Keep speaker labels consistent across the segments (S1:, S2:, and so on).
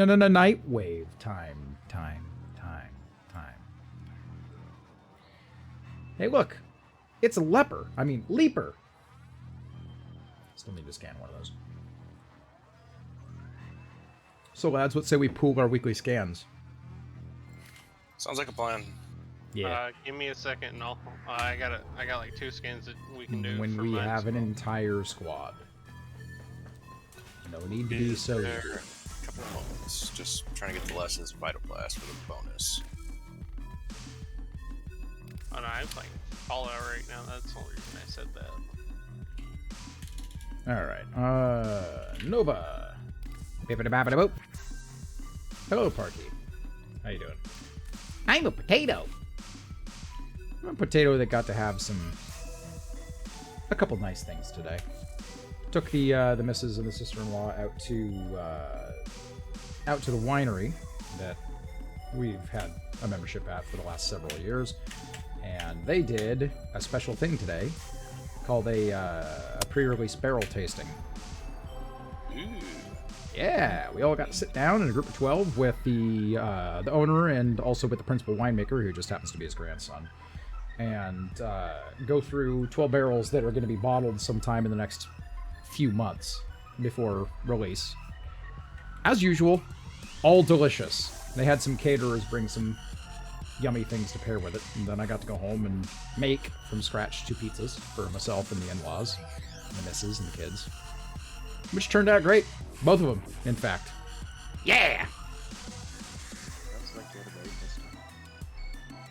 S1: Nightwave. Time. Hey, look. It's a leper. I mean, leaper. Still need to scan one of those. So, lads, let's say we pool our weekly scans.
S2: Sounds like a plan.
S1: Yeah.
S3: Give me a second, and I got like 2 scans that we can do.
S1: When we have an entire squad. No need to be so.
S2: There a couple of moments. Just trying to get the lessons of Vital Blast for the bonus.
S3: Oh no, I'm playing Fallout right now. That's the only reason I said that.
S1: Alright, Nova. Bippity-bappity-boop. Hello, Parky. How you doing? I'm a potato. I'm a potato that got to have a couple nice things today. Took the missus and the sister-in-law out to the winery that we've had a membership at for the last several years, and they did a special thing today called a pre-release barrel tasting.
S2: Ooh.
S1: Yeah, we all got to sit down in a group of 12 with the owner and also with the principal winemaker, who just happens to be his grandson, and go through 12 barrels that are going to be bottled sometime in the next few months before release. As usual, all delicious. They had some caterers bring some yummy things to pair with it, and then I got to go home and make from scratch 2 pizzas for myself and the in-laws, and the missus and the kids, which turned out great. Both of them, in fact. Yeah!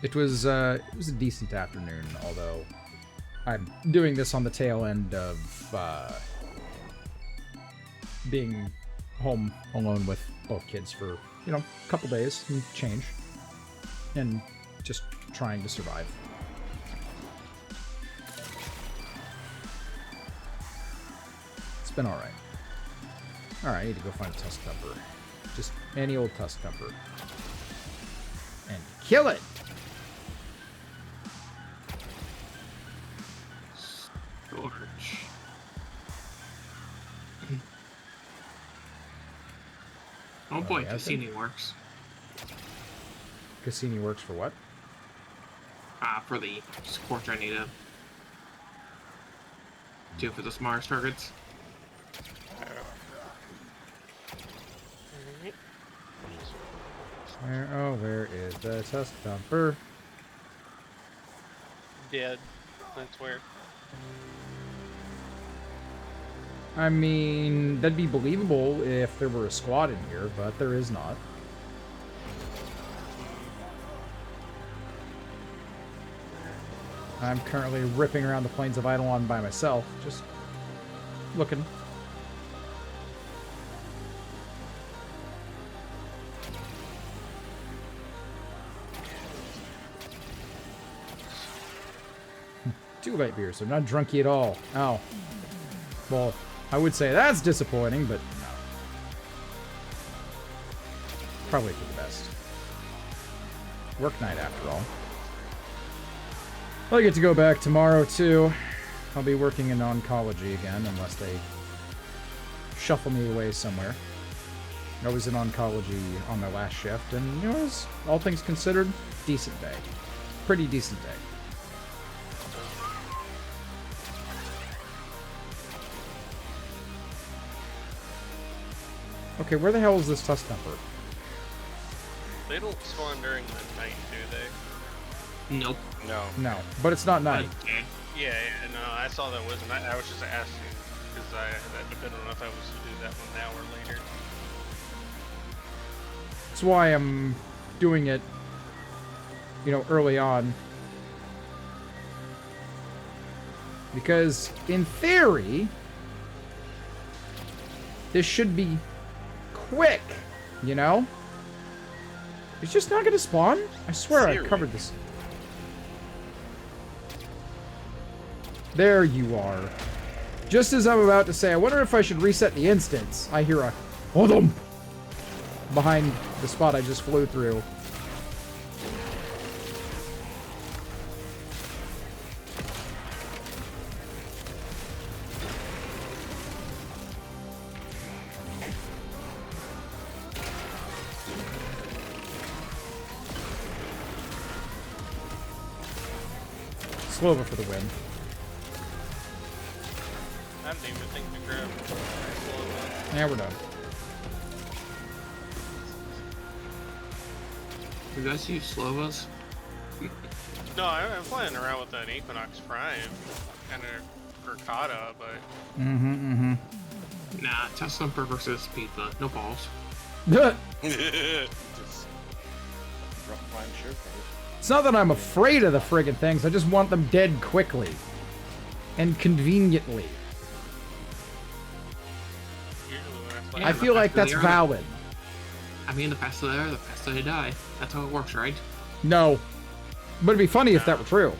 S1: It was a decent afternoon, although I'm doing this on the tail end of being home alone with both kids for, a couple days and change, and just trying to survive. It's been alright. Alright, I need to go find a tusk thumper. Just any old tusk thumper. And kill it!
S4: Storage. Oh boy,
S1: yeah,
S4: Cassini works.
S1: Cassini works for what?
S4: For the scorch I need to do for the Mars targets.
S1: Where is the tusk thumper?
S3: Dead. That's weird.
S1: I mean, that'd be believable if there were a squad in here, but there is not. I'm currently ripping around the plains of Eidolon by myself, just looking. Too light beer, so I'm not drunky at all. Ow. Well, I would say that's disappointing, but no. Probably for the best. Work night, after all. I get to go back tomorrow, too. I'll be working in oncology again, unless they shuffle me away somewhere. I was in oncology on my last shift, and, it was, all things considered, decent day. Pretty decent day. Okay, where the hell is this tusk thumper?
S3: They don't spawn during the night, do they?
S4: Nope.
S1: No, but it's not night.
S4: Okay.
S3: Yeah, no, I saw that wasn't. I was just asking because I don't know if I was to do that 1 hour later.
S1: That's why I'm doing it, early on. Because, in theory, this should be quick, It's just not gonna spawn? I swear I covered this. There you are. Just as I'm about to say, I wonder if I should reset the instance, I hear a "Odum" behind the spot I just flew through. Slova for the win.
S3: I didn't even think to grab Slova.
S1: Yeah, we're done.
S4: You guys use Slovas?
S3: No, I'm playing around with an Equinox Prime and a Mercata, but
S4: Nah, test them for versus speed, but no balls.
S5: Just rough prime sure face.
S1: It's not that I'm afraid of the friggin' things, I just want them dead quickly. And conveniently.
S3: usually when I play,
S4: Yeah,
S1: I feel like that's
S4: they're-
S1: valid.
S4: I mean, the faster they are, the faster they die. That's how it works, right?
S1: No. But it'd be funny if that were true.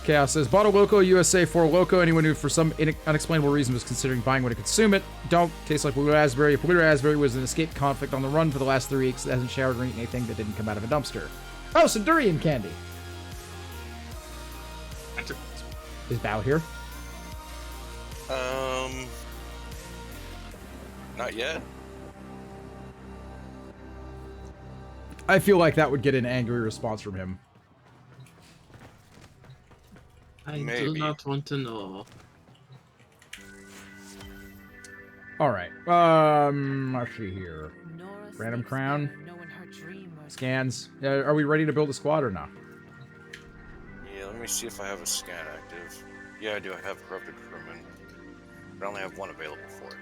S1: Chaos says, bought a Loco USA for a Loco. Anyone who for some unexplainable reason was considering buying one to consume it. Don't taste like blue raspberry. If blue raspberry was an escaped conflict on the run for the last 3 weeks, it hasn't showered or eaten anything that didn't come out of a dumpster. Oh, some durian candy.
S4: That's a,
S1: Is Bao here?
S2: Not yet.
S1: I feel like that would get an angry response from him.
S4: I do
S2: Maybe.
S4: not want to know.
S1: All right. Let's see here. Random crown. Scans. Are we ready to build a squad or not?
S2: Yeah, let me see if I have a scan active. Yeah, I do. I have corrupted crewman, but I only have one available for it.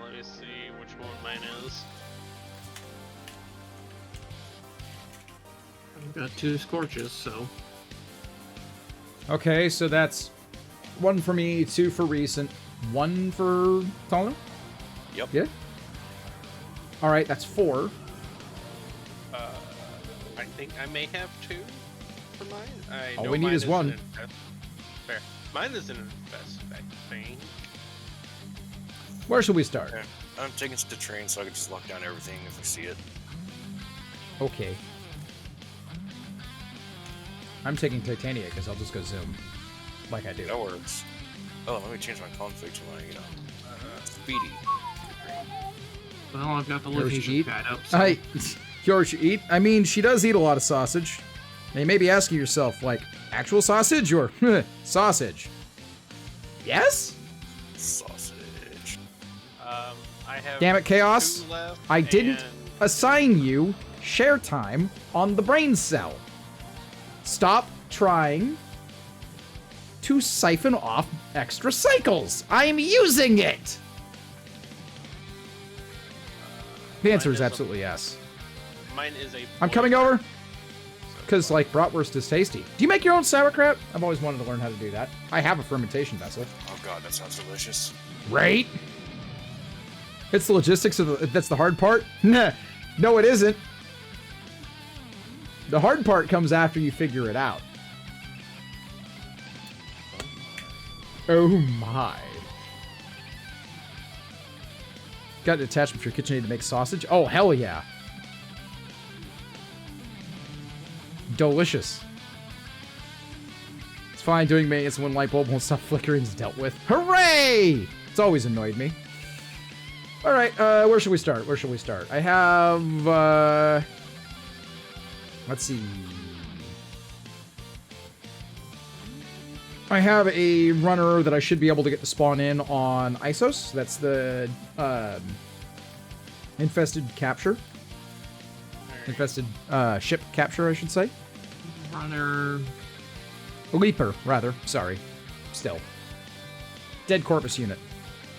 S3: let me see which one mine is.
S4: I've got 2 scorches, so
S1: Okay, so that's 1 for me, 2 for recent, 1 for Talon?
S2: Yep.
S1: Yeah. All right, that's 4.
S3: I think I may have 2 for mine. I
S1: All
S3: know
S1: we need
S3: mine
S1: is
S3: an
S1: 1.
S3: Fair. Mine is an investment thing.
S1: Where should we start?
S2: Okay. I'm taking it to train so I can just lock down everything if I see it.
S1: Okay. I'm taking Titania because I'll just go zoom, like I do.
S2: That works. Oh, let me change my config to my, speedy.
S4: well, I've got the
S1: Yours
S4: location
S1: eat?
S4: pad up. So
S1: Hi, yours you eat? I mean, she does eat a lot of sausage. And you may be asking yourself, like, actual sausage or sausage? Yes?
S2: Sausage.
S3: I have
S1: Damn it, Chaos.
S3: 2 left,
S1: I didn't
S3: and
S1: assign you share time on the brain cell. Stop trying to siphon off extra cycles. I'm using it. The answer is
S3: Mine is a-
S1: absolutely yes.
S3: mine is a.
S1: I'm coming over because, like, bratwurst is tasty. Do you make your own sauerkraut? I've always wanted to learn how to do that. I have a fermentation vessel.
S2: Oh god, that sounds delicious.
S1: Right? It's the logistics of that's the hard part? Nah. No, it isn't. The hard part comes after you figure it out. Oh my. Got an attachment for your KitchenAid to make sausage? Oh, hell yeah. Delicious. It's fine doing maintenance when light bulb won't stop flickering is dealt with. Hooray! It's always annoyed me. Alright, where should we start? Where should we start? I have, let's see. I have a runner that I should be able to get to spawn in on Isos. That's the, infested capture. Infested, ship capture, I should say.
S4: runner.
S1: Leaper, rather. Sorry. Still. Dead Corpus Unit.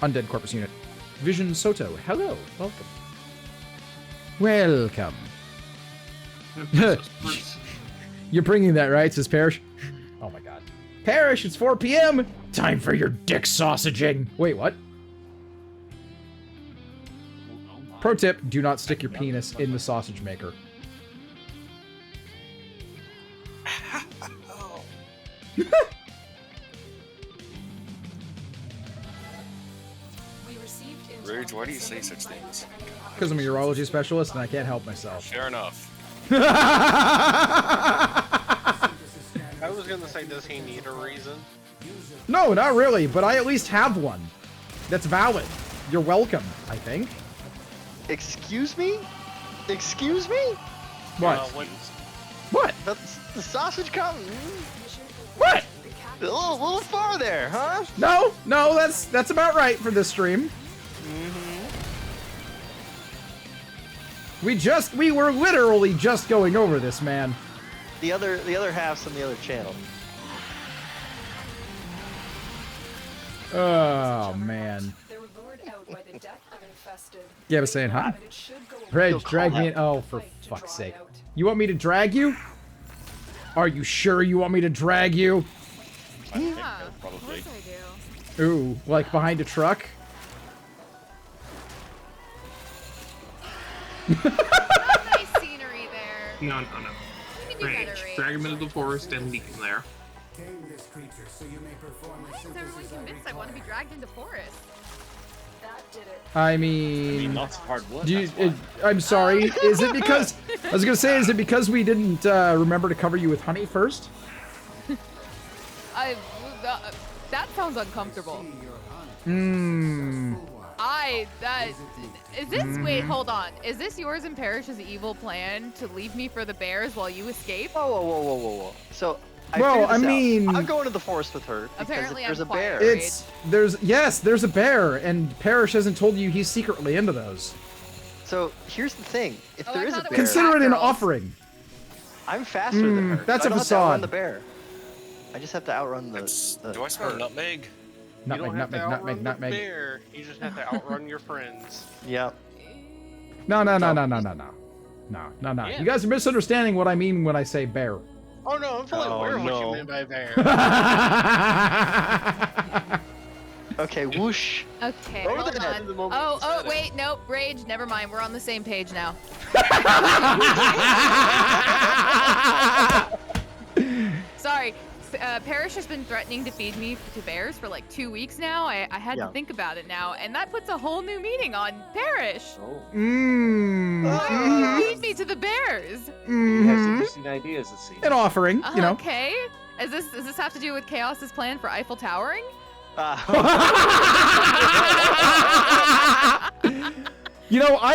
S1: Undead Corpus Unit. Vision Soto. Hello. Welcome. Welcome. You're bringing that, right? Says Parrish. Oh my god. Parrish, it's 4 p.m. Time for your dick sausaging. Wait, what? Pro tip, do not stick your penis in the sausage maker.
S2: Rage, why do you say such things?
S1: Because I'm a urology specialist and I can't help myself.
S2: Fair enough.
S3: I was gonna say, does he need a reason?
S1: No, not really, but I at least have one. That's valid. You're welcome, I think.
S6: Excuse me? Excuse me?
S1: What? What?
S6: That's the sausage coming
S1: What?
S6: a little far there, huh?
S1: No, that's about right for this stream. We were literally just going over this, man.
S6: The other half's on the other channel.
S1: Oh man. Yeah, I was saying hi. Reg, drag me in. Oh, for fuck's sake. You want me to drag you? Are you sure you want me to drag you?
S5: Yeah, of course I do.
S1: Ooh, like behind a truck?
S5: Nice scenery there.
S4: No.
S5: You can do
S4: Rage.
S5: better, Rage.
S4: Drag him into the forest and leave him there.
S5: Why is everyone convinced I want to be dragged into forest?
S1: I mean,
S5: lots of hard wood.
S1: I'm sorry. Is it because I was gonna say? Is it because we didn't remember to cover you with honey first?
S7: That sounds uncomfortable. Is this, wait, hold on. Is this yours and Parrish's evil plan to leave me for the bears while you escape?
S6: Whoa. So,
S1: I mean,
S6: I'm going to the forest with her because
S7: Apparently
S6: if there's
S7: I'm
S6: a bear.
S7: quiet,
S1: there's a bear, and Parrish hasn't told you he's secretly into those.
S6: So, here's the thing. If
S7: Oh,
S6: there
S7: I
S6: is a
S7: thought it
S6: bear,
S7: was
S1: Consider it an
S7: girls.
S1: offering.
S6: I'm faster than her.
S1: that's
S6: so
S1: a
S6: I don't have to outrun
S1: facade.
S6: the bear. I just have to outrun the
S2: Do I smell
S6: her.
S2: nutmeg?
S3: You don't have to outrun
S1: Nutmeg,
S3: the
S1: nutmeg.
S3: bear. You just have to outrun your friends.
S6: Yep.
S1: No.
S3: Yeah.
S1: You guys are misunderstanding what I mean when I say bear.
S3: Oh no, I'm fully aware of what you
S6: no.
S3: meant by bear.
S6: Okay, whoosh.
S7: Okay,
S6: Over
S7: hold
S6: the head.
S7: on. Oh, wait, nope, Rage, never mind. We're on the same page now. Sorry, Parrish has been threatening to feed me to bears for like 2 weeks now. I had to think about it now, and that puts a whole new meaning on Parrish. Why would you feed me to the bears?
S5: He has interesting ideas, it seems.
S1: An offering, you know.
S7: Okay. Does this have to do with Chaos's plan for Eiffel Towering?
S1: You know, I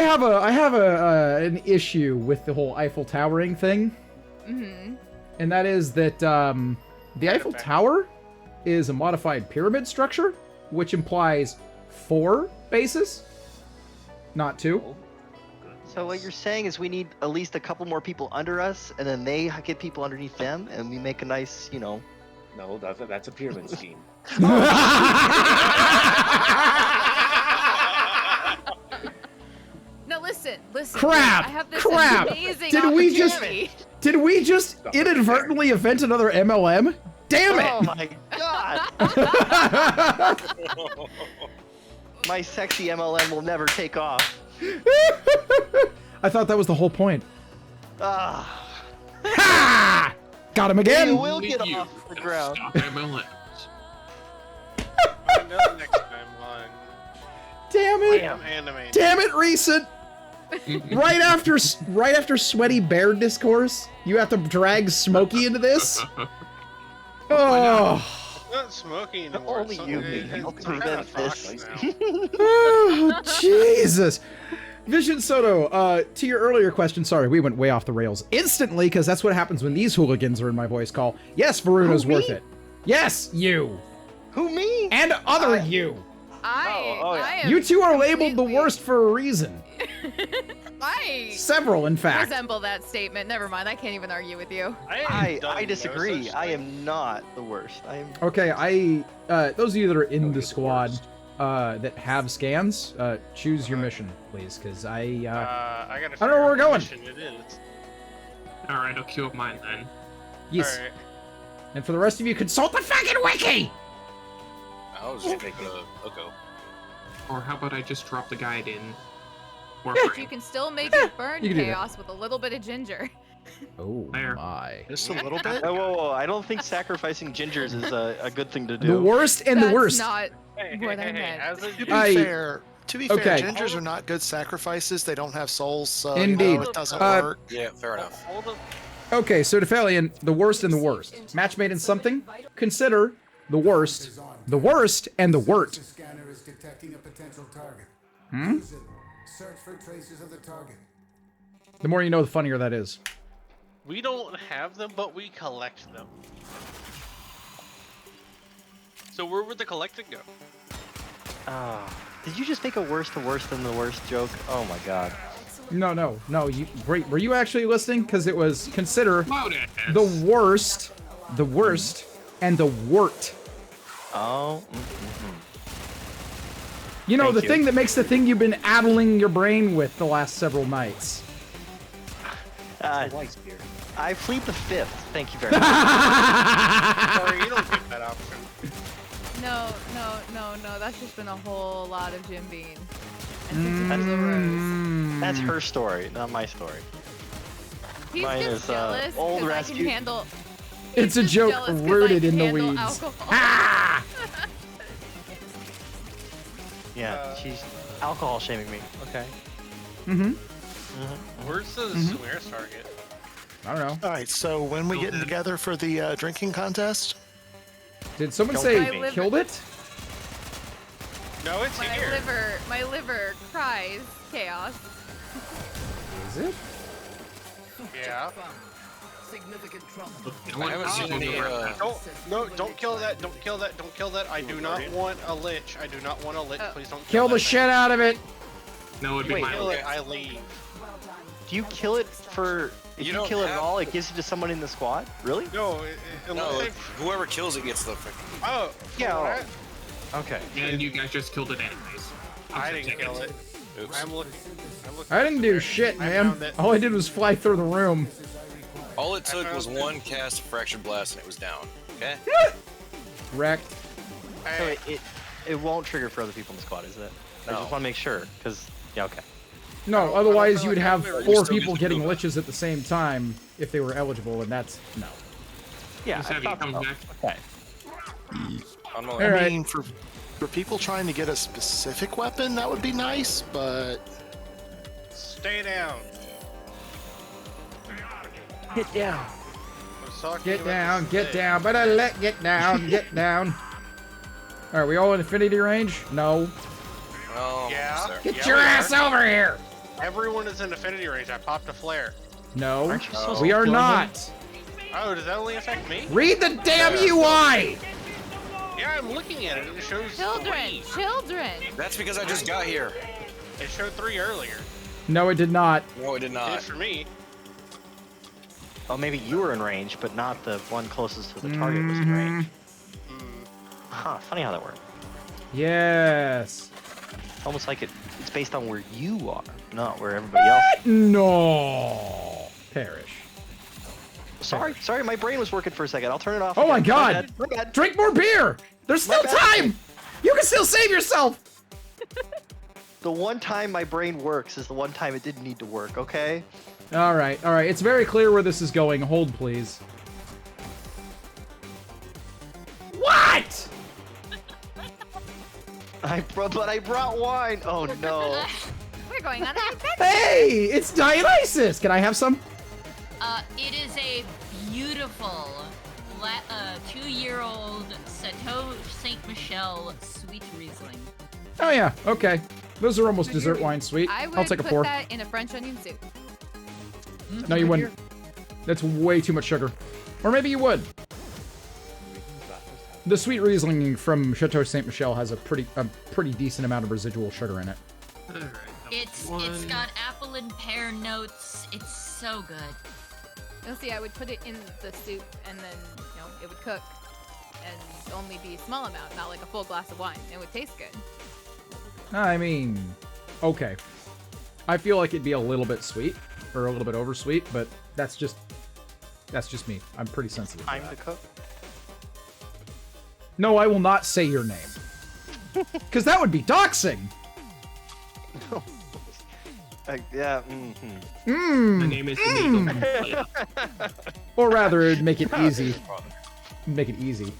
S1: have an issue with the whole Eiffel Towering thing. And that is that the Eiffel Tower is a modified pyramid structure, which implies 4 bases, not 2.
S6: So what you're saying is we need at least a couple more people under us, and then they get people underneath them, and we make a nice, you know.
S5: No, that's a pyramid scheme.
S7: No, listen.
S1: Crap!
S7: I have this
S1: Crap!
S7: amazing
S1: Did we just inadvertently invent another MLM? Damn it!
S6: Oh my god! My sexy MLM will never take off.
S1: I thought that was the whole point.
S6: Ah.
S1: Ha! Got him again!
S6: You will get off the ground.
S4: Stop MLMs.
S3: I know next time on.
S1: Damn it!
S3: I am animated.
S1: Damn it, recent! right after sweaty bear discourse, you have to drag Smokey into this? Oh.
S3: Not smoking anymore.
S6: Only you can prevent this.
S1: Oh, Jesus. Vision Soto, to your earlier question, sorry, we went way off the rails instantly, because that's what happens when these hooligans are in my voice call. Yes, Varuno's worth it. Yes, you.
S6: Who, me?
S1: And other you.
S7: I am
S1: You two are labeled the worst for a reason.
S7: I
S1: Several, in fact.
S7: resemble that statement. Never mind, I can't even argue with you.
S6: I disagree. I am not the worst. I am.
S1: Okay, those of you that are in the squad that have scans, choose your mission, please, because I
S3: gotta
S1: don't know where we're going.
S3: It is.
S4: Alright, I'll queue up mine then.
S1: Yes.
S3: Alright.
S1: And for the rest of you, consult the fucking wiki!
S2: I was just making a go.
S4: Or how about I just drop the guide in
S7: You
S4: Warframe?
S7: can still make it burn
S1: you can do that.
S7: chaos with a little bit of ginger.
S1: Oh
S4: There.
S1: my.
S5: Just a little bit?
S6: Whoa. I don't think sacrificing gingers is a good thing to do.
S1: The worst and the
S7: That's
S1: worst.
S7: not
S3: Hey,
S7: what I
S3: hey,
S7: meant.
S3: as a
S8: To be
S1: I-
S8: fair,
S1: Okay.
S8: gingers are not good sacrifices. They don't have souls, so
S1: Indeed.
S8: You know, it doesn't
S1: Uh,
S8: work.
S2: Yeah, fair enough.
S3: hold up.
S1: Okay, so Defalian, the worst and the worst. Match made in something? Consider the worst, and the wort.
S9: Scanner is detecting a potential target.
S1: Hmm?
S9: Search for traces of the target.
S1: The more you know, the funnier that is.
S3: We don't have them, but we collect them. So where would the collecting go?
S6: Did you just make a worse to worse than the worst joke? Oh my god.
S1: No. Were you actually listening? Because it was consider
S4: Lotus.
S1: the worst, and the wort.
S6: Oh.
S1: You know,
S6: Thank
S1: the
S6: you.
S1: thing that makes the thing you've been addling your brain with the last several nights.
S6: I plead the fifth. Thank you very much.
S3: Sorry, you don't get that option.
S7: No. That's just been a whole lot of Jim Beam. And
S6: That's,
S7: Tequila Rose.
S6: that's her story, not my story.
S7: He's
S6: Mine
S7: just
S6: is,
S7: jealous
S6: old
S7: 'cause I
S6: Rasputin.
S7: can handle.
S1: It's a
S7: just
S1: joke
S7: jealous 'cause I
S1: rooted
S7: can
S1: in the
S7: handle
S1: weeds.
S7: alcohol.
S1: Ah!
S6: Yeah, she's alcohol shaming me. Okay.
S3: Where's the Sumeris target?
S1: I don't know.
S8: All right, so when we getting together for the drinking contest?
S1: Did someone
S6: Don't
S1: say
S6: mind me.
S1: killed it?
S3: No, it's here.
S7: My liver cries chaos.
S1: Is it?
S3: Yeah.
S2: I haven't seen any.
S3: Don't kill that. Don't kill that. Don't kill that. I do not want a lich. I do not want a lich. Please don't
S1: Kill the
S3: that
S1: shit out of it!
S4: No, it'd be
S6: Wait,
S4: my
S3: Kill it. I leave.
S6: Do you kill it for... If
S2: You
S6: you
S2: don't
S6: kill it at
S2: have
S6: all, it
S2: to.
S6: gives it to someone in the squad? Really?
S3: No, unless
S2: No,
S3: they.
S2: whoever kills it gets the freaking.
S3: Oh.
S6: Yeah,
S3: what?
S6: Okay.
S4: And you guys just killed it anyways.
S3: I didn't kill it.
S2: Oops.
S3: I'm looking.
S1: I didn't do shit, man. All I did was fly through the room.
S2: All it took was one cast of Fractured Blast and it was down. Okay?
S1: Wrecked.
S6: So it won't trigger for other people in the squad, is it? I
S2: No.
S6: just want to make sure, because... Yeah, okay.
S1: No, otherwise
S3: feel
S1: you would
S3: like
S1: have
S3: I really
S1: 4
S2: still
S1: people
S2: get to
S1: getting
S2: do it.
S1: liches at the same time if they were eligible, and that's... no.
S6: Yeah,
S4: Just
S6: I
S4: have you
S6: thought
S4: come
S6: so.
S4: back.
S6: Okay.
S2: I'm
S1: All
S2: not.
S1: right.
S8: I mean, for people trying to get a specific weapon, that would be nice, but
S3: Stay down.
S6: Get down.
S3: I was talking
S1: Get
S3: about
S1: down,
S3: this
S1: get
S3: today.
S1: down, but I let get down, get down. Alright, we all in infinity range? No.
S2: Oh,
S3: Yeah.
S2: almost there.
S1: Get
S3: Yeah,
S1: your
S3: we
S1: ass
S3: are.
S1: over here!
S3: Everyone is in affinity range. I popped a flare.
S1: No,
S6: Aren't you supposed
S1: we
S6: to
S1: are
S6: kill him?
S1: not.
S3: Oh, does that only affect me?
S1: Read the damn UI!
S3: Yeah, I'm looking at it. It shows
S7: Children,
S3: 3.
S7: children.
S2: That's because I just got here.
S3: It showed 3 earlier.
S1: No, it did not.
S2: No, it did
S3: It
S2: not.
S3: did for me.
S6: Oh, maybe you were in range, but not the one closest to the target was in range. Huh, funny how that worked.
S1: Yes.
S6: Almost like it's based on where you are, not where everybody else is.
S1: No. Perish.
S6: Sorry, my brain was working for a second. I'll turn it off.
S1: Oh my
S6: again.
S1: god!
S6: My bad.
S1: Drink more beer! There's still
S6: My bad.
S1: time! You can still save yourself!
S6: The one time my brain works is the one time it didn't need to work, okay?
S1: Alright. It's very clear where this is going. Hold, please. What?!
S6: But I brought wine. Oh no.
S7: We're going on an adventure.
S1: Hey! It's Dionysus! Can I have some?
S10: It is a beautiful 2-year-old Chateau Saint Michel sweet Riesling.
S1: Oh yeah, okay. Those are almost dessert wine sweet.
S7: I would
S1: I'll take a
S7: put
S1: pour.
S7: that in a French onion soup.
S1: No, you wouldn't. That's way too much sugar. Or maybe you would. The sweet Riesling from Chateau Saint Michel has a pretty decent amount of residual sugar in it.
S4: Alright.
S10: It's got apple and pear notes. It's so good.
S7: You'll see, I would put it in the soup, and then it would cook, and only be a small amount, not like a full glass of wine. It would taste good.
S1: I mean, okay. I feel like it'd be a little bit sweet, or a little bit oversweet, but that's just me. I'm pretty sensitive to
S6: Time to
S1: that.
S6: cook.
S1: No, I will not say your name. Because that would be doxing!
S6: Yeah.
S4: The name is illegal.
S1: Or rather, it'd make it easy. Make it easy.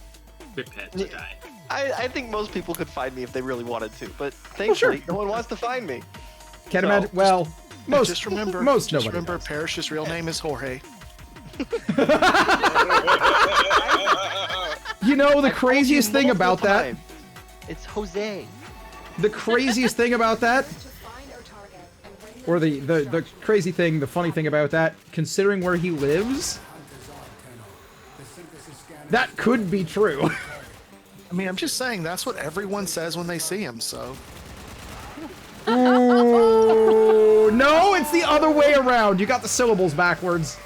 S4: Bit pets die.
S6: I think most people could find me if they really wanted to, but thankfully, no one wants to find me.
S1: Can't
S6: So-
S1: imagine. Well, most
S8: just remember,
S1: most
S8: just
S1: nobody
S8: remember,
S1: does.
S8: Parrish's real name is Jorge.
S1: You know, the
S6: I've told
S1: craziest
S6: you
S1: thing
S6: multiple
S1: about that,
S6: times. It's Jose.
S1: the craziest thing about that Or the crazy thing, the funny thing about that, considering where he lives, that could be true.
S8: I mean, I'm just saying that's what everyone says when they see him, so.
S1: Ooh, no, it's the other way around. You got the syllables backwards.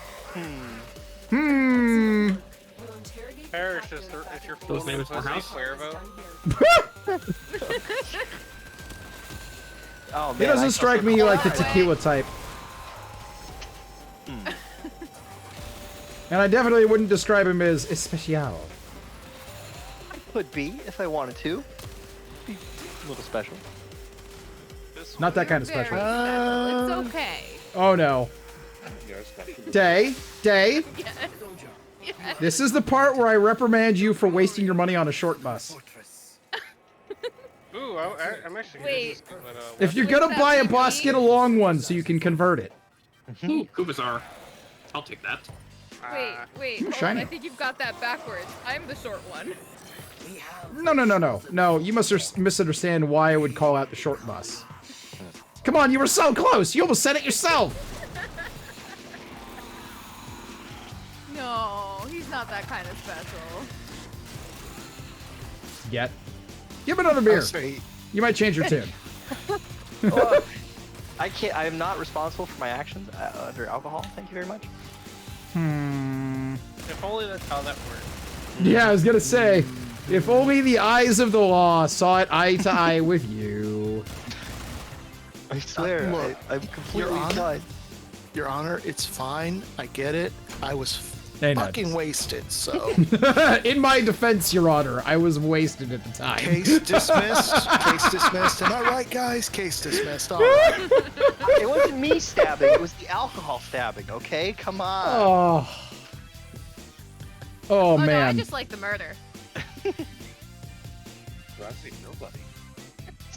S3: Parrish, if your full name is Jose Cuervo.
S6: Oh, man,
S1: He doesn't strike me like the tequila type. And I definitely wouldn't describe him as especial.
S6: Could be, if I wanted to. Be a little special.
S1: Not that kind of
S7: Very
S1: special.
S7: It's okay.
S1: Oh no. Day.
S7: Yes.
S1: This is the part where I reprimand you for wasting your money on a short bus.
S3: Ooh, I'm actually.
S7: Wait.
S1: If you're gonna buy a bus, get a long one so you can convert it.
S4: Ooh, Kubazar. I'll take that.
S7: Wait. Hold on,
S1: shiny.
S7: I think you've got that backwards. I'm the short one.
S1: No, you must misunderstand why I would call out the short bus. Come on, you were so close. You almost said it yourself.
S7: No, he's not that kind of special.
S1: Yet. Give him another beer.
S8: Sorry.
S1: You might change your tune.
S6: I can't. I am not responsible for my actions under alcohol. Thank you very much.
S3: If only that's how that works.
S1: Yeah, I was gonna say, if only the eyes of the law saw it eye to eye with you.
S6: I swear,
S8: Look,
S6: I'm completely
S8: Your Honor,
S6: blind.
S8: Your Honor, it's fine. I get it. I was
S1: Hey, Ned.
S8: fucking wasted, so.
S1: In my defense, Your Honor, I was wasted at the time.
S8: Case dismissed. Case dismissed. Am I right, guys? Case dismissed. All right.
S6: It wasn't me stabbing. It was the alcohol stabbing. Okay, come on.
S1: Oh
S7: No, I
S1: man.
S7: just like the murder.
S2: Nobody.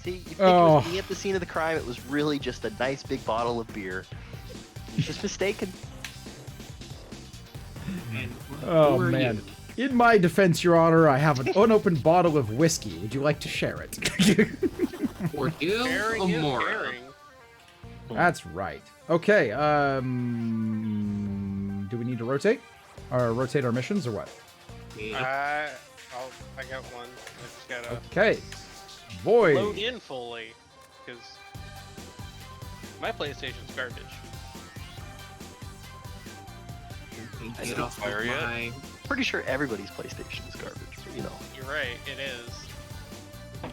S6: See, you think it was me at the scene of the crime? It was really just a nice big bottle of beer. Just mistaken.
S4: And
S1: Oh
S4: who are
S1: man.
S4: you?
S1: In my defense, Your Honor, I have an unopened bottle of whiskey. Would you like to share it?
S4: Or Gil
S3: Caring is
S4: Amora.
S3: caring.
S1: That's right. Okay, do we need to rotate? Or rotate our missions, or what?
S4: Yeah.
S3: I got one. I just gotta
S1: Okay. Boy.
S3: load in fully, because my PlayStation's garbage.
S4: Get off of
S2: fire yet?
S4: my...
S6: Pretty sure everybody's PlayStation is garbage, but you know.
S3: You're right, it is.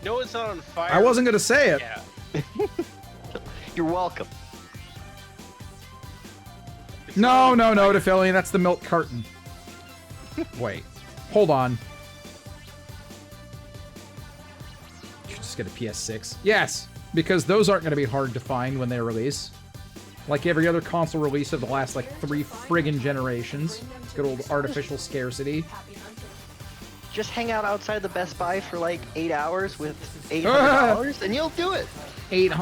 S3: No, it's not on fire.
S1: I wasn't gonna say it.
S3: Yeah.
S6: You're welcome.
S3: It's
S1: No,
S3: not on fire.
S1: Defillion, that's the milk carton. Wait. Hold on. You should just get a PS6. Yes, because those aren't gonna be hard to find when they release. Like every other console release of the last, like, 3 friggin' generations. Good old artificial scarcity.
S6: Just hang out outside the Best Buy for like 8 hours with $800 and you'll do it.
S1: 8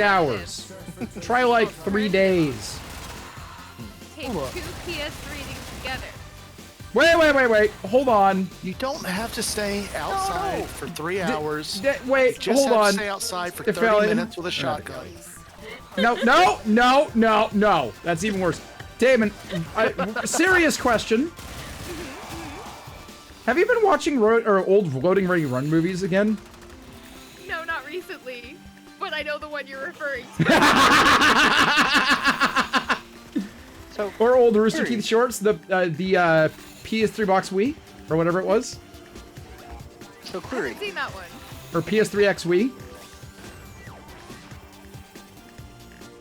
S1: hours. Try, like, 3 days.
S7: Take 2 PS3 together.
S1: Wait. Hold on.
S8: You don't have to stay outside for 3 hours.
S1: Wait,
S8: You just
S1: hold
S8: have
S1: on.
S8: to stay outside for 30
S1: Defillion.
S8: minutes with a shotgun.
S1: No. That's even worse. Damon, serious question. Have you been watching old Loading Ready Run movies again?
S7: No, not recently. But I know the one you're referring to.
S1: Or old Rooster Teeth shorts, the PS3 box Wii, or whatever it was,
S6: So
S7: I
S6: query.
S7: haven't seen that one.
S1: or PS3X Wii.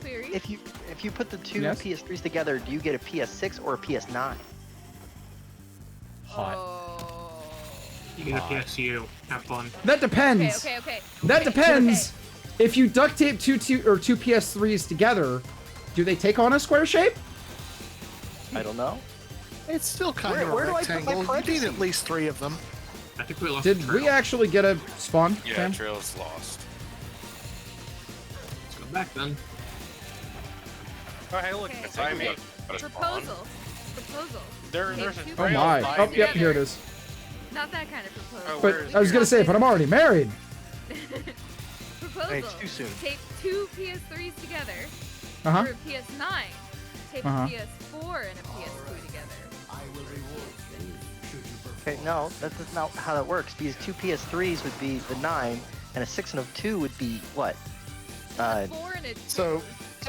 S7: Query.
S6: If you put the 2
S1: Yes?
S6: PS3s together, do you get a PS6 or a PS9?
S1: Hot.
S7: Oh.
S4: You get a PSU. Have fun.
S1: That depends.
S7: Okay.
S1: That depends. If you duct tape two PS3s together, do they take on a square shape?
S6: I don't know.
S8: It's still kind of a
S6: Where do I put my
S8: rectangle. You need
S6: parentheses?
S8: at least 3 of them.
S4: I think we lost
S1: Did
S4: the trail.
S1: we actually get a spawn?
S2: Yeah,
S1: Sam?
S2: trail's lost.
S4: Let's go back then.
S3: Oh, hey, look,
S7: Okay,
S3: it's I
S7: okay.
S3: me.
S7: Proposal.
S3: There's a
S7: Take
S1: Oh
S7: 2
S3: trail
S1: my.
S3: by
S1: Oh,
S3: me.
S1: yep, here it is.
S7: Not that kind of proposal.
S3: Oh,
S1: But
S3: where is
S1: I was gonna say, but I'm already married.
S7: Proposal.
S6: Hey, it's too soon.
S7: Take 2 PS3s together
S1: Uh-huh.
S7: for a PS9. Tape a PS4 and a PS2 together.
S6: Okay, no, that's not how that works. Because 2 PS3s would be the 9, and a 6 and a 2 would be what?
S7: 4 and a 2.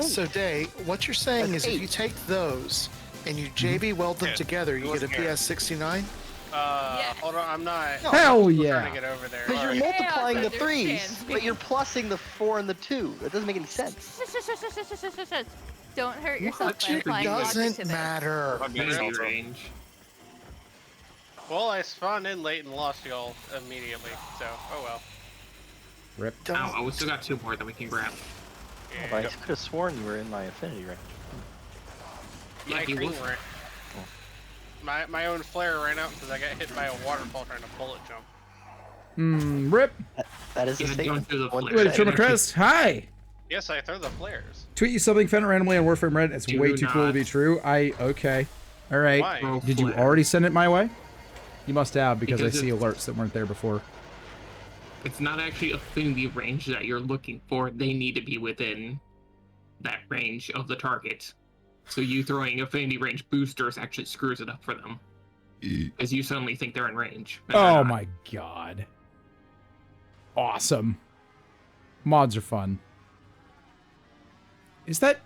S8: So Day, what you're saying
S6: That's
S8: is
S6: 8.
S8: if you take those and you JB weld them together, you get a PS69?
S3: Hold on, I'm not.
S1: Hell
S3: I'm
S1: yeah.
S3: trying to get over there.
S6: Because you're
S3: Sorry.
S6: multiplying the
S7: understands
S6: 3s,
S7: me.
S6: but you're plussing the 4 and the 2. That doesn't make any sense.
S7: Don't hurt yourself
S8: But
S7: by
S8: it
S7: applying logic to
S8: doesn't
S7: this.
S8: matter.
S4: Affinity range.
S3: Well, I spawned in late and lost y'all immediately, so oh well.
S1: Rip.
S4: Oh, we still got 2 more that we can grab.
S6: Oh, I could have sworn you were in my affinity range.
S3: My
S4: he
S3: green
S4: was.
S3: ran. My own flare ran out because I got hit by a waterfall trying to bullet jump.
S1: Rip.
S6: That is the
S4: Yeah,
S6: statement.
S4: going through the
S6: One
S4: flare.
S1: Wait,
S6: said.
S1: Trimmer Crest. Hi.
S3: Yes, I throw the flares.
S1: Tweet you something found randomly on Warframe Red. It's
S4: Do
S1: way too cool to
S4: not.
S1: be true. Okay. All right.
S3: Why?
S4: Throw
S1: Did you
S4: flare.
S1: already send it my way? You must have, because I
S4: Because
S1: see
S4: it's-
S1: alerts that weren't there before.
S4: It's not actually affinity range that you're looking for. They need to be within that range of the target. So you throwing affinity range boosters actually screws it up for them. As you suddenly think they're in range. and they're
S1: Oh
S4: not.
S1: my god. Awesome. Mods are fun. Is that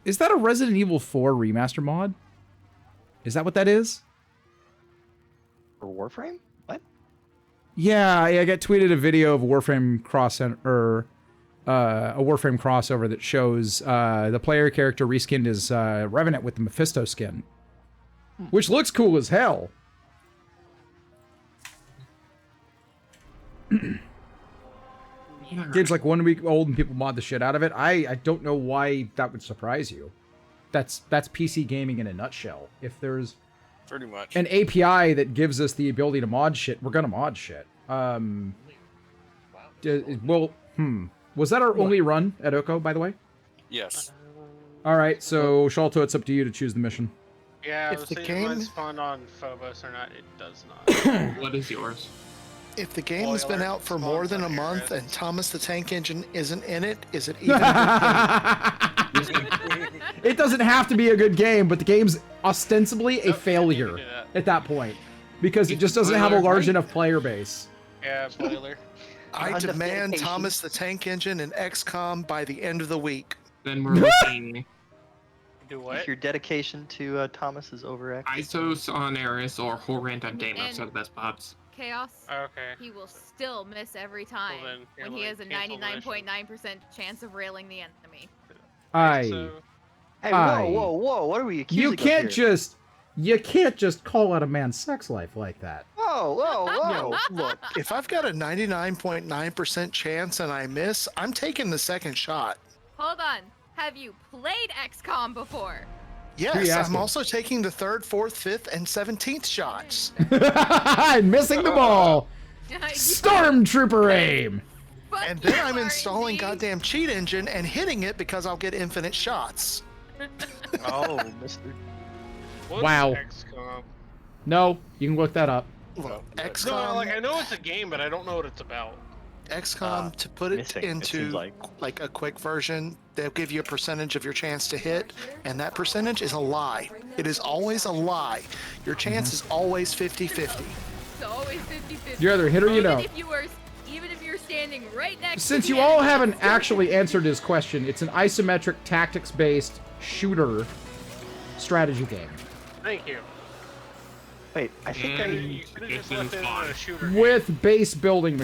S1: a Resident Evil 4 remaster mod? Is that what that is?
S6: For Warframe? What?
S1: Yeah, I got tweeted a video of a Warframe a Warframe crossover that shows the player character reskinned as Revenant with the Mephisto skin, which looks cool as hell. Game's like 1 week old and people mod the shit out of it. I don't know why that would surprise you. That's PC gaming in a nutshell. If there's
S2: Pretty much.
S1: an API that gives us the ability to mod shit, we're gonna mod shit. Was that our only run at Oko, by the way?
S2: Yes.
S1: All right, so Shalto, it's up to you to choose the mission.
S3: Yeah,
S8: If
S3: I was
S8: the
S3: thinking
S8: game-
S3: mine spawned on Phobos or not. It does not.
S4: What is yours?
S8: If the game has been
S3: Spoiler,
S8: out for more than a
S3: spawns on
S8: month
S3: Ares.
S8: and Thomas the Tank Engine isn't in it, is it even a good game?
S1: It doesn't have to be a good game, but the game's ostensibly a
S3: Nope,
S1: failure
S3: you can do that.
S1: at that point because it just doesn't have a large enough player base.
S3: Yeah, spoiler.
S8: I
S6: Enough
S8: demand
S6: dedication.
S8: Thomas the Tank Engine and XCOM by the end of the week.
S4: Then we're looking
S3: Do what?
S6: Your dedication to Thomas is over X.
S4: Isos on Eris or Horrent on Deimos
S7: And-
S4: are the best pops.
S7: Chaos.
S3: Okay.
S7: He will still miss every time
S3: then, you're
S7: when he
S3: like,
S7: has a
S3: cancel the mission.
S7: 99.9% chance of railing the enemy.
S3: So,
S6: Hey,
S1: Aye.
S6: whoa! What are we accusing
S1: You
S6: of
S1: can't
S6: here?
S1: just call out a man's sex life like that.
S6: Whoa!
S8: No, look, if I've got a 99.9% chance and I miss, I'm taking the second shot.
S7: Hold on. Have you played XCOM before?
S1: Who you
S8: Yes,
S1: asking?
S8: I'm also taking the 3rd, 4th, 5th, and 17th shots.
S1: I'm missing the ball.
S7: You
S1: Stormtrooper aim.
S7: fuck
S8: And then
S7: you,
S8: I'm installing
S7: RNG.
S8: goddamn cheat engine and hitting it because I'll get infinite shots.
S6: Oh, Mister.
S3: what's
S1: Wow.
S3: XCOM?
S1: No, you can look that up.
S8: Look,
S3: No,
S8: XCOM,
S3: like I know it's a game, but I don't know what it's about.
S8: XCOM, to put it
S6: missing, it
S8: into
S6: seems
S8: like a quick version, they'll give you a percentage of your chance to hit, and that percentage is a lie. It is always a lie. Your chance is always 50-50.
S7: It's always 50-50.
S1: You're either hit or you
S7: even
S1: don't.
S7: Even if you're standing right next
S1: Since
S7: to
S1: you
S7: the
S1: all
S7: enemy,
S1: haven't
S7: it's still
S1: actually
S7: 50-50.
S1: answered his question, it's an isometric tactics-based shooter strategy game
S3: Thank you.
S6: Wait, I think
S4: And
S3: You could have
S4: it's
S3: just
S4: in
S3: left it in
S4: spawn.
S3: a shooter.
S1: with base building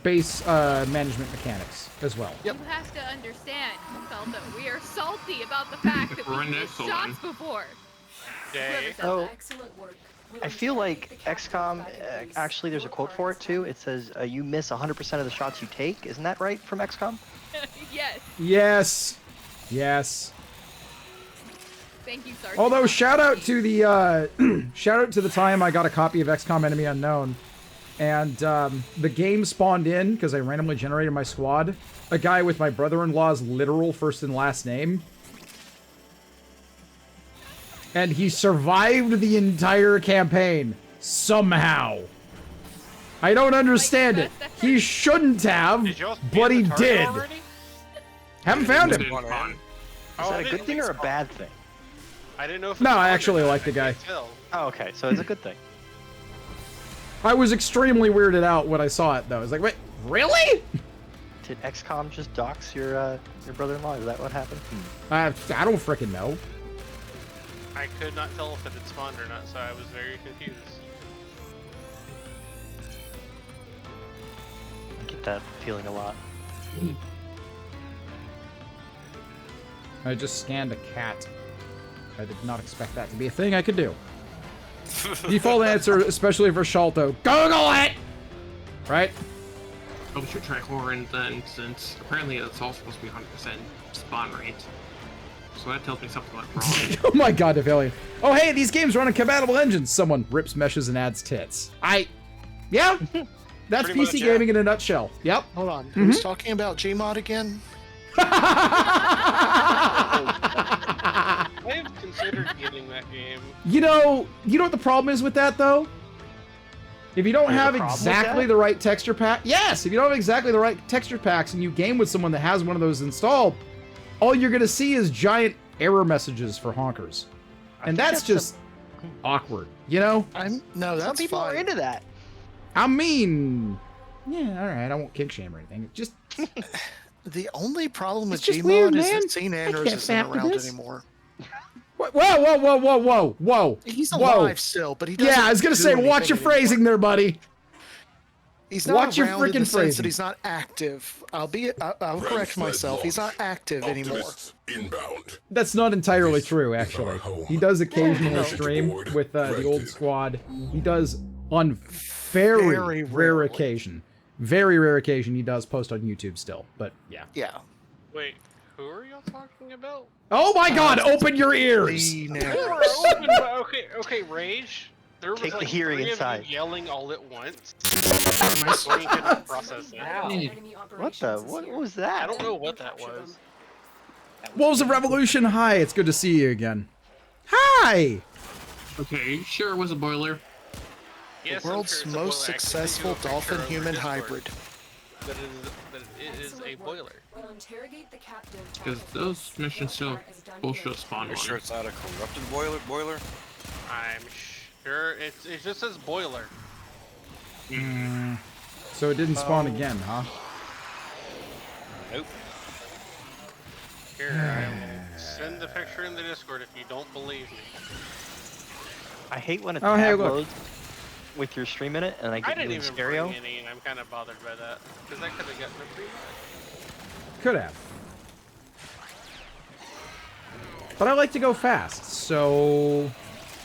S1: base management mechanics as well.
S7: You have to understand, Felto, we are salty about the fact that
S4: We're
S7: we missed
S4: excellent.
S7: shots before.
S3: Day.
S7: Whoever said
S6: Oh,
S7: that.
S5: Excellent work.
S6: I feel like XCOM. Actually, there's a quote for it too. It says, "You miss 100% of the shots you take." Isn't that right from XCOM?
S7: Yes.
S1: Yes. Yes.
S7: Thank you, Sergeant.
S1: Although shout out to the time I got a copy of XCOM Enemy Unknown, and the game spawned in because I randomly generated my squad a guy with my brother-in-law's literal first and last name, and he survived the entire campaign somehow. I don't understand it. He shouldn't have,
S3: Did y'all
S1: but
S3: ban
S1: he
S3: the target
S1: did.
S3: already?
S1: Haven't found
S4: It's
S1: him.
S4: in spawn.
S6: Is that a good thing or a bad thing?
S3: I didn't know if.
S1: No, I actually like the guy.
S6: Oh, okay, so it's a good thing.
S1: I was extremely weirded out when I saw it, though. I was like, wait, really?
S6: Did XCOM just dox your brother-in-law? Is that what happened?
S1: I don't frickin' know.
S3: I could not tell if it had spawned or not, so I was very confused.
S6: I get that feeling a lot.
S1: I just scanned a cat. I did not expect that to be a thing I could do. Default answer, especially for Shalto. Google it! Right?
S4: Oh, we should try Horan then, since apparently it's all supposed to be 100% spawn rate. So that tells me something went wrong.
S1: Oh my god, Devalian. Oh hey, these games run on compatible engines. Someone rips meshes and adds tits. Yeah. That's
S2: Pretty
S1: PC
S2: much, yeah.
S1: gaming in a nutshell. Yep.
S8: Hold on. Who's talking about Gmod again?
S3: I've considered getting that game.
S1: You know what the problem is with that though? If you don't have exactly the right texture pack, yes, if you don't have exactly the right texture packs and you game with someone that has one of those installed, all you're gonna see is giant error messages for honkers. And that's just awkward, you know?
S8: No, that's
S6: Some people
S8: fine.
S6: are into that.
S1: I mean, yeah, all right, I won't kink shame or anything. Just
S8: The only problem with
S1: It's just
S8: Gmod
S1: weird,
S8: is
S1: man.
S8: that St.
S1: I
S8: Andrews
S1: can't
S8: isn't
S1: fap with
S8: around
S1: this.
S8: anymore.
S1: Whoa.
S8: He's
S1: Whoa.
S8: alive still, but he doesn't.
S1: Yeah, I was gonna
S8: do
S1: say, watch your
S8: anything anymore.
S1: phrasing there, buddy.
S8: He's not
S1: Watch your
S8: around in the
S1: frickin'
S8: sense
S1: phrasing.
S8: that he's not active. I'll correct myself. He's not active anymore.
S9: Inbound.
S1: That's not entirely true, actually. He does occasionally stream with the old squad. He does on very
S8: Very
S1: rare
S8: rarely.
S1: occasion. Very rare occasion he does post on YouTube still, but yeah.
S8: Yeah.
S3: Wait, who are y'all talking about?
S1: Oh my god, open your ears!
S8: The
S3: They
S8: Nanners.
S3: were open, but okay, Rage. There was
S6: Take the
S3: like
S6: hearing
S3: 3 of you
S6: inside.
S3: yelling all at once. My brain couldn't process it.
S6: What the? What was that?
S3: I don't know what that was.
S1: Wolves of Revolution, hi, it's good to see you again. Hi!
S4: Okay, sure it was a boiler.
S3: Yes,
S8: The
S3: I'm
S8: world's
S3: sure it's a
S8: most
S3: boiler. I can
S8: successful
S3: send you a picture over
S8: dolphin-human
S3: Discord
S8: hybrid.
S3: That it is a boiler.
S4: Because those missions still bullshit spawn
S2: You're
S4: one.
S2: sure it's not a corrupted boiler?
S3: I'm sure it just says boiler.
S1: So it didn't spawn again, huh?
S2: Nope.
S3: Here, I will send the picture in the Discord if you don't believe me.
S6: I hate when a
S1: Oh, hey,
S6: tab
S1: look.
S6: loads with your stream in it, and I
S3: I
S6: get
S3: didn't
S6: you in
S3: even
S6: stereo.
S3: bring any, and I'm kind of bothered by that because I could have gotten a free one.
S1: Could have. But I like to go fast, so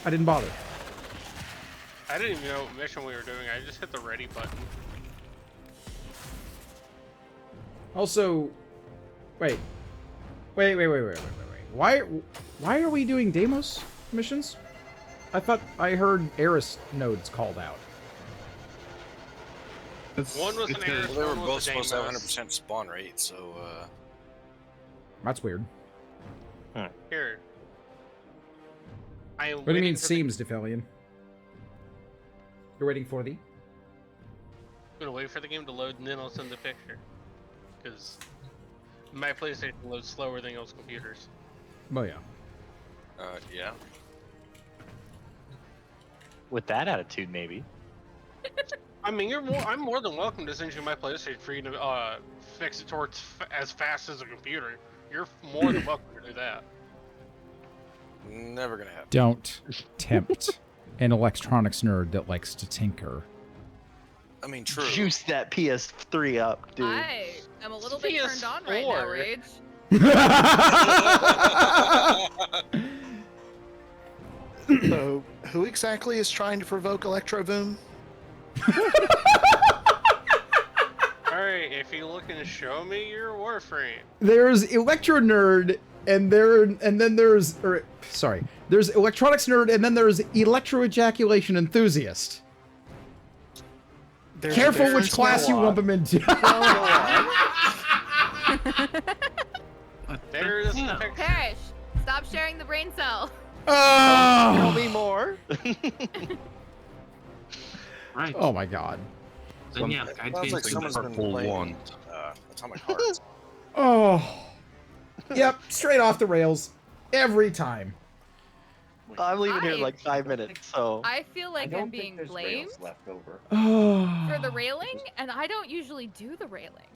S1: I didn't bother.
S3: I didn't even know what mission we were doing. I just hit the ready button.
S1: Also, wait. Why are we doing Deimos missions? I thought I heard Eris nodes called out.
S3: One was an Eris,
S2: Well, they were
S3: one was
S2: both
S3: a
S2: supposed to have
S3: Deimos.
S2: 100% spawn rate, so
S1: That's weird.
S3: Here. I am
S1: What do you
S3: waiting
S1: mean
S3: for the-
S1: seems, Defelian? You're waiting for the?
S3: I'm gonna wait for the game to load and then I'll send the picture. Because my PlayStation loads slower than those computers.
S1: Well, yeah.
S2: yeah.
S6: With that attitude, maybe.
S3: I mean, I'm more than welcome to send you my PlayStation for you to fix it towards as fast as a computer. You're more than welcome to do that.
S2: Never gonna happen.
S1: Don't tempt an electronics nerd that likes to tinker.
S2: I mean, true.
S6: Juice that PS3 up, dude.
S7: I am a little bit turned on right now,
S3: PS4.
S7: Rage.
S8: So, who exactly is trying to provoke Electroboom?
S3: Alright, if you look and show me your Warframe.
S1: There's Electro Nerd, and then there's there's Electronics Nerd, and then there's Electro Ejaculation Enthusiast.
S8: There's a
S1: Careful
S8: difference
S1: which class you
S8: now.
S1: lump them into.
S3: There is the picture.
S7: Parrish, stop sharing the brain cell.
S6: Tell
S1: Oh,
S6: me more.
S4: Right.
S1: oh my god.
S4: Then yeah, the guide's
S2: Sounds like
S4: basically
S2: someone's been
S11: purple
S2: playing
S11: one.
S2: Atomic Heart.
S1: Oh, Yep, straight off the rails. Every time.
S6: I'm leaving here in like 5 minutes, so.
S7: I feel like I'm being blamed
S11: left over.
S7: for the railing, and I don't usually do the railing.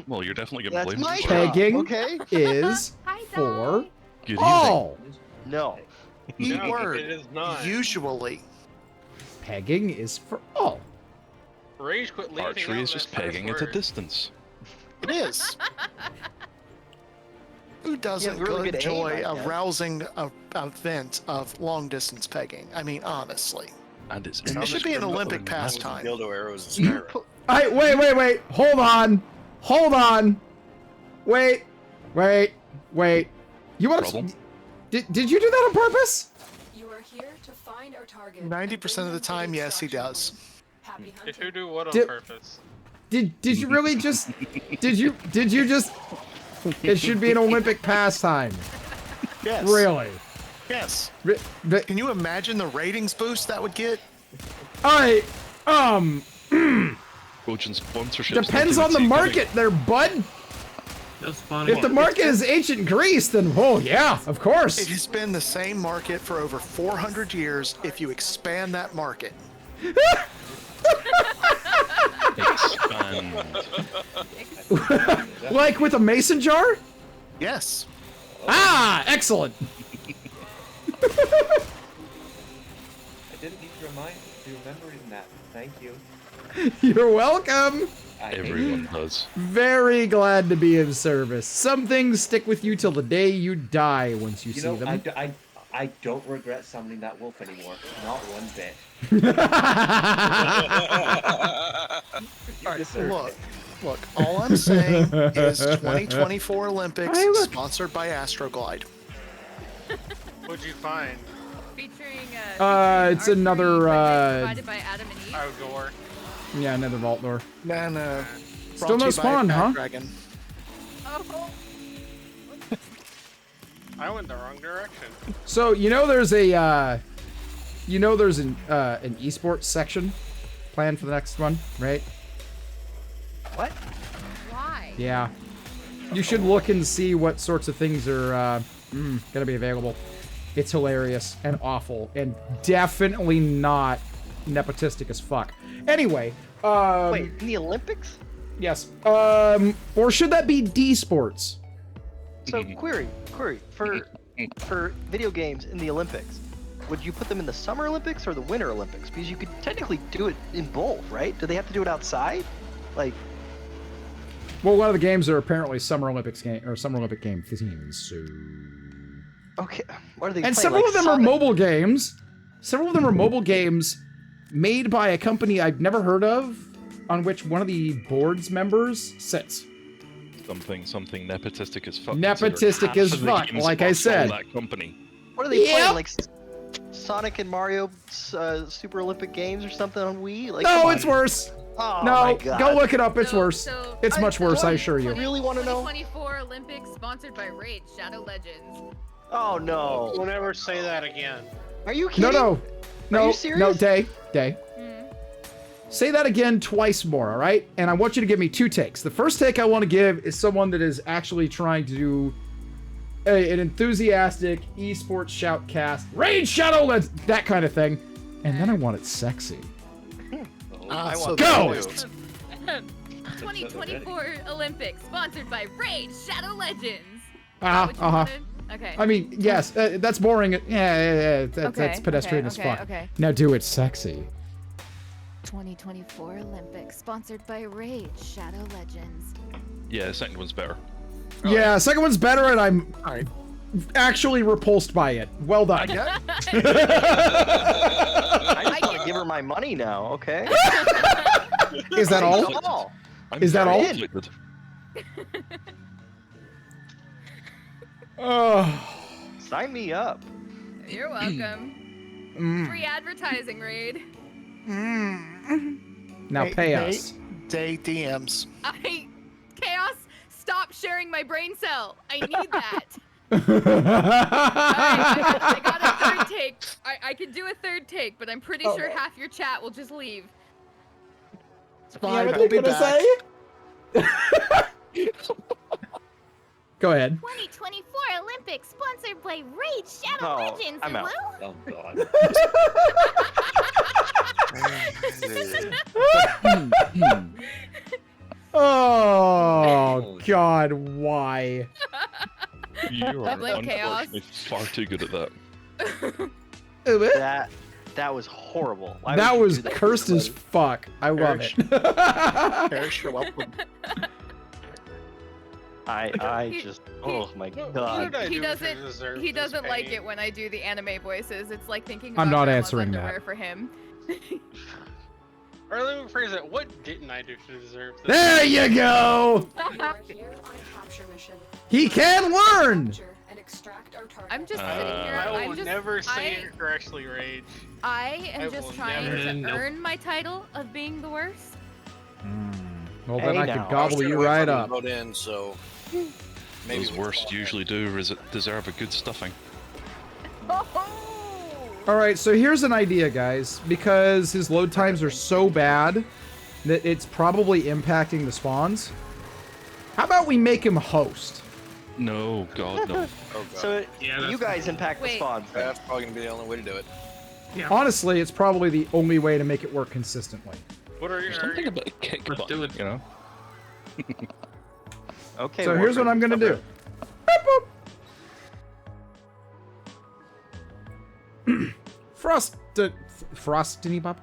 S12: Well, you're definitely
S6: That's
S12: getting blamed.
S6: my
S1: Pegging
S6: job, okay?
S1: is
S7: Hi,
S1: for
S7: Di.
S12: Good
S1: all.
S6: No.
S8: Keyword.
S3: It is not.
S8: Usually.
S1: Pegging is for all.
S3: Rage quit leaving.
S12: Archery
S3: out
S12: is
S3: that
S12: just
S3: first
S12: pegging at a
S3: word.
S12: distance.
S8: It is. Who doesn't
S6: really good aim,
S8: enjoy
S6: I
S8: a
S6: guess.
S8: rousing event of long distance pegging? I mean, honestly.
S12: And it's
S8: It should be an Olympic pastime.
S2: Dildo arrows and Skyrim.
S1: Wait. Hold on. Wait. You want
S12: Problem?
S1: to? Did you do that on purpose?
S5: You are here to find our target.
S8: 90% of the time, yes, he does.
S5: Happy
S3: Did
S5: hunting.
S3: you do what on
S1: Did-
S3: purpose?
S1: Did you really just? Did you just? It should be an Olympic pastime.
S8: Yes.
S1: Really?
S8: Yes.
S1: But
S8: Can you imagine the ratings boost that would get?
S12: Coaching sponsorships.
S1: Depends on the market there, bud.
S4: That's fun.
S1: If the market is ancient Greece, then yeah, of course.
S8: It has been the same market for over 400 years if you expand that market.
S12: Expand.
S1: Like with a mason jar?
S8: Yes.
S1: Ah, excellent.
S11: I didn't need to remember that. Thank you.
S1: You're welcome.
S12: Everyone does.
S1: Very glad to be of service. Some things stick with you till the day you die once you see them.
S11: I don't regret summoning that wolf anymore. Not one bit.
S8: Look, all I'm saying is 2024 Olympics sponsored by Astroglide.
S3: What'd you find?
S7: Featuring
S1: it's another
S7: provided by Adam and Eve.
S3: Outdoor.
S1: yeah, another vault door.
S8: No.
S1: Still no spawn, huh?
S8: Dragon.
S7: Oh.
S3: I went the wrong direction.
S1: So there's an esports section planned for the next one, right?
S6: What?
S7: Why?
S1: Yeah. You should look and see what sorts of things are gonna be available. It's hilarious and awful and definitely not nepotistic as fuck. Anyway,
S6: Wait, in the Olympics?
S1: yes. Or should that be D-sports?
S6: So query for video games in the Olympics, would you put them in the Summer Olympics or the Winter Olympics? Because you could technically do it in both, right? Do they have to do it outside? Like,
S1: well, a lot of the games are apparently Summer Olympic game themes. So,
S6: okay, what are they?
S1: and
S6: playing,
S1: several
S6: like
S1: of them are
S6: Sonic?
S1: mobile games. Several of them are mobile games made by a company I've never heard of, on which one of the board's members sits.
S12: Something nepotistic as fuck.
S1: Nepotistic as fuck, like I said.
S12: That company.
S6: What are they playing? Like Sonic and Mario Super Olympic games or something on Wii? Like,
S1: No, it's worse.
S6: Oh
S1: No,
S6: my God.
S1: go look it up. It's worse. It's much worse, I assure you.
S6: Really want to know?
S7: 2024 Olympics sponsored by Raid Shadow Legends.
S6: Oh no!
S3: Don't ever say that again.
S6: Are you kidding?
S1: No.
S6: Are you serious?
S1: No, Day. Say that again twice more, all right? And I want you to give me 2 takes. The first take I want to give is someone that is actually trying to do an enthusiastic esports shoutcast, Raid Shadow Legends, that kind of thing. And then I want it sexy. Go!
S7: 2024 Olympics sponsored by Raid Shadow Legends. Okay.
S1: I mean, yes, that's boring. Yeah, that's pedestrian as fuck.
S7: Okay.
S1: Now do it sexy.
S7: 2024 Olympics sponsored by Raid Shadow Legends.
S12: Yeah, the second one's better.
S1: Yeah, second one's better, and I'm actually repulsed by it. Well done.
S6: I can't give her my money now, okay?
S1: Is that all? Is that all? Oh.
S6: Sign me up.
S7: You're welcome. Free advertising, Raid.
S1: Now pay us.
S8: Day DMs.
S7: Chaos, stop sharing my brain cell. I need that. I got a third take. I could do a third take, but I'm pretty sure half your chat will just leave.
S8: It's fine, I'll be back.
S1: Go ahead.
S5: 2024 Olympics sponsored by Raid Shadow Legends.
S6: I'm out.
S11: Oh god.
S1: Oh God, why?
S12: You are
S7: Blame chaos.
S12: unfortunately far too good at that.
S6: That was horrible. Why
S1: That
S6: would you
S1: was
S6: do that to
S1: cursed as
S6: somebody?
S1: fuck. I love it.
S8: Perish, you're welcome.
S6: I just, oh my god.
S7: He doesn't like it when I do the anime voices. It's like thinking about
S1: I'm not
S7: grandma's
S1: answering that.
S7: underwear for him.
S3: Or let me phrase it. What didn't I do to deserve this?
S1: There you go. He can learn.
S7: I'm just sitting here.
S3: I will never say it correctly, Rage.
S7: I am just trying to
S4: Nope.
S7: earn my title of being the worst.
S1: Well, then
S6: Hey,
S1: I
S6: now.
S1: could gobble you right up.
S2: Vote in, so maybe
S12: Those worst usually do deserve a good stuffing.
S1: All right, so here's an idea, guys. Because his load times are so bad that it's probably impacting the spawns. How about we make him host?
S12: No, God, no.
S2: Oh god.
S6: So
S4: Yeah,
S6: you guys impact the
S7: Wait.
S6: spawns. then.
S2: That's probably gonna be the only way to do it.
S1: Honestly, it's probably the only way to make it work consistently.
S3: What are
S12: There's something about a kick
S4: Let's do
S12: button,
S4: it.
S12: you know?
S6: Okay.
S1: So here's what I'm gonna do. Frosty Bubble?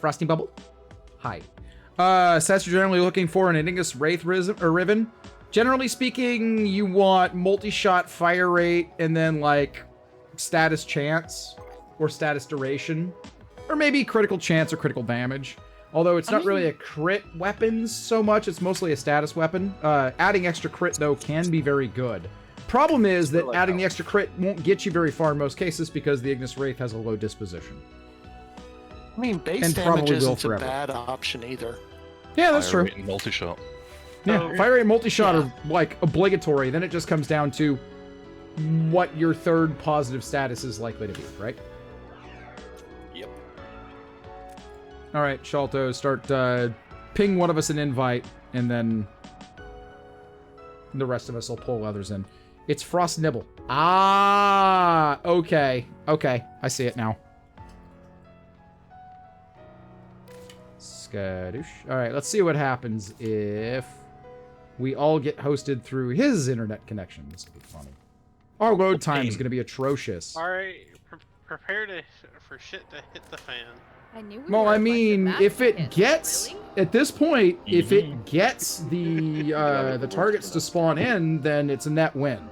S1: Frosty Bubble? Hi. Sets you're generally looking for an Ignis Wraith Riven. Generally speaking, you want multi-shot fire rate and then like status chance or status duration. Or maybe critical chance or critical damage. Although it's not really a crit weapon so much, it's mostly a status weapon. Adding extra crit though can be very good. Problem is that adding the extra crit won't get you very far in most cases because the Ignis Wraith has a low disposition.
S8: I mean, base
S1: And
S8: damage
S1: probably will
S8: isn't a
S1: forever.
S8: bad option either.
S1: Yeah, that's
S12: Fire
S1: true.
S12: rate and multi-shot.
S1: Yeah, fire rate and multi-shot are like obligatory. Then it just comes down to what your third positive status is likely to be, right?
S2: Yep.
S1: All right, Shalto, start ping one of us an invite, and then the rest of us will pull others in. It's Frost Nibble. Ah, okay. Okay, I see it now. Skadoosh. All right, let's see what happens if we all get hosted through his internet connection. This will be funny. Our load time is going to be atrocious.
S3: All right, prepare for shit to hit the fan.
S7: I knew we
S1: Well,
S7: were
S1: I
S7: a bunch of
S1: mean,
S7: math
S1: if it
S7: kids.
S1: gets
S7: Really?
S1: at this point, if it gets the targets to spawn in, then it's a net win.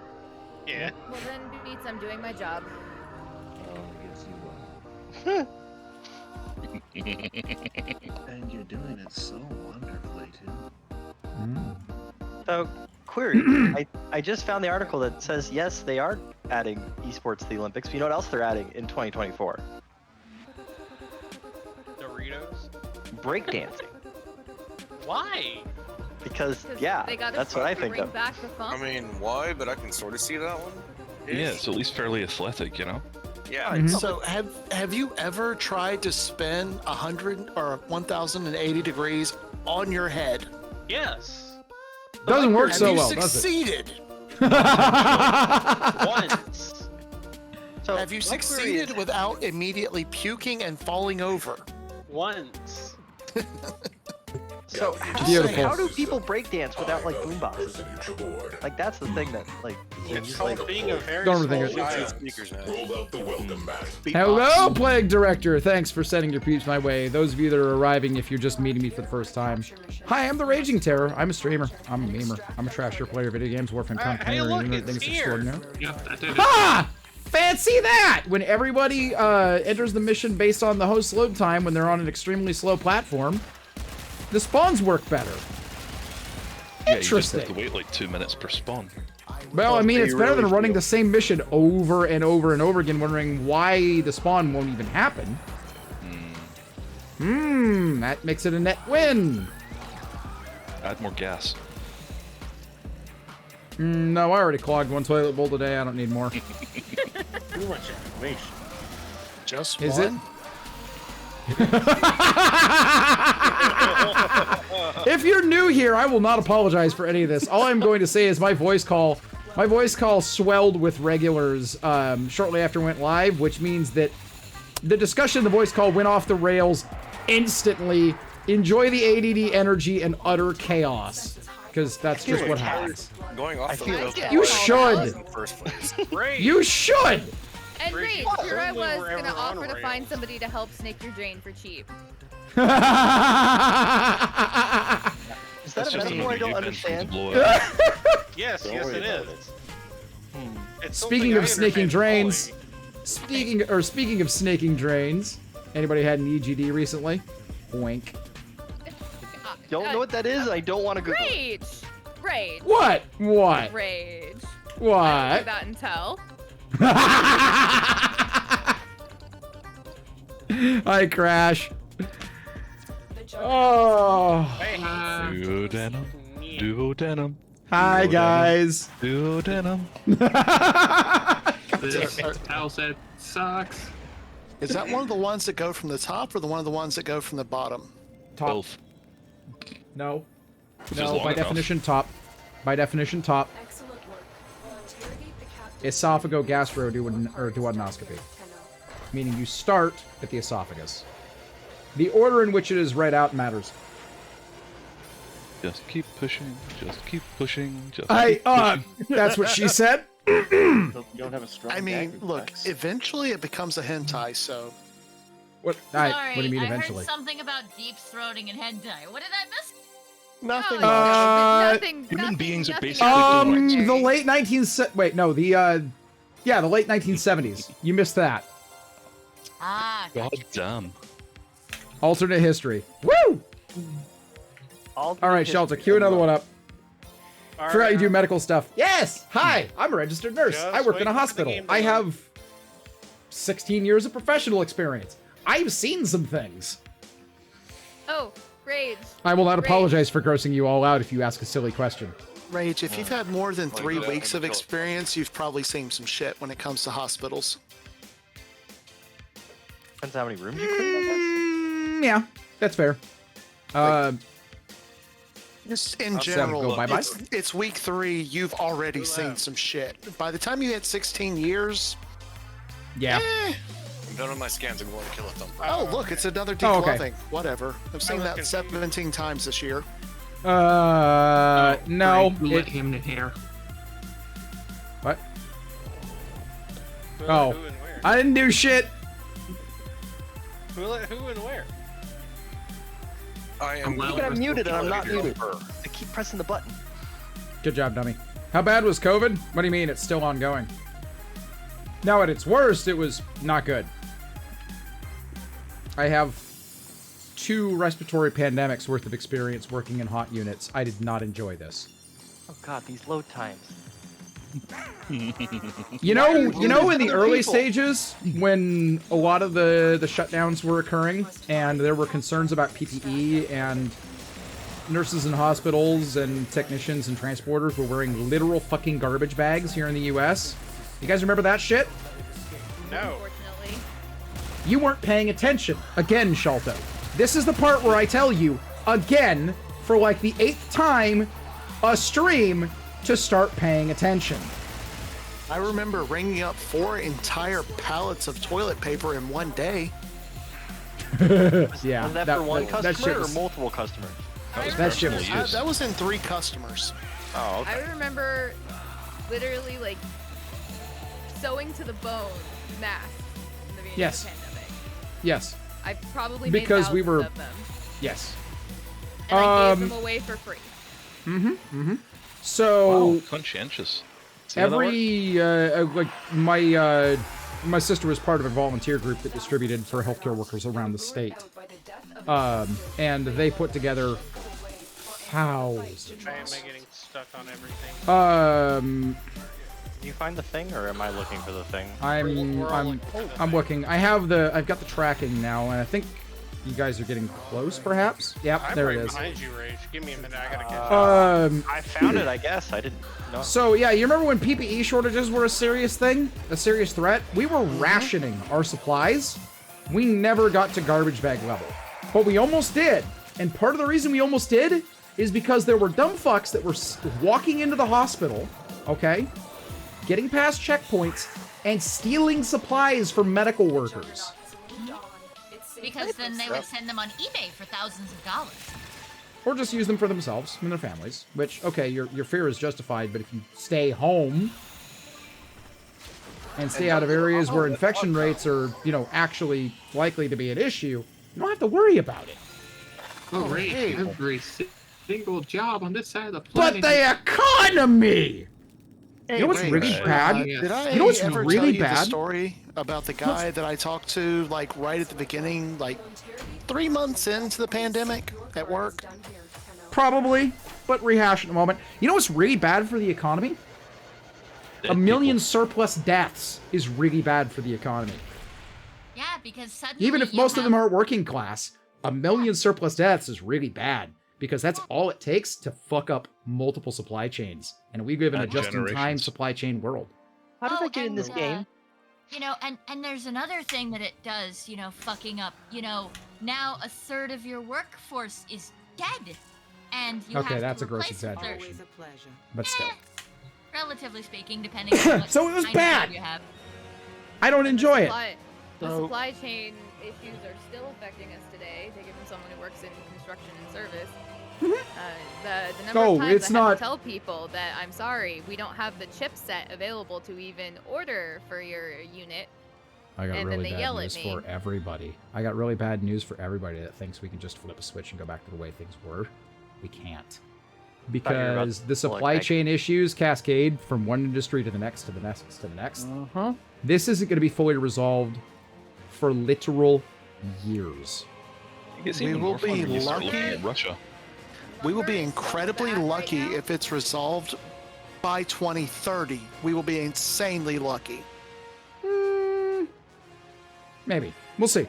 S3: Yeah.
S7: Well then, Beats, I'm doing my job.
S11: Oh, yes, you will. And you're doing it so wonderfully, too.
S6: So, query. I just found the article that says, yes, they are adding esports to the Olympics. But you know what else they're adding in 2024?
S3: Doritos.
S6: Breakdancing.
S3: Why?
S6: Because,
S7: 'Cause
S6: yeah,
S7: they gotta
S6: that's what I think
S7: bring
S6: of.
S7: back the
S2: I
S7: funk.
S2: mean, why? But I can sort of see that one.
S12: Yeah, it's at least fairly athletic, you know?
S2: Yeah.
S8: Alright, so have you ever tried to spin 100 or 1080 degrees on your head?
S3: Yes.
S1: Doesn't work
S8: Have
S1: so
S8: you
S1: well, does it?
S8: succeeded?
S3: Once.
S6: So
S8: Have you
S6: my query
S8: succeeded
S6: is-
S8: without immediately puking and falling over?
S3: Once.
S6: So
S1: Beautiful.
S6: how do people breakdance without like boomboxes? Like that's the thing that like is
S3: It's
S6: just,
S3: called
S6: like
S3: being a very
S1: Don't
S3: small
S1: overthink it.
S3: child.
S2: Speakers now.
S1: Hello, Plague Director. Thanks for sending your peeps my way. Those of you that are arriving, if you're just meeting me for the first time. Hi, I'm the Raging Terror. I'm a streamer. I'm a memer. I'm a trasher player of video games, Warframe content,
S3: hey,
S1: and
S3: look,
S1: internet
S3: it's
S1: things
S3: here.
S1: extraordinary.
S4: Yep, that did it.
S1: Ah! Fancy that! When everybody enters the mission based on the host load time when they're on an extremely slow platform, the spawns work better.
S12: Yeah, you just
S1: Interesting.
S12: have to wait like 2 minutes per spawn.
S1: Well, I mean, it's better than running the same mission over and over and over again, wondering why the spawn won't even happen. That makes it a net win.
S12: Add more gas.
S1: No, I already clogged one toilet bowl today. I don't need more.
S11: Too much information.
S8: Just
S1: Is it?
S8: one?
S1: If you're new here, I will not apologize for any of this. All I'm going to say is my voice call swelled with regulars shortly after it went live, which means that the discussion in the voice call went off the rails instantly. Enjoy the ADD energy and utter chaos, because that's just what happens.
S2: Going off the rails.
S1: You should.
S2: In the first place.
S1: You should.
S7: And Rage, here I was gonna offer to find somebody to help snake your drain for cheap.
S6: Is that a metaphor I don't understand?
S3: Yes, it is. It's
S1: Speaking of snaking drains, speaking of snaking drains, anybody had an EGD recently? Wink.
S6: Don't know what that is. I don't want to go.
S7: Rage.
S1: What?
S7: Rage.
S1: What?
S7: I don't do that and tell.
S1: Hi, Crash. Oh.
S12: Duodenum.
S1: Hi, guys.
S12: Duodenum.
S4: This towel set sucks.
S8: Is that one of the ones that go from the top, or one of the ones that go from the bottom?
S1: Top.
S12: Both.
S1: No.
S12: It's
S1: No,
S12: long
S1: by
S12: enough.
S1: definition, top. By definition, top. Esophago-gastro-duodenoscopy. Meaning you start at the esophagus. The order in which it is read out matters.
S12: Just keep pushing. Just keep pushing. Just
S1: I,
S12: keep pushing.
S1: that's what she said.
S11: You don't have a strong
S8: I mean,
S11: gag
S8: look,
S11: reflex.
S8: eventually it becomes a hentai, so...
S1: What?
S10: Sorry,
S1: what do you mean
S10: I
S1: eventually?
S10: heard something about deep throating and hentai. What did I miss?
S6: Nothing.
S12: Human beings are
S7: nothing
S12: basically
S1: The late 1970s. You missed that.
S10: Ah,
S12: God damn.
S1: Alternate history. Woo! All right, Shelter, cue another one up. Forgot you do medical stuff. Yes! Hi! I'm a registered nurse.
S3: Just
S1: I work in a
S3: wait for the
S1: hospital.
S3: game to
S1: I
S3: load.
S1: have 16 years of professional experience. I've seen some things.
S7: Oh, Rage.
S1: I will not
S7: Rage.
S1: apologize for grossing you all out if you ask a silly question.
S8: Rage, if you've had more than 3
S2: that
S8: weeks of
S2: until-
S8: experience, you've probably seen some shit when it comes to hospitals.
S6: Depends how many rooms you clean, I
S1: Yeah, that's fair.
S8: Just in
S1: Seven,
S8: general,
S1: go bye-bye.
S8: it's week 3, you've already seen some shit. By the time you hit 16 years...
S1: Yeah.
S2: I'm done with my scans. I'm going to kill a thumb.
S8: Oh, look, it's another
S1: Oh, okay.
S8: declothing. Whatever. I've seen that 17 times this year.
S1: No.
S4: Who let him in hair?
S1: What?
S3: Who
S1: Oh.
S3: and where?
S1: I didn't do shit.
S3: Who and where?
S2: I am.
S4: Well,
S6: guess. I'm muted and I'm not
S2: Video
S6: muted.
S2: her.
S6: I keep pressing the button.
S1: Good job, dummy. How bad was COVID? What do you mean? It's still ongoing. Now, at its worst, it was not good. I have 2 respiratory pandemics worth of experience working in hot units. I did not enjoy this.
S6: Oh god, these load times.
S1: You know, in the early stages, when a lot of the shutdowns were occurring, and there were concerns about PPE, and nurses in hospitals and technicians and transporters were wearing literal fucking garbage bags here in the US. You guys remember that shit?
S3: No.
S7: Unfortunately.
S1: You weren't paying attention. Again, Shalto. This is the part where I tell you, again, for like the 8th time, a stream, to start paying attention.
S8: I remember ringing up 4 entire pallets of toilet paper in one day.
S1: Yeah.
S6: Was that for one
S1: that
S6: customer
S1: shit
S6: or
S1: was-
S6: multiple customers?
S1: That shit was
S8: That was in 3 customers.
S6: Oh, okay.
S7: I remember literally like sewing to the bone masks in the beginning
S1: Yes.
S7: of the pandemic.
S1: Yes.
S7: I probably
S1: Because
S7: made
S1: we were-
S7: thousands of them.
S1: Yes.
S7: And I gave them away for free.
S1: So
S12: Wow, conscientious. See how that works?
S1: every my sister was part of a volunteer group that distributed for healthcare workers around the state, and they put together thousands.
S3: Why am I getting stuck on everything?
S6: Did you find the thing, or am I looking for the thing?
S1: I'm looking. I've got the tracking now, and I think you guys are getting close, perhaps. Yep,
S3: I'm
S1: there
S3: right
S1: it is.
S3: behind you, Rage. Give me a minute. I gotta catch up.
S6: I found it, I guess. I didn't know.
S1: So yeah, you remember when PPE shortages were a serious thing, a serious threat? We were rationing our supplies. We never got to garbage bag level, but we almost did. And part of the reason we almost did is because there were dumb fucks that were walking into the hospital, okay, getting past checkpoints, and stealing supplies from medical workers.
S10: Because then they would send them on eBay for thousands of dollars.
S1: Or just use them for themselves and their families, which, okay, your fear is justified, but if you stay home and stay out of areas where infection rates are, you know, actually likely to be an issue, you don't have to worry about it.
S4: Oh, hey. Every single job on this side of the planet.
S1: But the economy!
S8: Hey,
S1: you know what's really bad?
S8: Did I
S1: you know what's
S8: ever
S1: really
S8: tell you
S1: bad?
S8: the story about the guy that I talked to, like, right at the beginning, like, 3 months into the pandemic at work?
S1: Probably, but rehash in a moment. You know what's really bad for the economy?
S12: Dead
S1: 1 million
S12: people.
S1: surplus deaths is really bad for the economy.
S10: Yeah, because suddenly
S1: Even if most of them aren't working class, 1 million surplus deaths is really bad. Because that's all it takes to fuck up multiple supply chains. And we live in a just-in-time
S12: generations.
S1: supply chain world.
S6: How did I get in this game?
S10: You know, and there's another thing that it does, you know, fucking up. You know, now a third of your workforce is dead. And you have
S1: Okay,
S10: to
S1: that's a gross
S10: replace a third.
S1: exaggeration. But still.
S10: Relatively speaking, depending on what
S1: So it was
S10: kind of
S1: bad.
S10: job you have.
S1: I don't enjoy it.
S7: The
S8: So-
S7: supply chain issues are still affecting us today. Taken from someone who works in construction and service. The number
S1: Oh,
S7: of times
S1: it's
S7: I have
S1: not-
S7: to tell people that I'm sorry, we don't have the chipset available to even order for your unit.
S1: I got
S7: And then
S1: really
S7: they
S1: bad
S7: yell at
S1: news
S7: me.
S1: for everybody. I got really bad news for everybody that thinks we can just flip a switch and go back to the way things were. We can't. Because the supply chain issues cascade from one industry to the next, to the next, to the next. This isn't going to be fully resolved for literal years.
S12: It's
S8: We
S12: even
S8: will
S12: more fun
S8: be
S12: when you start looking
S8: lucky.
S12: at Russia.
S8: We will be incredibly lucky if it's resolved by 2030. We will be insanely lucky.
S1: Maybe. We'll see.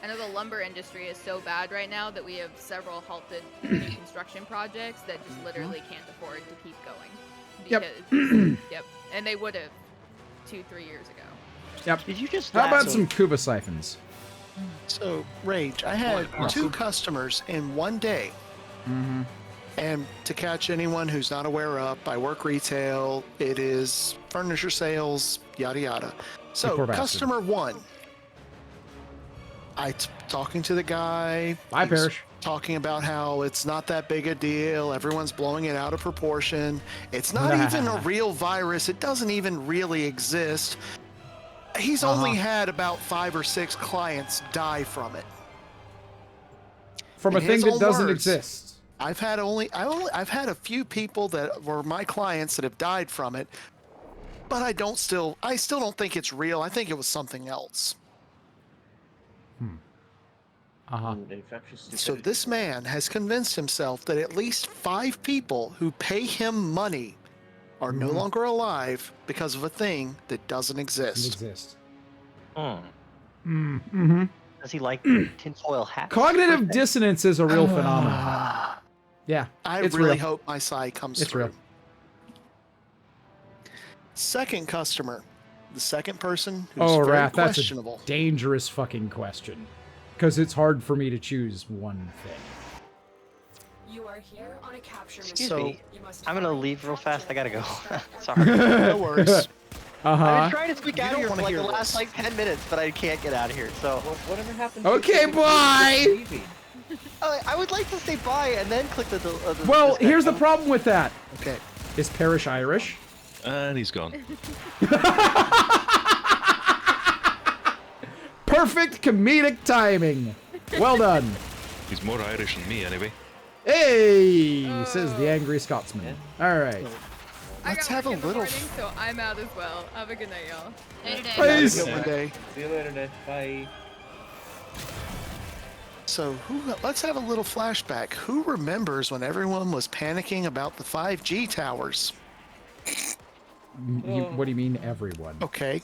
S7: I know the lumber industry is so bad right now that we have several halted construction projects that just literally can't afford to keep going.
S1: Yep.
S7: Because, yep. And they would have 2-3 years ago.
S1: Yep.
S6: Did you just
S1: How about
S6: laugh?
S1: some Kuba siphons?
S8: So, Rage, I had 2 customers in one day. And to catch anyone who's not aware of, I work retail. It is furniture sales, yada yada. So,
S1: poor bastard.
S8: customer 1. Talking to the guy.
S1: Bye,
S8: he was
S1: Parrish.
S8: Talking about how it's not that big a deal. Everyone's blowing it out of proportion. It's not even a real virus. It doesn't even really exist. He's only had about 5 or 6 clients die from it.
S1: From a
S8: In
S1: thing
S8: his
S1: that
S8: own
S1: doesn't
S8: words,
S1: exist.
S8: I've had a few people that were my clients that have died from it, but I still don't think it's real. I think it was something else. So this man has convinced himself that at least 5 people who pay him money are no longer alive because of a thing that doesn't exist.
S6: Does he like tinfoil hats?
S1: Cognitive dissonance is a real phenomenon. Yeah,
S8: I
S1: it's
S8: really
S1: real.
S8: hope my side comes
S1: It's
S8: through.
S1: real.
S8: Second customer, the second person who's
S1: Oh,
S8: very
S1: Wrath, that's
S8: questionable.
S1: a dangerous fucking question. Because it's hard for me to choose one thing.
S13: You are here on a capture
S6: Excuse
S8: So-
S6: me. I'm gonna leave real fast. I gotta go. Sorry.
S8: No worries.
S6: I've
S1: Uh-huh.
S6: been trying to squeak
S8: You
S6: out of
S8: don't
S6: here for
S8: wanna
S6: like
S8: hear
S6: the last
S8: this.
S6: like 10 minutes, but I can't get out of here. So
S11: Whatever happened?
S1: Okay, bye!
S6: I would like to say bye and then click the.
S1: Well,
S6: disconnect
S1: here's the
S6: button.
S1: problem with that.
S8: Okay.
S1: Is Parrish Irish?
S12: And he's gone.
S1: Perfect comedic timing. Well done.
S12: He's more Irish than me, anyway.
S1: Hey, says the angry Scotsman. All right.
S8: Let's
S7: I
S8: have
S7: got
S8: a
S7: work in the
S8: little.
S7: morning, so I'm out as well. Have a good night, y'all.
S10: Later,
S8: Have a
S1: Peace.
S8: good one day.
S11: See you later, Ned. Bye.
S8: So let's have a little flashback. Who remembers when everyone was panicking about the 5G towers?
S1: What do you mean, everyone?
S8: Okay.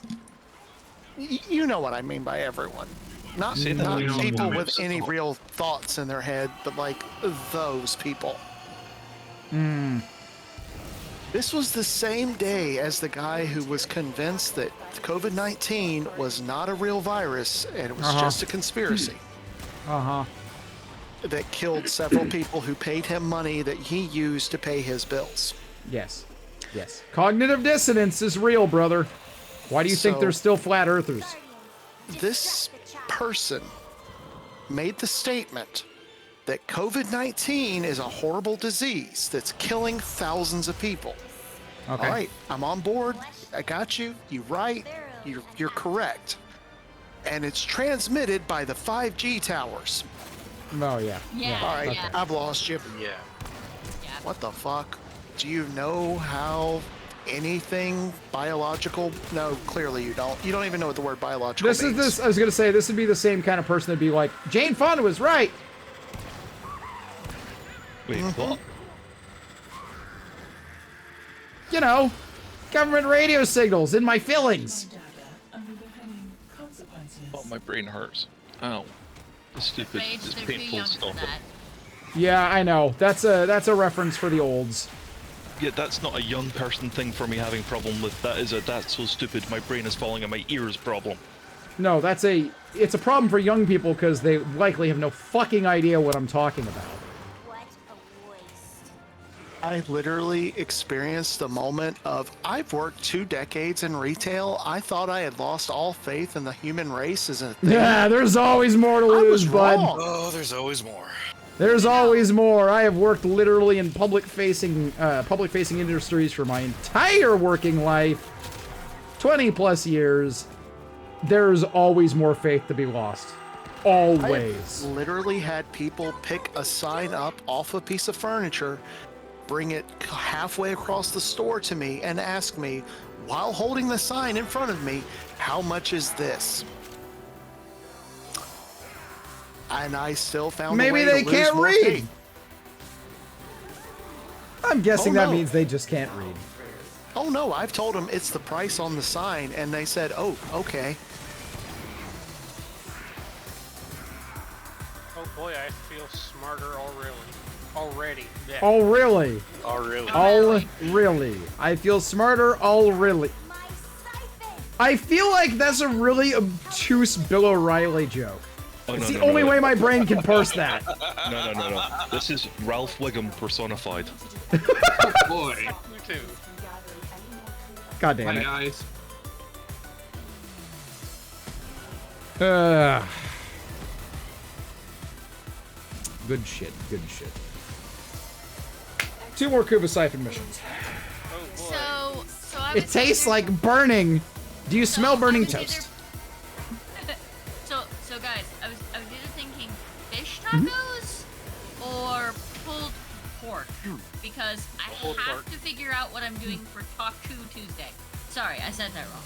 S8: You know what I mean by everyone. Not
S12: Say that
S8: not
S12: again.
S8: people with any real thoughts in their head, but like those people. This was the same day as the guy who was convinced that COVID-19 was not a real virus and it was just a conspiracy.
S1: Uh-huh.
S8: that killed several people who paid him money that he used to pay his bills.
S1: Yes. Yes. Cognitive dissonance is real, brother. Why do you think there's still flat earthers?
S8: This person made the statement that COVID-19 is a horrible disease that's killing thousands of people.
S1: Okay.
S8: All right, I'm on board. I got you. You're right. You're correct. And it's transmitted by the 5G towers.
S1: Oh, yeah.
S10: Yeah.
S8: All right,
S1: Okay.
S8: I've lost you.
S2: Yeah.
S8: What the fuck? Do you know how anything biological? No, clearly you don't. You don't even know what the word biological means.
S1: I was gonna say this would be the same kind of person that'd be like, Jane Fonda was right.
S12: Wait, what?
S1: You know, government radio signals in my fillings.
S12: Oh, my brain hurts. Ow. This stupid,
S10: Rage,
S12: this
S10: they're too
S12: painful
S10: young for
S12: stuff.
S10: that.
S1: Yeah, I know. That's a reference for the olds.
S12: Yeah, that's not a young person thing for me having problem with. That's so stupid. My brain is falling on my ears problem.
S1: No, it's a problem for young people because they likely have no fucking idea what I'm talking about.
S8: I literally experienced the moment of, I've worked 2 decades in retail. I thought I had lost all faith in the human race as a thing.
S1: Yeah, there's always more to lose, bud.
S2: Oh, there's always more.
S1: There's always more. I have worked literally in public-facing industries for my entire working life, 20+ years. There's always more faith to be lost. Always.
S8: I've literally had people pick a sign up off a piece of furniture, bring it halfway across the store to me, and ask me, while holding the sign in front of me, how much is this? And I still found
S1: Maybe
S8: a way
S1: they
S8: to lose
S1: can't
S8: more
S1: read.
S8: faith.
S1: I'm guessing
S8: Oh,
S1: that
S8: no.
S1: means they just can't read.
S8: Oh no, I've told them it's the price on the sign, and they said, oh, okay.
S3: Oh boy, I feel smarter already. Yeah.
S1: Oh, really?
S2: Oh, really?
S1: Oh, really? I feel smarter, oh, really? I feel like that's a really obtuse Bill O'Reilly joke.
S12: Oh,
S1: It's
S12: no,
S1: the
S12: no,
S1: only
S12: no.
S1: way my brain can parse that.
S12: No. This is Ralph Wiggum personified.
S4: Oh boy.
S3: You too.
S1: God damn
S4: Hi
S1: it.
S4: guys.
S1: Good shit, good shit. 2 more Kuba Siphon missions.
S10: So I
S1: It
S10: was
S1: tastes
S10: either-
S1: like burning. Do you smell burning toast?
S10: So guys, I was either thinking fish tacos or pulled pork because I
S3: Pulled
S10: have
S3: pork.
S10: to figure out what I'm doing for Taco Tuesday. Sorry, I said that wrong.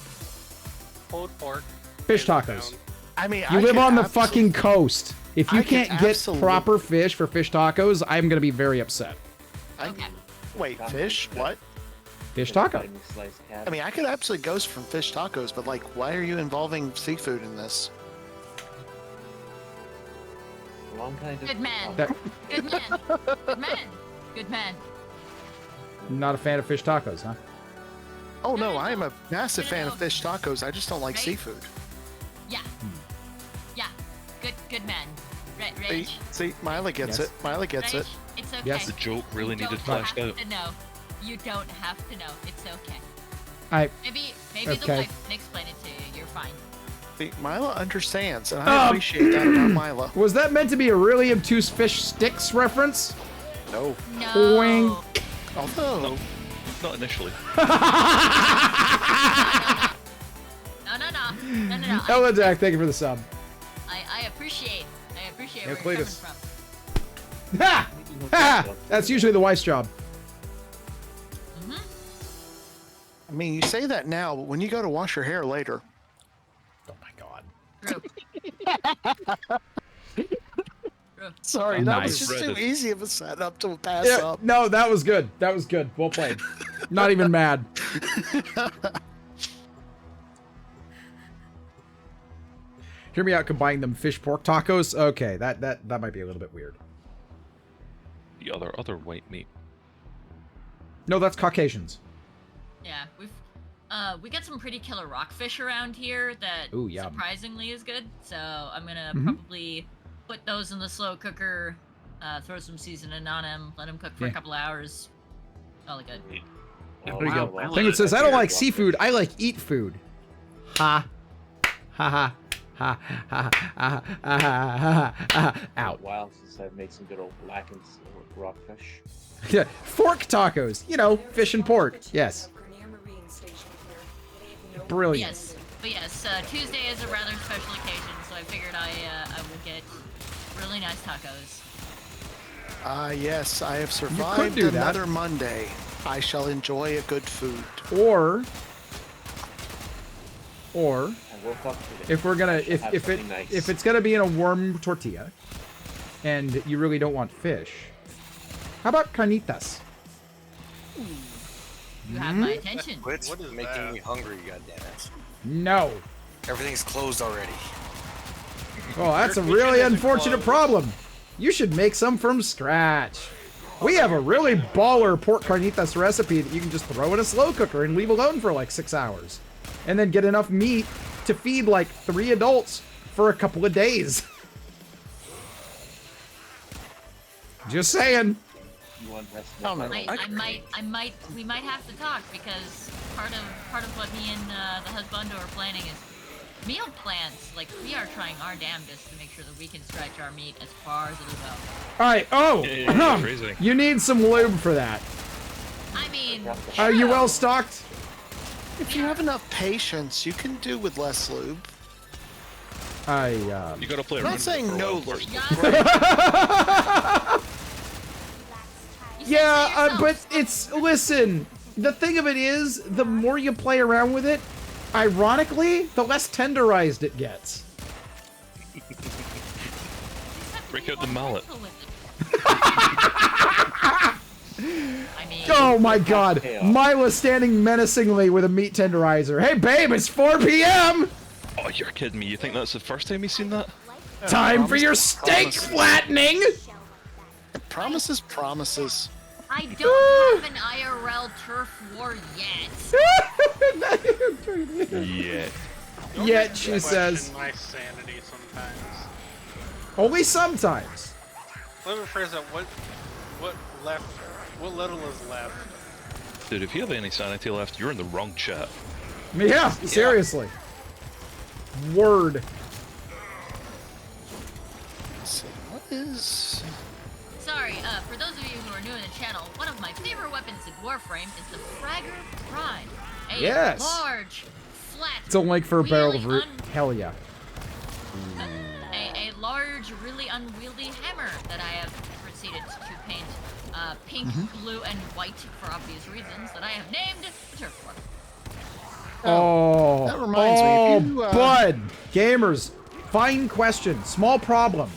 S3: Pulled pork.
S1: Fish tacos.
S8: I mean,
S1: You
S8: I
S1: live
S8: could
S1: on the
S8: absolutely-
S1: fucking coast. If you
S8: I could
S1: can't get
S8: absolutely-
S1: proper fish for fish tacos, I'm gonna be very upset.
S8: Wait, fish? What?
S1: Fish taco.
S8: I mean, I could absolutely go from fish tacos, but like, why are you involving seafood in this?
S10: Good man.
S1: That-
S10: Good man. Good man. Good man.
S1: Not a fan of fish tacos, huh?
S8: Oh no, I am a massive fan of fish tacos. I just don't like
S10: Right?
S8: seafood.
S10: Yeah. Yeah. Good man.
S8: See,
S10: Rage.
S8: see, Mila gets
S12: Yes.
S8: it. Mila gets it.
S10: It's okay.
S12: Yes, the joke really
S10: You
S12: needed
S10: don't
S12: fleshed
S10: have
S12: out.
S10: to know. You don't have to know. It's okay. Maybe the
S1: okay.
S10: wife can explain it to you. You're fine.
S8: See, Mila understands, and I appreciate that about Mila.
S1: Was that meant to be a really obtuse fish sticks reference?
S8: No.
S10: No.
S1: Wink.
S8: Although,
S12: Not initially.
S10: No.
S1: Ella Jack, thank you for the sub.
S10: I appreciate
S1: Yeah,
S10: where you're coming
S1: Cletus.
S10: from.
S1: Ha! Ha! That's usually the wife's job.
S8: I mean, you say that now, but when you go to wash your hair later.
S1: Oh my
S10: god.
S8: Sorry, that
S1: Nice.
S8: was just too easy of a setup to pass
S1: Yeah,
S8: up.
S1: no, that was good. That was good. Well played. Not even mad. Hear me out combining them fish pork tacos. Okay, that might be a little bit weird.
S12: The other white meat.
S1: No, that's Caucasians.
S10: Yeah, we got some pretty killer rockfish around here that
S1: Ooh, yum.
S10: surprisingly is good. So I'm gonna
S1: Mhm.
S10: probably Put those in the slow cooker. Throw some seasoning on them. Let them cook for a couple hours. All good.
S1: There you go. Penguin says, I don't like seafood. I like eat food. Ha. Ha ha. Ha ha ha ha ha. Out.
S11: Wow, since I've made some good old black and rockfish.
S1: Yeah, fork tacos. You know, fish and pork. Yes. Brilliant.
S10: Yes, but yes, Tuesday is a rather special occasion, so I figured I would get really nice tacos.
S8: Yes, I have survived another Monday. I shall enjoy a good food.
S1: Or if we're gonna if it's gonna be in a warm tortilla, and you really don't want fish, how about carnitas?
S10: You have my attention.
S2: Quit making me hungry, goddammit.
S1: No.
S2: Everything's closed already.
S1: Oh, that's a really unfortunate problem. You should make some from scratch. We have a really baller pork carnitas recipe that you can just throw in a slow cooker and leave alone for like 6 hours. And then get enough meat to feed like 3 adults for a couple of days. Just saying.
S10: We might have to talk because part of what me and the husbando are planning is meal plans. Like, we are trying our damnedest to make sure that we can stretch our meat as far as it'll go.
S1: Alright, you need some lube for that.
S10: I mean,
S1: are you well stocked?
S8: If you have enough patience, you can do with less lube.
S12: You gotta play.
S8: I'm not saying no lube.
S1: Yeah, but listen, the thing of it is, the more you play around with it, ironically, the less tenderized it gets.
S12: Break out the mallet.
S1: Oh my god, Mila standing menacingly with a meat tenderizer. Hey babe, it's 4 p.m!
S12: Oh, you're kidding me. You think that's the first time you've seen that?
S1: Time for your steak flattening!
S8: Promises, promises.
S10: I don't have an IRL turf war yet.
S1: Yet, she says.
S3: My sanity sometimes.
S1: Only sometimes.
S3: Let me phrase that. What little is left?
S12: Dude, if you have any sanity left, you're in the wrong chat.
S1: Yeah, seriously. Word.
S8: Let's see, what is...
S10: Sorry, for those of you who are new in the channel, one of my favorite weapons in Warframe is the Fragger Prime. A large, flat...
S1: It's a link for a barrel of root. Hell yeah.
S10: A large, really unwieldy hammer that I have proceeded to paint pink, blue, and white for obvious reasons that I have named the Turf War.
S1: Oh,
S8: that reminds me. If you,
S1: Bud, gamers, fine question, small problem.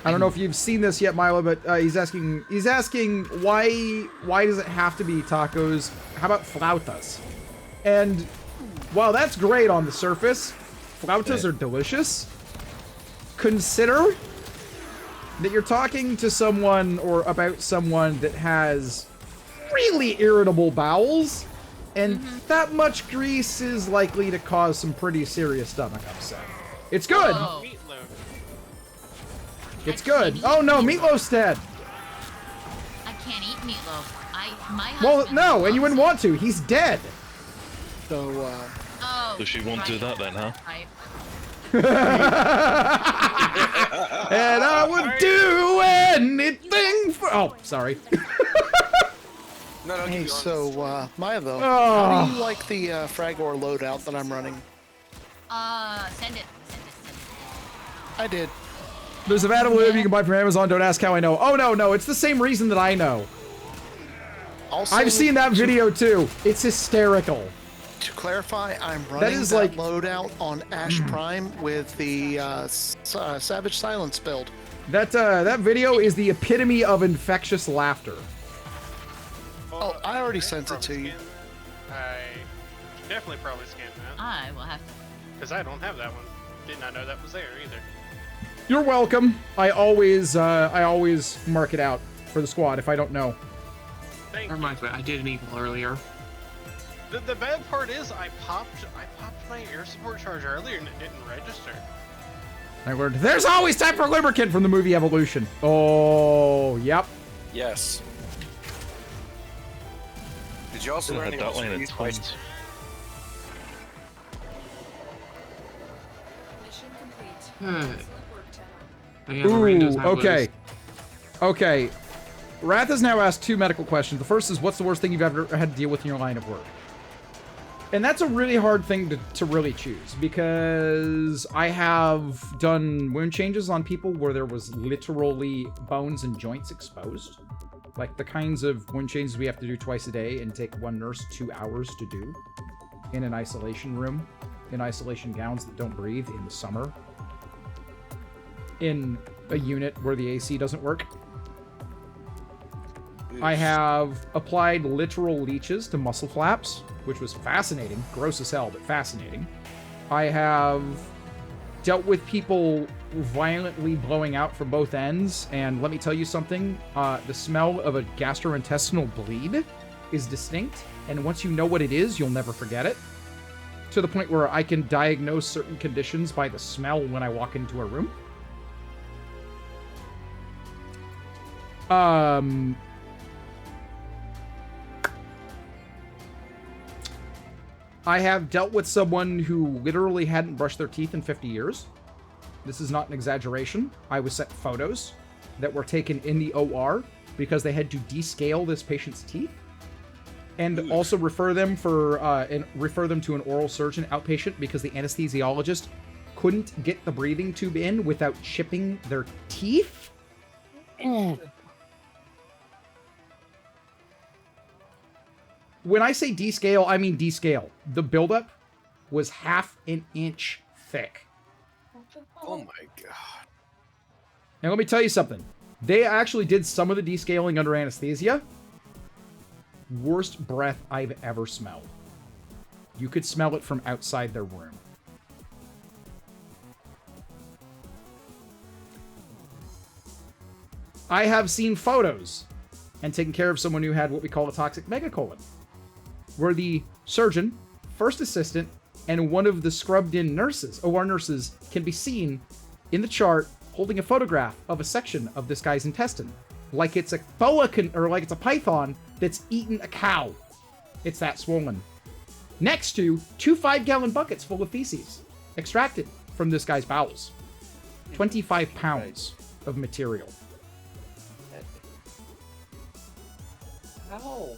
S1: I don't know if you've seen this yet, Milo, but he's asking why does it have to be tacos? How about flautas? And while that's great on the surface, flautas are delicious. Consider that you're talking to someone or about someone that has really irritable bowels, and that much grease is likely to cause some pretty serious stomach upset. It's good.
S10: Oh.
S1: It's good. Oh no, Meatloaf's dead.
S10: I can't eat meatloaf. My
S1: Well,
S10: husband
S1: no, and you
S10: loves
S1: wouldn't want to. He's dead.
S8: So,
S10: Oh,
S12: So she won't do that then, huh?
S10: Right.
S1: And I would do anything for... Oh, sorry.
S8: hey, so, Milo,
S1: Oh.
S8: how do you like the Fragor loadout that I'm running?
S10: Send it.
S8: I did.
S1: There's a vat of lube you can buy from Amazon. Don't ask how I know. Oh, no. It's the same reason that I know.
S8: Also,
S1: I've seen that video, too. It's hysterical.
S8: To clarify, I'm running that
S1: like
S8: loadout on Ash Prime with the Savage Silence build.
S1: That video is the epitome of infectious laughter.
S8: Oh, I already sent it to you.
S3: I definitely probably scanned that.
S10: I will have to.
S3: Because I don't have that one. Did not know that was there either.
S1: You're welcome. I always mark it out for the squad if I don't know.
S3: Thank
S4: That reminds me, I did an email earlier.
S3: The bad part is I popped my air support charge earlier and it didn't register.
S1: I learned there's always time for lubricant from the movie Evolution. Oh, yep.
S2: Yes. Did you also learn
S12: that line in twice?
S1: Ooh, okay. Okay. Wrath has now asked 2 medical questions. The first is, what's the worst thing you've ever had to deal with in your line of work? And that's a really hard thing to really choose, because I have done wound changes on people where there was literally bones and joints exposed. Like the kinds of wound changes we have to do twice a day and take one nurse 2 hours to do in an isolation room, in isolation gowns that don't breathe in the summer, in a unit where the AC doesn't work. I have applied literal leeches to muscle flaps, which was fascinating. Gross as hell, but fascinating. I have dealt with people violently blowing out from both ends, and let me tell you something, the smell of a gastrointestinal bleed is distinct, and once you know what it is, you'll never forget it. To the point where I can diagnose certain conditions by the smell when I walk into a room. I have dealt with someone who literally hadn't brushed their teeth in 50 years. This is not an exaggeration. I was sent photos that were taken in the OR because they had to descale this patient's teeth and also refer them to an oral surgeon outpatient because the anesthesiologist couldn't get the breathing tube in without chipping their teeth. When I say descale, I mean descale. The buildup was half an inch thick.
S2: Oh my god.
S1: Now let me tell you something. They actually did some of the descaling under anesthesia. Worst breath I've ever smelled. You could smell it from outside their room. I have seen photos and taken care of someone who had what we call a toxic megacolon, where the surgeon, first assistant, and one of the scrubbed-in nurses, OR nurses, can be seen in the chart holding a photograph of a section of this guy's intestine, like it's a like it's a python that's eaten a cow. It's that swollen. Next to 2 5-gallon buckets full of feces extracted from this guy's bowels. 25 pounds of material.
S14: How?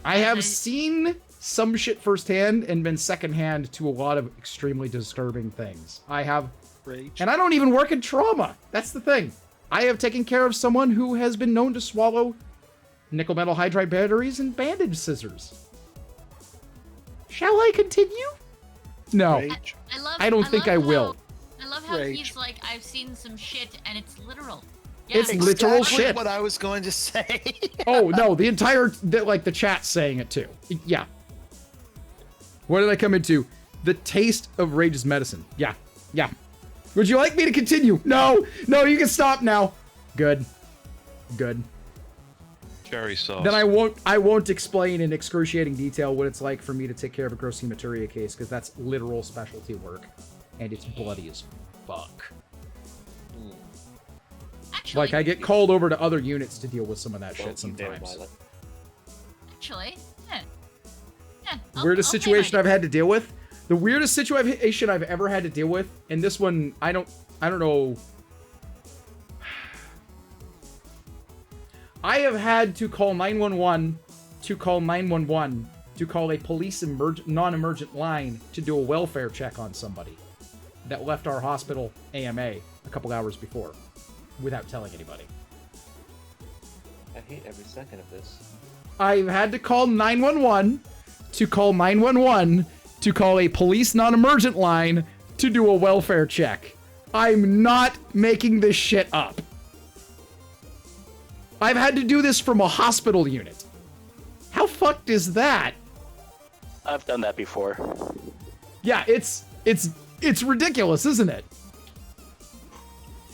S1: I have seen some shit firsthand and been secondhand to a lot of extremely disturbing things. I have... Rage. And I don't even work in trauma. That's the thing. I have taken care of someone who has been known to swallow nickel metal hydride batteries and bandage scissors. Shall I continue? No. I don't think I will.
S10: I love how he's like, I've seen some shit and it's literal.
S1: Yeah. It's literal shit.
S8: What I was going to say.
S1: Oh, no, the chat's saying it too. Yeah. What did I come into? The taste of Rage's medicine. Yeah. Yeah. Would you like me to continue? No. No, you can stop now. Good. Good.
S12: Cherry sauce.
S1: Then I won't explain in excruciating detail what it's like for me to take care of a gross hematuria case, because that's literal specialty work. And it's bloody as fuck.
S10: Actually,
S1: like, I get called over to other units to deal with some of that shit sometimes.
S10: Actually, yeah.
S1: Weirdest situation I've had to deal with? The weirdest situation I've ever had to deal with, and this one, I don't know. I have had to call 911 to call 911 to call a police non-emergent line to do a welfare check on somebody that left our hospital AMA a couple hours before without telling anybody.
S14: I hate every second of this.
S1: I've had to call 911 to call 911 to call a police non-emergent line to do a welfare check. I'm not making this shit up. I've had to do this from a hospital unit. How fucked is that?
S15: I've done that before.
S1: Yeah, it's ridiculous, isn't it?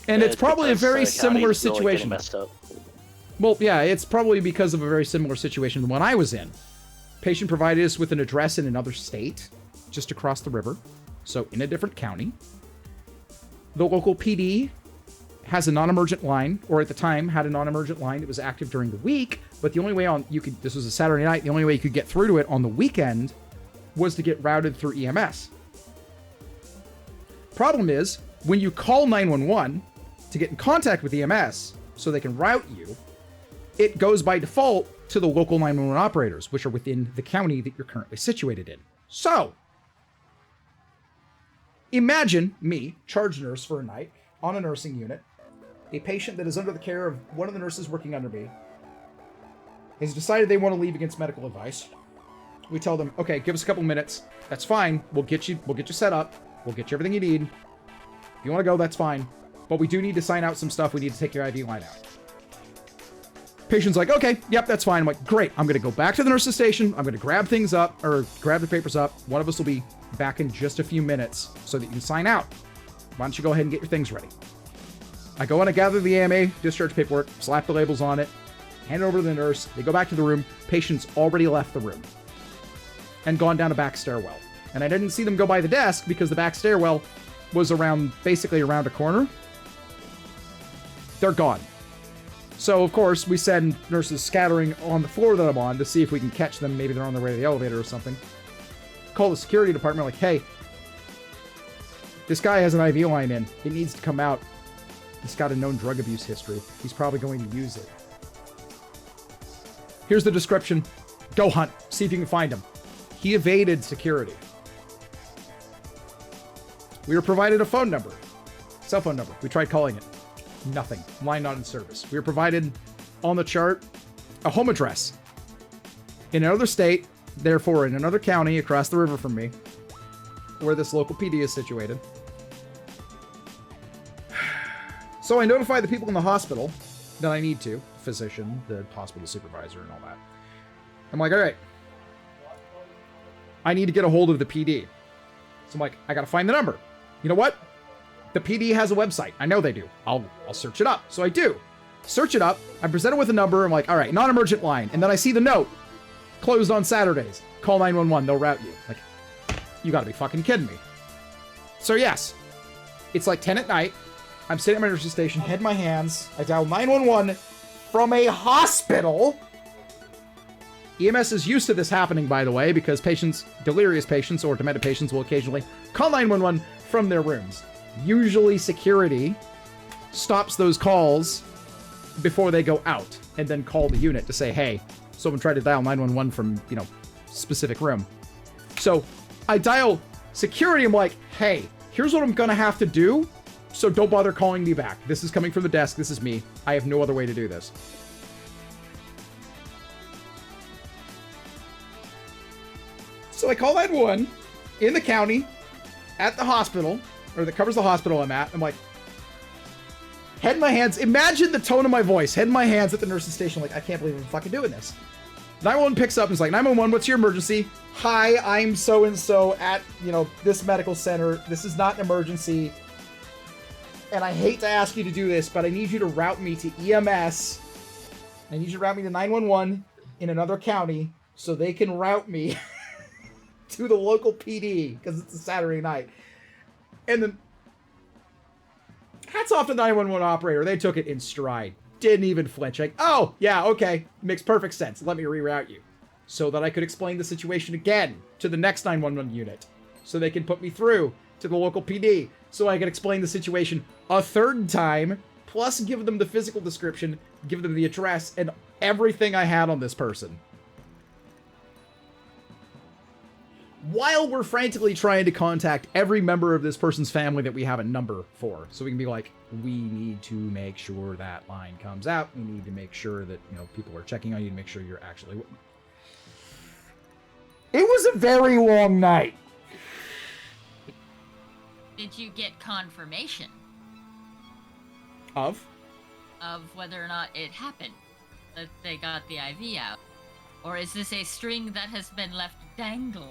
S1: And it's probably a very similar situation. Well, yeah, it's probably because of a very similar situation to the one I was in. Patient provided us with an address in another state, just across the river, so in a different county. the local PD has a non-emergent line, or at the time had a non-emergent line. It was active during the week, but the only way this was a Saturday night, the only way you could get through to it on the weekend was to get routed through EMS. Problem is, when you call 911 to get in contact with EMS so they can route you, it goes by default to the local 911 operators, which are within the county that you're currently situated in. So, imagine me, charge nurse for a night, on a nursing unit, a patient that is under the care of one of the nurses working under me, has decided they want to leave against medical advice. We tell them, okay, give us a couple minutes. That's fine. We'll get you set up. We'll get you everything you need. If you want to go, that's fine. But we do need to sign out some stuff. We need to take your IV line out. Patient's like, okay, yep, that's fine. I'm like, great. I'm going to go back to the nurse's station. I'm going to grab things up, or grab the papers up. One of us will be back in just a few minutes so that you can sign out. Why don't you go ahead and get your things ready? I go in, I gather the AMA discharge paperwork, slap the labels on it, hand it over to the nurse. They go back to the room. Patient's already left the room and gone down a back stairwell. And I didn't see them go by the desk because the back stairwell was basically around a corner. They're gone. So, of course, we send nurses scattering on the floor that I'm on to see if we can catch them. Maybe they're on their way to the elevator or something. Call the security department like, hey, this guy has an IV line in. It needs to come out. He's got a known drug abuse history. He's probably going to use it. Here's the description. Go hunt. See if you can find him. He evaded security. We were provided a phone number. Cell phone number. We tried calling it. Nothing. Line not in service. We were provided on the chart a home address in another state, therefore in another county across the river from me, where this local PD is situated. So I notify the people in the hospital that I need to, physician, the hospital supervisor, and all that. I'm like, all right, I need to get a hold of the PD. So I'm like, I gotta find the number. You know what? The PD has a website. I know they do. I'll search it up. So I do. Search it up. I'm presented with a number. I'm like, all right, non-emergent line. And then I see the note. Closed on Saturdays. Call 911. They'll route you. Like, you gotta be fucking kidding me. So yes, it's like 10 at night. I'm sitting at my nurse's station, head in my hands. I dial 911 from a hospital. EMS is used to this happening, by the way, because delirious patients or demented patients will occasionally call 911 from their rooms. Usually security stops those calls before they go out and then call the unit to say, hey, someone tried to dial 911 from, specific room. So I dial security. I'm like, hey, here's what I'm going to have to do. So don't bother calling me back. This is coming from the desk. This is me. I have no other way to do this. So I call 911 in the county at the hospital, or that covers the hospital I'm at. I'm like, head in my hands. Imagine the tone of my voice. Head in my hands at the nurse's station. Like, I can't believe I'm fucking doing this. 911 picks up and is like, 911, what's your emergency? Hi, I'm so-and-so at, this medical center. This is not an emergency. And I hate to ask you to do this, but I need you to route me to EMS. I need you to route me to 911 in another county so they can route me to the local PD because it's a Saturday night. And then, hats off to the 911 operator. They took it in stride. Didn't even flinch. Like, oh, yeah, okay. Makes perfect sense. Let me reroute you. So that I could explain the situation again to the next 911 unit. So they can put me through to the local PD. So I can explain the situation a third time. Plus give them the physical description. Give them the address and everything I had on this person. While we're frantically trying to contact every member of this person's family that we have a number for. So we can be like, we need to make sure that line comes out. We need to make sure that, people are checking on you to make sure you're actually... It was a very long night.
S10: Did you get confirmation?
S1: Of
S10: whether or not it happened? That they got the IV out? Or is this a string that has been left dangled?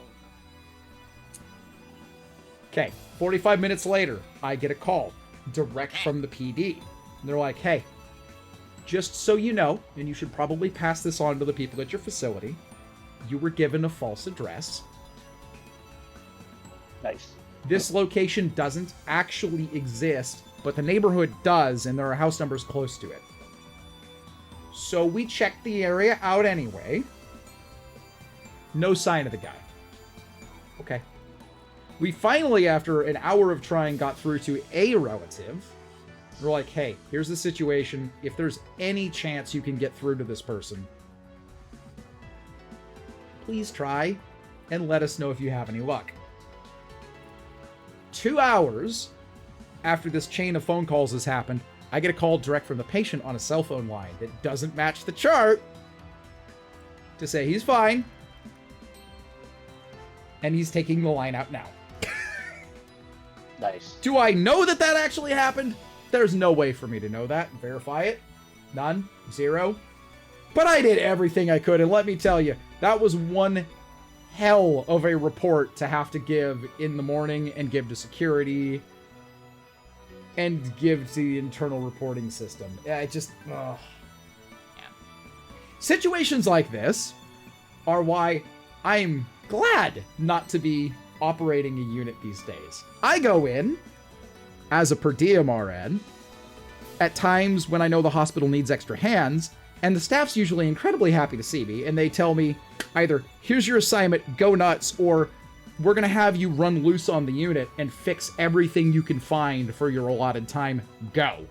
S1: Okay, 45 minutes later, I get a call direct from the PD. And they're like, hey, just so you know, and you should probably pass this on to the people at your facility, you were given a false address.
S15: Nice.
S1: This location doesn't actually exist, but the neighborhood does, and there are house numbers close to it. So we checked the area out anyway. No sign of the guy. Okay. We finally, after an hour of trying, got through to a relative. We're like, hey, here's the situation. If there's any chance you can get through to this person, please try and let us know if you have any luck. 2 hours after this chain of phone calls has happened, I get a call direct from the patient on a cell phone line that doesn't match the chart to say he's fine and he's taking the line out now.
S15: Nice.
S1: Do I know that that actually happened? There's no way for me to know that. Verify it. None. Zero. But I did everything I could, and let me tell you, that was one hell of a report to have to give in the morning and give to security and give to the internal reporting system. I just... ugh.
S10: Yeah.
S1: Situations like this are why I'm glad not to be operating a unit these days. I go in as a per diem RN at times when I know the hospital needs extra hands, and the staff's usually incredibly happy to see me, and they tell me either, here's your assignment, go nuts, or we're going to have you run loose on the unit and fix everything you can find for your allotted time, go.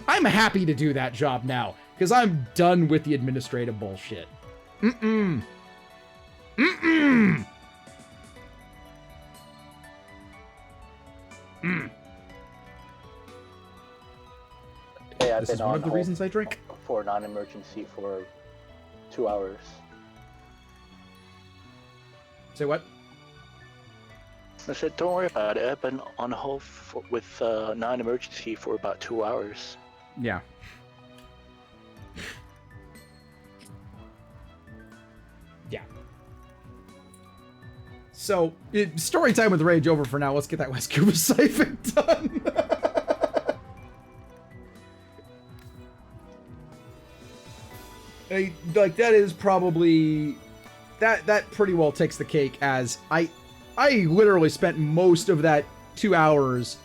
S1: I'm happy to do that job now, because I'm done with the administrative bullshit. Mm-mm. Mm-mm.
S15: Hey, I've
S1: This
S15: been
S1: is one
S15: on
S1: of the
S15: hold
S1: reasons I drink.
S15: for non-emergency for 2 hours.
S1: Say what?
S15: I said, don't worry about it. I've been on hold with non-emergency for about 2 hours.
S1: Yeah. Yeah. So, story time with Rage over for now. Let's get that West Cuba siphon done. Like, that is probably... That pretty well takes the cake, as I literally spent most of that 2 hours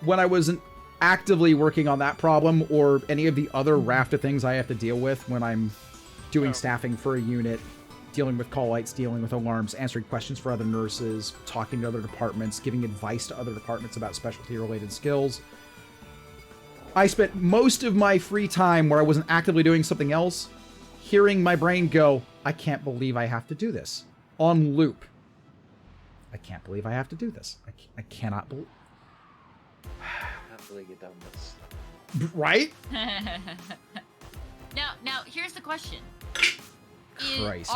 S1: when I wasn't actively working on that problem or any of the other raft of things I have to deal with when I'm doing staffing for a unit, dealing with call-outs, dealing with alarms, answering questions for other nurses, talking to other departments, giving advice to other departments about specialty-related skills. I spent most of my free time where I wasn't actively doing something else, hearing my brain go, I can't believe I have to do this. On loop. I can't believe I have to do this. I cannot believe...
S14: I can't believe you've done this.
S1: Right?
S10: Now, here's the question.
S1: Christ.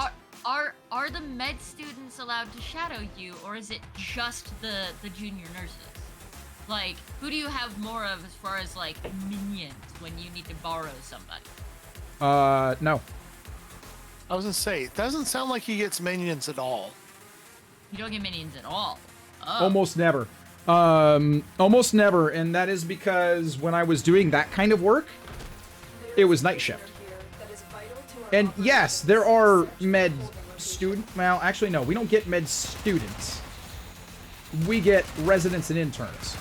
S10: Are the med students allowed to shadow you, or is it just the junior nurses? Like, who do you have more of as far as, like, minions when you need to borrow somebody?
S1: No.
S8: I was gonna say, it doesn't sound like he gets minions at all.
S10: You don't get minions at all. Oh.
S1: Almost never. Almost never, and that is because when I was doing that kind of work, it was night shift. And yes, there are med student. Well, actually, no, we don't get med students. We get residents and interns.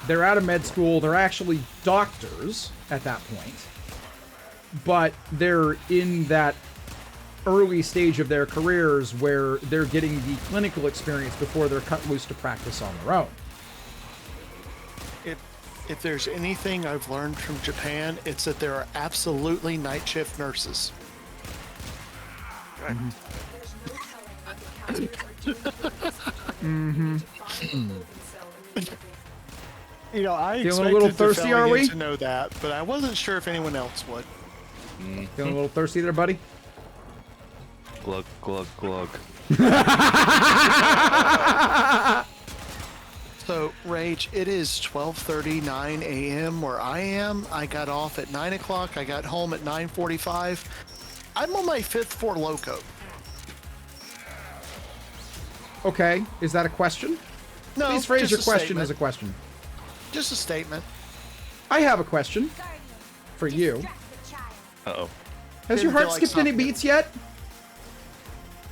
S1: They're out of med school. They're actually doctors at that point, but they're in that early stage of their careers where they're getting the clinical experience before they're cut loose to practice on their own.
S8: If there's anything I've learned from Japan, it's that there are absolutely night shift nurses.
S1: Mm-hmm.
S8: You know, I
S1: feeling a little thirsty, are we?
S8: To know that, but I wasn't sure if anyone else would.
S1: Feeling a little thirsty there, buddy?
S12: Glug, glug, glug.
S8: So, Rage, it is 12:39 a.m. where I am. I got off at 9 o'clock. I got home at 9:45. I'm on my 5th floor loco.
S1: Okay, is that a question?
S8: No,
S1: please phrase your
S8: just a
S1: question
S8: statement.
S1: as a question.
S8: Just a statement.
S1: I have a question for you.
S12: Uh-oh.
S1: Has your heart skipped any beats yet?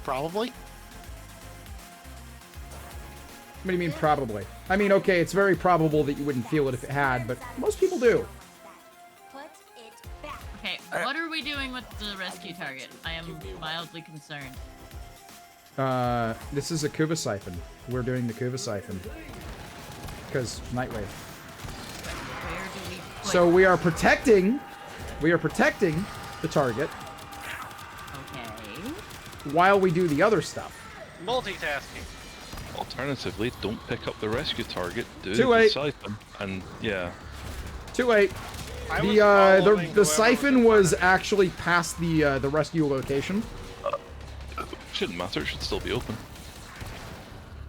S8: Probably.
S1: What do you mean probably? I mean, okay, it's very probable that you wouldn't feel it if it had, but most people do.
S10: Okay, what are we doing with the rescue target? I am mildly concerned.
S1: This is a Kuva siphon. We're doing the Kuva siphon. Because Nightwave.
S10: Where do we put...
S1: So we are protecting the target.
S10: Okay.
S1: While we do the other stuff.
S3: Multitasking.
S12: Alternatively, don't pick up the rescue target, do
S1: Too
S12: the
S1: late.
S12: siphon, and yeah.
S1: Too late. The siphon was actually past the rescue location.
S12: Shouldn't matter, it should still be open.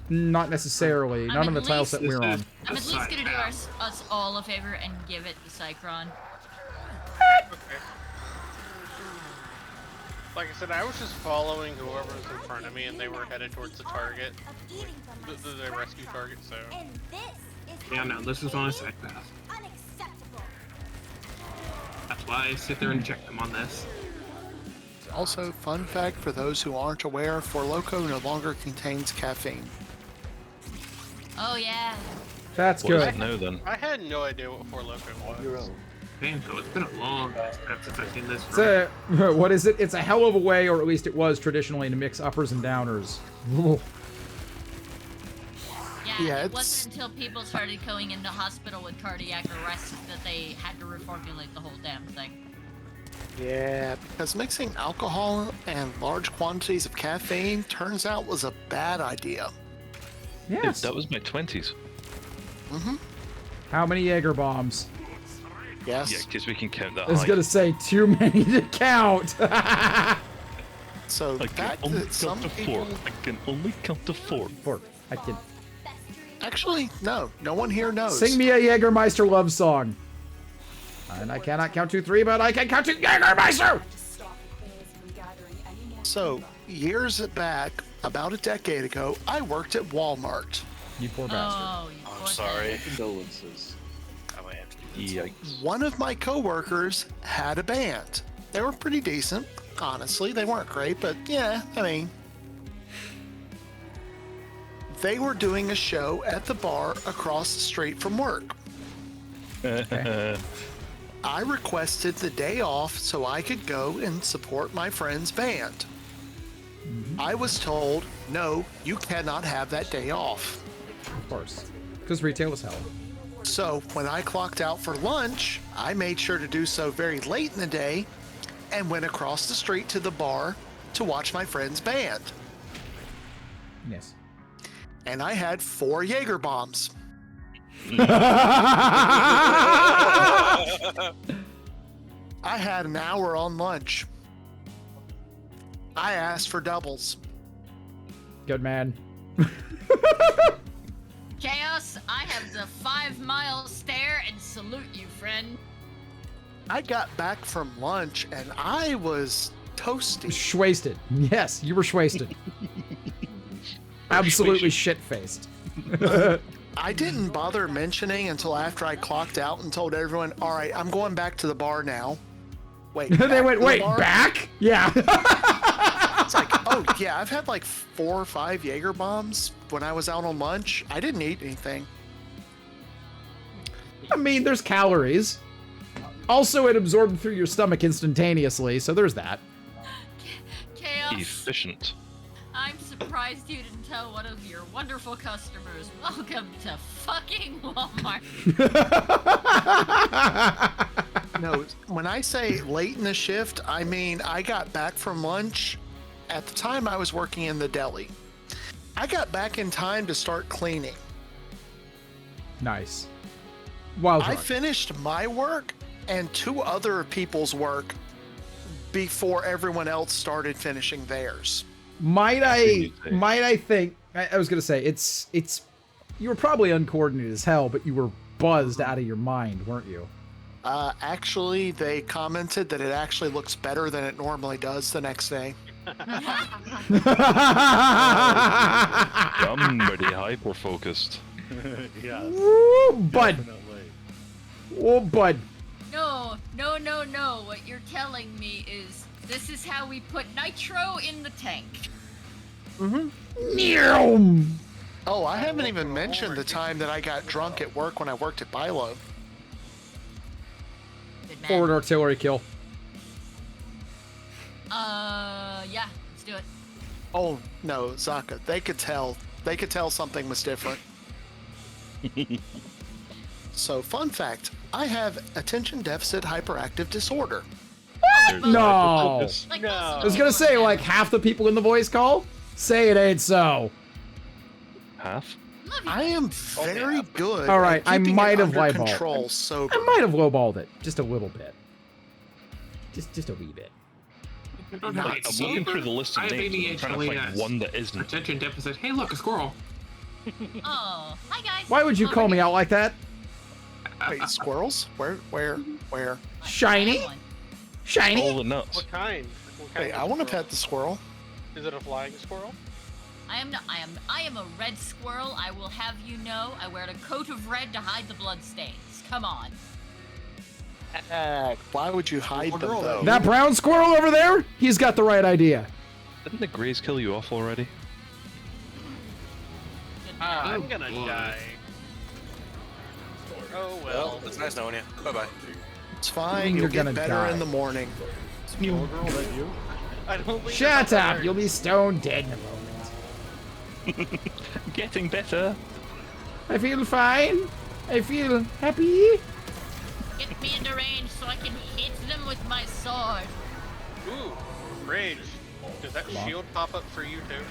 S1: Not necessarily. Not on the tile set we're on.
S10: I'm at least gonna do us all a favor and give it the Cycron.
S3: Okay. Like I said, I was just following whoever was in front of me, and they were headed towards the target, the rescue target. So.
S4: Yeah, no, this is on a side path. That's why I sit there and check them on this.
S8: Also, fun fact for those who aren't aware, Four Loko no longer contains caffeine.
S10: Oh yeah.
S1: That's
S12: What
S1: good.
S12: is it now then?
S3: I had no idea what Four Loko was.
S4: Damn, so it's been a long time since I've seen this.
S1: It's a, what is it? It's a hell of a way, or at least it was traditionally, to mix uppers and downers.
S10: Yeah, it wasn't until people started going into hospital with cardiac arrest that they had to reformulate the whole damn thing.
S8: Yeah, because mixing alcohol and large quantities of caffeine turns out was a bad idea.
S1: Yes.
S12: That was my 20s.
S8: Mm-hmm.
S1: How many Jaeger bombs?
S8: Yes.
S12: Yeah, because we can count that
S1: I was
S12: high.
S1: gonna say too many to count.
S8: So
S12: I can only count to 4. I can only count to 4.
S1: 4. I can.
S8: Actually, no. No one here knows.
S1: Sing me a Jägermeister love song. And I cannot count to 3, but I can count to Jägermeister!
S8: So, years back, about a decade ago, I worked at Walmart.
S1: You poor bastard.
S10: Oh, you
S2: I'm sorry.
S11: Condolences.
S2: I might have to
S12: Yikes.
S8: One of my coworkers had a band. They were pretty decent, honestly. They weren't great, but yeah, I mean. They were doing a show at the bar across the street from work. I requested the day off so I could go and support my friend's band. I was told, no, you cannot have that day off.
S1: Of course. Because retail is hell.
S8: So when I clocked out for lunch, I made sure to do so very late in the day and went across the street to the bar to watch my friend's band.
S1: Yes.
S8: And I had 4 Jaeger bombs. I had an hour on lunch. I asked for doubles.
S1: Good man.
S10: Chaos, I have the 5-mile stare and salute you, friend.
S8: I got back from lunch and I was toasty.
S1: Schwasted. Yes, you were schwasted. Absolutely shit-faced.
S8: I didn't bother mentioning until after I clocked out and told everyone, all right, I'm going back to the bar now. Wait.
S1: They went, wait, back? Yeah.
S8: It's like, oh, yeah, I've had like 4 or 5 Jaeger bombs when I was out on lunch. I didn't eat anything.
S1: I mean, there's calories. Also, it absorbed through your stomach instantaneously, so there's that.
S10: Chaos.
S12: Efficient.
S10: I'm surprised you didn't tell one of your wonderful customers, welcome to fucking Walmart.
S8: No, when I say late in the shift, I mean I got back from lunch. At the time, I was working in the deli. I got back in time to start cleaning.
S1: Nice. Wild
S8: I
S1: card.
S8: finished my work and 2 other people's work before everyone else started finishing theirs.
S1: Might I think, I was gonna say, it's, you were probably uncoordinated as hell, but you were buzzed out of your mind, weren't you?
S8: Actually, they commented that it actually looks better than it normally does the next day.
S12: Somebody hyper-focused.
S11: Yeah.
S1: Woo, bud. Oh, bud.
S10: No. What you're telling me is this is how we put nitro in the tank.
S1: Mm-hmm.
S8: Oh, I haven't even mentioned the time that I got drunk at work when I worked at Bilo.
S1: Forward artillery kill.
S10: Yeah, let's do it.
S8: Oh no, Zaka. They could tell. They could tell something was different. So, fun fact: I have attention deficit hyperactive disorder.
S1: No. I was gonna say, like, half the people in the voice call say it ain't so.
S12: Half?
S8: I am very good.
S1: All right,
S8: at keeping
S1: I might
S8: it
S1: have
S8: under
S1: lowballed.
S8: control. Sober.
S1: I might have lowballed it just a little bit. Just a wee bit.
S12: I'm looking through the list of names. I'm trying to find one that isn't.
S4: Attention deficit. Hey, look, a squirrel.
S10: Oh, hi guys.
S1: Why would you call me out like that?
S8: Wait, squirrels? Where?
S1: Shiny? Shiny?
S12: All the nuts.
S3: What kind?
S8: Hey, I want to pet the squirrel.
S3: Is it a flying squirrel?
S10: I am a red squirrel. I will have you know. I wear a coat of red to hide the bloodstains. Come on.
S8: Why would you hide them though?
S1: That brown squirrel over there? He's got the right idea.
S12: Didn't the Greys kill you off already?
S3: I'm gonna die. Oh well.
S2: It's nice knowing you. Bye-bye.
S8: It's fine. You'll get better in the morning.
S16: Girl, that you?
S3: I don't think
S1: Shut up! You'll be stone dead in a moment.
S12: Getting better.
S1: I feel fine. I feel happy.
S10: Get me into range so I can hit them with my sword.
S3: Ooh, rage. Does that shield pop up for you too?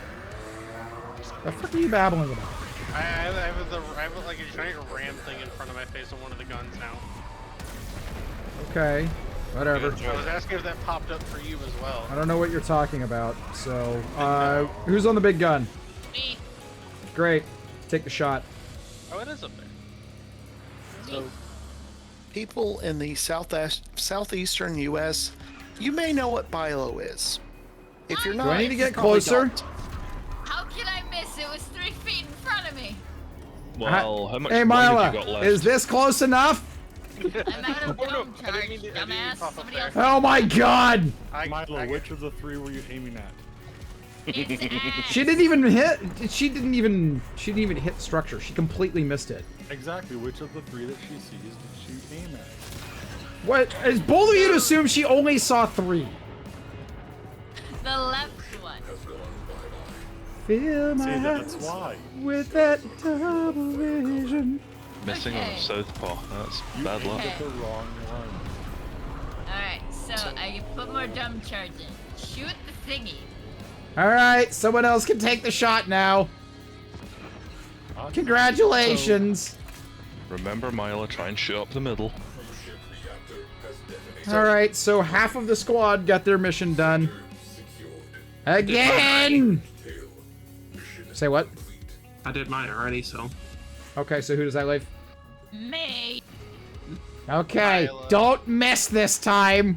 S1: The fuck are you babbling about?
S3: I have like a giant ram thing in front of my face on one of the guns now.
S1: Okay, whatever.
S3: I was asking if that popped up for you as well.
S1: I don't know what you're talking about. So, who's on the big gun?
S10: Me.
S1: Great. Take the shot.
S3: Oh, it is up there.
S8: So, people in the southeastern U.S., you may know what Bilo is. If you're not,
S1: do I need to
S8: you
S1: get
S8: probably
S1: closer?
S8: don't.
S10: How can I miss? It was 3 feet in front of me.
S12: Well, how much
S1: Hey,
S12: wine
S1: Mila,
S12: have you got left?
S1: is this close enough?
S10: I'm out of dome charge, dumbass. Somebody else.
S1: Oh my god!
S16: Milo, which of the 3 were you aiming at?
S1: She didn't even hit. She didn't even hit the structure. She completely missed it.
S16: Exactly. Which of the 3 that she sees did she aim at?
S1: What? Is both of you to assume she only saw 3?
S10: The left one.
S1: Fill my
S16: that's
S1: eyes
S16: why.
S1: with that double vision.
S12: Missing on
S10: Okay.
S12: the southpaw. That's bad luck.
S10: Okay.
S16: The wrong one.
S10: Alright, so I can put more dumb charge in. Shoot the thingy.
S1: Alright, someone else can take the shot now. Congratulations.
S12: Remember, Mila, try and shoot up the middle.
S1: Alright, so half of the squad got their mission done. Again! Say what?
S4: I did mine already, so.
S1: Okay, so who does that leave?
S10: Me.
S1: Okay,
S3: Mila.
S1: don't miss this time.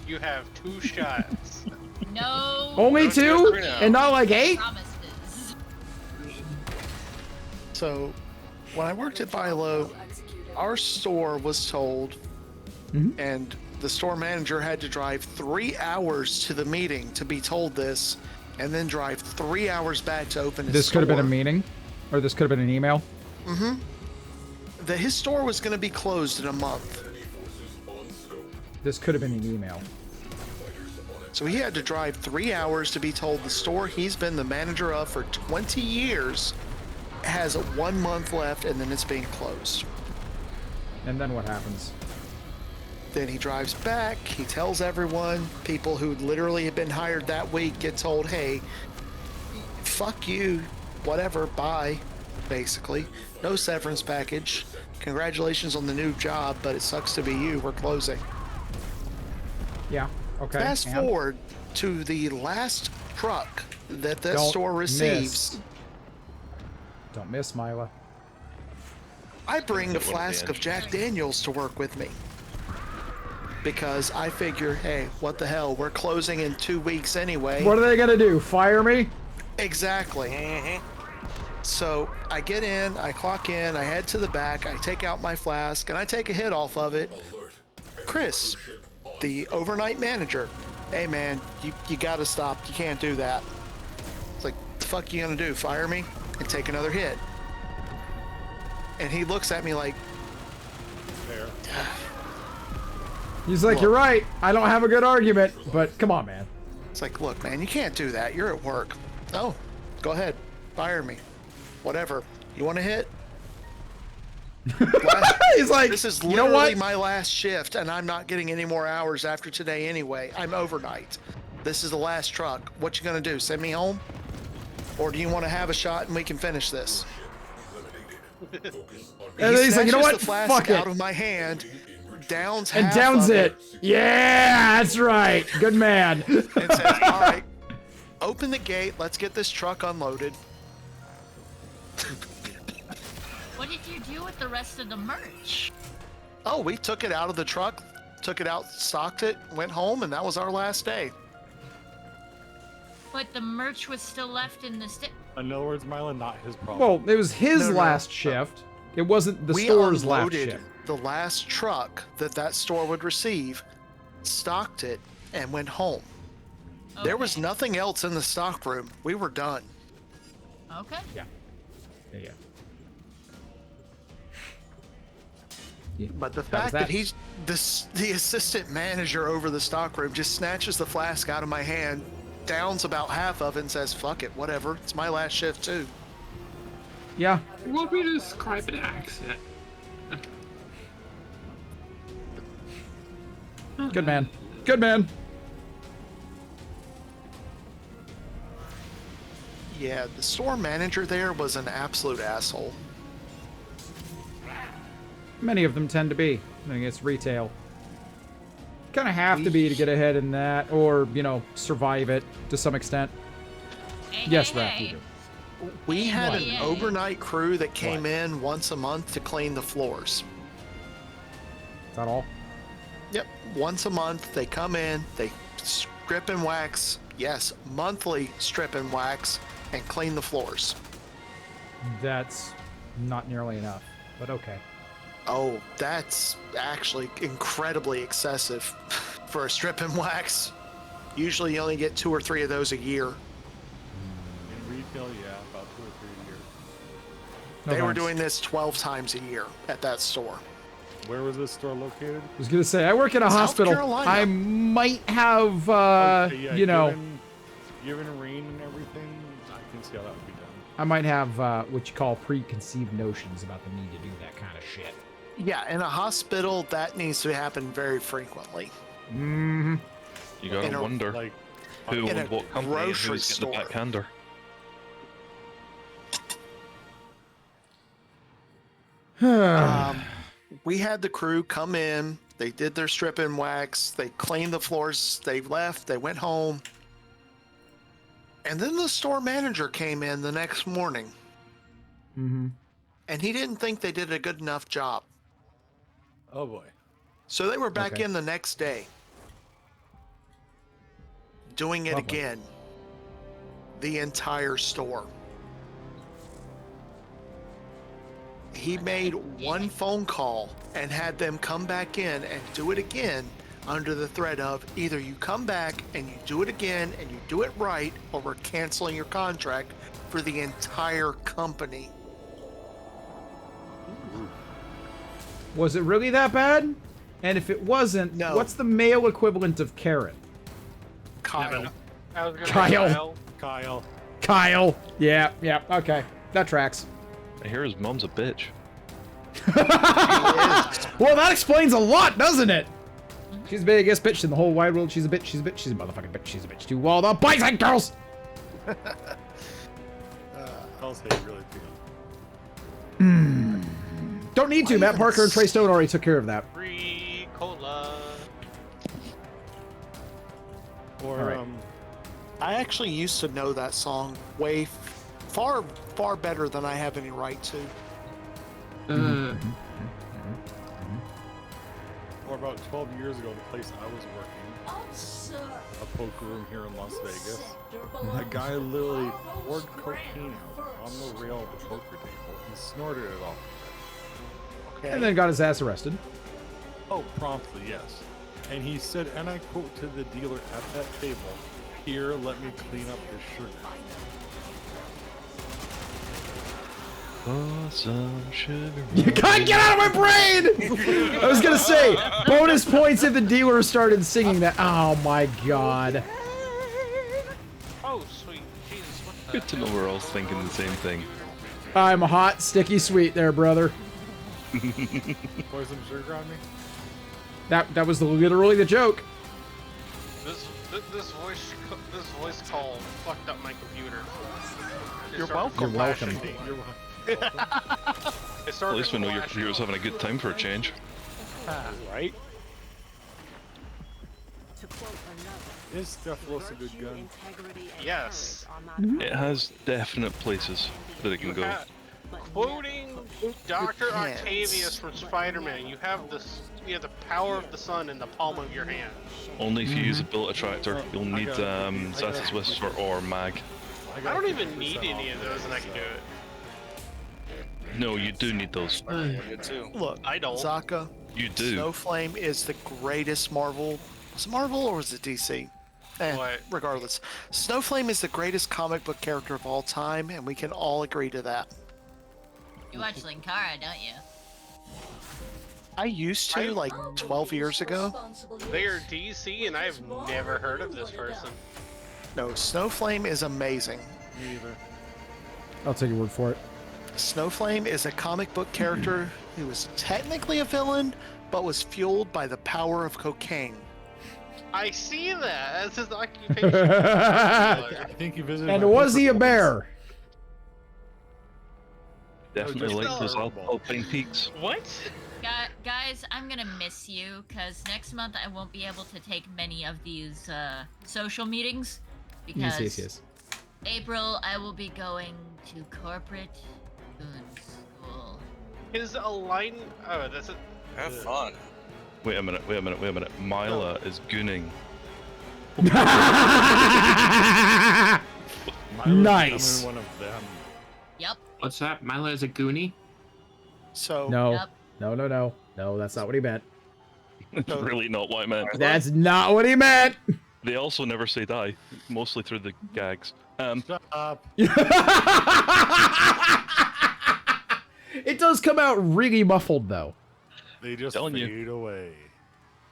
S3: You have 2 shots.
S10: No.
S1: Only 2? And not like 8?
S10: Promises.
S8: So, when I worked at Bilo, our store was told, and the store manager had to drive 3 hours to the meeting to be told this, and then drive 3 hours back to open his
S1: This
S8: store.
S1: could have been a meeting, or this could have been an email.
S8: His store was going to be closed in a month.
S1: This could have been an email.
S8: So he had to drive 3 hours to be told the store he's been the manager of for 20 years has 1 month left and then it's being closed.
S1: And then what happens?
S8: Then he drives back, he tells everyone, people who literally have been hired that week get told, hey, fuck you, whatever, bye, basically. No severance package. Congratulations on the new job, but it sucks to be you, we're closing.
S1: Yeah, okay.
S8: Fast
S1: and?
S8: forward to the last truck that that
S1: Don't
S8: store receives.
S1: miss. Don't miss, Mila.
S8: I bring a flask of Jack Daniels to work with me. Because I figure, hey, what the hell, we're closing in 2 weeks anyway.
S1: What are they gonna do, fire me?
S8: Exactly. So I get in, I clock in, I head to the back, I take out my flask, and I take a hit off of it. Chris, the overnight manager, hey man, you gotta stop, you can't do that. It's like, the fuck you gonna do, fire me? and take another hit. And he looks at me like,
S16: Fair.
S1: He's like,
S8: Look.
S1: you're right. I don't have a good argument, but come on, man.
S8: it's like, look, man, you can't do that. You're at work. Oh, go ahead. Fire me. Whatever. You want to hit?
S1: He's like,
S8: this is
S1: you
S8: literally
S1: know what?
S8: my last shift, and I'm not getting any more hours after today anyway. I'm overnight. This is the last truck. What you gonna do? Send me home? Or do you want to have a shot and we can finish this?
S1: And he's like, you know what?
S8: The flask
S1: Fuck it.
S8: out of my hand, downs
S1: And
S8: half
S1: downs
S8: of
S1: it. Yeah, that's right. Good man.
S8: and says, all right, open the gate. Let's get this truck unloaded.
S10: What did you do with the rest of the merch?
S8: Oh, we took it out of the truck, took it out, stocked it, went home, and that was our last day.
S10: But the merch was still left in the
S16: In other words, Mylan, not his problem.
S1: Well, it was his
S8: No, no,
S1: last
S8: no.
S1: shift. It wasn't the
S8: We
S1: store's last
S8: unloaded
S1: shift.
S8: the last truck that store would receive, stocked it, and went home. There was nothing else in the stock room. We were done.
S10: Okay.
S1: Yeah.
S8: But the
S1: How was
S8: fact that
S1: that?
S8: he's the assistant manager over the stock room just snatches the flask out of my hand, downs about half of it, and says, "Fuck it, whatever. It's my last shift too."
S1: Yeah.
S4: What would you describe an accent?
S1: Good man. Good man.
S8: Yeah, the store manager there was an absolute asshole.
S1: Many of them tend to be. I think it's retail. Kind of have to be to get ahead in that, or, you know, survive it to some extent. Yes, Raph, you do.
S8: We had
S1: What?
S8: an overnight crew that came in once a month to clean the floors.
S1: Is that all?
S8: Yep, once a month they come in, they strip and wax, yes, monthly strip and wax, and clean the floors.
S1: That's not nearly enough, but okay.
S8: Oh, that's actually incredibly excessive for a strip and wax. Usually you only get 2 or 3 of those a year.
S16: In retail, yeah, about 2 or 3 a year.
S8: They were doing this 12 times a year at that store.
S16: Where was this store located?
S1: I was gonna say, I work in a
S8: South
S1: hospital.
S8: Carolina.
S1: I might have,
S16: Okay, yeah,
S1: you know,
S16: given rain and everything, I can see how that would be done.
S1: I might have what you call preconceived notions about the need to do that kind of shit.
S8: Yeah, in a hospital, that needs to happen very frequently.
S1: Mm-hmm.
S12: You gotta
S8: In a-
S12: wonder
S16: Like,
S12: who
S8: in
S12: and
S8: a
S12: what company and
S8: grocery
S12: who's getting the
S8: store.
S12: backhander.
S8: We had the crew come in, they did their strip and wax, they cleaned the floors, they left, they went home. And then the store manager came in the next morning,
S1: Mm-hmm.
S8: and he didn't think they did a good enough job.
S16: oh boy.
S8: So they were back
S1: Okay.
S8: in the next day, doing it
S1: Lovely.
S8: again. The entire store. He made one phone call and had them come back in and do it again under the threat of either you come back and you do it again and you do it right, or we're canceling your contract for the entire company.
S1: Was it really that bad? And if it wasn't,
S8: No.
S1: what's the male equivalent of Karen?
S8: Kyle.
S3: I was gonna say
S1: Kyle.
S16: Kyle.
S1: Kyle. Yeah, okay. That tracks.
S12: I hear his mom's a bitch.
S1: Well, that explains a lot, doesn't it? She's the biggest bitch in the whole wide world. She's a bitch. She's a bitch. She's a motherfucking bitch. She's a bitch to all the boys and girls.
S16: I'll say really feel.
S1: Don't need to. Matt Parker and Trey Stone already took care of that.
S3: Free cola.
S16: Or,
S1: All right.
S8: I actually used to know that song way far better than I have any right to.
S16: Or about 12 years ago, the place I was working, a poker room here in Las Vegas, a guy literally poured cocaine out on the rail of the poker table and snorted it off.
S1: And then got his ass arrested.
S16: Oh, promptly, yes. And he said, and I quote to the dealer at that table, "Here, let me clean up your sugar."
S12: For some sugar.
S1: You can't get out of my brain! I was gonna say, bonus points if the dealer started singing that. Oh my god.
S3: Oh, sweet. Jesus, what the
S12: Good to know we're all thinking the same thing.
S1: I'm a hot, sticky sweet there, brother.
S16: Pour some sugar on me?
S1: That was literally the joke.
S3: This voice call fucked up my computer.
S6: You're welcome.
S1: You're welcome.
S16: You're welcome.
S12: At least we know your computer's having a good time for a change.
S6: Right?
S16: This stuff looks a good gun.
S3: Yes.
S12: It has definite places that it can go.
S3: Quoting Dr. Octavius from Spider-Man, you have the power of the sun in the palm of your hand.
S12: Only if you use a bullet attractor, you'll need Zath's Whisper or Mag.
S3: I don't even need any of those, and I can do it.
S12: No, you do need those.
S8: Look,
S3: I don't.
S8: Zaka,
S12: You do.
S8: Snowflame is the greatest Marvel. Was it Marvel or was it DC?
S3: What?
S8: Regardless, Snowflame is the greatest comic book character of all time, and we can all agree to that.
S10: You watch Linkara, don't you?
S8: I used to, like 12 years ago.
S3: They are DC, and I have never heard of this person.
S8: No, Snowflame is amazing.
S16: Me either.
S1: I'll take your word for it.
S8: Snowflame is a comic book character who was technically a villain, but was fueled by the power of cocaine.
S3: I see that. That's his occupation.
S16: I think you visited.
S1: And was he a bear?
S12: Definitely like those Alpine Peaks.
S3: What?
S10: Guys, I'm gonna miss you, because next month I won't be able to take many of these social meetings, because
S1: Yes.
S10: April I will be going to corporate goon school.
S3: His align. Oh, that's it.
S2: Have fun.
S12: Wait a minute. Myla is gooning.
S1: Nice.
S16: One of them.
S10: Yep.
S4: What's that? Myla is a goonie?
S8: So
S1: No.
S10: Yep.
S1: No, that's not what he meant.
S12: That's really not what I meant.
S1: That's not what he meant.
S12: They also never say die, mostly through the gags.
S16: Shut up.
S1: It does come out really muffled, though.
S16: They just
S12: Telling you.
S16: fade away.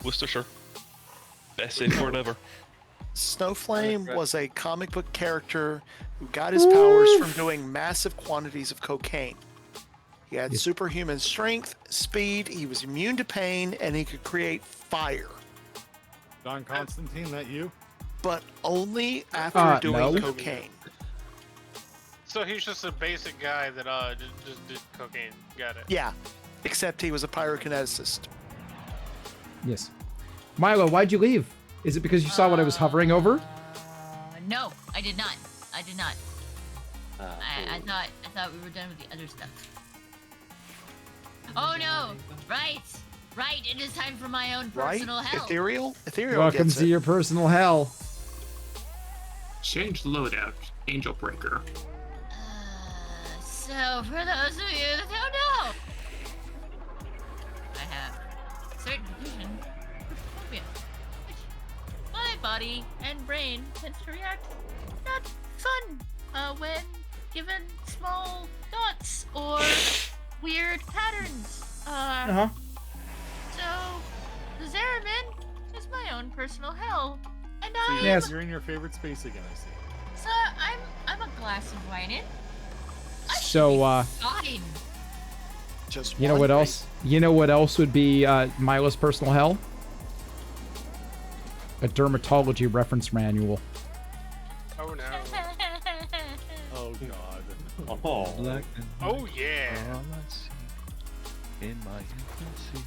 S12: Worcestershire. Best safe word ever.
S8: Snowflame was a comic book character who got his powers from doing massive quantities of cocaine. He had superhuman strength, speed, he was immune to pain, and he could create fire.
S16: Don Constantine, that you?
S8: But only after doing
S1: no.
S8: cocaine.
S3: So he's just a basic guy that just did cocaine. Got it.
S8: Yeah, except he was a pyrokineticist.
S1: Yes. Milo, why'd you leave? Is it because you saw what I was hovering over?
S10: No, I did not. I I thought we were done with the other stuff. Oh no! Right! It is time for my own personal hell.
S8: Ethereal
S1: Welcome
S8: gets
S1: to
S8: it.
S1: your personal hell.
S4: Change loadout. Angel Breaker.
S10: So, for those of you that don't know, I have certain vision phobia, which my body and brain tends to react not fun when given small dots or weird patterns. So, the Zeramin is my own personal hell, and
S16: You're in your favorite space again, I see.
S10: So I'm a glass of wine in.
S1: So,
S10: Fine.
S8: Just
S1: you know what else? You know what else would be Milo's personal hell? A dermatology reference manual.
S3: Oh no.
S16: Oh god.
S3: Oh yeah.
S12: In my infancy,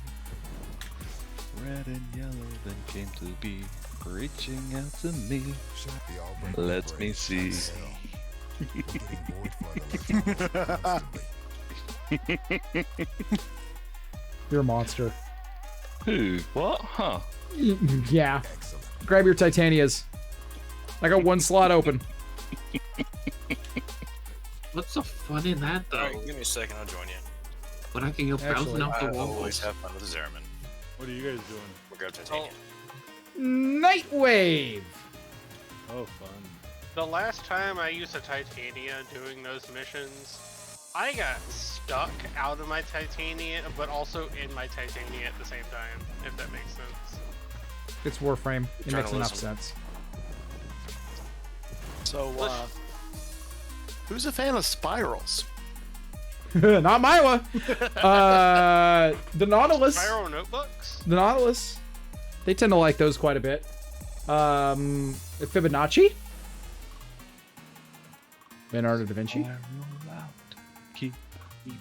S12: red and yellow then came to be, reaching out to me. Let me see.
S1: You're a monster.
S12: Who? What? Huh?
S1: Yeah. Grab your Titanias. I got one slot open.
S4: What's the fun in that, though?
S2: Alright, give me a second, I'll join you.
S4: When I can go bouncing off the
S2: I always
S4: walls.
S2: have fun with the Zeramin.
S16: What are you guys doing?
S2: We'll grab Titania.
S1: Nightwave!
S16: Oh, fun.
S3: The last time I used a Titania doing those missions, I got stuck out of my Titania, but also in my Titania at the same time, if that makes sense.
S1: It's Warframe. It makes enough sense.
S8: So, who's a fan of spirals?
S1: Not Myla. The Nautilus.
S3: Spiral notebooks?
S1: The Nautilus. They tend to like those quite a bit. Fibonacci. Leonardo da Vinci.
S12: Keep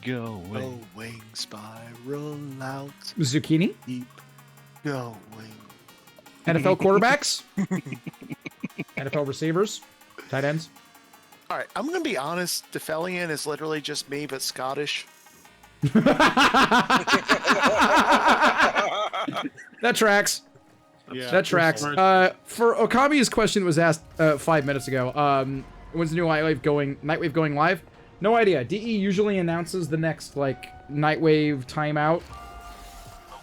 S12: going.
S8: Going spiral out.
S1: Zucchini.
S8: Keep going.
S1: NFL quarterbacks. NFL receivers. Tight ends.
S8: All right, I'm gonna be honest. Defelian is literally just me, but Scottish.
S1: That tracks.
S16: Yeah,
S1: that tracks. For Okami's question that was asked 5 minutes ago, when's the new Nightwave going live? No idea. DE usually announces the next Nightwave timeout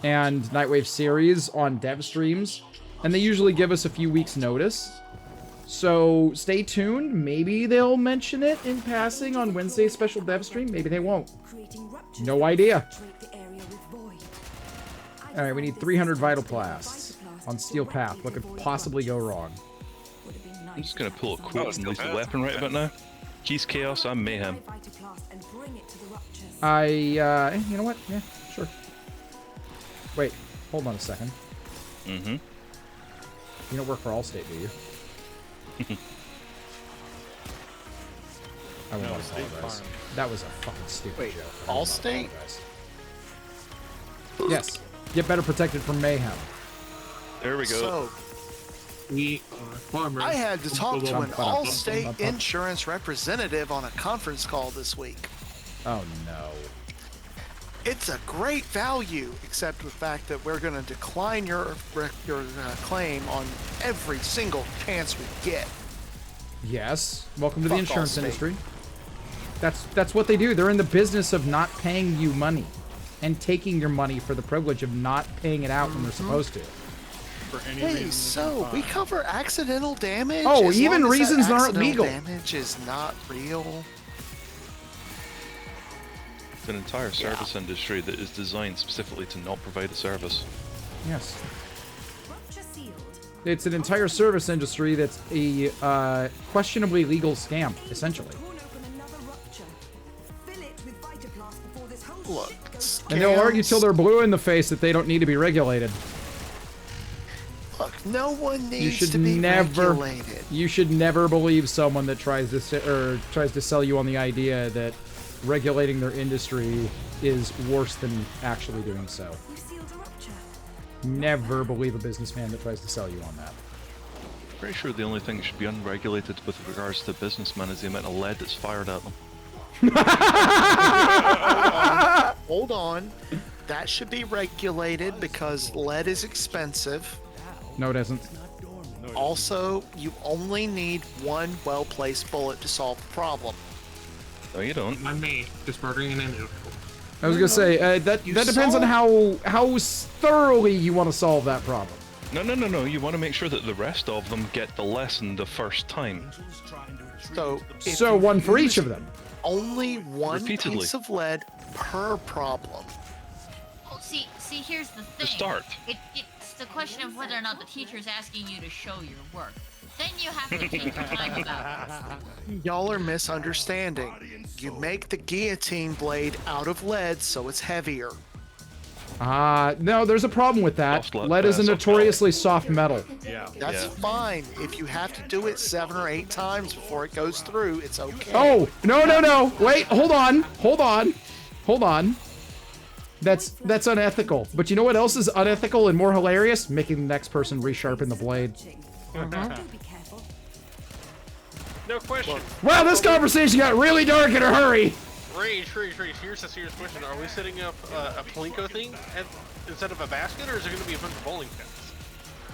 S1: and Nightwave series on dev streams, and they usually give us a few weeks notice. So stay tuned. Maybe they'll mention it in passing on Wednesday's special dev stream. Maybe they won't. No idea. All right, we need 300 Vital Blasts on Steel Path. What could possibly go wrong?
S12: I'm just gonna pull a quick and lethal weapon right about now. Keys Chaos, I'm Mayhem.
S1: You know what? Yeah, sure. Wait, hold on a second.
S12: Mm-hmm.
S1: You don't work for Allstate, do you? I won't apologize. That was a fucking stupid joke.
S8: Allstate?
S1: Yes. Get better protected from mayhem.
S12: There we go.
S8: So,
S4: we are farmers.
S8: I had to talk to an Allstate insurance representative on a conference call this week.
S1: Oh no.
S8: It's a great value, except for the fact that we're going to decline your claim on every single chance we get.
S1: Yes. Welcome to the
S8: Fuck
S1: insurance
S8: Allstate.
S1: industry. That's what they do. They're in the business of not paying you money and taking your money for the privilege of not paying it out when they're supposed to.
S16: For any
S8: Hey,
S16: reason
S8: so we cover accidental damage.
S1: Oh,
S8: as
S1: even
S8: long as that
S1: reasons that aren't
S8: accidental
S1: legal.
S8: Damage is not real.
S12: It's an entire service industry that is designed specifically to not provide a service.
S1: Yes. It's an entire service industry that's a questionably legal scam, essentially.
S8: Look,
S1: And they'll argue
S8: scams-
S1: till they're blue in the face that they don't need to be regulated.
S8: Look, no one
S1: You
S8: needs
S1: should
S8: to be
S1: never,
S8: regulated.
S1: you should never believe someone that tries to sell you on the idea that regulating their industry is worse than actually doing so. Never believe a businessman that tries to sell you on that.
S12: Pretty sure the only thing that should be unregulated with regards to businessmen is the amount of lead that's fired at them.
S8: Hold on. That should be regulated because lead is expensive.
S1: No, it isn't.
S8: Also, you only need one well-placed bullet to solve the problem.
S12: No, you don't.
S4: Not me. Just murdering an individual.
S1: I was gonna say that depends on how thoroughly you want to solve that problem.
S12: No. You want to make sure that the rest of them get the lesson the first time.
S8: So
S1: one for each of them.
S8: Only one
S12: Repeatedly.
S8: piece of lead per problem.
S10: Oh, see, here's the thing.
S12: start.
S10: It's the question of whether or not the teacher is asking you to show your work. Then you have to take your time about it.
S8: Y'all are misunderstanding. You make the guillotine blade out of lead so it's heavier.
S1: No, there's a problem with that. Lead is a notoriously soft metal.
S16: Yeah.
S8: That's fine. If you have to do it 7 or 8 times before it goes through, it's okay.
S1: Oh, no. Wait, hold on. That's unethical. But you know what else is unethical and more hilarious? Making the next person resharpen the blade.
S3: No question.
S1: Wow, this conversation got really dark in a hurry.
S3: Rage. Here's a serious question. Are we setting up a Plinko thing instead of a basket, or is there going to be a bunch of bowling pins?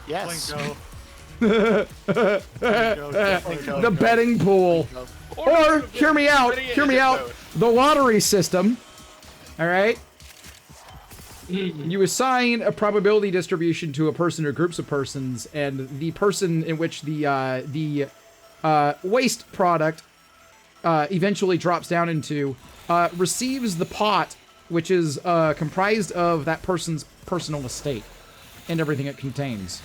S8: Yes.
S1: The betting pool. Or, hear me out, the lottery system. Alright? You assign a probability distribution to a person or groups of persons, and the person in which the waste product eventually drops down into receives the pot, which is comprised of that person's personal estate and everything it contains.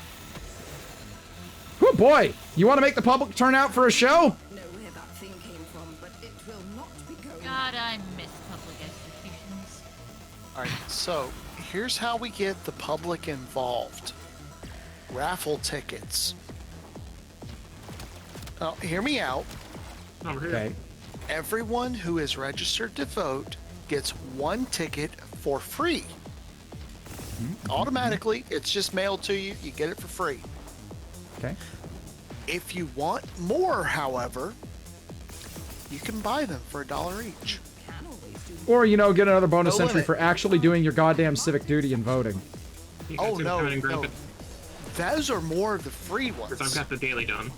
S1: Oh boy! You want to make the public turn out for a show?
S10: God, I miss public executions.
S8: All right, so here's how we get the public involved. Raffle tickets. Now, hear me out.
S1: Okay.
S8: Everyone who is registered to vote gets 1 ticket for free. Automatically, it's just mailed to you. You get it for free.
S1: Okay.
S8: If you want more, however, you can buy them for $1 each.
S1: Or, you know, get another bonus
S8: No
S1: entry
S8: limit.
S1: for actually doing your goddamn civic duty and voting.
S8: Oh, no. Those are more of the free ones.
S4: Because I've got the daily done.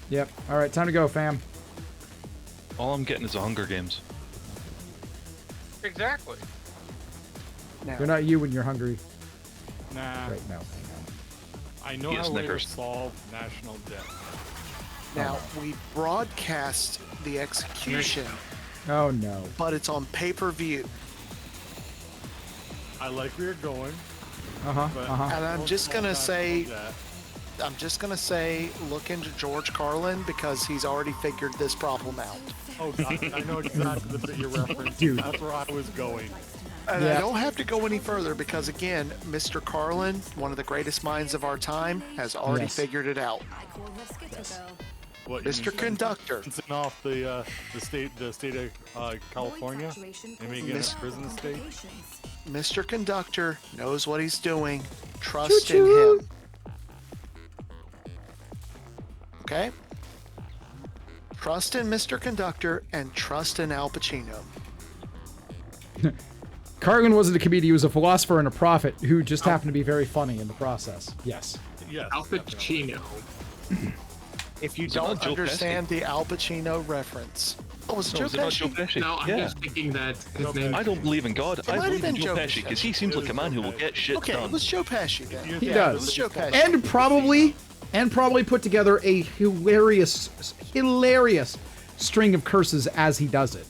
S1: Yep. All right, time to go, fam.
S12: All I'm getting is the Hunger Games.
S3: Exactly.
S1: You're not you when you're hungry.
S16: Nah.
S1: Right now.
S16: I know
S12: Get
S16: how to
S12: Snickers.
S16: solve national debt.
S8: Now, we broadcast the execution,
S1: Oh no.
S8: but it's on pay-per-view.
S16: I like where you're going.
S1: Uh-huh.
S16: but
S8: And I'm
S16: don't
S8: just
S16: solve
S8: gonna
S16: national
S8: say,
S16: debt.
S8: look into George Carlin because he's already figured this problem out.
S16: Oh God, I know exactly the bit you're referencing.
S1: Dude.
S16: That's where I was going.
S8: And
S1: Yeah.
S8: I don't have to go any further because, again, Mr. Carlin, one of the greatest minds of our time, has already
S1: Yes.
S8: figured it out.
S16: What, you
S8: Mr.
S16: mean
S8: Conductor.
S16: sentencing off the state of California and making it
S8: Miss-
S16: a prison state.
S8: Mr. Conductor knows what he's doing. Trust in him. Okay? Trust in Mr. Conductor and trust in Al Pacino.
S1: Carlin wasn't a comedian, he was a philosopher and a prophet who just happened to be very funny in the process. Yes.
S16: Yes.
S4: Al Pacino.
S8: If you
S12: Is it not
S8: don't
S12: Joe
S8: understand the Al Pacino reference. Oh, was it
S12: No,
S8: Joe
S12: is it not Joe
S8: Pesci?
S12: Pesci?
S4: No, I'm
S12: yeah.
S4: just thinking that his name.
S12: I don't believe in God. I
S8: might have
S12: believe in
S8: been
S12: Joe
S8: Joe
S12: Pesci because
S8: Pesci.
S12: he seems
S16: It
S12: like a
S16: was
S12: man
S16: Joe
S12: who will
S16: Pesci.
S12: get shit
S8: Okay, it
S12: done.
S8: was Joe Pesci then.
S1: He
S8: It
S1: does.
S8: was Joe Pesci.
S1: And probably put together a hilarious string of curses as he does it.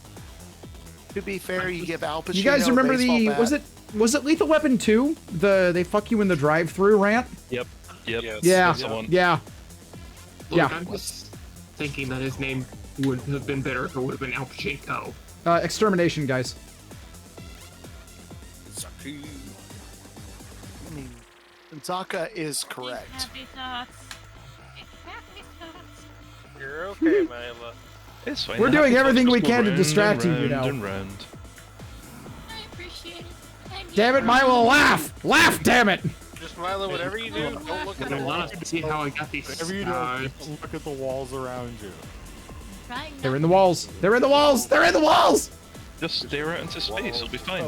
S8: To be fair, you give Al Pacino
S1: You guys remember
S8: a baseball
S1: the
S8: bat.
S1: was it Lethal Weapon 2? The they fuck you in the drive-through rant?
S12: Yep.
S1: Yeah.
S12: That's the one.
S1: Yeah.
S4: Look,
S1: Yeah.
S4: I'm just thinking that his name would have been better if it would have been Al Pacino.
S1: Extermination, guys.
S8: I mean, Zaka is correct.
S10: Happy thoughts. Happy thoughts.
S3: You're okay, Mila.
S12: It's fine.
S1: We're
S12: The
S1: doing
S12: happy
S1: everything
S12: thoughts
S1: we
S12: just go
S1: can to
S12: round
S1: distract
S12: and
S1: you, you know.
S12: round and round.
S10: I appreciate it. Thank you.
S1: Damn it, Milo, laugh! Laugh, damn it!
S3: Just Milo, whatever you do, don't look at the
S4: I
S3: wall.
S4: want to see how I got these
S16: Whatever you do,
S4: stars.
S16: just look at the walls around you.
S10: Trying not
S1: They're in the walls. They're in the walls. They're in the walls.
S12: Just stare out into space. It'll be fine.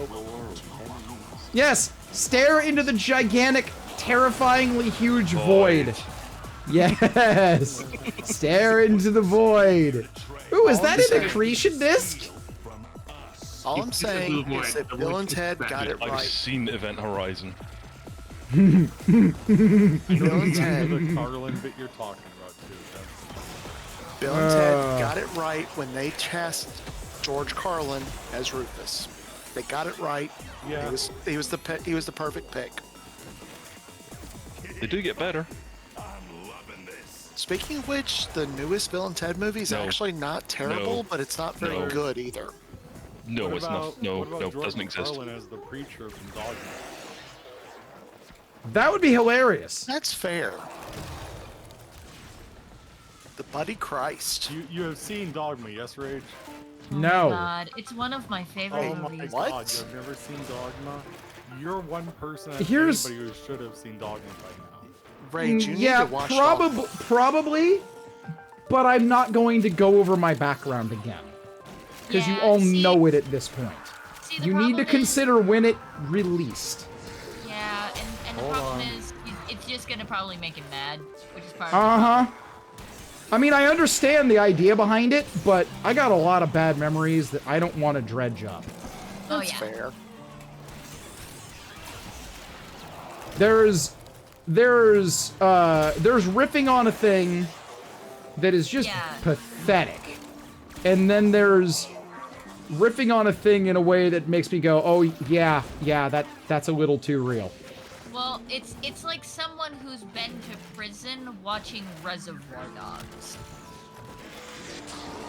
S1: Yes. Stare into the gigantic, terrifyingly huge void. Yes. Stare into the void. Ooh, is that an accretion disc?
S8: All I'm saying is that Bill and Ted got it
S12: I've
S8: right.
S12: seen Event Horizon.
S8: Bill and
S16: The
S8: Ted,
S16: Carlin bit you're talking about too.
S8: Bill and Ted got it right when they cast George Carlin as Rufus. They got it right.
S16: Yeah.
S8: He was the perfect pick.
S12: They do get better.
S8: Speaking of which, the newest Bill and Ted movie is
S12: No.
S8: actually not terrible,
S12: No.
S8: but it's not very
S12: No.
S8: good either.
S12: No,
S16: What
S12: it's
S16: about-
S12: not. No,
S16: what about
S12: no,
S16: George
S12: doesn't exist.
S16: Carlin as the preacher from Dogma?
S1: That would be hilarious.
S8: That's fair. The Buddy Christ.
S16: You have seen Dogma, yes, Rage?
S10: Oh
S1: No.
S10: my God, it's one of my favorite
S16: Oh my
S10: movies.
S8: What?
S16: God, you've never seen Dogma? You're one person out of
S1: Here's-
S16: anybody who should have seen Dogma by now.
S8: Rage, you need
S1: Yeah,
S8: to watch Dogma.
S1: probably. But I'm not going to go over my background again. Because you
S10: Yeah,
S1: all
S10: see-
S1: know it at this point.
S10: See, the
S1: You need to
S10: problem is-
S1: consider when it released.
S10: Yeah, and the
S16: Hold
S10: problem
S16: on.
S10: is, it's just gonna probably make him mad, which is part of
S1: Uh-huh. I mean, I understand the idea behind it, but I got a lot of bad memories that I don't want to dredge up.
S10: Oh
S8: That's
S10: yeah.
S8: fair.
S1: There's riffing on a thing that is just
S10: Yeah.
S1: pathetic. and then there's riffing on a thing in a way that makes me go, oh yeah, that's a little too real.
S10: Well, it's like someone who's been to prison watching Reservoir Dogs.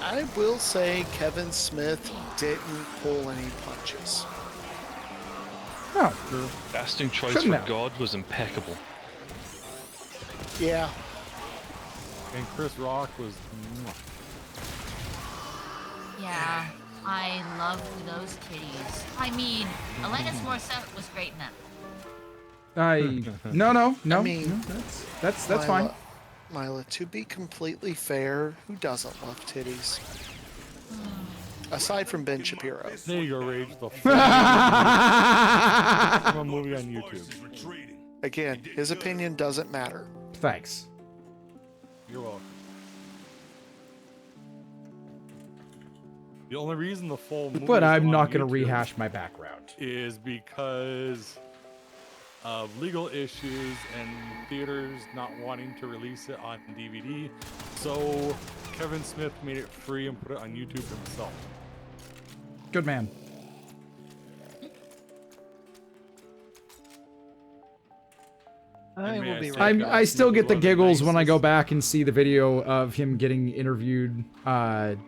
S8: I will say Kevin Smith didn't pull any punches.
S1: Oh.
S12: Your casting choice
S1: Shouldn't
S12: for
S1: have.
S12: God was impeccable.
S8: Yeah.
S16: And Chris Rock was.
S10: Yeah, I love those titties. I mean, Alanis Morissette was great in that.
S1: No.
S8: I mean,
S1: that's fine.
S8: Mila, to be completely fair, who doesn't love titties? Aside from Ben Shapiro.
S16: There you go, Rage. The from a movie on YouTube.
S8: Again, his opinion doesn't matter.
S1: Thanks.
S16: You're welcome. The only reason the full movie
S1: But
S16: is
S1: I'm
S16: on
S1: not going to
S16: YouTube
S1: rehash my background.
S16: is because of legal issues and theaters not wanting to release it on DVD. So Kevin Smith made it free and put it on YouTube himself.
S1: Good man.
S6: I will be right back.
S1: I still get the giggles when I go back and see the video of him getting interviewed in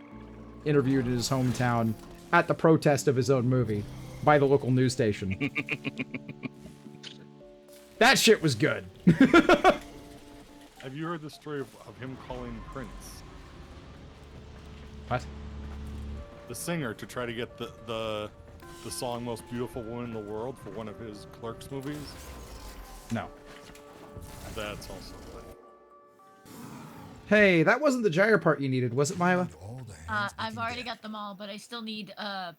S1: his hometown at the protest of his own movie by the local news station. That shit was good.
S16: Have you heard the story of him calling Prince?
S1: What?
S16: The singer, to try to get the song Most Beautiful Woman in the World for one of his Clerks movies?
S1: No.
S16: That's also funny.
S1: Hey, that wasn't the gyre part you needed, was it, Mila?
S10: I've already got them all, but I still need stuff.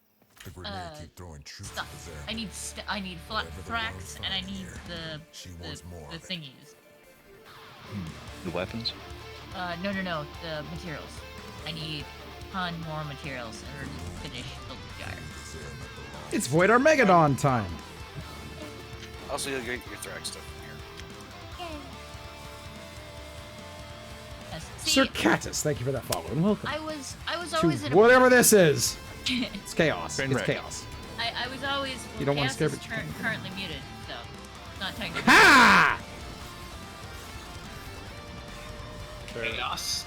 S10: I need thrax, and I need the thingies.
S12: The weapons?
S10: No, the materials. I need a ton more materials in order to finish the gyre.
S1: It's Void Armageddon time.
S2: Also, you'll get your Thrax stuff from here.
S10: Yes.
S1: Sir Catus, thank you for that follow and welcome.
S10: I was
S1: To
S10: always in a
S1: whatever this is. It's chaos. It's chaos.
S10: I was always. Well,
S1: You don't want to scare
S10: Chaos is currently muted, so it's not technically.
S1: Ha!
S4: Chaos.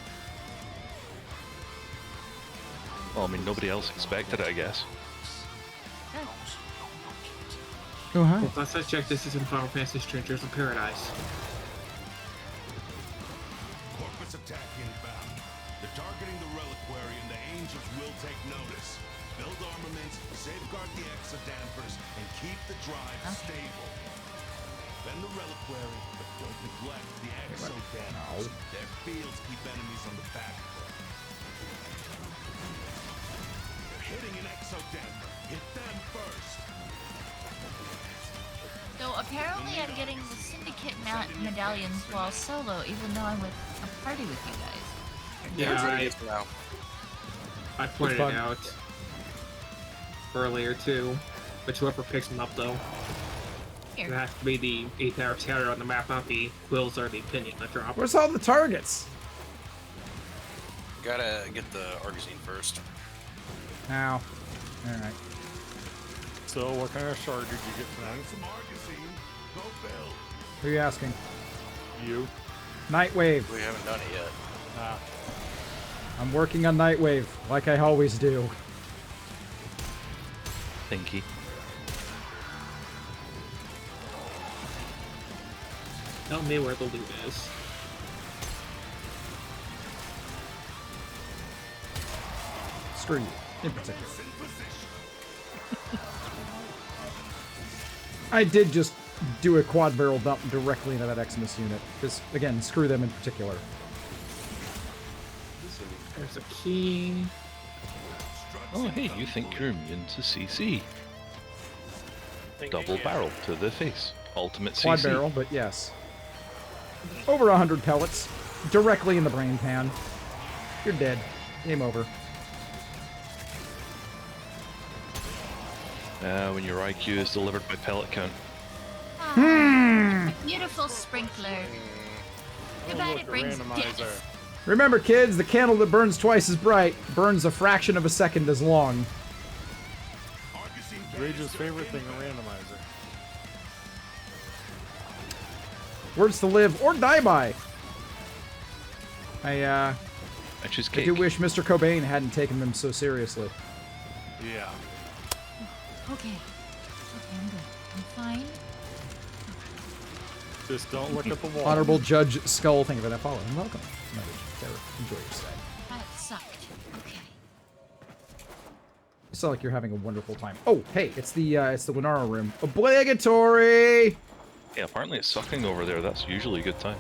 S12: Well, I mean, nobody else expected it, I guess.
S1: Oh, hi.
S4: Well, last I checked, this is in Final Fantasy Strangers in Paradise.
S17: Corpus attack inbound. They're targeting the reliquary and the angels will take notice. Build armaments, safeguard the exodampers, and keep the drive stable. Then the reliquary, but don't neglect the exodampers. Their fields keep enemies on the back foot. They're hitting an exodamper. Hit them first.
S10: So apparently I'm getting the Syndicate medallions while solo, even though I'm with a party with you guys.
S4: Yeah, I pointed it out earlier too. But whoever picks them up though, it has to be the 8-hour scatter on the map, not the quills or the opinion that drop.
S1: Where's all the targets?
S2: Gotta get the Argosine first.
S1: Ow. Alright.
S16: So, what kind of shard did you get tonight?
S1: Who are you asking?
S16: You.
S1: Nightwave.
S2: We haven't done it yet.
S16: Ah.
S1: I'm working on Nightwave, like I always do.
S12: Thinky.
S4: Tell me where the loot is.
S1: Screw you, in particular. I did just do a quad barrel dump directly into that Eximus unit. Because, again, screw them in particular.
S4: There's a key.
S12: Oh, hey, you think you're immune to CC. Double barrel to the face. Ultimate
S1: Quad
S12: CC.
S1: barrel, but yes. Over 100 pellets. Directly in the brain pan. You're dead. Game over.
S12: When your IQ is delivered by pellet count.
S10: Beautiful sprinkler. Too bad it brings death.
S1: Remember, kids, the candle that burns twice as bright burns a fraction of a second as long.
S16: Rage's favorite thing, a randomizer.
S1: Words to live or die by. I do wish Mr. Cobain hadn't taken them so seriously.
S16: Yeah.
S10: Okay. Okay, I'm good. I'm fine.
S16: Just don't look at the wall.
S1: Honorable Judge Skull, thank you for that follow. And welcome. Enjoy your stay.
S10: That sucked. Okay.
S1: You sound like you're having a wonderful time. Oh, hey, it's the Winara room. Obligatory!
S12: Yeah, apparently it's sucking over there. That's usually a good time.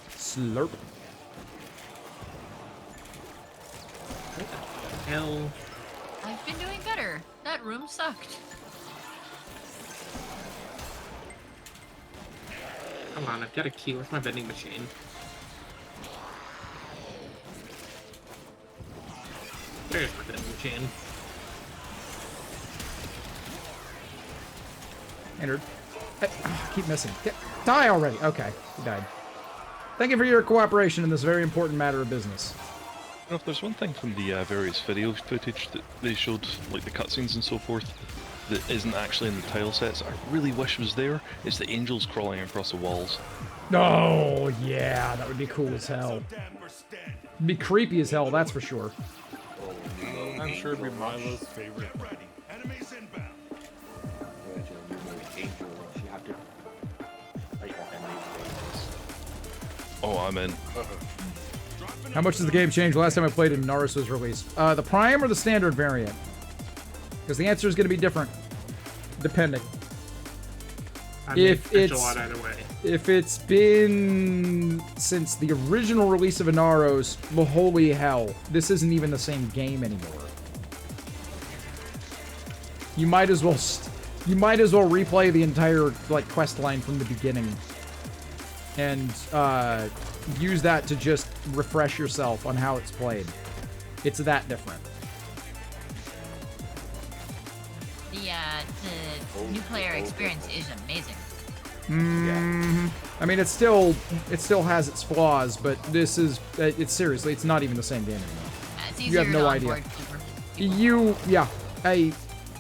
S1: Slurp.
S4: Hell.
S10: I've been doing better. That room sucked.
S4: Come on, I've got a key. Where's my vending machine? There's my vending machine.
S1: Entered. Hey, keep missing. Die already. Okay, he died. Thank you for your cooperation in this very important matter of business.
S12: You know, if there's one thing from the various video footage that they showed, like the cutscenes and so forth, that isn't actually in the tile sets, I really wish was there, it's the angels crawling across the walls.
S1: Oh, yeah, that would be cool as hell. It'd be creepy as hell, that's for sure.
S16: I'm sure it'd be Milo's favorite.
S12: Oh, I'm in.
S1: How much does the game change last time I played it and Naruto was released? The Prime or the standard variant? Because the answer is going to be different, depending. If it's been since the original release of Inaros, well, holy hell, this isn't even the same game anymore. You might as well replay the entire quest line from the beginning and use that to just refresh yourself on how it's played. It's that different.
S10: The new player experience is amazing.
S1: I mean, it still has its flaws, but it's seriously, it's not even the same game anymore.
S10: It's
S1: You have
S10: easier
S1: no
S10: to
S1: idea.
S10: onboard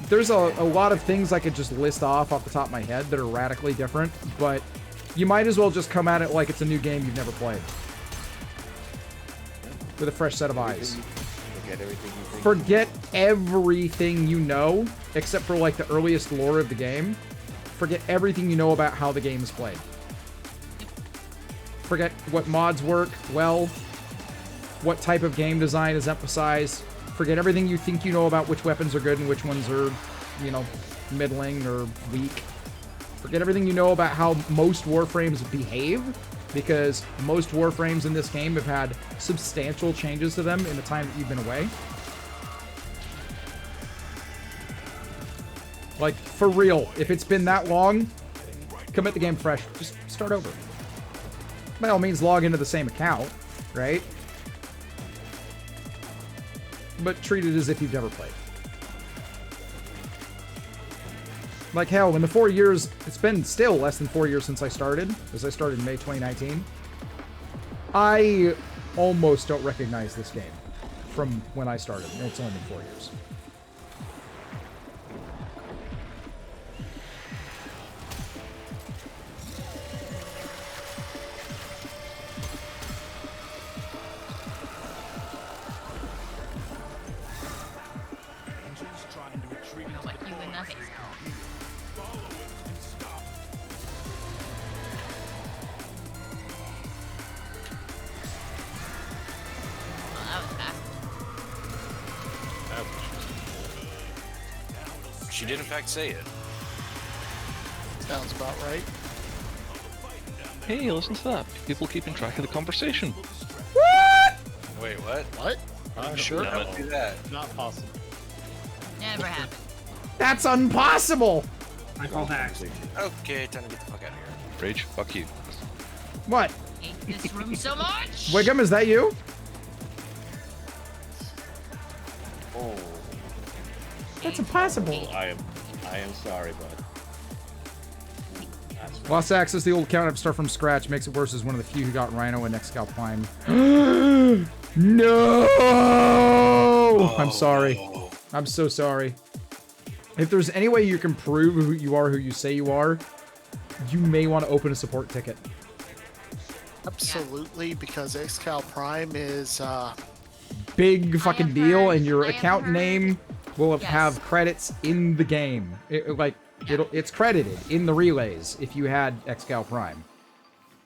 S1: There's a lot of things I could just list off the top of my head that are radically different, but you might as well just come at it like it's a new game you've never played. With a fresh set of eyes. Forget everything you know, except for the earliest lore of the game. Forget everything you know about how the game is played. Forget what mods work well, what type of game design is emphasized. Forget everything you think you know about which weapons are good and which ones are, middling or weak. Forget everything you know about how most Warframes behave, because most Warframes in this game have had substantial changes to them in the time that you've been away. For real, if it's been that long, commit the game fresh. Just start over. By all means, log into the same account, right? But treat it as if you've never played. Hell, in the 4 years, it's been still less than 4 years since I started, because I started in May 2019. I almost don't recognize this game from when I started, and it's only been 4 years.
S2: She did in fact say it.
S8: Sounds about right.
S12: Hey, listen to that. People keeping track of the conversation.
S1: What?
S2: Wait, what?
S8: What? Sure.
S2: Don't do that.
S16: Not possible.
S10: Never happened.
S1: That's impossible!
S4: I call hacks.
S2: Okay, time to get the fuck out of here.
S12: Rage, fuck you.
S1: What?
S10: I hate this room so much!
S1: Wiggum, is that you?
S11: Oh.
S1: That's impossible.
S11: I am sorry, bud. That's
S1: Lost access to the old account. I have to start from scratch. Makes it worse as one of the few who got Rhino and Excal Prime. No! I'm sorry.
S2: No.
S1: I'm so sorry. If there's any way you can prove who you are, who you say you are, you may want to open a support ticket.
S8: Absolutely, because Excal Prime is
S1: big fucking deal, and your account name will have credits in the game. It's credited in the relays if you had Excal Prime.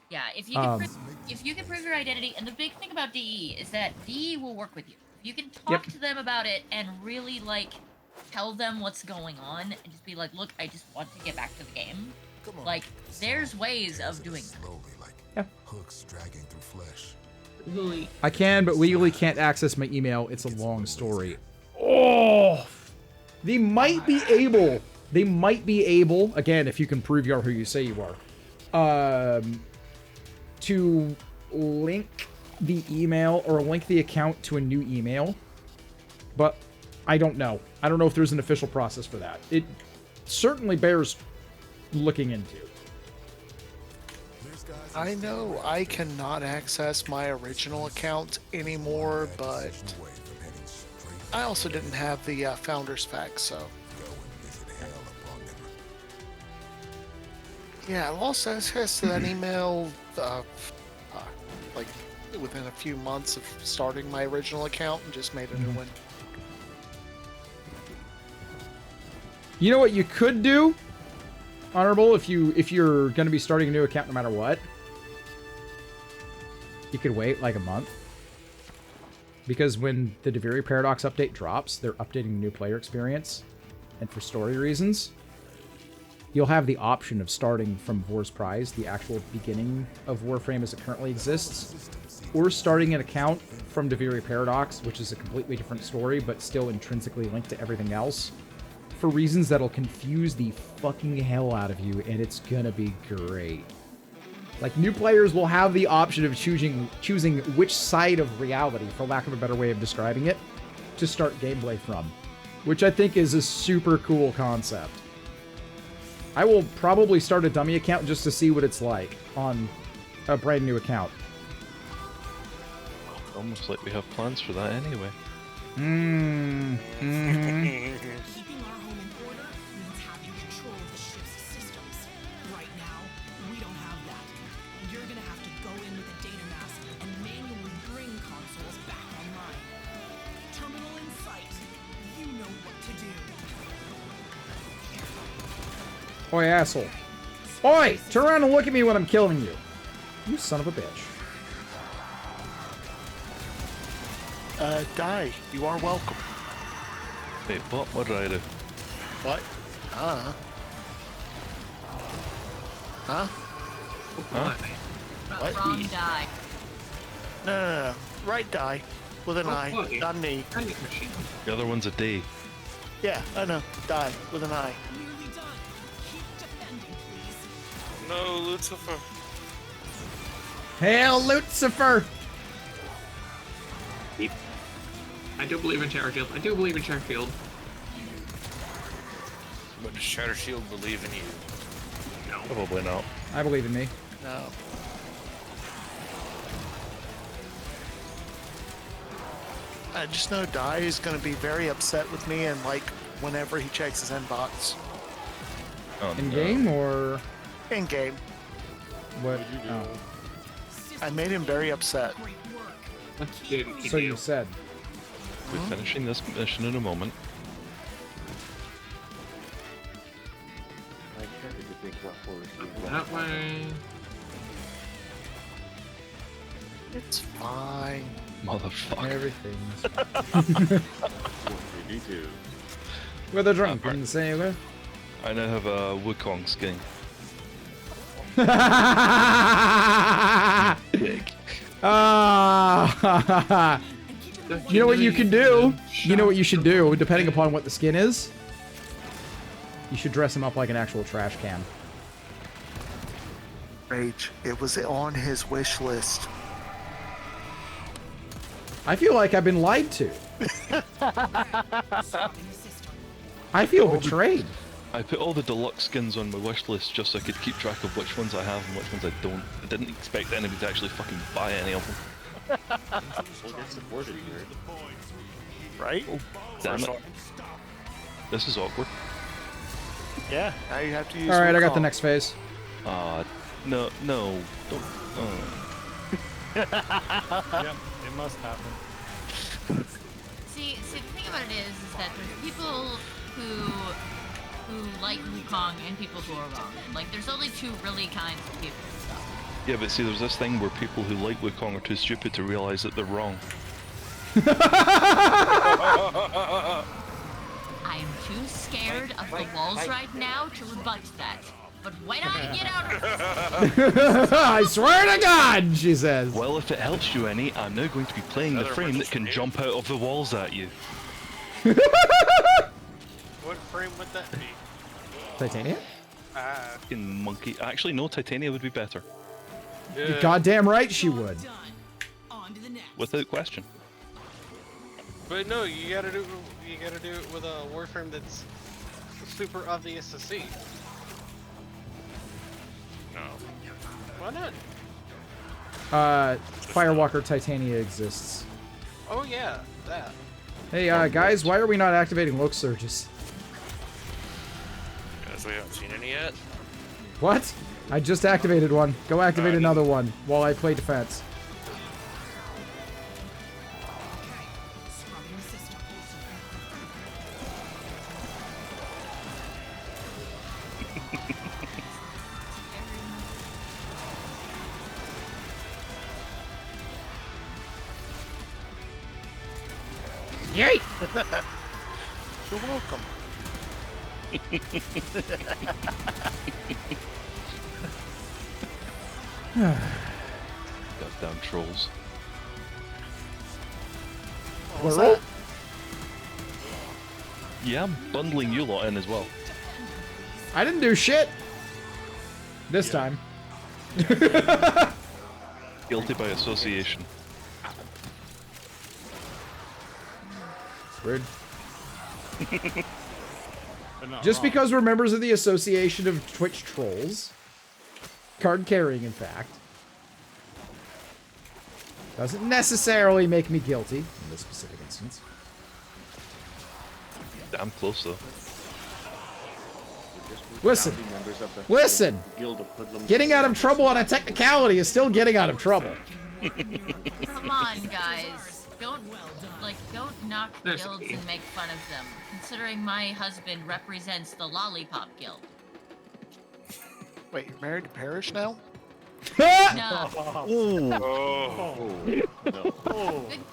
S10: Yeah, if you can if you can prove your identity, and the big thing about DE is that DE will work with you. If you can talk to them about it and really like tell them what's going on and just be like, look, I just want to get back to the game. Like, there's ways of doing that.
S9: Hooks dragging through flesh.
S1: I can, but legally can't access my email. It's a long story. Oh! They might be able, again, if you can prove you are who you say you are, to link the email or link the account to a new email. But I don't know. I don't know if there's an official process for that. It certainly bears looking into.
S8: I know I cannot access my original account anymore, but I also didn't have the founder's pack, so. Yeah, I lost access to that email like within a few months of starting my original account and just made a new one.
S1: You know what you could do, Honorable, if you're going to be starting a new account no matter what? You could wait like a month. Because when the Deviri Paradox update drops, they're updating the new player experience. And for story reasons, you'll have the option of starting from Vor's Prize, the actual beginning of Warframe as it currently exists, or starting an account from Deviri Paradox, which is a completely different story, but still intrinsically linked to everything else, for reasons that'll confuse the fucking hell out of you, and it's gonna be great. Like, new players will have the option of choosing which side of reality, for lack of a better way of describing it, to start gameplay from, which I think is a super cool concept. I will probably start a dummy account just to see what it's like on a brand new account.
S12: Almost like we have plans for that anyway.
S1: Mm-hmm.
S13: Keeping our home in order means having control of the ship's systems. Right now, we don't have that. You're gonna have to go in with a data mask and manually bring consoles back online. Terminal in sight. You know what to do.
S1: Oi, asshole. Oi! Turn around and look at me when I'm killing you. You son of a bitch.
S8: Die. You are welcome.
S12: Wait, what did I do?
S8: What? Huh? What?
S10: Wrong die.
S8: No. Right die. With an I.
S4: Okay.
S8: Not an E.
S12: The other one's a D.
S8: Yeah, I know. Die. With an I.
S2: No, Lucifer.
S1: Hail, Lucifer!
S4: I do believe in Shatterfield. I do believe in Shatterfield.
S2: But does Shatter Shield believe in you?
S4: No.
S12: Probably not.
S1: I believe in me.
S8: No. I just know Die is going to be very upset with me, and like whenever he checks his inbox.
S12: Oh,
S1: In game or
S8: in game?
S1: What? Oh.
S8: I made him very upset.
S1: So you said.
S12: We're finishing this mission in a moment.
S4: That way.
S8: It's fine.
S12: Motherfucker.
S1: Everything's with a drunken sailor.
S12: I now have a Wukong skin.
S1: You know what you can do? You know what you should do, depending upon what the skin is? You should dress him up like an actual trash can.
S8: Rage. It was on his wish list.
S1: I feel like I've been lied to. I feel betrayed.
S12: I put all the deluxe skins on my wish list just so I could keep track of which ones I have and which ones I don't. I didn't expect anybody to actually fucking buy any of them.
S14: We'll get supported here.
S8: Right?
S12: Oh, damn it. This is awkward.
S8: Yeah, now you have to use.
S1: Alright, I got
S8: recall.
S1: the next phase.
S12: No, don't.
S16: Yep, it must happen.
S10: See, the thing about it is that there's people who like Wukong and people who are wrong. Like, there's only two really kinds of people.
S12: Yeah, but see, there's this thing where people who like Wukong are too stupid to realize that they're wrong.
S10: I'm too scared of the walls right now to rebut that. But when I get out of this...
S1: I swear to God, she says.
S12: Well, if it helps you any, I'm now going to be playing the frame that can jump out of the walls at you.
S3: What frame would that be?
S1: Titania?
S12: Fucking monkey. Actually, no, Titania would be better.
S1: You're goddamn right she would.
S12: Without question.
S3: But no, you gotta do it with a Warframe that's super obvious to see.
S2: No.
S3: Why not?
S1: Firewalker Titania exists.
S3: Oh yeah, that.
S1: Hey, guys, why are we not activating Loke Surges?
S2: Because we haven't seen any yet.
S1: What? I just activated one. Go activate another one while I play defense. Yay!
S8: You're welcome.
S12: Goddamn trolls.
S8: What's that?
S12: Yeah, I'm bundling you lot in as well.
S1: I didn't do shit. This time.
S12: Guilty by association.
S1: Rude. Just because we're members of the Association of Twitch Trolls, card carrying in fact, doesn't necessarily make me guilty in this specific instance.
S12: Damn close though.
S1: Listen, getting out of trouble on a technicality is still getting out of trouble.
S10: Come on, guys. Don't knock guilds and make fun of them, considering my husband represents the Lollipop Guild.
S8: Wait, you're married to Parrish now?
S10: No.
S8: Oh.
S10: No. Good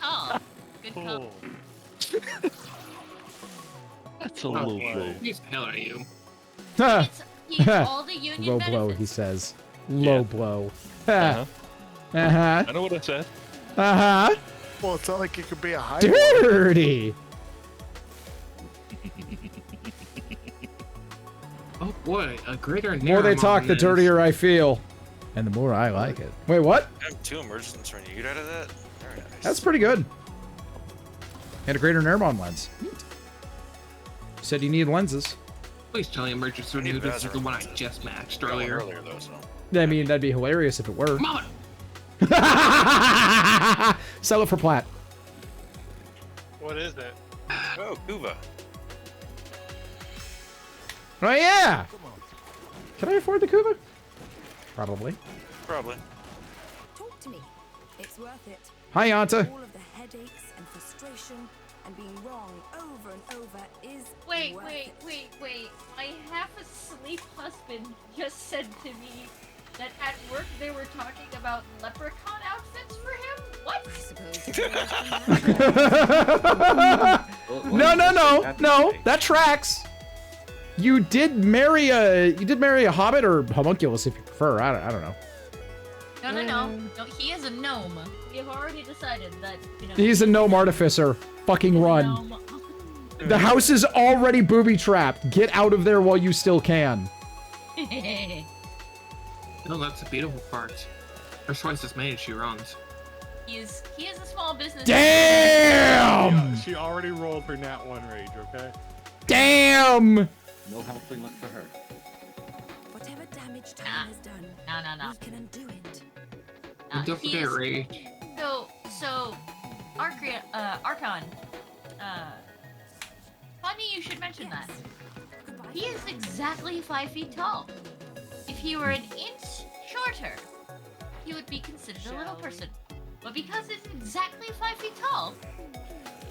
S10: call. Good call.
S12: That's a low blow.
S4: Who the hell are you?
S10: He's all the union
S1: Low
S10: benefits.
S1: blow, he says. Low blow.
S12: Uh-huh.
S1: Uh-huh.
S12: I know what I said.
S1: Uh-huh.
S8: Well, it's not like it could be a high
S1: Dirty!
S4: Oh boy, a greater
S1: The more they talk, the
S4: Neramon
S1: dirtier I feel. And the more I like it. Wait, what?
S2: I have 2 emergence renewed out of that. Very nice.
S1: That's pretty good. And a greater Neramon lens. Neat. Said you need lenses.
S4: Please tell me Emergence Renewed is the one I just matched earlier.
S2: Though, so.
S1: I mean, that'd be hilarious if it were.
S4: Mama!
S1: Sell it for plat.
S3: What is it?
S2: Oh, Kuva.
S1: Oh, yeah! Can I afford the Kuva? Probably.
S2: Probably.
S5: Talk to me. It's worth it.
S1: Hi, Yanta.
S5: All of the headaches and frustration and being wrong over and over is
S10: Wait. My half-asleep husband just said to me that at work they were talking about leprechaun outfits for him? What?
S1: No, that tracks. You did marry a hobbit or homunculus if you prefer. I don't know.
S10: No. He is a gnome. We have already decided that,
S1: He's a gnome artificer. Fucking run. The house is already booby-trapped. Get out of there while you still can.
S4: No, that's the beautiful part. There's twice as many as she runs.
S10: He is a small business.
S1: Damn!
S16: She already rolled her Nat 1 rage, okay?
S1: Damn!
S11: No helping luck for her.
S5: Whatever damage time has done,
S10: No.
S5: we can undo it.
S4: And don't forget rage.
S10: So, Archon. Funny you should mention that. He is exactly 5 feet tall. If he were an inch shorter, he would be considered a little person. But because he's exactly 5 feet tall,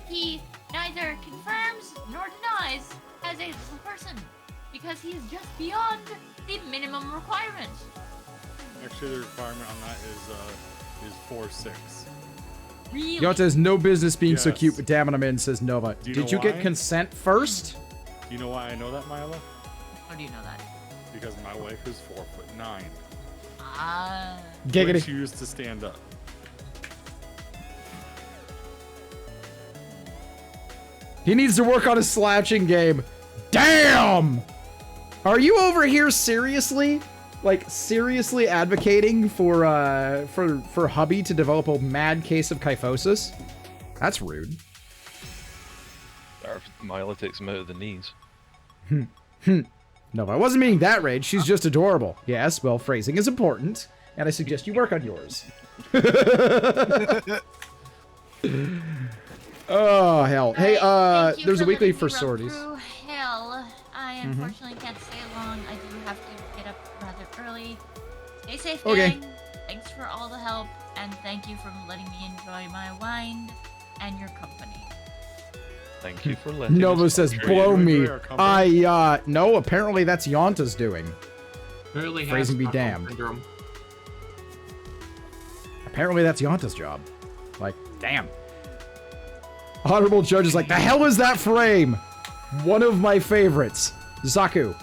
S10: he neither confirms nor denies as a little person, because he is just beyond the minimum requirement.
S16: Actually, the requirement on that is 4'6".
S10: Really?
S1: Yonta has no business being so
S16: Yes.
S1: cute, but damn it, I'm in, says Nova.
S16: Do you
S1: Did
S16: know
S1: you get
S16: why?
S1: consent first?
S16: Do you know why I know that, Milo?
S10: How do you know that?
S16: Because my wife is 4'9".
S10: Ah.
S1: Giggity.
S16: When she used to stand up.
S1: He needs to work on his slouching game. Damn! Are you over here seriously? Like, seriously advocating for hubby to develop a mad case of kyphosis? That's rude.
S12: Or if Milo takes him out of the knees.
S1: No, I wasn't meaning that rage. She's just adorable. Yes, well, phrasing is important, and I suggest you work on yours. Oh, hell. Hey,
S10: Thank you
S1: there's a
S10: for
S1: weekly
S10: letting
S1: for
S10: me run
S1: sorties.
S10: through hell. I unfortunately can't stay long. I do have to get up rather early. Stay safe,
S1: Okay.
S10: gang. Thanks for all the help, and thank you for letting me enjoy my wine and your company.
S12: Thank you for letting
S1: Nova
S12: us
S1: says,
S12: portray
S1: blow
S12: you.
S1: me. No, apparently that's Yonta's doing.
S4: Apparently has
S1: Phrasing be
S4: Stockholm
S1: damned.
S4: syndrome.
S1: Apparently that's Yonta's job. Like, damn. Honorable Judge is like, the hell is that frame? One of my favorites. Zaku.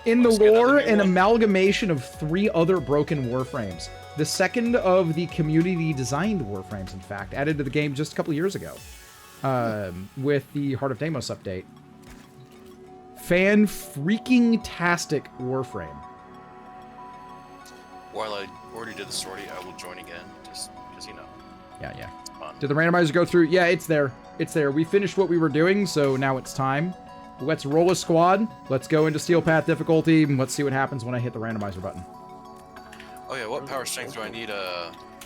S1: In the lore, an amalgamation of 3 other broken Warframes. The second of the community-designed Warframes, in fact, added to the game just a couple years ago. With the Heart of Deimos update. Fan-freaking-tastic Warframe.
S2: While I already did the sortie, I will join again, just because, you know.
S1: Yeah.
S2: Fun.
S1: Did the randomizer go through? Yeah, it's there. It's there. We finished what we were doing, so now it's time. Let's roll a squad. Let's go into Steel Path difficulty, and let's see what happens when I hit the randomizer button.
S2: Oh yeah, what power strength do I need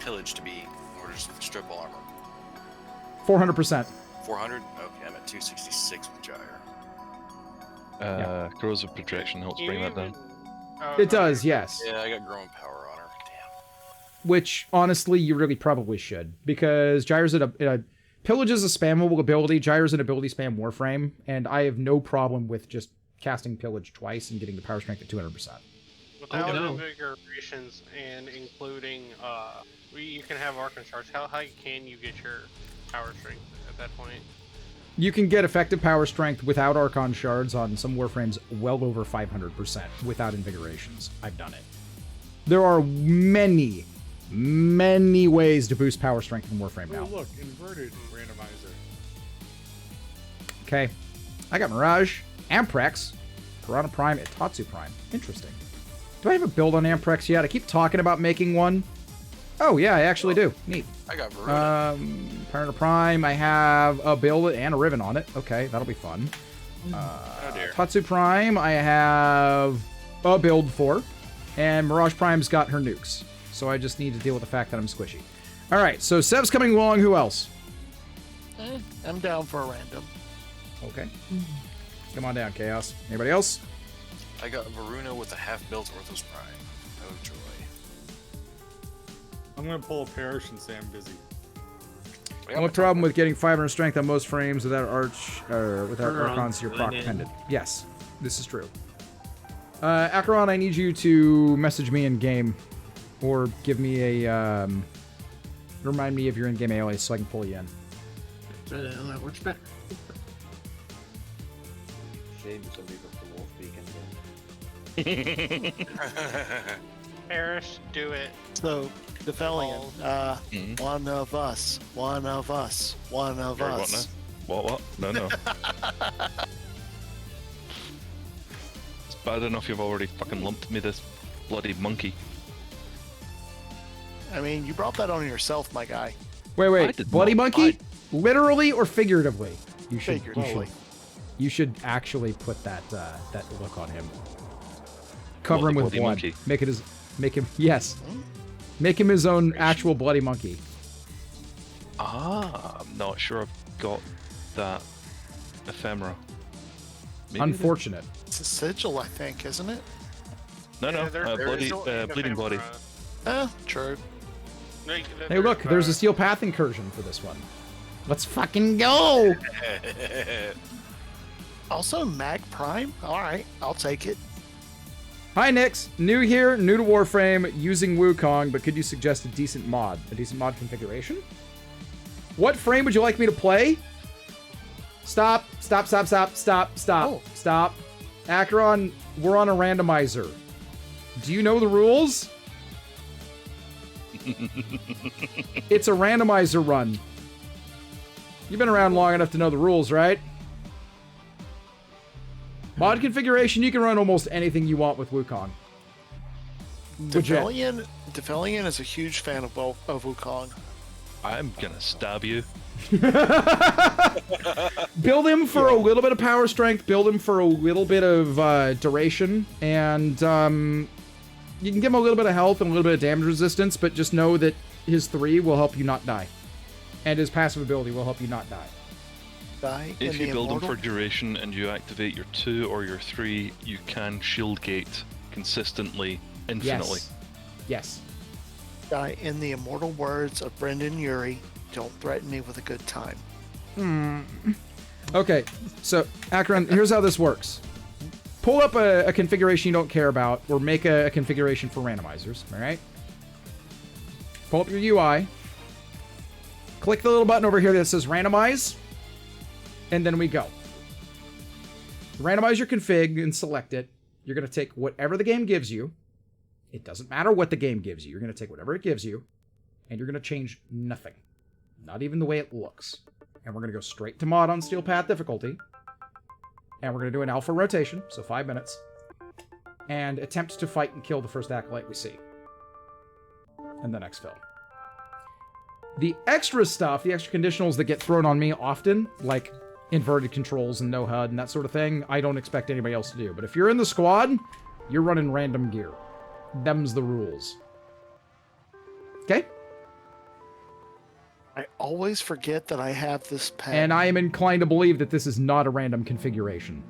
S2: pillage to be in order to strip all armor?
S1: 400%.
S2: 400? Okay, I'm at 266 with Gyre.
S12: Corrosive projection helps bring that down.
S1: It does, yes.
S2: Yeah, I got growing power on her.
S1: Which, honestly, you really probably should. Because Gyre's Pillage is a spammable ability. Gyre's an ability spam Warframe. And I have no problem with just casting Pillage twice and getting the power strength at 200%.
S3: Without invigorations and including, you can have Archon Charge. How high can you get your power strength at that point?
S1: You can get effective power strength without Archon Shards on some Warframes well over 500% without invigorations. I've done it. There are many ways to boost power strength in Warframe now.
S16: Oh, look, inverted randomizer.
S1: Okay. I got Mirage, Amprex, Piranha Prime, and Tatsu Prime. Interesting. Do I have a build on Amprex yet? I keep talking about making one. Oh, yeah, I actually do. Neat.
S2: I got Varuna.
S1: Piranha Prime, I have a build and a Riven on it. Okay, that'll be fun.
S2: Oh dear.
S1: Tatsu Prime, I have a build for. And Mirage Prime's got her nukes. So I just need to deal with the fact that I'm squishy. Alright, so Sev's coming along. Who else?
S8: I'm down for a random.
S1: Okay. Come on down, Chaos. Anybody else?
S2: I got Varuna with a half-built Orthos Prime. Oh joy.
S16: I'm gonna pull a Parish and say I'm busy.
S1: No problem with getting 500 strength on most frames without without Archons to your proc pendant. Yes, this is true. Acheron, I need you to message me in game, or give me a remind me of your in-game alias so I can pull you in.
S4: That works better.
S14: Shame somebody got the wolf beacon then.
S3: Perish, do it.
S8: So, the Fellion, one of us, one of us, one of
S12: Sorry,
S8: us.
S12: What? No. It's bad enough you've already fucking lumped me this bloody monkey.
S8: I mean, you brought that on yourself, my guy.
S1: Wait, bloody monkey? Literally or figuratively? You should.
S8: Figuratively.
S1: You should actually put that that look on him. Cover him with blood. Monkey. Make him Make him his own actual bloody monkey.
S12: I'm not sure I've got that ephemera. Maybe
S1: Unfortunate.
S8: It's a sigil, I think, isn't it?
S12: No, bleeding body.
S8: True.
S1: Hey, look, there's a Steel Path incursion for this one. Let's fucking go!
S8: Also, Mag Prime? Alright, I'll take it.
S1: Hi, Nix. New here, new to Warframe, using Wukong, but could you suggest a decent mod configuration? What frame would you like me to play? Stop. Acheron, we're on a randomizer. Do you know the rules? It's a randomizer run. You've been around long enough to know the rules, right? Mod configuration, you can run almost anything you want with Wukong.
S8: Defelian is a huge fan of Wukong.
S12: I'm gonna stab you.
S1: Build him for a little bit of power strength, build him for a little bit of duration, and you can give him a little bit of health and a little bit of damage resistance, but just know that his 3 will help you not die. And his passive ability will help you not die.
S12: If you build him for duration and you activate your 2 or your 3, you can shield gate consistently, infinitely.
S1: Yes.
S8: In the immortal words of Brendan Urie, don't threaten me with a good time.
S1: Okay, so Acheron, here's how this works. Pull up a configuration you don't care about, or make a configuration for randomizers, alright? Pull up your UI. Click the little button over here that says randomize, and then we go. Randomize your config and select it. You're going to take whatever the game gives you. It doesn't matter what the game gives you. You're going to take whatever it gives you, and you're going to change nothing. Not even the way it looks. And we're going to go straight to mod on Steel Path difficulty. And we're going to do an alpha rotation, so 5 minutes. And attempt to fight and kill the first acolyte we see. In the next film. The extra stuff, the extra conditionals that get thrown on me often, like inverted controls and no HUD and that sort of thing, I don't expect anybody else to do. But if you're in the squad, you're running random gear. Them's the rules. Okay?
S8: I always forget that I have this pen.
S1: And I am inclined to believe that this is not a random configuration.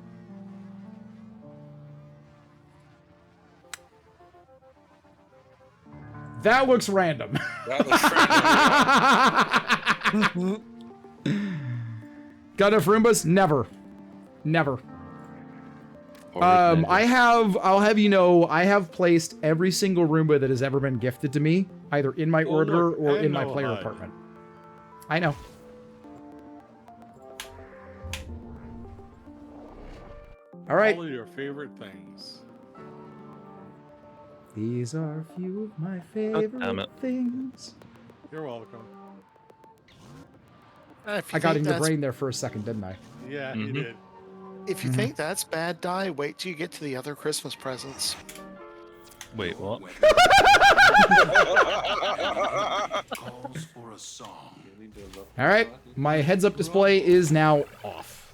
S1: That looks random.
S2: That looks random.
S1: Got enough Roombas? Never. I'll have you know, I have placed every single Roomba that has ever been gifted to me, either in my order or in my player apartment. I know. All right.
S16: All of your favorite things.
S1: These are a few of my favorite things.
S16: You're welcome.
S1: I got in your brain there for a second, didn't I?
S16: Yeah, you did.
S8: If you think that's bad, Die, wait till you get to the other Christmas presents.
S12: Wait, what?
S17: Calls for a song.
S1: All right, my heads-up display is now off.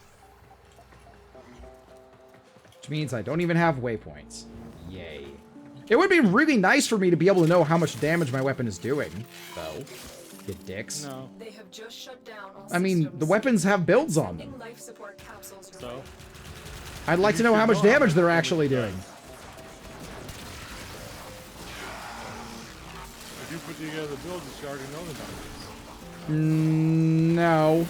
S1: Which means I don't even have waypoints. Yay. It would be really nice for me to be able to know how much damage my weapon is doing, though. You dicks.
S16: No.
S5: They have just shut down all
S1: I mean, the weapons have builds on them.
S5: life support capsules.
S16: So?
S1: I'd like to know how much damage they're actually doing.
S16: If you put together builds, you already know the numbers.
S1: No.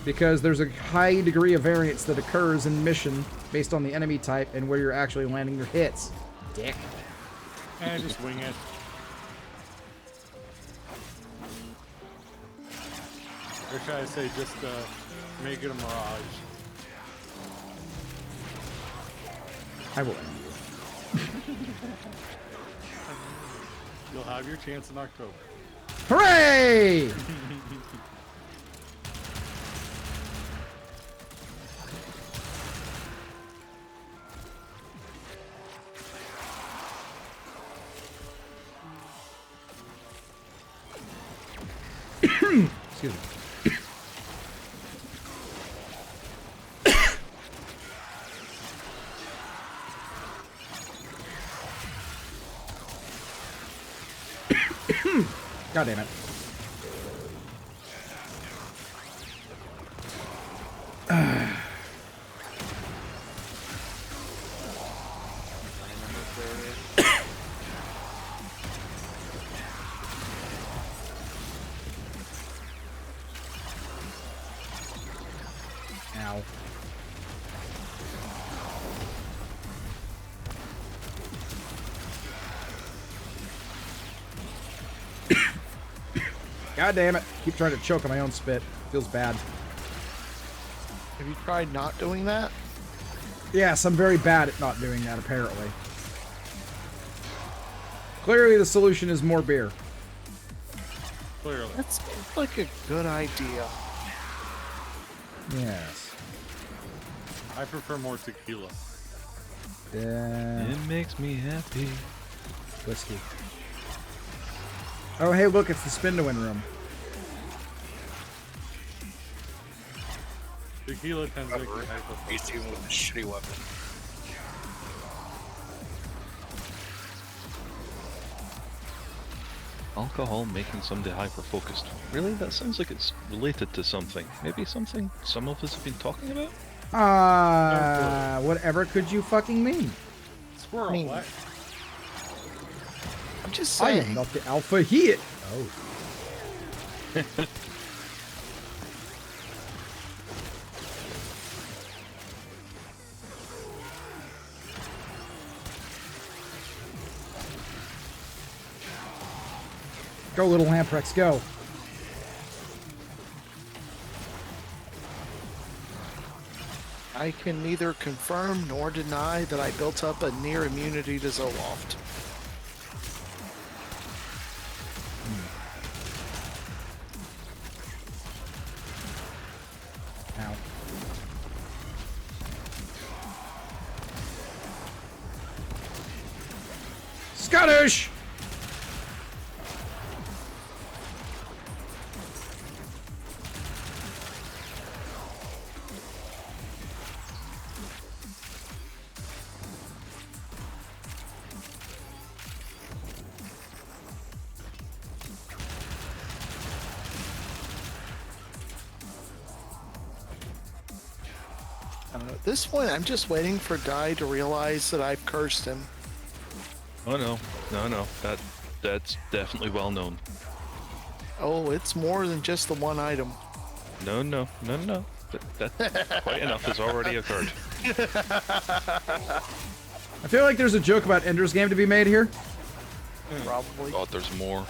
S1: Because there's a high degree of variance that occurs in mission based on the enemy type and where you're actually landing your hits. Dick.
S16: And just wing it. Or should I say just make it a mirage?
S1: I will end you.
S16: You'll have your chance in October.
S1: Hooray! Excuse me. God damn it. Ow. God damn it. Keep trying to choke on my own spit. Feels bad.
S8: Have you tried not doing that?
S1: Yes, I'm very bad at not doing that, apparently. Clearly the solution is more beer.
S16: Clearly.
S8: That's like a good idea.
S1: Yes.
S16: I prefer more tequila.
S1: Yeah.
S12: It makes me happy.
S1: Whiskey. Oh, hey, look, it's the spin to win room.
S16: Tequila tends to make me hyper.
S2: He's even with a shitty weapon.
S12: Alcohol making somebody hyper-focused. Really? That sounds like it's related to something. Maybe something some of us have been talking about?
S1: Whatever could you fucking mean?
S16: Squirrel, what?
S8: I'm just
S1: I
S8: saying.
S1: am not the alpha here. Oh. Go, little Lamprex, go.
S8: I can neither confirm nor deny that I built up a near immunity to Zoloft.
S1: Ow. Scottish!
S8: At this point, I'm just waiting for Guy to realize that I've cursed him.
S12: Oh no, no. That's definitely well known.
S8: Oh, it's more than just the one item.
S12: No. That quite enough has already occurred.
S1: I feel like there's a joke about Ender's Game to be made here.
S8: Probably.
S12: God, there's more.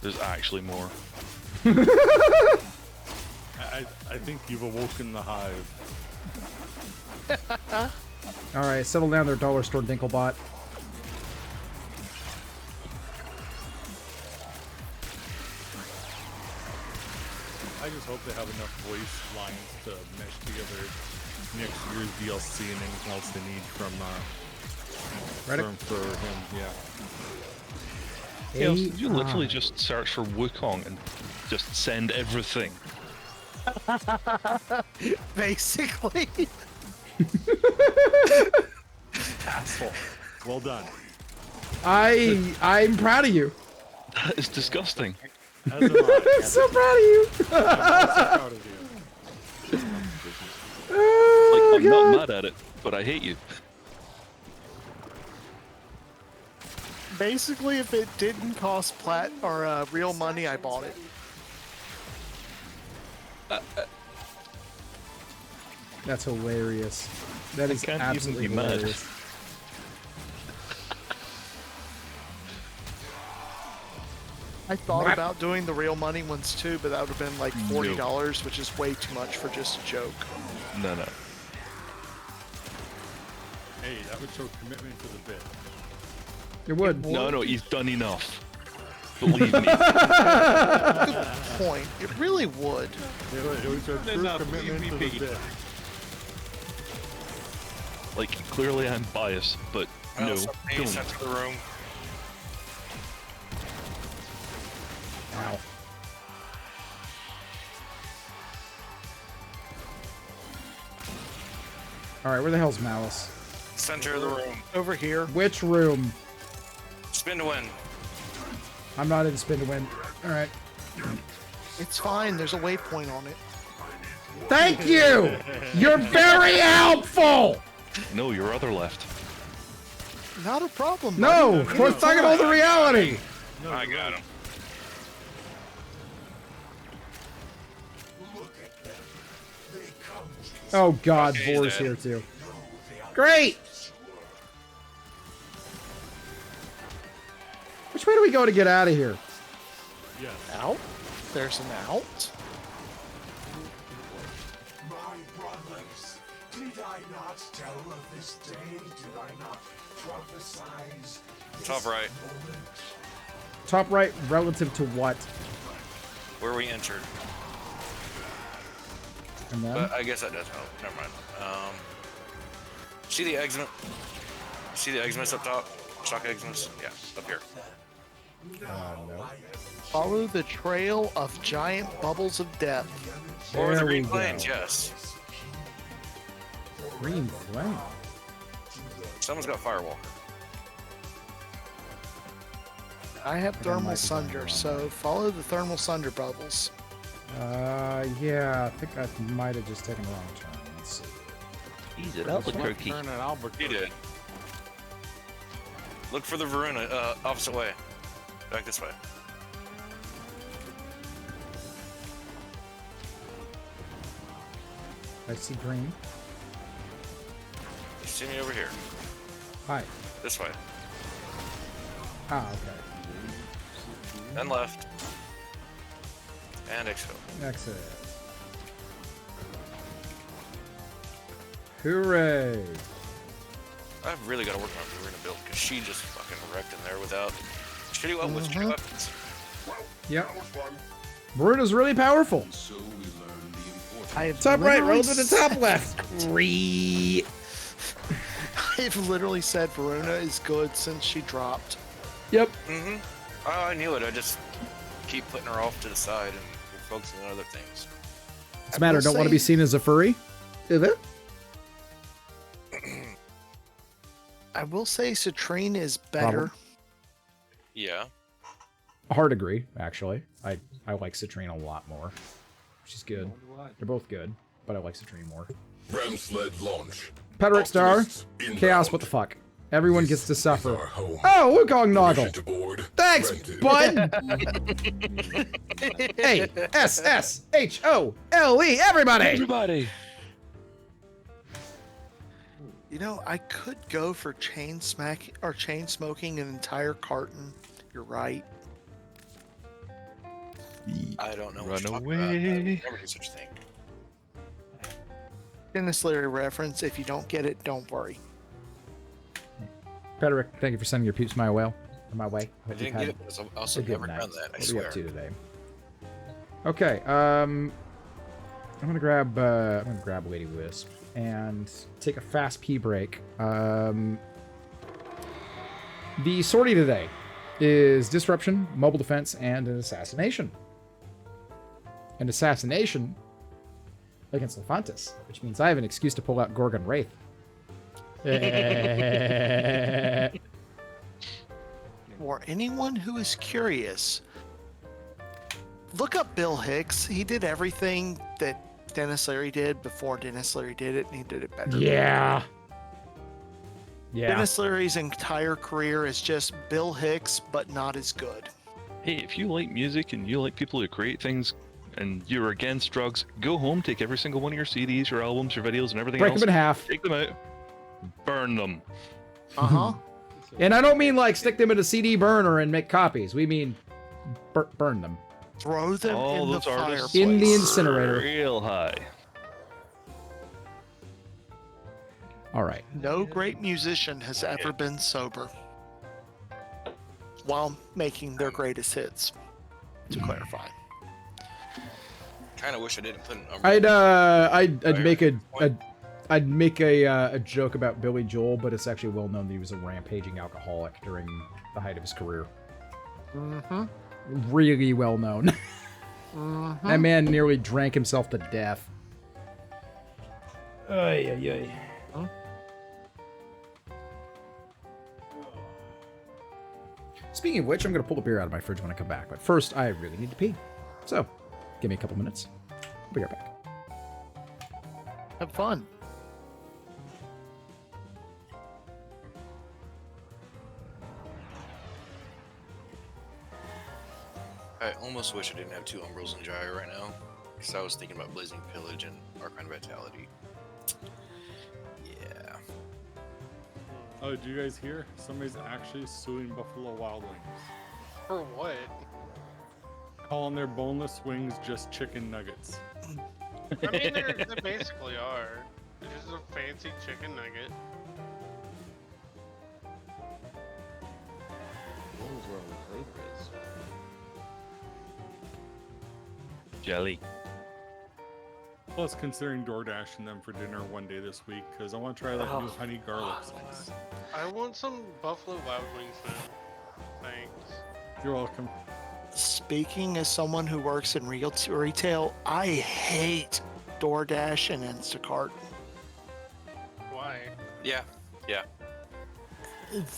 S12: There's actually more.
S16: I think you've awoken the hive.
S1: Alright, settle down there, dollar store Dinklebot.
S16: I just hope they have enough voice lines to mesh together next year's DLC and anything else they need from for him. Yeah.
S12: You literally just search for Wukong and just send everything.
S8: Basically.
S16: Asshole. Well done.
S1: I'm proud of you.
S12: That is disgusting.
S16: As am I.
S1: I'm so proud of you.
S16: I'm also proud of you.
S1: Oh,
S12: I'm
S1: God.
S12: not mad at it, but I hate you.
S8: Basically, if it didn't cost plat or real money, I bought it.
S1: That's hilarious. That is
S12: can't
S1: absolutely
S12: even be mad.
S1: hilarious.
S8: I thought about doing the real money ones too, but that would have been like $40, which is way too much for just a joke.
S12: No.
S16: Hey, that would show commitment to the bit.
S1: It would.
S12: No, he's done enough. Believe me.
S8: Good point. It really would.
S16: It would show true commitment to the bit.
S12: Like, clearly I'm biased, but no, don't.
S2: Sent to the room.
S1: Ow. Alright, where the hell's Malice?
S2: Center of the room.
S8: Over here.
S1: Which room?
S2: Spin to win.
S1: I'm not in spin to win. All right.
S8: It's fine. There's a waypoint on it.
S1: Thank you. You're very helpful.
S12: No, your other left.
S8: Not a problem.
S1: No,
S8: buddy.
S1: we're talking about the reality.
S2: I got him.
S1: Oh God,
S2: Okay, he's
S1: Vor's
S2: dead.
S1: here too. Great. Which way do we go to get out of here?
S16: Yes.
S8: Out? There's an out?
S17: My brothers, did I not tell of this day? Did I not prophesize?
S2: Top right.
S1: Top right relative to what?
S2: Where we entered.
S1: And then?
S2: But I guess that does help. Never mind. See the exit? See the exits up top? Shock exits? Yeah, up here.
S1: No.
S8: Follow the trail of giant bubbles of death.
S2: Or the
S1: There
S2: green
S1: we
S2: planes,
S1: go.
S2: yes.
S1: Green flame.
S2: Someone's got Firewalker.
S8: I have
S1: I
S8: thermal
S1: might be
S8: sunder,
S1: going
S8: so follow the thermal sunder bubbles.
S1: Yeah, I think I might have just taken a wrong turn. Let's see.
S12: He's at Albuquerque.
S16: Turn at Albuquerque.
S2: He did. Look for the Varuna, opposite way. Back this way.
S1: I see green.
S2: You see me over here.
S1: Hi.
S2: This way.
S1: Ah, okay.
S2: Then left. And exfil.
S1: Exit. Hooray!
S2: I've really got to work on my Varuna build because she just fucking wrecked in there without shitty weapons.
S1: Yep. Bruno's really powerful.
S8: I have
S1: Top right,
S8: literally
S1: relative to top left. Three.
S8: I've literally said Varuna is good since she dropped.
S1: Yep.
S2: Mm-hmm. Oh, I knew it. I just keep putting her off to the side and focusing on other things.
S1: What's the matter? Don't want to be seen as a furry? Is it?
S8: I will say Citrine is better.
S1: Problem.
S2: Yeah.
S1: Hard agree, actually. I like Citrine a lot more. She's good. They're both good, but I like Citrine more.
S9: Ram sled launch.
S1: Pedrick Star,
S9: Optimists inbound.
S1: Chaos, what the fuck? Everyone gets to suffer.
S9: our home.
S1: Oh, Wukong
S9: Permission
S1: Noggle.
S9: to board.
S1: Thanks,
S9: Granted.
S1: bud. Hey, SSHOLE, everybody.
S12: Everybody.
S8: You know, I could go for chain smoking an entire carton. You're right.
S2: I don't know
S12: Run
S2: what you're talking
S12: away.
S2: about. I would never do such a thing.
S8: Dennis Leary reference. If you don't get it, don't worry.
S1: Pedrick, thank you for sending your peeps my way.
S2: I didn't get it because I've also
S1: a good
S2: never
S1: night.
S2: done that. I
S1: What are we
S2: swear.
S1: up to today? Okay, I'm gonna grab Lady Wisp and take a fast pee break. The sortie today is disruption, mobile defense, and an assassination. An assassination against Lefantis, which means I have an excuse to pull out Gorgon Wraith.
S8: For anyone who is curious, look up Bill Hicks. He did everything that Dennis Leary did before Dennis Leary did it, and he did it better.
S1: Yeah. Yeah.
S8: Dennis Leary's entire career is just Bill Hicks, but not as good.
S12: Hey, if you like music and you like people who create things and you're against drugs, go home, take every single one of your CDs, your albums, your videos, and everything
S1: Break
S12: else.
S1: them in half.
S12: Take them out. Burn them.
S8: Uh-huh.
S1: And I don't mean like stick them in a CD burner and make copies. We mean burn them.
S8: Throw them
S12: All
S8: in the
S12: those artists
S8: fireplace.
S1: In the incinerator.
S12: Real high.
S1: All right.
S8: No great musician has ever been sober while making their greatest hits, to clarify.
S2: Kind of wish I didn't put an
S1: I'd make a joke about Billy Joel, but it's actually well known that he was a rampaging alcoholic during the height of his career.
S8: Mm-hmm.
S1: Really well known.
S8: Mm-hmm.
S1: That man nearly drank himself to death. Ay, ay, ay. Speaking of which, I'm going to pull a beer out of my fridge when I come back. But first, I really need to pee. So, give me a couple minutes. I'll be right back.
S8: Have fun.
S2: I almost wish I didn't have 2 Umbrals in Jaya right now, because I was thinking about Blazing Pillage and Arcane Vitality. Yeah.
S16: Oh, did you guys hear? Somebody's actually suing Buffalo Wild Wings.
S3: For what?
S16: Calling their boneless wings just chicken nuggets.
S3: I mean, they basically are. They're just a fancy chicken nugget.
S14: What was wrong with Progress?
S12: Jelly.
S16: Plus, considering DoorDashing them for dinner one day this week, because I want to try that new honey garlic sauce.
S3: I want some Buffalo Wild Wings now. Thanks.
S16: You're welcome.
S8: Speaking as someone who works in retail, I hate DoorDash and Instacart.
S3: Why?
S2: Yeah.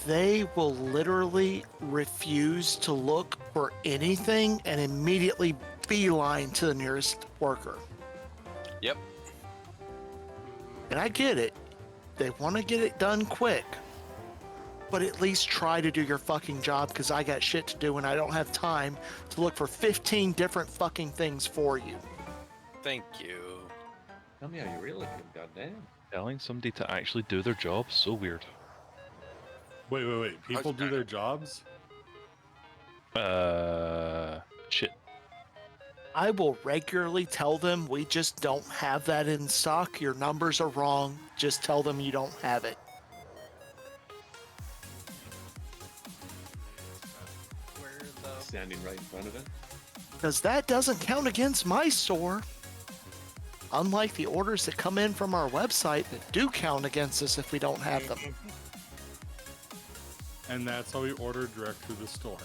S8: They will literally refuse to look for anything and immediately beeline to the nearest worker.
S2: Yep.
S8: And I get it. They want to get it done quick. But at least try to do your fucking job, because I got shit to do and I don't have time to look for 15 different fucking things for you.
S2: Thank you.
S14: Tell me how you really feel, goddamn.
S12: Telling somebody to actually do their job, so weird.
S16: Wait. People do their jobs?
S12: Shit.
S8: I will regularly tell them we just don't have that in stock. Your numbers are wrong. Just tell them you don't have it.
S14: Standing right in front of it.
S8: Because that doesn't count against my store. Unlike the orders that come in from our website that do count against us if we don't have them.
S16: And that's how we order direct through the store.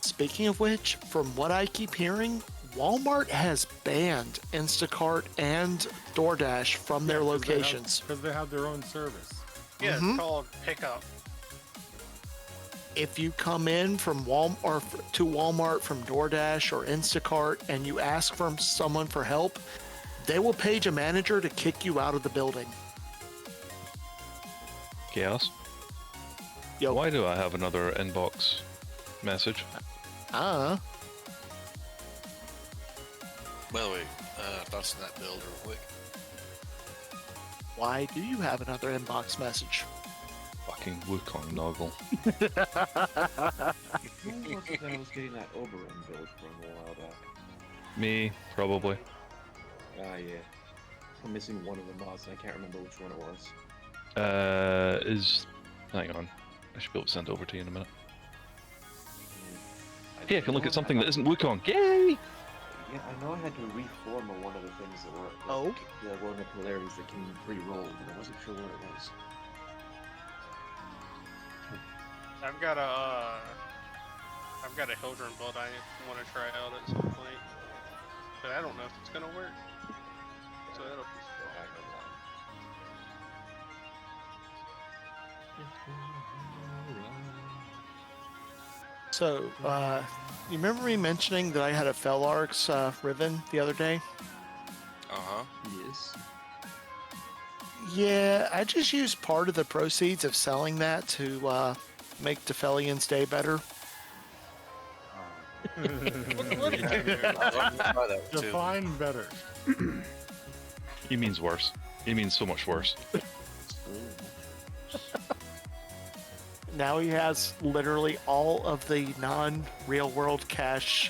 S8: Speaking of which, from what I keep hearing, Walmart has banned Instacart and DoorDash from their locations.
S16: Because they have their own service.
S3: Yeah, it's called pickup.
S8: If you come in from Walmart from DoorDash or Instacart and you ask for someone for help, they will page a manager to kick you out of the building.
S12: Chaos?
S8: Yo.
S12: Why do I have another inbox message?
S2: By the way, thoughts on that build real quick.
S8: Why do you have another inbox message?
S12: Fucking Wukong novel.
S14: Who was it that I was getting that Oberon build from a while back?
S12: Me, probably.
S14: Ah, yeah. I'm missing one of the mods, and I can't remember which one it was.
S12: Hang on. I should be able to send it over to you in a minute. Hey, I can look at something that isn't Wukong. Yay!
S14: Yeah, I know I had to reform one of the things that were one of the polarities that came pre-rolled, but I wasn't sure what it was.
S3: I've got a Hildren build I want to try out at some point, but I don't know if it's gonna work. So that'll be
S8: So, you remember me mentioning that I had a Felarx Riven the other day?
S2: Uh-huh.
S14: Yes.
S8: Yeah, I just used part of the proceeds of selling that to make Defelian's day better.
S16: Define better.
S12: He means worse. He means so much worse.
S8: Now he has literally all of the non-real world cash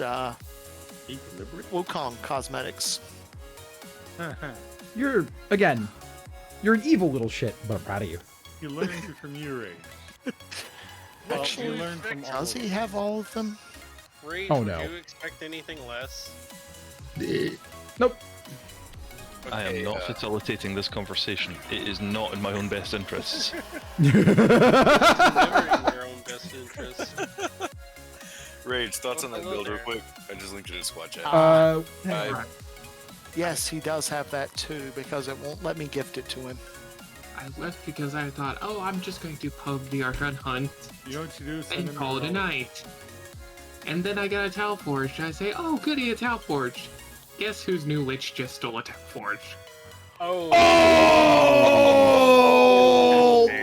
S8: Wukong cosmetics.
S1: You're an evil little shit, but I'm proud of you.
S16: He learned it from you, Ray. Well,
S8: Actually,
S16: he learned from all
S8: does
S16: of
S8: he
S16: us.
S8: have all of them?
S3: Rage,
S1: Oh, no.
S3: Would you expect anything less?
S1: Nope.
S12: I am not facilitating this conversation. It is not in my own best interests.
S3: Never in your own best interest.
S2: Rage, thoughts on that build real quick? I just linked it in squad chat.
S8: Yes, he does have that too, because it won't let me gift it to him.
S4: I left because I thought, oh, I'm just going to pub the Archon hunt
S16: You know what you do?
S4: and call it a night. And then I got a Tau Forged. I say, oh, goody, a Tau Forged. Guess whose new Lich just stole a Tau Forged?
S1: Oh,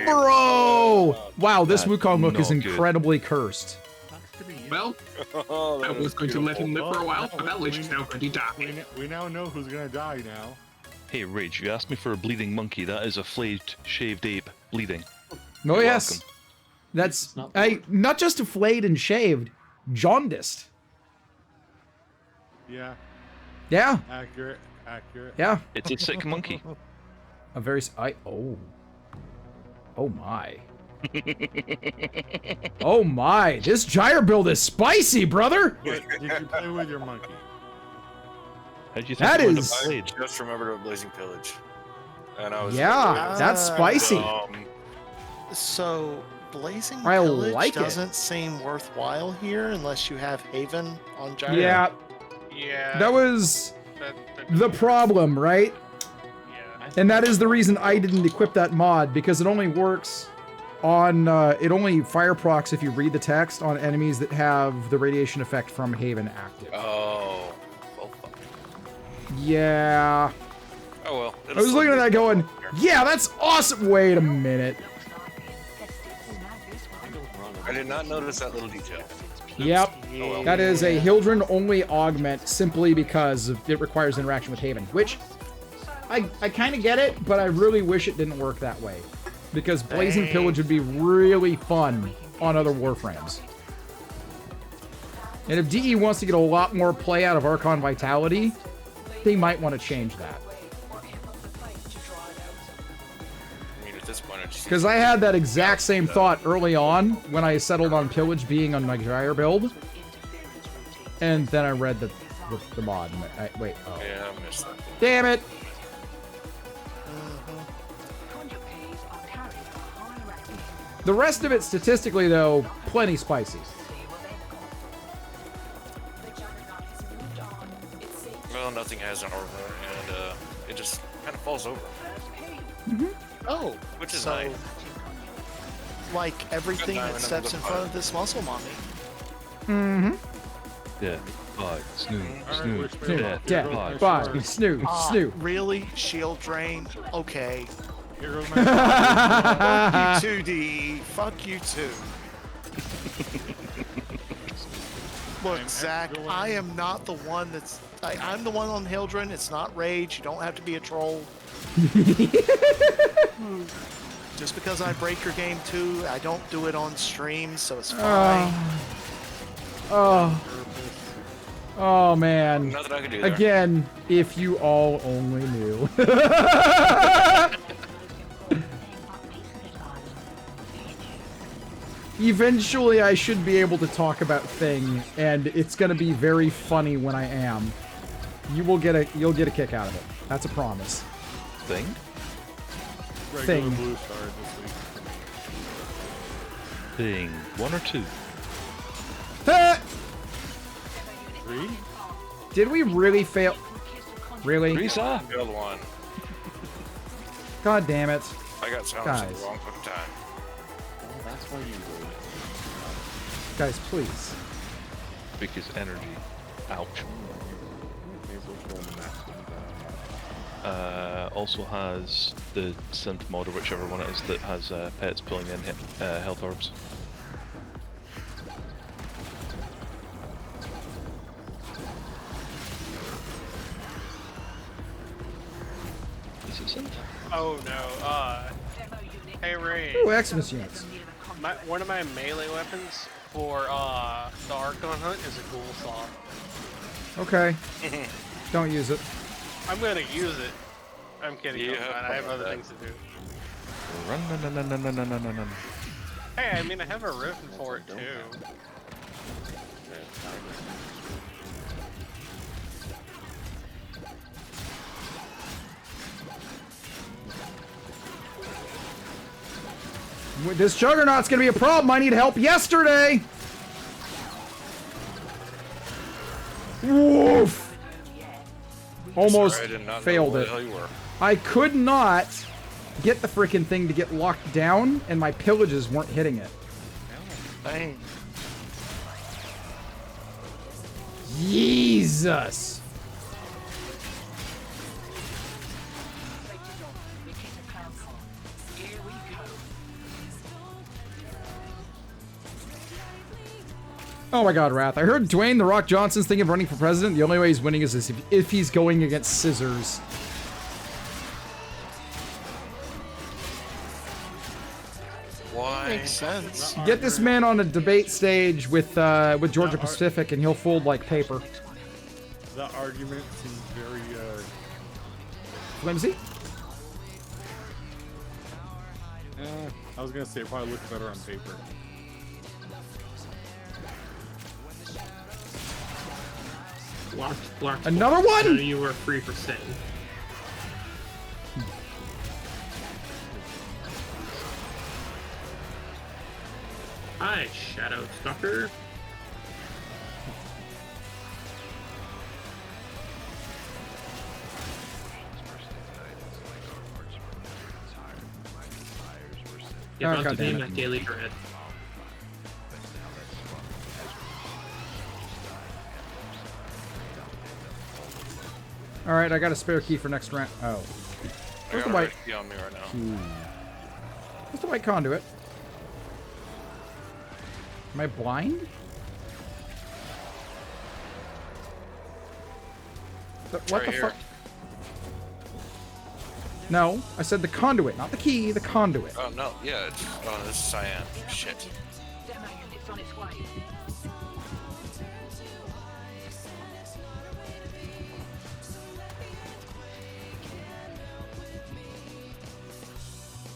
S1: bro! Wow, this Wukong Mook is incredibly cursed.
S4: Well, I was going to let him live for a while, but that Lich is now going to die.
S16: We now know who's gonna die now.
S12: Hey, Rage, you asked me for a bleeding monkey. That is a flayed, shaved ape bleeding.
S1: Oh,
S12: You're
S1: yes.
S12: welcome.
S1: That's not just flayed and shaved, jaundiced.
S16: Yeah.
S1: Yeah.
S16: Accurate.
S1: Yeah.
S12: It's a sick monkey.
S1: A very... Oh my. Oh my, this gyre build is spicy, brother!
S16: Did you play with your monkey?
S12: How do you think
S1: That
S12: it would
S1: is...
S12: have played?
S2: I just remembered a Blazing Pillage. And I was
S1: Yeah, that's spicy.
S8: So, Blazing
S1: I
S8: Pillage
S1: like it.
S8: doesn't seem worthwhile here unless you have Haven on Gyro.
S1: Yeah.
S3: Yeah.
S1: That was the problem, right?
S3: Yeah.
S1: And that is the reason I didn't equip that mod, because it only works on, it only fire procs if you read the text on enemies that have the radiation effect from Haven active.
S2: Oh. Well, fuck.
S1: Yeah.
S2: Oh well.
S1: I was looking at that going, yeah, that's awesome. Wait a minute.
S2: I did not notice that little detail.
S1: Yep.
S2: Oh, well.
S1: That is a Hildren only augment simply because it requires interaction with Haven, which I kind of get it, but I really wish it didn't work that way. Because Blazing Pillage would be really fun on other Warframes. And if DE wants to get a lot more play out of Archon Vitality, they might want to change that.
S2: I mean, at this point, I just...
S1: Because I had that exact same thought early on when I settled on Pillage being on my Gyre build. And then I read the mod. And wait, oh.
S2: Yeah, I missed that.
S1: Damn it! The rest of it, statistically, though, plenty spicy.
S2: Well, nothing has an armor, and it just kind of falls over.
S8: Oh,
S2: Which is
S8: so,
S2: nice.
S8: like everything that steps in front of this muscle mommy.
S1: Mm-hmm.
S12: Yeah. Bug, snoo,
S1: Death, bug, snoo.
S8: Really? Shield drain? Okay.
S16: Here goes my
S8: Fuck you too, DE. Fuck you too. Look, Zach, I am not the one that's... I'm the one on Hildren. It's not Rage. You don't have to be a troll. Just because I break your game too, I don't do it on stream, so it's fine.
S1: Oh man.
S2: Nothing I can do there.
S1: Again, if you all only knew. Eventually, I should be able to talk about Thing, and it's gonna be very funny when I am. You'll get a kick out of it. That's a promise.
S12: Thing?
S1: Thing.
S16: Blue star this week.
S12: Thing. 1 or 2?
S16: 3?
S1: Did we really fail? Really?
S12: Risa?
S2: Failed one.
S1: God damn it.
S2: I got silenced at
S1: Guys.
S2: the wrong fucking time.
S14: Well, that's why you wrote it.
S1: Guys, please.
S12: Because energy. Ouch. Also has the synth mod, or whichever one it is, that has pets pulling in health orbs. Is it synth?
S3: Oh no, hey Ray.
S1: Ooh, Xmas units.
S3: One of my melee weapons for the Archon hunt is a ghoul saw.
S1: Okay. Don't use it.
S3: I'm gonna use it. I'm kidding.
S2: You
S3: I'm
S2: have
S3: fine. I have
S2: fun
S3: other
S2: with
S3: things to do.
S12: Run.
S3: Hey, I mean I have a ribbon for it too.
S1: This Juggernaut's gonna be a problem. I need help yesterday. Woof. Almost
S2: Sorry, I did not know
S1: failed
S2: where
S1: it.
S2: the hell you were.
S1: I could not get the freaking thing to get locked down, and my pillages weren't hitting it.
S6: Dang.
S1: Jesus! Oh my god, Wrath. I heard Dwayne The Rock Johnson's thinking of running for president. The only way he's winning is if he's going against Scissors.
S2: Why?
S6: Makes sense.
S1: Get this man on a debate stage with Georgia Pacific and he'll fold like paper.
S16: That argument seems very,
S1: Flimsy?
S16: I was gonna say it probably looks better on paper.
S4: Blocked.
S1: Another one?
S4: None of you are free for save. Hi, Shadow Stalker. Get on to game at Daily Dread.
S1: Alright, I got a spare key for next round. Oh. Where's the white
S2: key on me right now?
S1: Where's the white conduit? Am I blind? What the fuck? No, I said the conduit, not the key, the conduit.
S2: Oh, no, yeah, oh, this is cyan. Shit.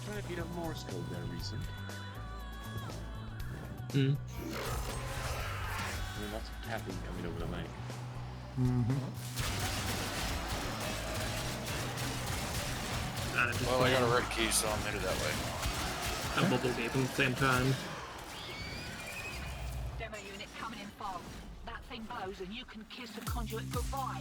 S14: Trying to beat up Morse code there, recent.
S4: Hmm.
S14: I mean, lots of tapping coming over the mic.
S2: Well, I got a red key, so I'm headed that way.
S4: I'm bubble gaping at the same time.
S18: Demo unit coming in fog. That thing blows and you can kiss the conduit goodbye.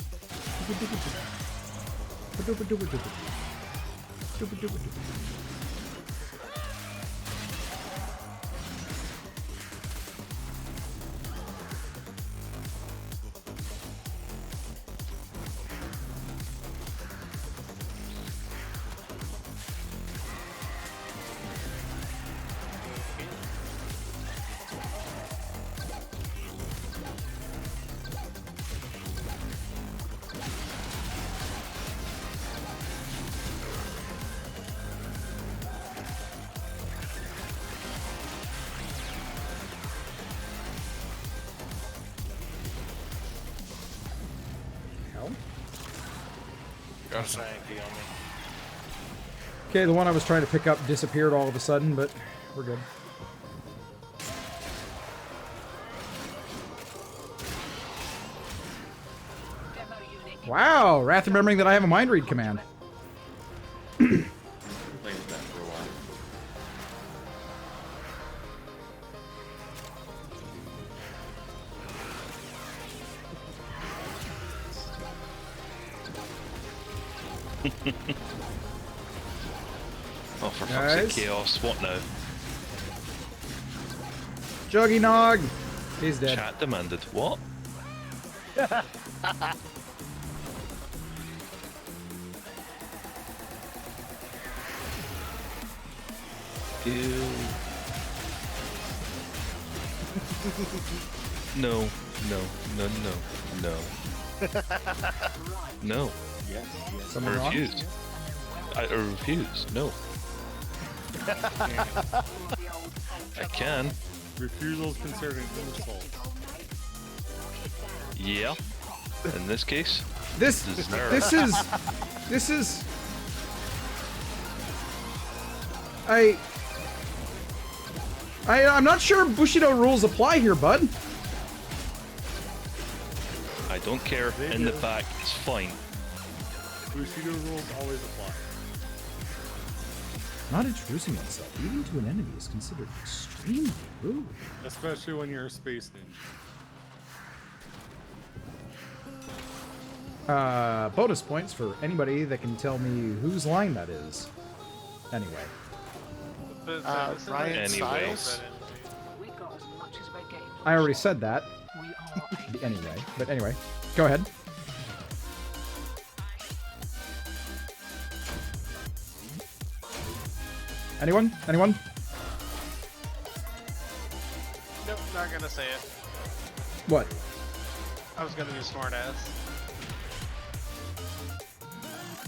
S2: Got a cyan key on me.
S1: Okay, the one I was trying to pick up disappeared all of a sudden, but we're good. Wow, Wrath remembering that I have a mind read command.
S14: Playing with that for a while.
S12: Oh, for fuck's sake, Chaos, what now?
S1: Juggy Nog! He's dead.
S12: Chat demanded, what? Ew. No, no, no, no, no. No.
S14: Yes, yes.
S12: I refuse. I refuse. No. I can.
S16: Refusal is considered an insult.
S12: Yeah. In this case.
S1: This is. I'm not sure Bushido rules apply here, bud.
S12: I don't care. In the back, it's fine.
S16: Bushido rules always apply.
S1: Not introducing oneself even to an enemy is considered extremely rude.
S16: Especially when you're a space
S1: ninja. Bonus points for anybody that can tell me whose line that is. Anyway.
S8: Ryan
S12: Styles.
S1: I already said that. Anyway, go ahead. Anyone? Anyone?
S3: Nope, not gonna say it.
S1: What?
S3: I was gonna be smart ass.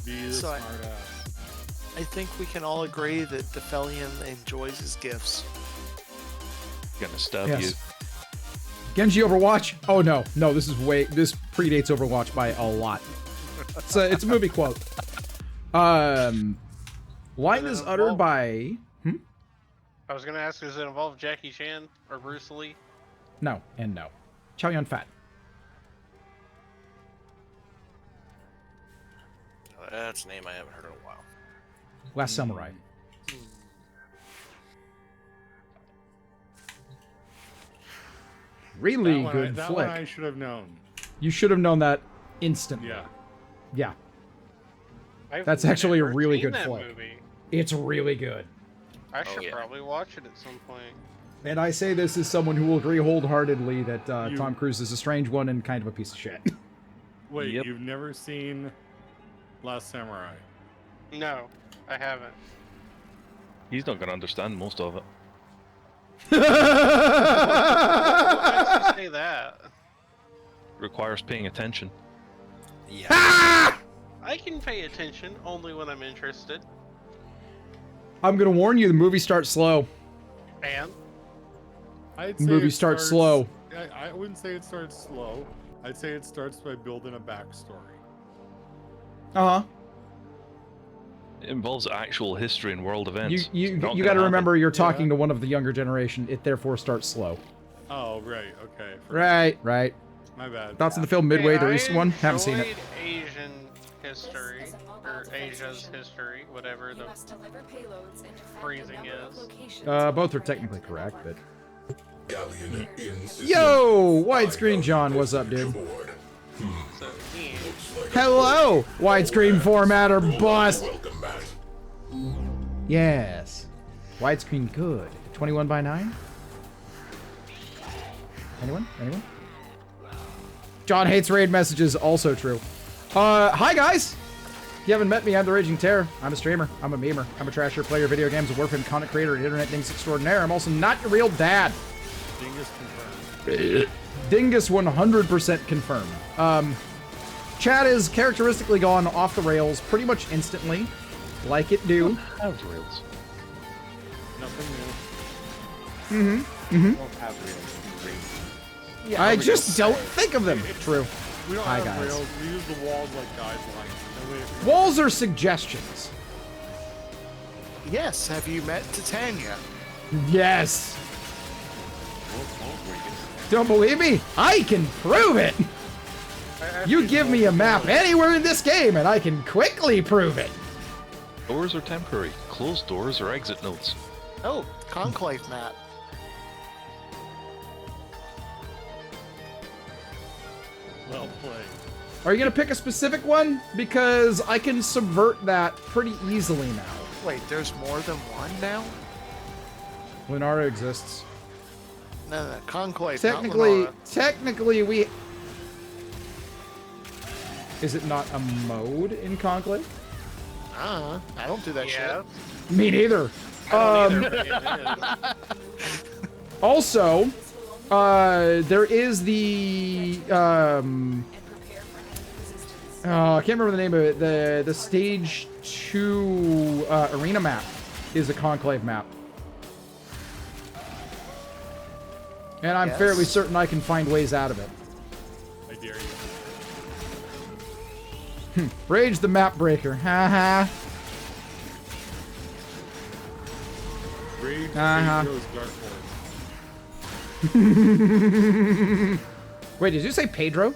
S16: Be the
S8: So
S16: smart ass.
S8: I think we can all agree that Defelian enjoys his gifts.
S12: Gonna stab
S1: Yes.
S12: you.
S1: Genji Overwatch? Oh no, no, this predates Overwatch by a lot. It's a movie quote. Line is uttered by...
S3: I was gonna ask, does it involve Jackie Chan or Bruce Lee?
S1: No, and no. Chow Yun Fat.
S2: That's a name I haven't heard in a while.
S1: Last Samurai. Really good
S16: that
S1: flick.
S16: one I should have known.
S1: You should have known that instantly.
S16: Yeah.
S1: Yeah.
S3: I've
S1: That's actually a
S3: never
S1: really
S3: seen
S1: good
S3: that
S1: flick.
S3: movie.
S1: It's really good.
S3: I should probably watch it at some point.
S1: And I say this as someone who will agree wholeheartedly that Tom Cruise is a strange one and kind of a piece of shit.
S16: Wait, you've never seen Last Samurai?
S3: No, I haven't.
S12: He's not gonna understand most of it.
S3: Why did you say that?
S12: Requires paying attention.
S2: Yeah.
S3: I can pay attention only when I'm interested.
S1: I'm gonna warn you, the movie starts slow.
S3: And?
S16: I'd
S1: The
S16: say
S1: movie
S16: it
S1: starts slow.
S16: I wouldn't say it starts slow. I'd say it starts by building a backstory.
S1: Uh-huh.
S12: It involves actual history and world events.
S1: You
S12: Not
S1: got to
S12: gonna
S1: remember
S12: happen.
S1: you're talking to one of the younger generation. It therefore starts slow.
S16: Oh, right, okay.
S1: Right.
S16: My bad.
S1: Thoughts on the film Midway, the
S3: I
S1: recent one? Haven't seen it.
S3: enjoyed Asian history, or Asia's history, whatever the phrasing is.
S1: Both are technically correct, but... Yo! Widescreen John, what's up, dude? Hello! Widescreen formatter boss! Yes. Widescreen good. 21 by 9? Anyone? John hates raid messages, also true. Hi guys! If you haven't met me, I'm the Raging Terror. I'm a streamer. I'm a memer. I'm a trasher, player, video games, a Warframe content creator, and internet things extraordinaire. I'm also not your real dad.
S16: Dingus confirmed.
S1: Dingus 100% confirmed. Chat is characteristically gone off the rails pretty much instantly, like it do.
S12: Have rails.
S16: Nothing new.
S14: Don't have rails.
S1: Yeah, I just don't think of them. True.
S16: We don't
S1: Hi,
S16: have
S1: guys.
S16: rails. We use the walls like guidelines.
S1: Walls are suggestions.
S8: Yes, have you met Titania?
S1: Yes. Don't believe me? I can prove it. You give me a map anywhere in this game and I can quickly prove it.
S12: Doors are temporary. Closed doors are exit notes.
S8: Oh, Conclave map.
S16: Well played.
S1: Are you gonna pick a specific one? Because I can subvert that pretty easily now.
S8: Wait, there's more than one now?
S1: Lunara exists.
S8: No, Conclave.
S1: Technically we... Is it not a mode in Conclave?
S8: I don't do that shit.
S1: Me neither. Also, there is the I can't remember the name of it. The stage 2 arena map is a Conclave map, and I'm fairly certain I can find ways out of it.
S16: I dare you.
S1: Rage the map breaker. Haha.
S16: Rage Pedro's Dark Horse.
S1: Wait, did you say Pedro?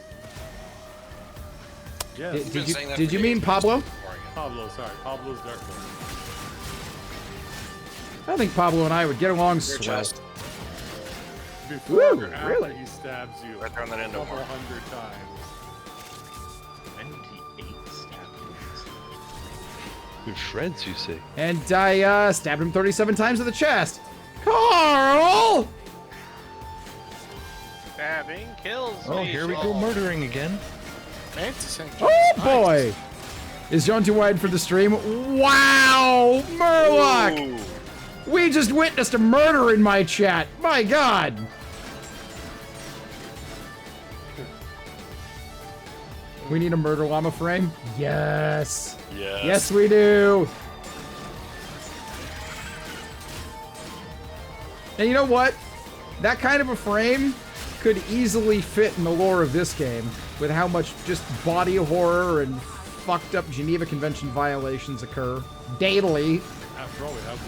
S16: Yes.
S1: Did you mean Pablo?
S16: Pablo, sorry. Pablo's Dark Horse.
S1: I think Pablo and I would get along swell.
S16: Before
S1: Woo,
S16: or after
S1: really?
S16: he stabs you
S2: I turn that into
S16: a couple
S2: more.
S16: 100 times.
S11: 28 stab wounds.
S12: Who shreds, you say?
S1: And I stabbed him 37 times in the chest. Carl!
S3: Stabbing kills
S12: Oh,
S3: me.
S12: here we go, murdering again.
S1: Oh boy! Is John too wide for the stream? Wow! Murloc!
S2: Ooh.
S1: We just witnessed a murder in my chat. My God! We need a murder llama frame? Yes!
S2: Yes.
S1: Yes, we do! And you know what? That kind of a frame could easily fit in the lore of this game with how much just body horror and fucked up Geneva Convention violations occur daily.
S16: After all, we have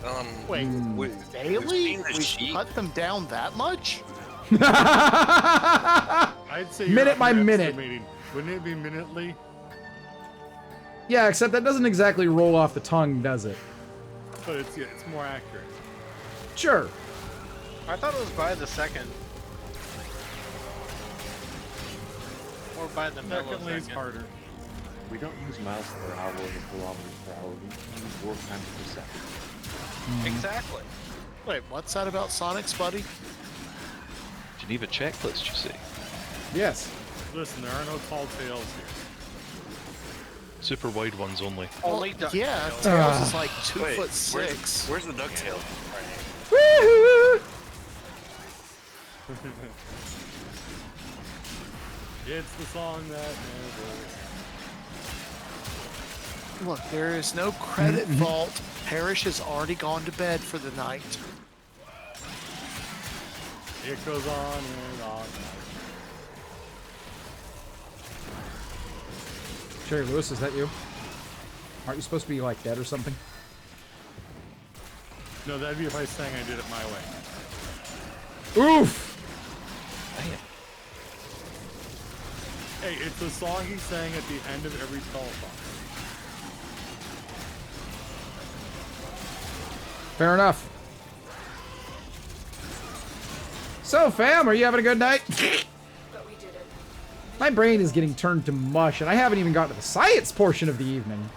S16: Wukong.
S8: Wait, daily? We cut them down that much?
S16: I'd say you're
S1: Minute by minute.
S16: underestimating. Wouldn't it be minutely?
S1: Yeah, except that doesn't exactly roll off the tongue, does it?
S16: But it's more accurate.
S1: Sure.
S3: I thought it was by the second. Or by the
S16: Secondly, it's
S3: millisecond.
S16: harder.
S14: We don't use miles per hour or kilometers per hour. We use warp times per second.
S3: Exactly.
S8: Wait, what's that about Sonic's, buddy?
S12: Geneva checklist, you say?
S1: Yes.
S16: Listen, there are no tall tales here.
S12: Super wide ones only.
S3: Only
S8: Yeah, Tails is like 2'6".
S2: Where's the DuckTale?
S1: Woohoo!
S16: It's the song that never...
S8: Look, there is no credit vault. Parrish has already gone to bed for the night.
S16: It goes on and on.
S1: Jerry Lewis, is that you? Aren't you supposed to be like dead or something?
S16: No, that'd be if I sang I did it my way.
S1: Oof!
S16: Hey, it's the song he sang at the end of every telephone.
S1: Fair enough. So, fam, are you having a good night? My brain is getting turned to mush, and I haven't even gotten to the science portion of the evening.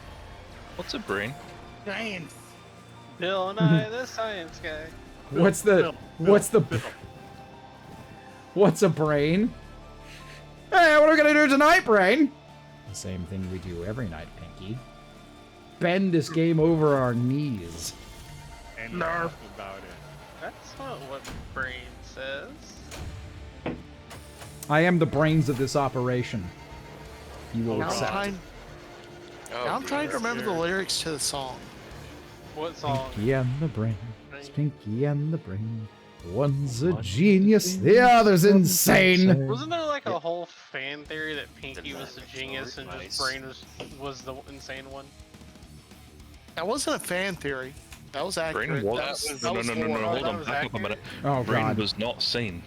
S12: What's a brain?
S3: Science. Bill and I, the science guy.
S1: What's a brain? Hey, what are we gonna do tonight, brain? The same thing we do every night, Pinky. Bend this game over our knees.
S16: And laugh about it.
S3: That's not what brain says.
S1: I am the brains of this operation. You will
S8: Now
S1: accept.
S8: I'm trying to remember the lyrics to the song.
S3: What song?
S1: Pinky and the brain. It's Pinky and the brain. One's a genius, the other's insane.
S3: Wasn't there like a whole fan theory that Pinky was the genius and just Brain was the insane one?
S8: That wasn't a fan theory. That was accurate.
S12: Brain was... No, hold on, back up a minute.
S1: Oh,
S12: Brain
S1: God.
S12: was not sane.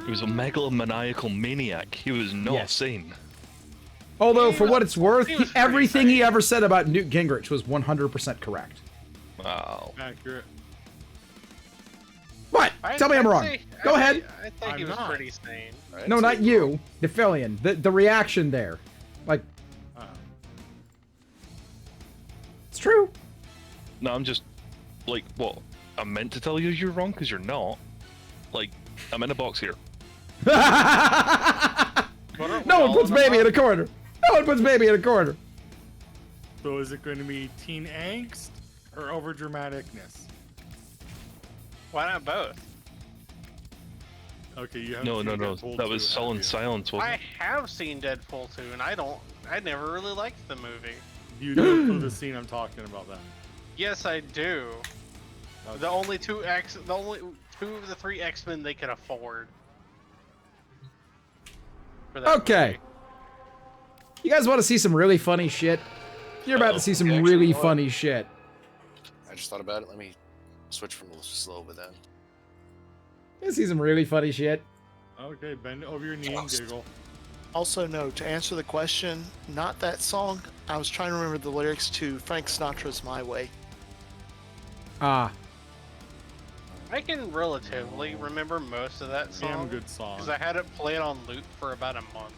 S12: He was a megalomaniacal maniac. He was not sane.
S1: Although, for what it's worth, everything he ever said about Newt Gingrich was 100% correct.
S12: Wow.
S16: Accurate.
S1: What? Tell me I'm wrong. Go ahead.
S3: I think he was pretty sane.
S1: No, not you. Defillion. The reaction there. Like... It's true.
S12: No, I'm just... Like, what? I'm meant to tell you you're wrong because you're not. Like, I'm in a box here.
S1: No one puts baby in a corner. No one puts baby in a corner.
S16: So is it going to be teen angst or overdramaticness?
S3: Why not both?
S16: Okay, you have
S12: No. That was sullen silence, wasn't
S3: I
S12: it?
S3: have seen Deadpool 2, and I never really liked the movie.
S16: You don't know the scene I'm talking about then.
S3: Yes, I do.
S16: Okay.
S3: The only two of the three X-Men they could afford. For that
S1: Okay. You guys want to see some really funny shit? You're about to see some really funny shit.
S2: I just thought about it. Let me switch from a slow, but then.
S1: You see some really funny shit.
S16: Okay, bend over your knee and giggle.
S8: Also, no, to answer the question, not that song. I was trying to remember the lyrics to Frank Sinatra's My Way.
S1: Ah.
S3: I can relatively remember most of that song.
S16: Damn good song.
S3: Because I had it played on loop for about a month.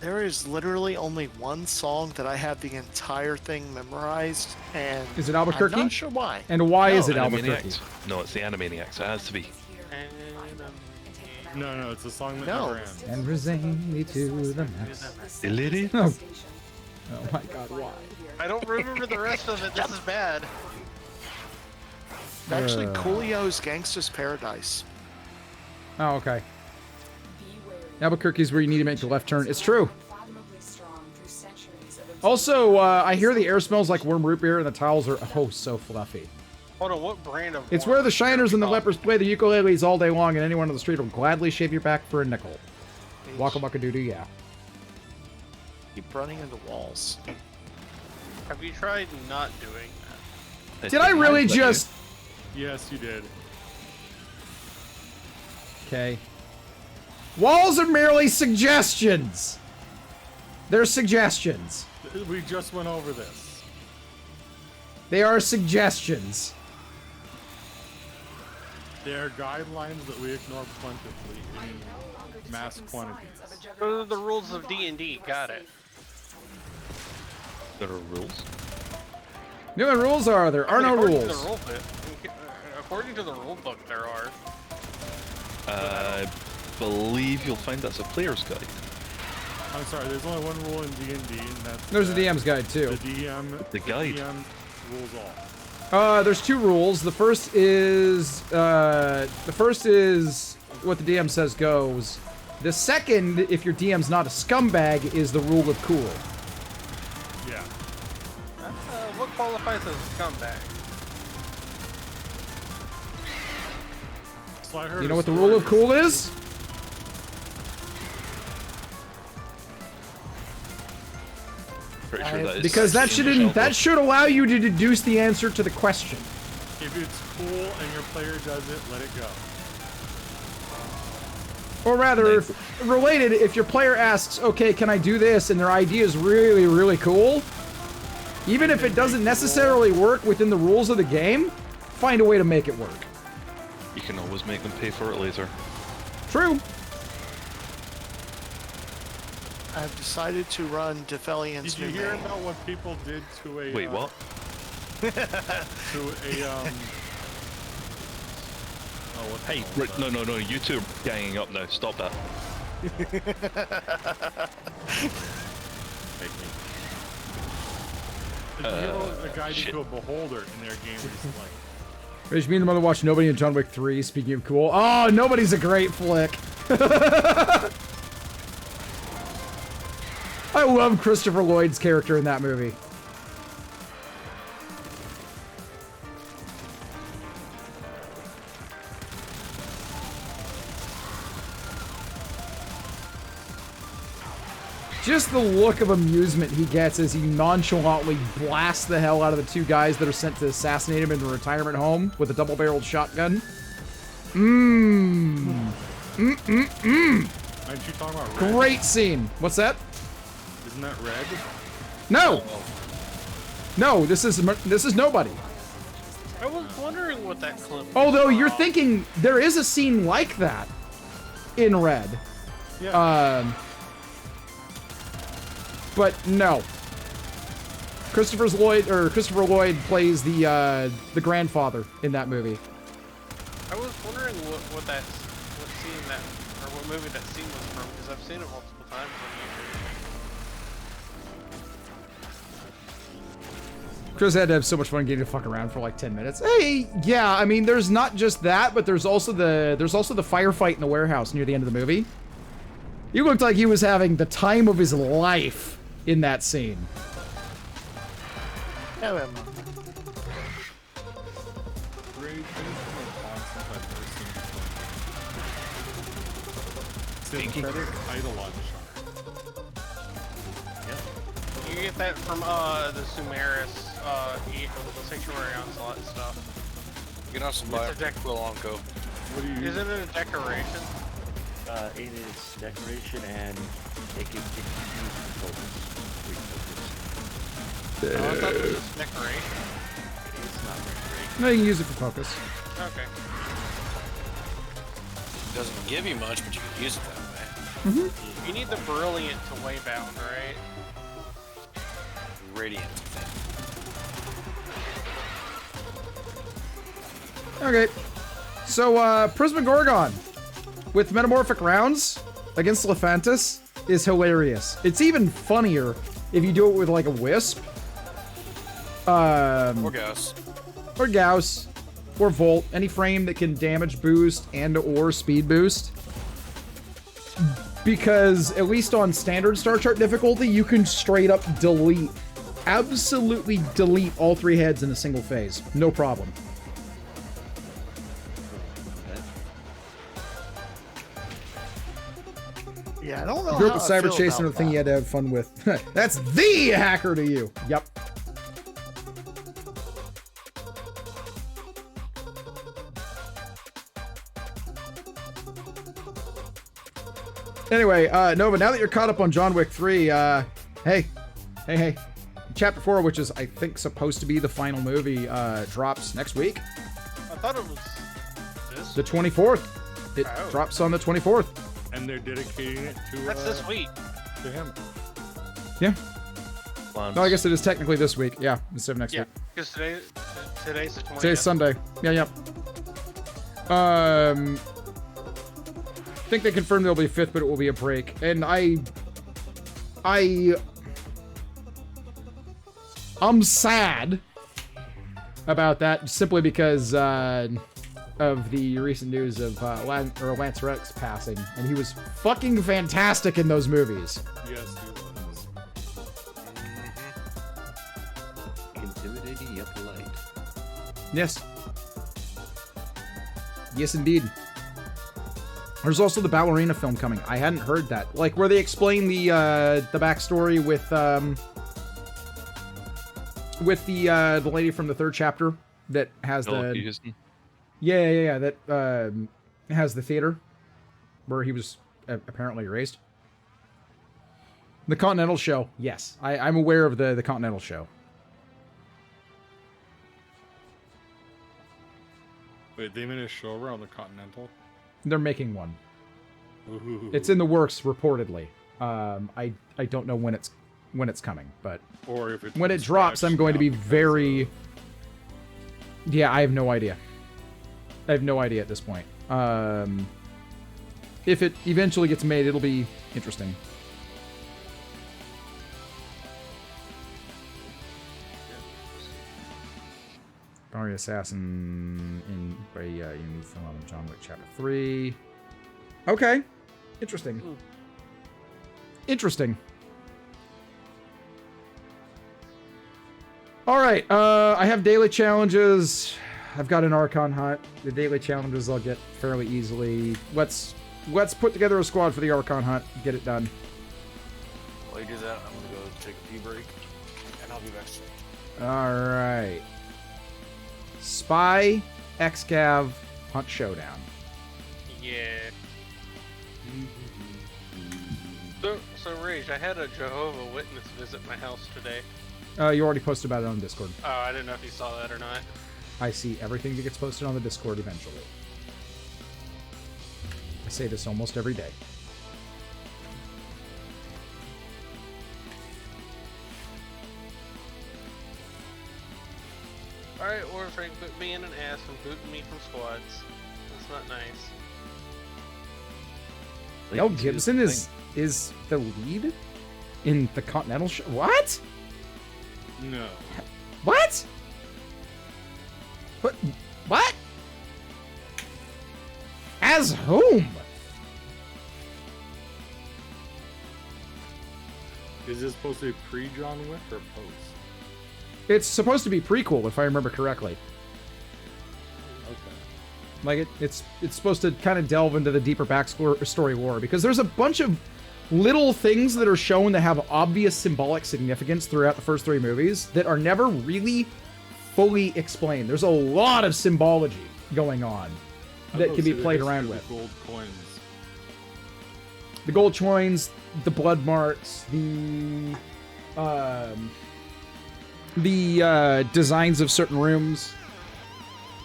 S8: There is literally only one song that I have the entire thing memorized, and
S1: Is it Albuquerque?
S8: I'm not sure why.
S1: And why is it
S12: Animaniacs.
S1: Albuquerque?
S12: No, it's the Animaniacs. It has to be.
S16: No, it's a song that
S8: No.
S16: never ends.
S1: And Rosani to the max.
S12: Lady?
S1: Oh. Oh my god, why?
S3: I don't remember the rest of it. This is bad.
S8: Actually, Coolio's Gangsta's Paradise.
S1: Oh, okay. Albuquerque's where you need to make the left turn. It's true. Also, I hear the air smells like warm root beer and the towels are so fluffy.
S3: Hold on, what brand of?
S1: It's where the shiners and the lepers play the ukuleles all day long, and anyone on the street will gladly shave your back for a nickel. Waka waka doo doo, yeah.
S8: Keep running into walls.
S3: Have you tried not doing that?
S1: Did I really just...
S16: Yes, you did.
S1: Okay. Walls are merely suggestions. They're suggestions.
S16: We just went over this.
S1: They are suggestions.
S16: They are guidelines that we ignore plentifully in mass quantities.
S3: Those are the rules of D&D. Got it.
S12: There are rules?
S1: You know what rules are? There are no rules.
S3: According to the rule book, there are.
S12: I believe you'll find that's a player's guide.
S16: I'm sorry, there's only one rule in D&D, and that's...
S1: There's a DM's guide, too.
S16: The DM...
S12: The guide.
S16: The DM rules all.
S1: There's two rules. The first is what the DM says goes. The second, if your DM's not a scumbag, is the rule of cool.
S16: Yeah.
S3: What qualifies as a scumbag?
S1: You know what the rule of cool is?
S12: Pretty sure that is
S1: Because that should allow you to deduce the answer to the question.
S16: If it's cool and your player does it, let it go.
S1: Or rather, related, if your player asks, okay, can I do this, and their idea is really, really cool, even if it doesn't necessarily work within the rules of the game, find a way to make it work.
S12: You can always make them pay for it later.
S1: True.
S8: I've decided to run Defelian's
S16: Did you hear about what people did to a...
S12: Wait, what?
S16: To a, Oh, what
S12: hey, Rick, no, you two are ganging up now. Stop that.
S16: Did you hear what a guy did to a beholder in their game recently?
S1: Rich, me and the mother watched Nobody in John Wick 3, speaking of cool. Oh, Nobody's a great flick. I love Christopher Lloyd's character in that movie. Just the look of amusement he gets as he nonchalantly blasts the hell out of the two guys that are sent to assassinate him in a retirement home with a double-barreled shotgun.
S16: Aren't you talking about Red?
S1: Great scene. What's that?
S16: Isn't that Red?
S1: No! No, this is Nobody.
S3: I was wondering what that clip was.
S1: Although you're thinking there is a scene like that in Red.
S16: Yeah.
S1: But no. Christopher Lloyd plays the grandfather in that movie.
S3: I was wondering what scene that, or what movie that scene was from, because I've seen it multiple times on YouTube.
S1: Chris had to have so much fun getting to fuck around for like 10 minutes. Hey, yeah, I mean, there's not just that, but there's also the firefight in the warehouse near the end of the movie. He looked like he was having the time of his life in that scene.
S16: Synthetic Eidolon
S3: You get that from the Sumeris, the Sanctuary Onslaught and stuff.
S2: You can also buy a Quilonco.
S16: What do you
S3: Is it a decoration?
S14: It is decoration and it can be used for focus.
S3: I thought it was decoration.
S14: It's not decoration.
S1: No, you can use it for focus.
S3: Okay.
S2: It doesn't give you much, but you can use it that way.
S3: You need the brilliant to waybound, right?
S2: Radiant.
S1: Okay. So, Prisma Gorgon with metamorphic rounds against Lephantis is hilarious. It's even funnier if you do it with, like, a Wisp.
S2: Or Gauss.
S1: Or Gauss. Or Volt. Any frame that can damage boost and or speed boost. Because, at least on standard Star Chart difficulty, you can straight up delete. Absolutely delete all 3 heads in a single phase. No problem.
S8: Yeah, I don't know.
S1: Group
S8: how
S1: of
S8: I
S1: cyber
S8: feel
S1: chasing
S8: about
S1: the thing you had to have fun with. That's the hacker to you. Yep. Anyway, Nova, now that you're caught up on John Wick 3, hey. Chapter 4, which is, I think, supposed to be the final movie, drops next week.
S3: I thought it was this.
S1: The 24th. It drops on the 24th.
S16: And they're dedicating it to
S3: That's this week.
S16: To him.
S1: Yeah. No, I guess it is technically this week. Yeah, instead of next week.
S3: Because today's the 20th.
S1: Today's Sunday. Yeah. I think they confirmed there'll be a 5th, but it will be a break. And I'm sad about that, simply because of the recent news of Lance Rex passing, and he was fucking fantastic in those movies.
S16: Yes, he was.
S11: Intimidating yet polite.
S1: Yes. Yes, indeed. There's also the ballerina film coming. I hadn't heard that. Like, where they explain the backstory with the lady from the 3rd chapter that has Yeah, that has the theater where he was apparently raised. The Continental Show. Yes, I'm aware of the Continental Show.
S16: Wait, they made a show around the Continental?
S1: They're making one.
S16: Ooh.
S1: It's in the works, reportedly. I don't know when it's coming, but
S16: or if it's
S1: when it drops, I'm going to be very. Yeah, I have no idea. I have no idea at this point. If it eventually gets made, it'll be interesting. Barry Assassin in new film on John Wick Chapter 3. Okay. Interesting. Interesting. Alright, I have daily challenges. I've got an Archon hunt. The daily challenges I'll get fairly easily. Let's put together a squad for the Archon hunt. Get it done.
S2: While you do that, I'm gonna go take a pee break, and I'll be back soon.
S1: Alright. Spy, XCav, Hunt Showdown.
S3: Yeah. So Rage, I had a Jehovah Witness visit my house today.
S1: You already posted about it on Discord.
S3: Oh, I didn't know if you saw that or not.
S1: I see everything that gets posted on the Discord eventually. I say this almost every day.
S3: Alright, Warframe put me in an ass and booting me from squads. That's not nice.
S1: Mel Gibson is the lead in the Continental Show. What?
S16: No.
S1: What? What? As whom?
S16: Is this supposed to be pre-John Wick or post?
S1: It's supposed to be prequel, if I remember correctly.
S16: Okay.
S1: Like it's supposed to kind of delve into the deeper backstory lore, because there's a bunch of little things that are shown to have obvious symbolic significance throughout the first 3 movies that are never really fully explained. There's a lot of symbology going on that can be played around with.
S16: The gold coins.
S1: The gold coins, the blood marks, the designs of certain rooms,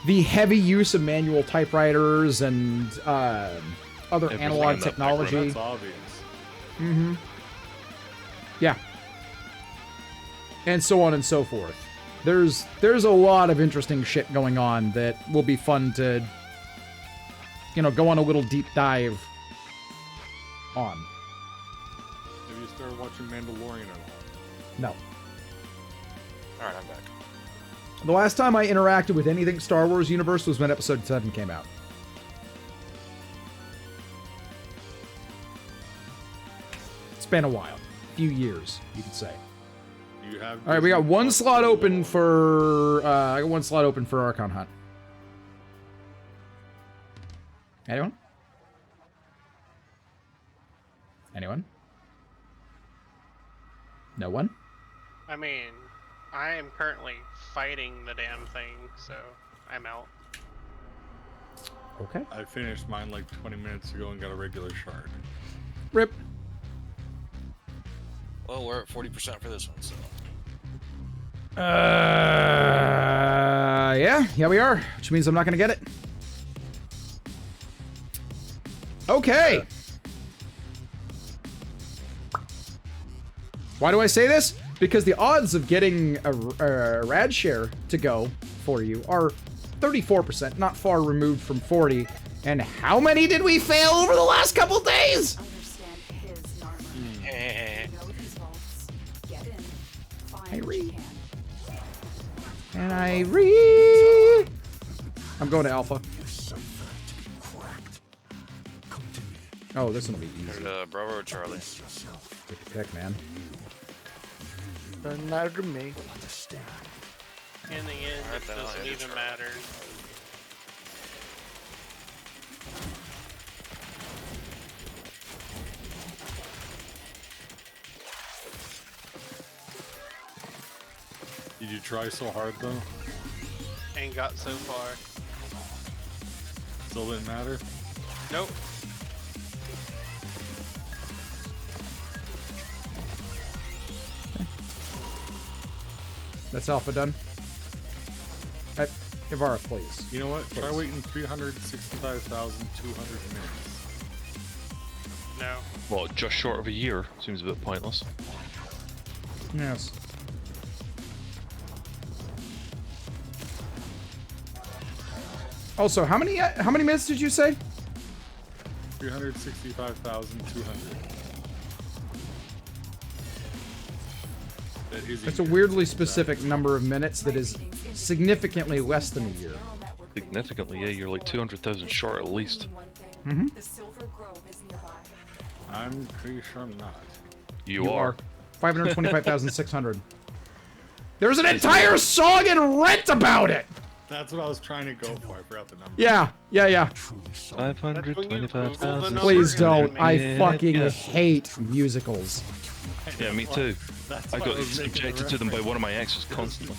S1: the heavy use of manual typewriters and other analog technology.
S16: That's obvious.
S1: Mm-hmm. Yeah. And so on and so forth. There's a lot of interesting shit going on that will be fun to, you know, go on a little deep dive on.
S16: Have you started watching Mandalorian at all?
S1: No.
S2: Alright, I'm back.
S1: The last time I interacted with anything Star Wars universe was when Episode 7 came out. It's been a while. A few years, you could say.
S16: You have
S1: All right, we got one slot open for... I got one slot open for Archon Hunt. Anyone? Anyone? No one?
S3: I mean, I am currently fighting the damn thing, so I'm out.
S1: Okay.
S16: I finished mine like 20 minutes ago and got a regular shard.
S1: Rip.
S2: Well, we're at 40% for this one, so.
S1: Yeah, we are. Which means I'm not gonna get it. Okay. Why do I say this? Because the odds of getting a rad share to go for you are 34%, not far removed from 40. And how many did we fail over the last couple days? I'm going to Alpha. Oh, this one will be easy.
S2: Bravo or Charlie?
S1: Good pick, man.
S6: Doesn't matter to me.
S3: In the end, it doesn't even matter.
S16: Did you try so hard though?
S3: Ain't got so far.
S16: Still didn't matter?
S3: Nope.
S1: That's Alpha done. Ivara, please.
S16: You know what? Try waiting 365,200 minutes.
S3: No.
S12: Well, just short of a year. Seems a bit pointless.
S1: Yes. Also, how many minutes did you say?
S16: 365,200.
S1: That's a weirdly specific number of minutes that is significantly less than a year.
S12: Significantly, yeah, you're like 200,000 short at least.
S1: Mm-hmm.
S16: I'm pretty sure I'm not.
S12: You are.
S1: 525,600. There's an entire song in Rent about it!
S16: That's what I was trying to go for. I forgot the number.
S1: Yeah.
S12: 525,000.
S1: Please don't. I fucking hate musicals.
S12: Yeah, me too. I got subjected to them by one of my exes constantly.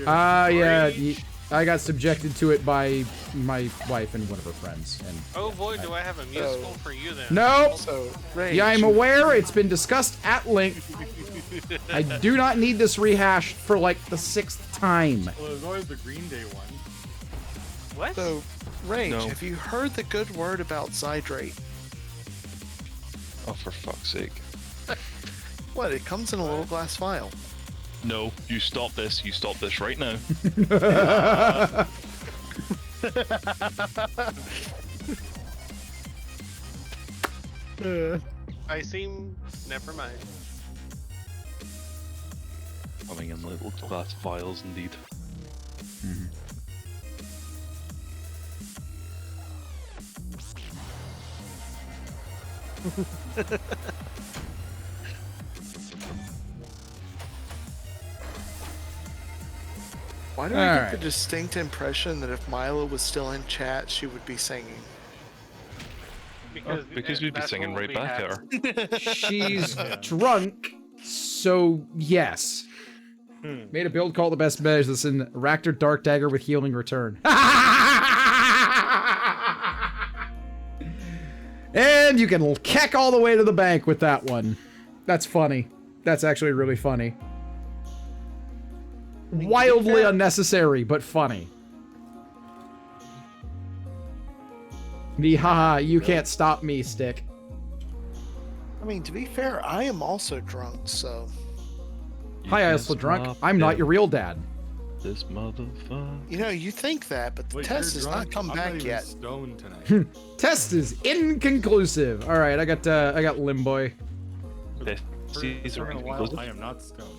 S1: Yeah. I got subjected to it by my wife and one of her friends. And
S3: oh boy, do I have a musical for you then.
S1: No.
S6: So,
S1: yeah, I'm aware. It's been discussed at length. I do not need this rehashed for like the 6th time.
S16: Well, there's always the Green Day one.
S3: What?
S8: So, Rage, have you heard the good word about Zydrate?
S12: Oh, for fuck's sake.
S8: What? It comes in a little glass vial.
S12: No, you stop this. You stop this right now.
S3: I seem... Never mind.
S12: Coming in little glass vials, indeed.
S8: Why do I get the distinct impression that if Mila was still in chat, she would be singing?
S12: Because we'd be singing right back at her.
S1: She's drunk, so yes. Made a build called the best medicine, Ractor Dark Dagger with Healing Return. And you can keck all the way to the bank with that one. That's funny. That's actually really funny. Wildly unnecessary, but funny. The haha, you can't stop me stick.
S8: I mean, to be fair, I am also drunk, so.
S1: Hi, I also drunk. I'm not your real dad.
S12: This motherfucker.
S8: You know, you think that, but the
S16: Wait,
S8: test
S16: you're
S8: has not
S16: drunk?
S8: come
S16: I'm
S8: back
S16: not even
S8: yet.
S16: stoned tonight.
S1: Test is inconclusive. All right, I got Limboy.
S12: Okay.
S16: I am not stoned.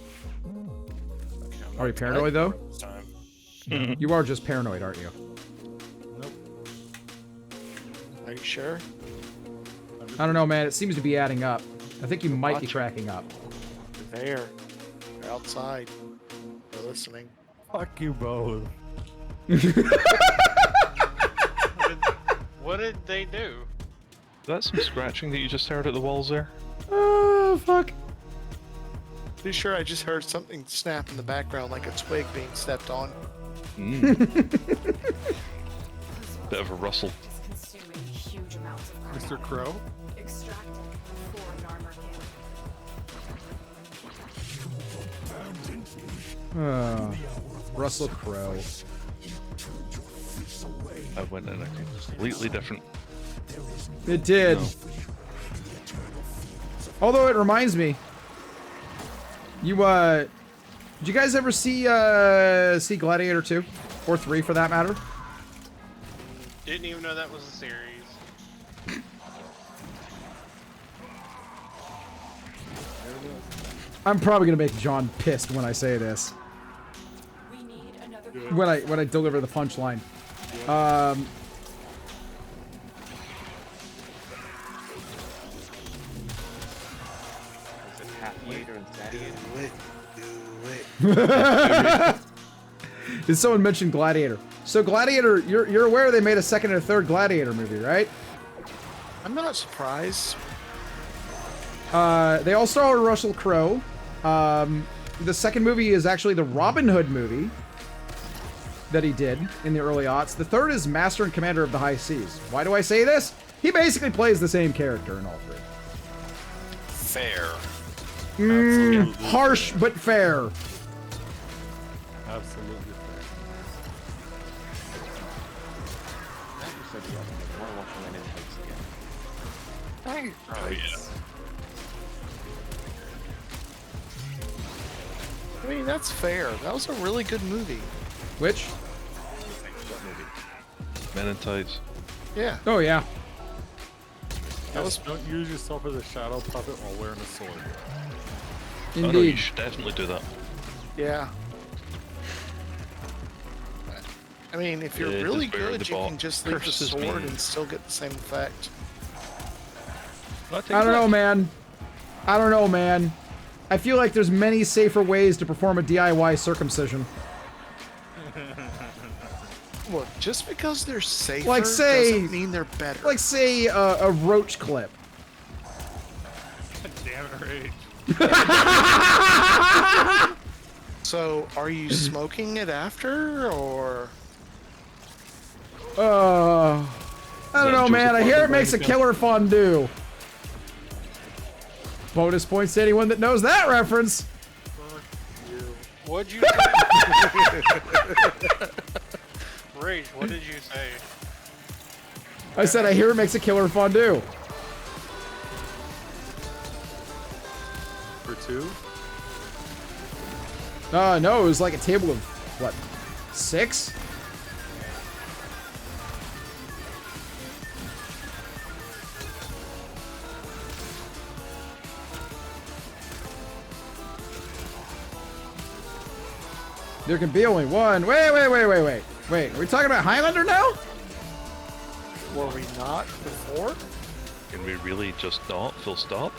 S1: Are you paranoid though? You are just paranoid, aren't you?
S16: Nope.
S8: Are you sure?
S1: I don't know, man. It seems to be adding up. I think you might be cracking up.
S8: They're there. They're outside. They're listening.
S16: Fuck you both.
S3: What did they do?
S12: That's some scratching that you just heard at the walls there.
S1: Oh, fuck.
S8: Pretty sure I just heard something snap in the background like a twig being stepped on.
S12: Bit of a rustle.
S16: Mr. Crow?
S1: Russell Crowe.
S12: I went in a completely different.
S1: It did.
S12: No.
S1: Although it reminds me, did you guys ever see Gladiator 2 or 3 for that matter?
S3: Didn't even know that was a series.
S1: I'm probably gonna make John pissed when I say this. When I deliver the punchline. Did someone mention Gladiator? So Gladiator, you're aware they made a second and a third Gladiator movie, right?
S8: I'm not surprised.
S1: They all star Russell Crowe. The second movie is actually the Robin Hood movie that he did in the early aughts. The third is Master and Commander of the High Seas. Why do I say this? He basically plays the same character in all three.
S2: Fair.
S1: Harsh but fair.
S16: Absolutely fair.
S2: Oh, yeah.
S8: I mean, that's fair. That was a really good movie.
S1: Which?
S12: Men in Tights.
S8: Yeah.
S1: Oh, yeah.
S16: Don't use yourself as a shadow puppet while wearing a sword.
S1: Indeed.
S12: Oh, no, you should definitely do that.
S8: Yeah. I mean, if you're
S12: Yeah,
S8: really
S12: just wear
S8: good,
S12: the
S8: you
S12: ball.
S8: can just leave the
S12: Curses
S8: sword
S12: me.
S8: and still get the same effect.
S1: I don't know, man. I don't know, man. I feel like there's many safer ways to perform a DIY circumcision.
S8: Look, just because they're safer
S1: Like, say-
S8: doesn't mean they're better.
S1: Like, say, a roach clip.
S16: Damn it, Rage.
S8: So, are you smoking it after, or?
S1: I don't know, man. I hear it makes a killer fondue. Bonus points to anyone that knows that reference.
S3: What'd you say? Rage, what did you say?
S1: I said I hear it makes a killer fondue.
S16: For two?
S1: No, it was like a table of, what, 6? There can be only one. Wait. Are we talking about Highlander now?
S8: Were we not before?
S12: Can we really just not? Full stop?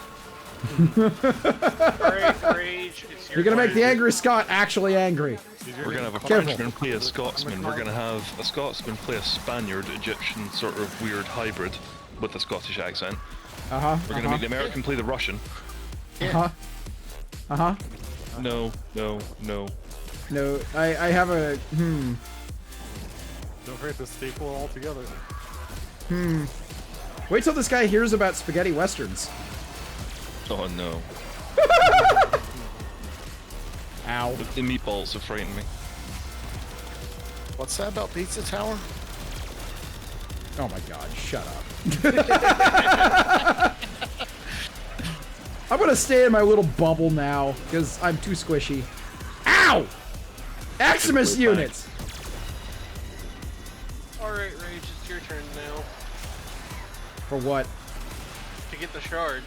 S3: Rage, it's your
S1: You're gonna make the
S3: turn.
S1: angry Scot actually angry.
S12: We're gonna have a
S1: Careful.
S12: Frenchman play a Scotsman. We're gonna have a Scotsman play a Spaniard, Egyptian sort of weird hybrid with a Scottish accent.
S1: Uh-huh.
S12: We're gonna make the American play the Russian.
S1: Uh-huh. Uh-huh.
S12: No.
S1: No, I have a,
S16: Don't forget to staple it all together.
S1: Wait till this guy hears about spaghetti westerns.
S12: Oh no.
S1: Ow.
S12: The meatballs have frightened me.
S8: What's that about Pizza Tower?
S1: Oh my god, shut up. I'm gonna stay in my little bubble now, because I'm too squishy. Ow! Eximus units!
S3: Alright, Rage, it's your turn now.
S1: For what?
S3: To get the shard.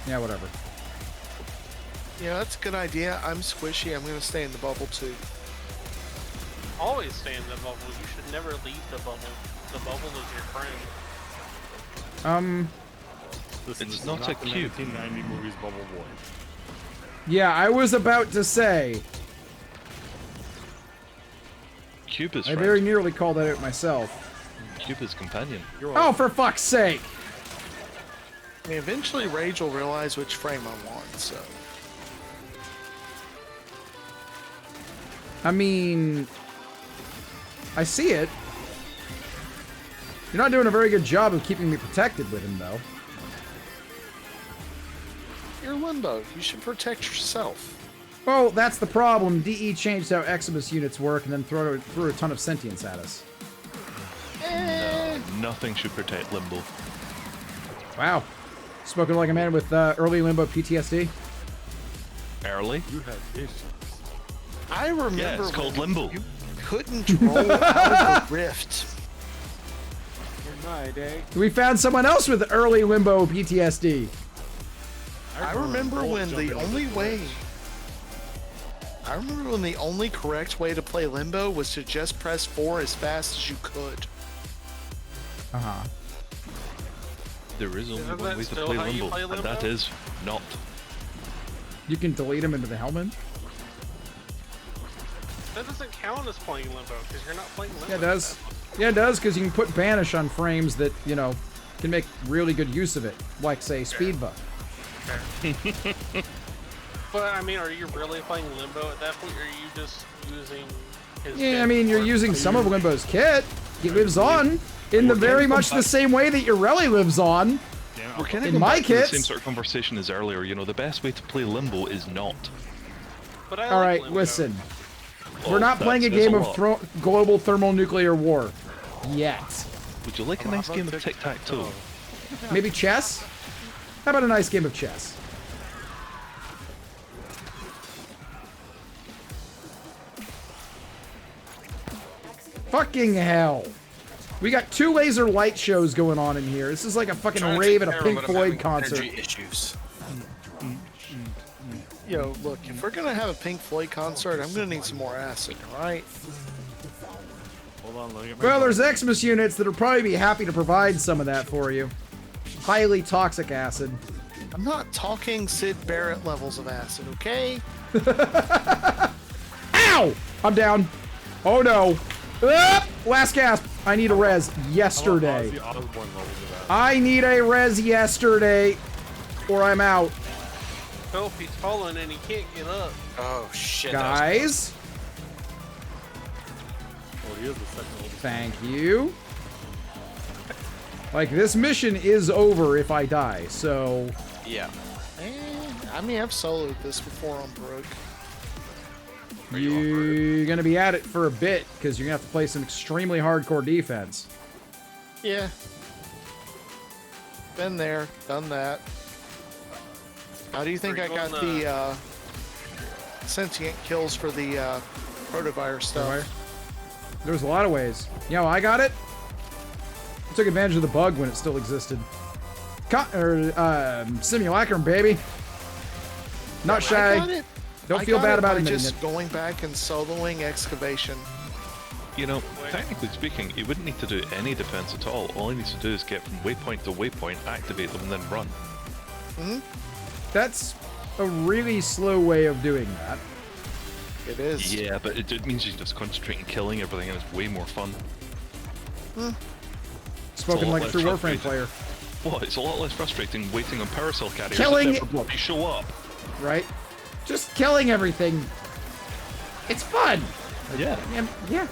S1: Yeah, whatever.
S8: Yeah, that's a good idea. I'm squishy. I'm gonna stay in the bubble too.
S3: Always stay in the bubble. You should never leave the bubble. The bubble is your friend.
S16: Listen,
S12: It's
S16: this
S12: not
S16: is
S12: a
S16: the
S12: cube.
S16: 1990 movies Bubble Boy.
S1: Yeah, I was about to say.
S12: Cube is
S1: I
S12: friend.
S1: very nearly called that out myself.
S12: Cube is companion.
S1: Oh, for fuck's sake!
S8: I mean, eventually Rage will realize which frame I want, so.
S1: I mean, I see it. You're not doing a very good job of keeping me protected with him, though.
S8: You're Limbo. You should protect yourself.
S1: Well, that's the problem. DE changed how Eximus units work and then threw a ton of sentience at us.
S12: No, nothing should protect Limbo.
S1: Wow. Spoken like a man with early Limbo PTSD.
S12: Early?
S16: You had issues.
S8: I remember
S12: Yeah, it's called Limbo.
S8: You couldn't roll out of the rift.
S16: Good night, eh?
S1: We found someone else with early Limbo PTSD.
S8: I remember when the only correct way to play Limbo was to just press 4 as fast as you could.
S1: Uh-huh.
S12: There is only
S3: Isn't
S12: one
S3: that
S12: way to
S3: still
S12: play
S3: how you
S12: Limbo,
S3: play
S12: and
S3: Limbo?
S12: that is not.
S1: You can delete him into the helmet?
S3: That doesn't count as playing Limbo, because you're not playing Limbo.
S1: Yeah, it does. Yeah, it does, because you can put Banish on frames that, you know, can make really good use of it. Like, say, Speed Buff.
S3: But, I mean, are you really playing Limbo at that point, or are you just using his
S1: Yeah,
S3: kit
S1: I mean, you're
S3: for-
S1: using some of Limbo's kit. He lives on in the very much the same way that Ureli lives on.
S12: We're kind of
S1: In my
S12: back to the
S1: kits.
S12: same sort of conversation as earlier. You know, the best way to play Limbo is not.
S3: But I
S1: All
S3: like
S1: right,
S3: Limbo.
S1: listen.
S12: Oh,
S1: We're not
S12: that
S1: playing a
S12: says
S1: game
S12: a
S1: of
S12: lot.
S1: global thermonuclear war. Yet.
S12: Would you like a nice game of tic-tac-toe?
S1: Maybe chess? How about a nice game of chess? Fucking hell. We got 2 laser light shows going on in here. This is like a fucking
S2: Trying to
S1: rave
S2: take
S1: at a
S2: care of
S1: Pink
S2: him, but I'm
S1: Floyd
S2: having
S1: concert.
S2: energy issues.
S8: Yo, look, if we're gonna have a Pink Floyd concert, I'm gonna need some more acid, alright?
S16: Hold on, let me get my
S1: Well,
S16: gun.
S1: there's Eximus units that'll probably be happy to provide some of that for you. Highly toxic acid.
S8: I'm not talking Sid Barrett levels of acid, okay?
S1: Ow! I'm down. Oh no. Ah! Last gasp. I need a res yesterday.
S16: Ozzy Osbourne levels of that.
S1: I need a res yesterday, or I'm out.
S3: Help, he's falling and he can't get up.
S2: Oh shit.
S1: Guys,
S16: Oh, he is the second oldest.
S1: thank you. Like, this mission is over if I die, so...
S2: Yeah.
S8: I mean, I've soloed this before on Brook.
S1: You're gonna be at it for a bit, because you're gonna have to play some extremely hardcore defense.
S8: Yeah. Been there, done that. How do you think I got the sentient kills for the protovirus stuff?
S1: There's a lot of ways. You know, I got it. I took advantage of the bug when it still existed. Simulacrum, baby. Not shy.
S8: I got it.
S1: Don't
S8: I
S1: feel
S8: got
S1: bad
S8: it
S1: about
S8: by
S1: admitting
S8: just
S1: it.
S8: going back and soloing excavation.
S12: You know, technically speaking, you wouldn't need to do any defense at all. All he needs to do is get from waypoint to waypoint, activate them, and then run.
S8: Hmm?
S1: That's a really slow way of doing that.
S8: It is.
S12: Yeah, but it means you can just concentrate on killing everything, and it's way more fun.
S1: Spoken like a true Warframe player.
S12: What? It's a lot less frustrating waiting on power cell carriers
S1: Killing-
S12: that never bloody show up.
S1: Right? Just killing everything. It's fun.
S12: Yeah.
S1: Yeah.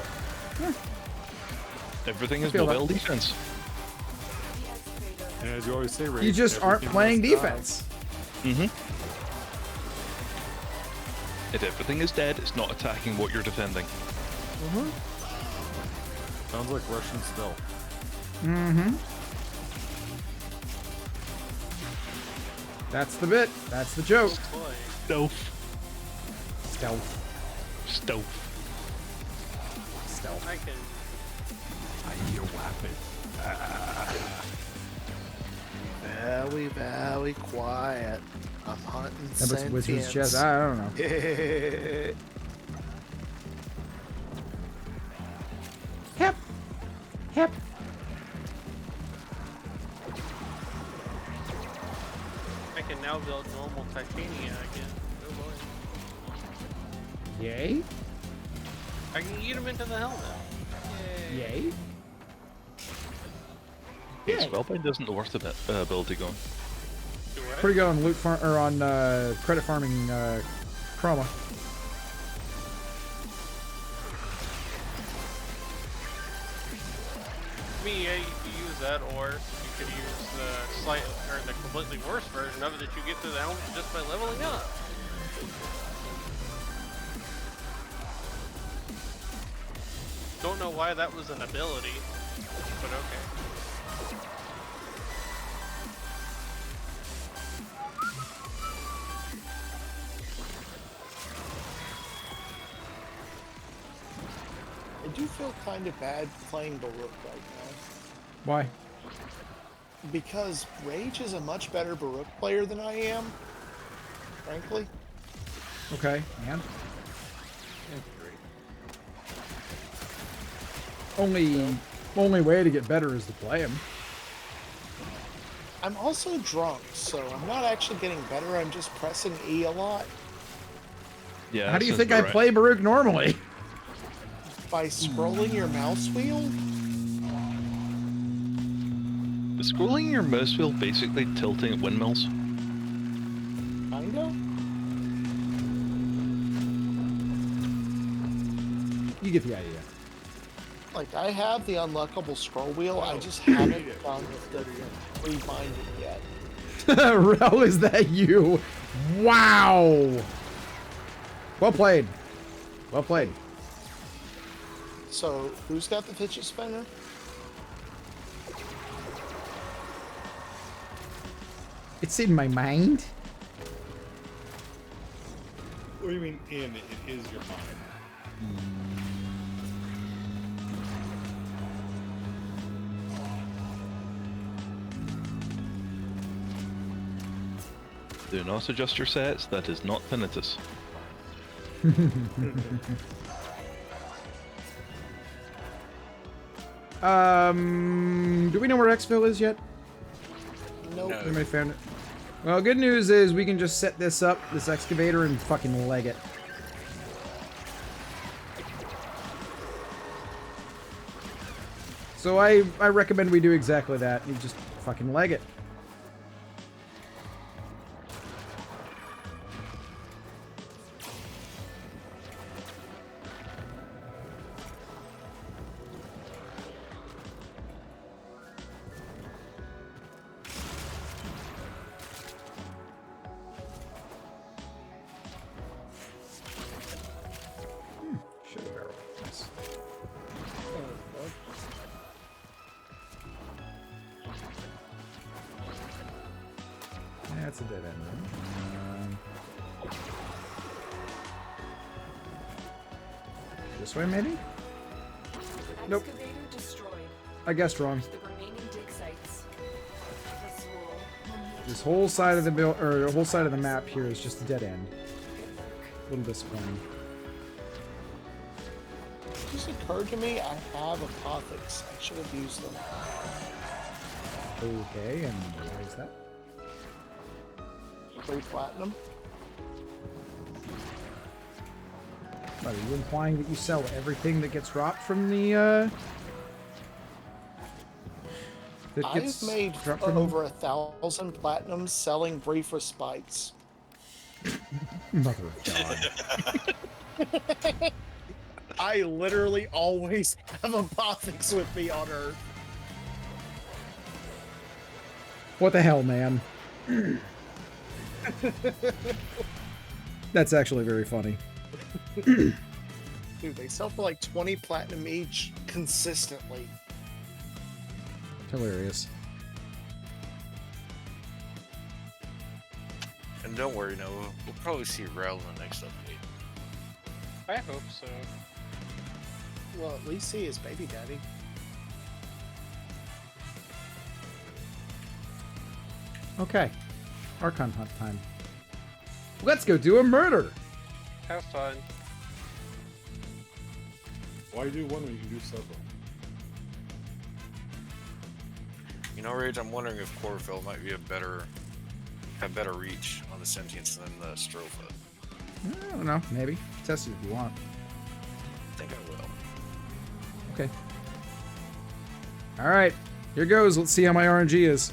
S12: Everything
S1: I
S12: is
S1: feel
S12: mobile
S1: that.
S12: defense.
S16: And as you always say, Ray,
S1: You just aren't
S16: everything
S1: playing
S16: must die.
S1: defense.
S12: Mm-hmm. If everything is dead, it's not attacking what you're defending.
S16: Sounds like Russian stealth.
S1: Mm-hmm. That's the bit. That's the joke.
S12: Stealth.
S1: Stealth.
S12: Stealth.
S1: Stealth.
S3: I can.
S12: I hear weapon.
S8: Very, very quiet. I'm hunting
S1: That was Wizard's
S8: sentience.
S1: chest. I don't know. Hip. Hip.
S3: I can now build normal titania again. Oh boy.
S1: Yay.
S3: I can eat them into the helmet.
S1: Yay.
S12: Hey, Spellbind isn't the worst ability going.
S1: Pretty good on loot farm or on credit farming chroma.
S3: I mean, yeah, you could use that, or you could use the completely worse version of it that you get to the helmet just by leveling up. Don't know why that was an ability, but okay.
S8: I do feel kind of bad playing Baruch right now.
S1: Why?
S8: Because Rage is a much better Baruch player than I am, frankly.
S1: Okay, and? Only way to get better is to play him.
S8: I'm also drunk, so I'm not actually getting better, I'm just pressing E a lot.
S12: Yeah.
S1: How do you think I play Baruch normally?
S8: By scrolling your mouse wheel?
S12: Is scrolling your mouse wheel basically tilting at windmills?
S8: Kinda?
S1: You get the idea.
S8: Like, I have the unlockable scroll wheel, I just haven't done the rebinding yet.
S1: Rel, is that you? Wow! Well played. Well played.
S8: So, who's got the fidget spinner?
S1: It's in my mind.
S16: What do you mean in? It is your mind.
S12: Do not adjust your sets, that is not tinnitus.
S1: Do we know where Exfil is yet?
S8: Nope.
S1: Anybody found it? Well, good news is we can just set this up, this excavator, and fucking leg it. So I recommend we do exactly that. You just fucking leg it. That's a dead end, right? This way, maybe? Nope. I guessed wrong. This whole side of the the whole side of the map here is just a dead end. A little disappointing.
S8: It just occurred to me I have apothics. I should have used them.
S1: Okay, and why is that?
S8: 3 platinum.
S1: What, are you implying that you sell everything that gets dropped from the,
S8: I've made over 1,000 platinums selling brief respites.
S1: Mother of God.
S8: I literally always have apothics with me on Earth.
S1: What the hell, man? That's actually very funny.
S8: Dude, they sell for like 20 platinum each consistently.
S1: Hilarious.
S2: And don't worry, no, we'll probably see Rel in the next update.
S3: I hope so.
S19: Well, at least see his baby daddy.
S1: Okay. Archon hunt time. Let's go do a murder!
S3: Have fun.
S16: Why do one when you can do several?
S2: You know, Rage, I'm wondering if Chlorophyll might be have better reach on the Sentience than the Stropha.
S1: I don't know. Maybe. Test it if you want.
S2: I think I will.
S1: Okay. Alright. Here goes. Let's see how my RNG is.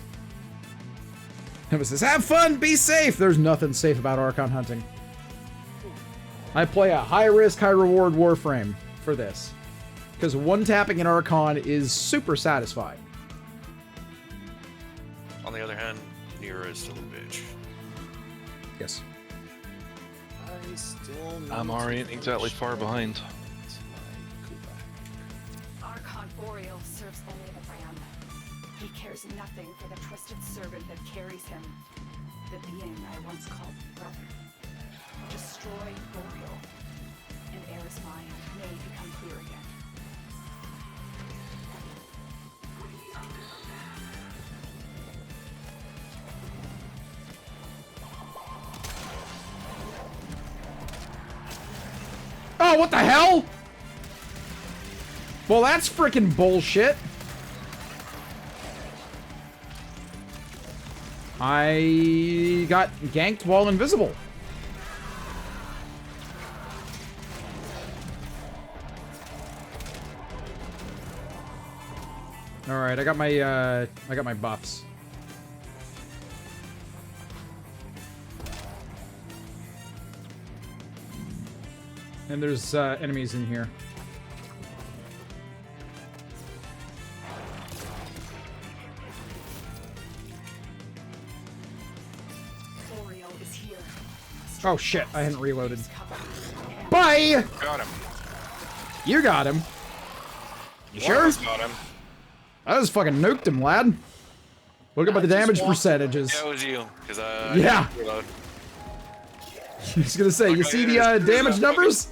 S1: It says, have fun! Be safe! There's nothing safe about Archon hunting. I play a high-risk, high-reward Warframe for this. Because one-tapping an Archon is super satisfying.
S2: On the other hand, Nira is still a bitch.
S1: Yes.
S12: I'm already exactly far behind.
S5: Archon Boreal serves only the Ram. He cares nothing for the trusted servant that carries him. The being I once called brother. Destroy Boreal, and Aerith's mind may become clear again.
S1: Oh, what the hell? Well, that's freaking bullshit. I got ganked while invisible. All right, I got my buffs. And there's enemies in here. Oh shit, I hadn't reloaded. Bye!
S2: Got him.
S1: You got him. You sure?
S2: Got him.
S1: I just fucking nuked him, lad. Look at the damage percentages.
S2: Yeah, it was you. Cause
S1: yeah.
S2: I reload.
S1: I was gonna say, you see the damage numbers?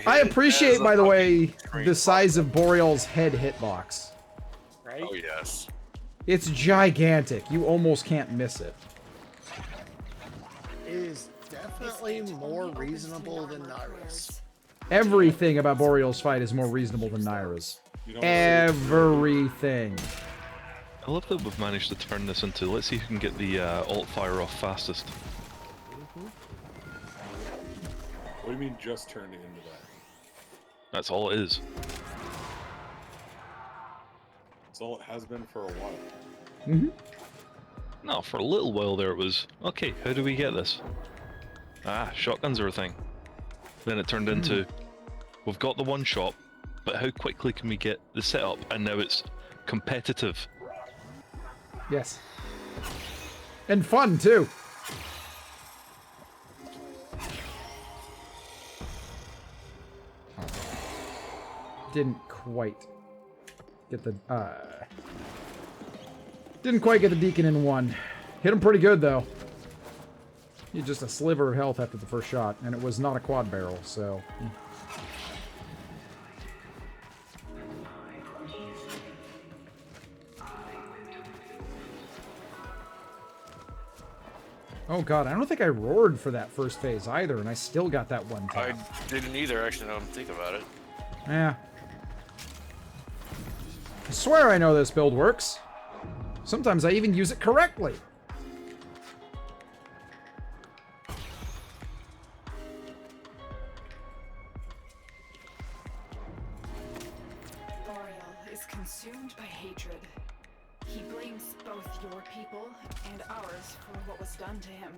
S1: I appreciate, by the way, the size of Boreal's head hitbox.
S3: Right?
S2: Oh, yes.
S1: It's gigantic. You almost can't miss it.
S19: It is definitely more reasonable than Naira's.
S1: Everything about Boreal's fight is more reasonable than Naira's. Everything.
S12: I love that we've managed to turn this into, let's see who can get the alt fire off fastest.
S16: What do you mean just turning into that?
S12: That's all it is.
S16: That's all it has been for a while.
S1: Mm-hmm.
S12: No, for a little while there it was, okay, how do we get this? Ah, shotguns are a thing. Then it turned into, we've got the one shot, but how quickly can we get the setup? And now it's competitive.
S1: Yes. And fun, too. Didn't quite get the, didn't quite get the Deacon in one. Hit him pretty good, though. He had just a sliver of health after the first shot, and it was not a quad barrel, so... Oh god, I don't think I roared for that first phase either, and I still got that one tap.
S2: I didn't either, actually, now I'm thinking about it.
S1: Yeah. I swear I know this build works. Sometimes I even use it correctly.
S5: Boreal is consumed by hatred. He blames both your people and ours for what was done to him.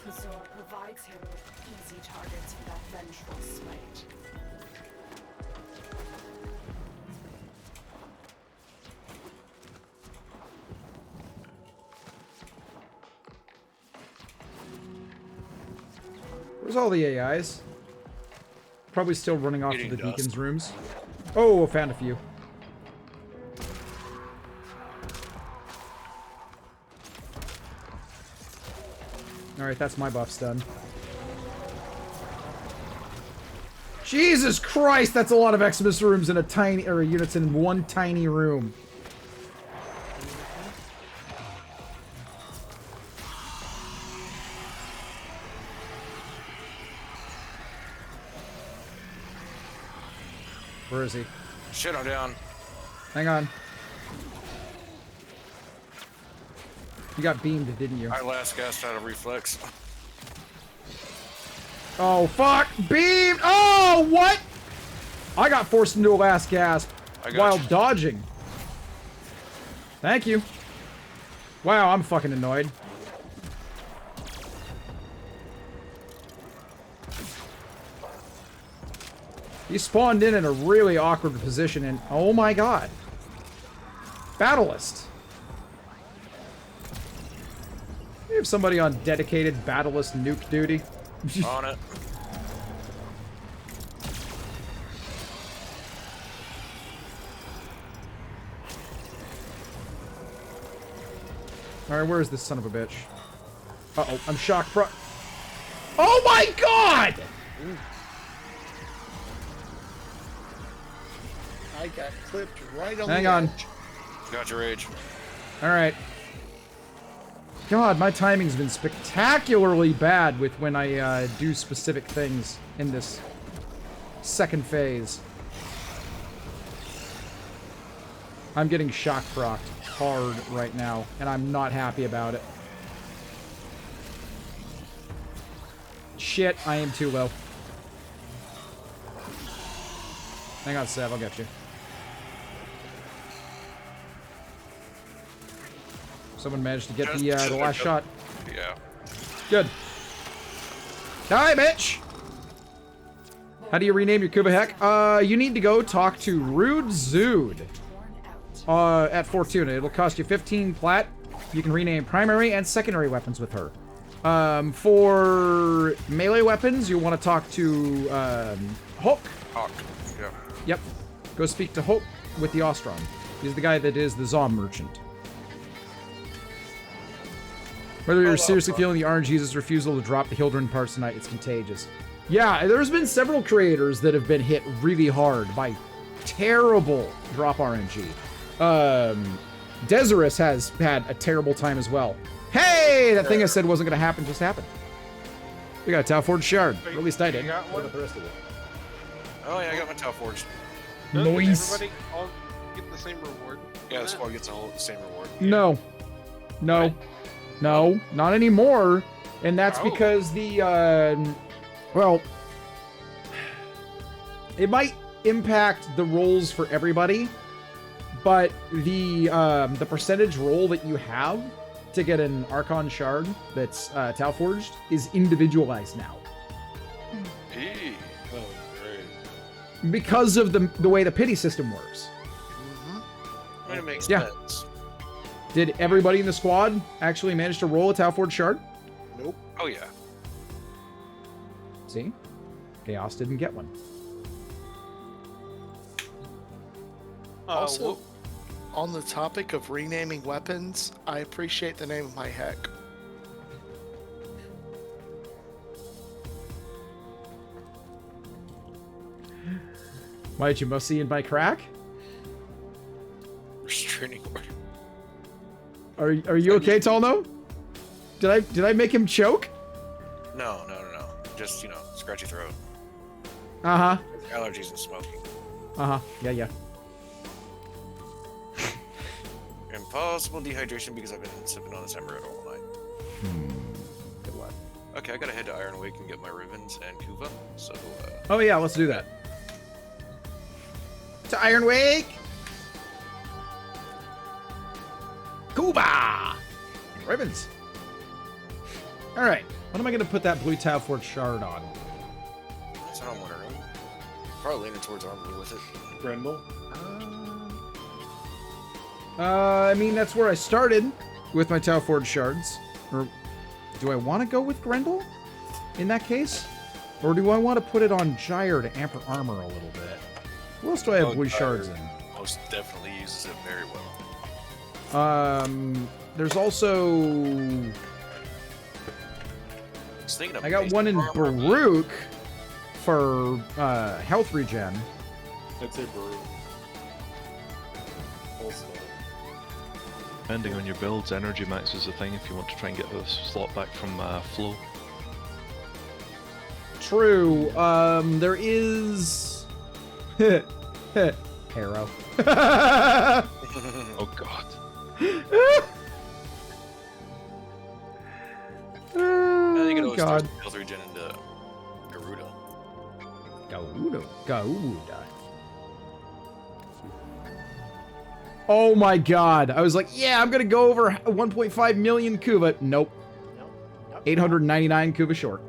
S5: Pazor provides him with easy targets for that vengeful spite.
S1: Where's all the AIs? Probably still running off to the Deacon's rooms. Oh, I found a few. Alright, that's my buffs done. Jesus Christ, that's a lot of Xmas rooms in a tiny, or units in one tiny room. Where is he?
S2: Shit, I'm down.
S1: Hang on. You got beamed, didn't you?
S2: I last gassed out of reflex.
S1: Oh, fuck! Beamed! Oh, what? I got forced into a last gasp while dodging. Thank you. Wow, I'm fucking annoyed. He spawned in a really awkward position and oh my god. Battlist. We have somebody on dedicated Battlist nuke duty.
S2: On it.
S1: Alright, where is this son of a bitch? Uh-oh, I'm shocked. Oh my god!
S19: Ooh. I got clipped right on
S1: Hang
S19: the
S1: on.
S19: edge.
S2: Got your rage.
S1: Alright. God, my timing's been spectacularly bad with when I do specific things in this second phase. I'm getting shock procced hard right now, and I'm not happy about it. Shit, I am too low. Hang on, Sev, I'll get you. Someone managed to get the last shot.
S2: Yeah.
S1: Good. Die, bitch! How do you rename your Kuba Heck? You need to go talk to Rude Zood at Fortuna. It'll cost you 15 plat. You can rename primary and secondary weapons with her. For melee weapons, you want to talk to Hulk.
S2: Hawk, yeah.
S1: Yep. Go speak to Hulk with the Ostron. He's the guy that is the Zom merchant. Whether you're seriously feeling the RNG's refusal to drop the Hildren parts tonight, it's contagious. Yeah, there's been several creators that have been hit really hard by terrible drop RNG. Desirous has had a terrible time as well. Hey! That thing I said wasn't going to happen just happened. We got a Tau Forge Shard. Or at least I did. What about the rest of it?
S2: Oh yeah, I got my Tau Forge.
S1: Nice.
S3: Everybody all get the same reward?
S2: Yeah, the squad gets the same reward.
S1: No. No. No, not anymore. And that's because the, well, it might impact the rolls for everybody, but the percentage roll that you have to get an Archon Shard that's Tau Forged is individualized now.
S2: Hey. Oh, great.
S1: Because of the way the pity system works.
S2: Mm-hmm. I mean, it makes
S1: Yeah.
S2: sense.
S1: Did everybody in the squad actually manage to roll a Tau Forged Shard?
S8: Nope.
S2: Oh yeah.
S1: See? Chaos didn't get one.
S8: Also, on the topic of renaming weapons, I appreciate the name of my heck.
S1: Might you must see in my crack?
S2: Restraining order.
S1: Are you okay, Tolno? Did I make him choke?
S2: No. Just, scratchy throat.
S1: Uh-huh.
S2: Allergies and smoking.
S1: Uh-huh. Yeah.
S2: Impossible dehydration because I've been sipping on this amaretto all night.
S1: Good luck.
S2: Okay, I gotta head to Iron Wake and get my ribbons and Kuva, so,
S1: Oh yeah, let's do that. To Iron Wake! Kuba! Ribbons. Alright, what am I gonna put that blue Tau Forge Shard on?
S2: That's what I'm wondering. Probably leaning towards Armory with it.
S16: Grendel?
S1: I mean, that's where I started with my Tau Forge Shards. Or do I want to go with Grendel in that case? Or do I want to put it on Gyre to amp her armor a little bit? What else do I have blue shards in?
S2: Most definitely uses it very well.
S1: There's also...
S2: was thinking of
S1: I got one in Baruch for health regen.
S16: I'd say Baruch. Also.
S12: Depending on your builds, energy max is a thing if you want to try and get a slot back from flow.
S1: True. There is Harrow.
S12: Oh god.
S2: You can always
S1: God.
S2: throw health regen into Garuda.
S1: Garuda. Oh my god. I was like, yeah, I'm gonna go over 1.5 million Kuva. Nope. 899 Kuva short.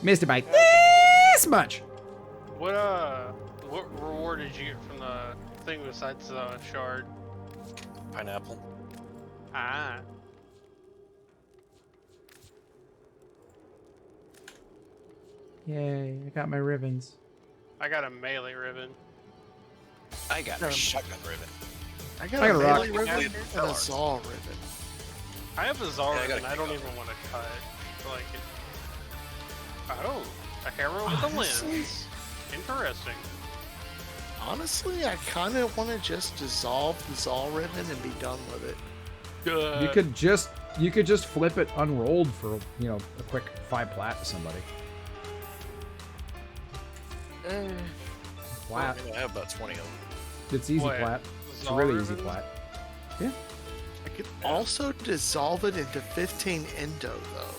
S1: Missed it by this much.
S3: What reward did you get from the thing besides the shard?
S2: Pineapple.
S3: Ah.
S1: Yay, I got my ribbons.
S3: I got a melee ribbon.
S2: I got a shotgun ribbon.
S8: I got a melee ribbon and a Zaw ribbon.
S3: I have a Zaw
S2: Yeah, I
S3: ribbon.
S2: got a
S3: I don't even want to cut. Like it. Oh, a hero with a lens. Interesting.
S8: Honestly, I kind of want to just dissolve the Zaw ribbon and be done with it.
S1: You could just flip it unrolled for, you know, a quick 5 plat to somebody. Plat.
S2: I have about 20 of them.
S1: It's easy plat. It's a really easy plat. Yeah.
S8: I could also dissolve it into 15 endo, though.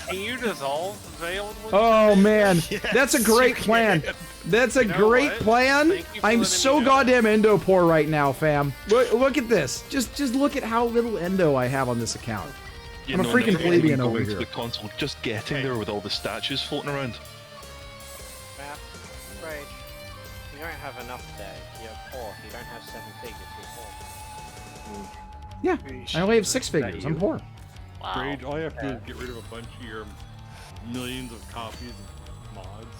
S3: Can you dissolve veiled ones?
S1: Oh man,
S8: Yes,
S1: that's a great
S8: you
S1: plan.
S8: can.
S1: That's a
S3: You know
S1: great
S3: what?
S1: plan.
S3: Thank you for
S1: I'm
S3: letting
S1: so
S3: me know
S1: goddamn endo poor right now, fam. Look at this. Just look at how little endo I have on this account.
S12: You
S1: I'm a
S12: know,
S1: freaking
S12: never
S1: plebeian
S12: going
S1: over
S12: into
S1: here.
S12: the console, just getting there with all the statues floating around.
S20: Matt, Rage, you don't have enough there. You're poor. You don't have 7 figures. You're poor.
S1: Yeah, I only have 6 figures. I'm poor.
S16: Rage, all you have to do is get rid of a bunch of your millions of copies of mods.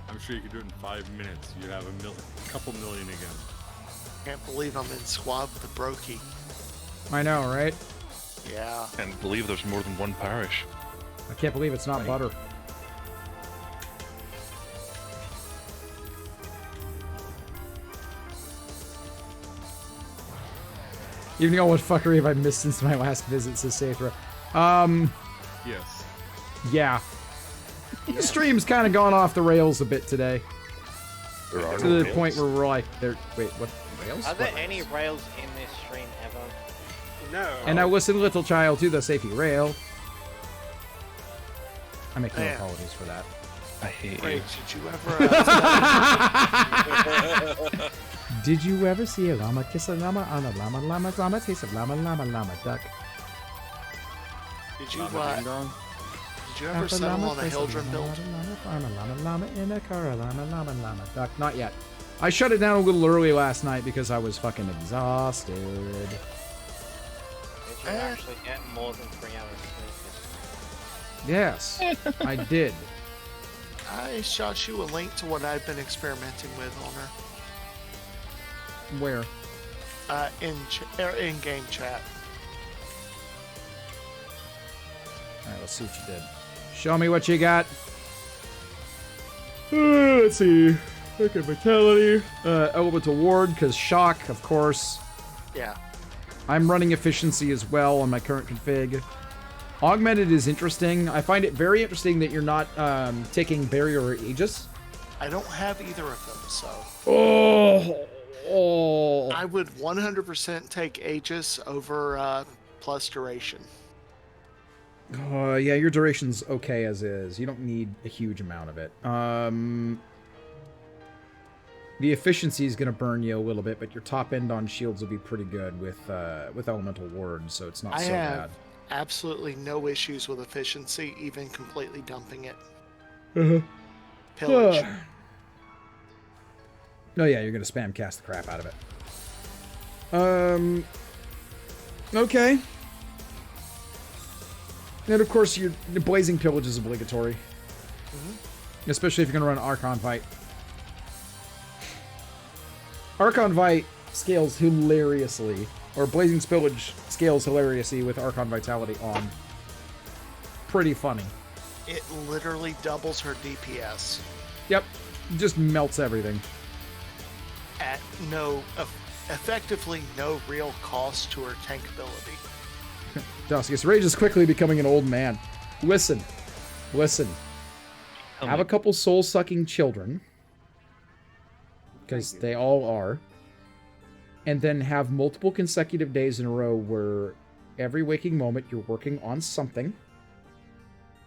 S16: I'm sure you could do it in 5 minutes. You'd have a couple million again.
S8: Can't believe I'm in squad with the Brokey.
S1: I know, right?
S8: Yeah.
S12: Can't believe there's more than one parish.
S1: I can't believe it's not butter. Even know what fuckery have I missed since my last visit, says Sathra.
S16: Yes.
S1: Yeah. The stream's kind of gone off the rails a bit today.
S12: There are
S1: to
S12: no
S1: the
S12: rails.
S1: point where we're like, wait, what rails?
S20: Are there
S1: What
S20: any rails in this stream ever?
S3: No.
S1: And now listen, little child, to the safety rail. I make no apologies for that.
S12: I hate
S8: Wait,
S12: you.
S8: did you ever...
S1: Did you ever see a llama kiss a llama on a llama llama taste of llama duck?
S8: Did you ever settle on a Hildren build?
S1: Llama in a car, llama duck. Not yet. I shut it down a little early last night because I was fucking exhausted.
S20: Did you actually get more than 3 hours sleep?
S1: Yes, I did.
S8: I shot you a link to what I've been experimenting with on her.
S1: Where?
S8: In game chat.
S1: Alright, let's see what you did. Show me what you got. Let's see. Okay, vitality. Elemental ward, because shock, of course.
S8: Yeah.
S1: I'm running efficiency as well on my current config. Augmented is interesting. I find it very interesting that you're not taking barrier or Aegis.
S8: I don't have either of them, so.
S1: Oh.
S8: I would 100% take Aegis over plus duration.
S1: Yeah, your duration's okay as is. You don't need a huge amount of it. The efficiency is going to burn you a little bit, but your top end on shields will be pretty good with elemental ward, so it's not so bad.
S8: Absolutely no issues with efficiency, even completely dumping it.
S1: Pillage. Oh yeah, you're going to spam cast the crap out of it. Okay. And of course, your Blazing Pillage is obligatory. Especially if you're going to run Archon Fight. Archon Fight scales hilariously or Blazing Spillage scales hilariously with Archon Vitality on. Pretty funny.
S8: It literally doubles her DPS.
S1: Yep. Just melts everything.
S8: At effectively no real cost to her tank ability.
S1: Duskus Rage is quickly becoming an old man. Listen. Have a couple soul-sucking children. Because they all are. And then have multiple consecutive days in a row where every waking moment you're working on something.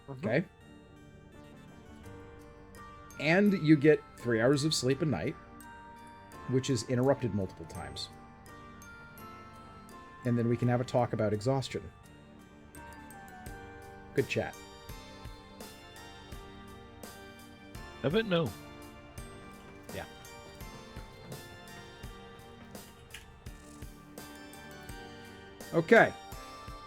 S1: Okay? And you get 3 hours of sleep a night, which is interrupted multiple times. And then we can have a talk about exhaustion. Good chat.
S12: I bet no.
S1: Yeah. Okay.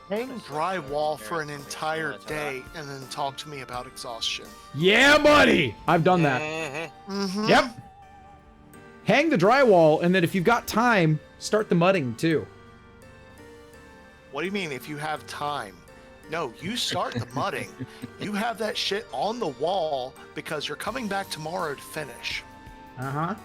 S8: Hang drywall for an entire day and then talk to me about exhaustion.
S1: Yeah, buddy! I've done that.
S8: Mm-hmm.
S1: Yep. Hang the drywall, and then if you've got time, start the mudding, too.
S8: What do you mean, if you have time? No, you start the mudding. You have that shit on the wall because you're coming back tomorrow to finish.
S1: Uh-huh.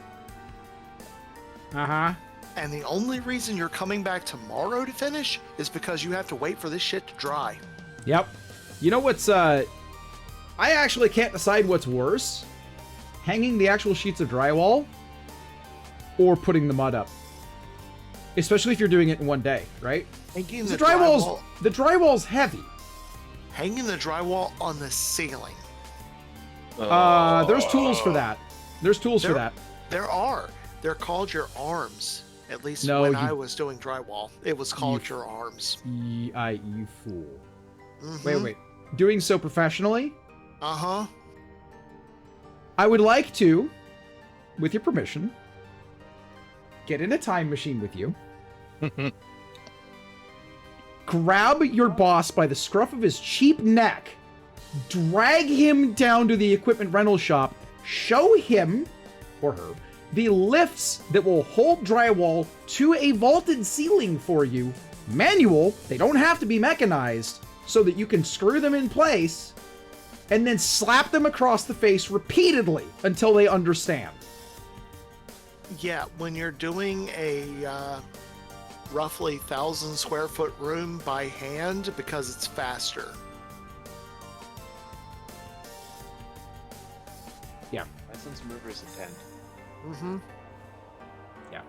S1: Uh-huh.
S8: And the only reason you're coming back tomorrow to finish is because you have to wait for this shit to dry.
S1: Yep. You know what's, I actually can't decide what's worse. Hanging the actual sheets of drywall or putting the mud up. Especially if you're doing it in one day, right?
S8: Hanging
S1: the drywall's heavy.
S8: Hanging the drywall on the ceiling.
S1: There's tools for that. There's tools for that.
S8: There are. They're called your arms. At least when I was doing drywall, it was called your arms.
S1: You fool.
S8: Mm-hmm.
S1: Wait. Doing so professionally?
S8: Uh-huh.
S1: I would like to, with your permission, get in a time machine with you. Grab your boss by the scruff of his cheap neck, drag him down to the equipment rental shop, show him, or her, the lifts that will hold drywall to a vaulted ceiling for you. Manual, they don't have to be mechanized, so that you can screw them in place, and then slap them across the face repeatedly until they understand.
S8: Yeah, when you're doing a roughly 1,000 square foot room by hand, because it's faster.
S1: Yeah.
S14: My son's mover is a 10.
S8: Mm-hmm.
S1: Yeah.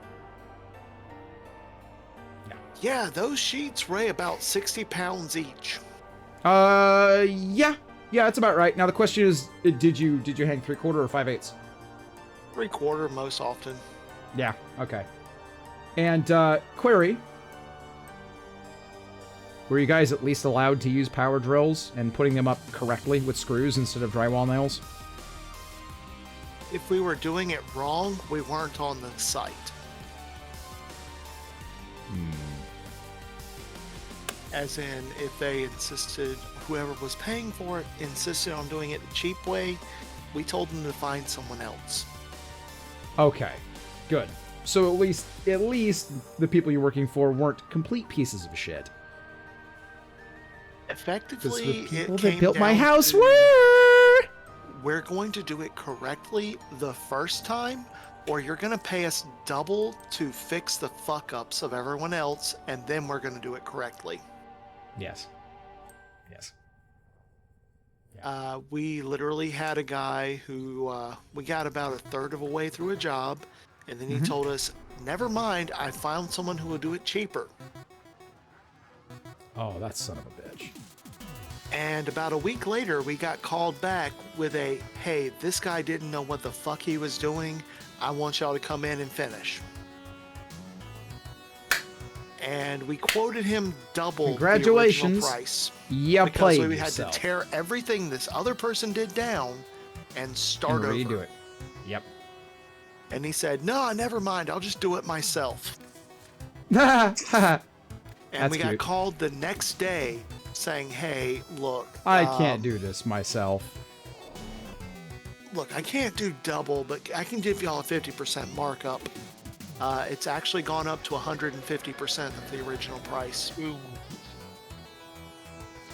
S8: Yeah, those sheets weigh about 60 pounds each.
S1: Yeah, that's about right. Now the question is, did you hang 3/4 or 5/8?
S8: 3/4 most often.
S1: Yeah. Okay. And query: were you guys at least allowed to use power drills and putting them up correctly with screws instead of drywall nails?
S8: If we were doing it wrong, we weren't on the site. As in, if they insisted, whoever was paying for it insisted on doing it the cheap way, we told them to find someone else.
S1: Okay, good. So at least the people you're working for weren't complete pieces of shit.
S8: Effectively,
S1: the people
S8: it
S1: that
S8: came
S1: built my
S8: down
S1: house
S8: to,
S1: were.
S8: We're going to do it correctly the first time, or you're going to pay us double to fix the fuck-ups of everyone else, and then we're going to do it correctly.
S1: Yes.
S8: We literally had a guy who, we got about a third of a way through a job, and then he told us, never mind, I found someone who will do it cheaper.
S1: Oh, that son of a bitch.
S8: And about a week later, we got called back with a, hey, this guy didn't know what the fuck he was doing. I want y'all to come in and finish. And we quoted him double
S1: Congratulations.
S8: the original price.
S1: You
S8: because
S1: played
S8: we had
S1: yourself.
S8: to tear everything this other person did down and start
S1: and redo
S8: over.
S1: it. Yep.
S8: And he said, no, never mind. I'll just do it myself.
S1: That's
S8: And we got
S1: cute.
S8: called the next day saying, hey, look.
S1: I can't do this myself.
S8: Look, I can't do double, but I can give y'all a 50% markup. It's actually gone up to 150% of the original price.
S3: Ooh.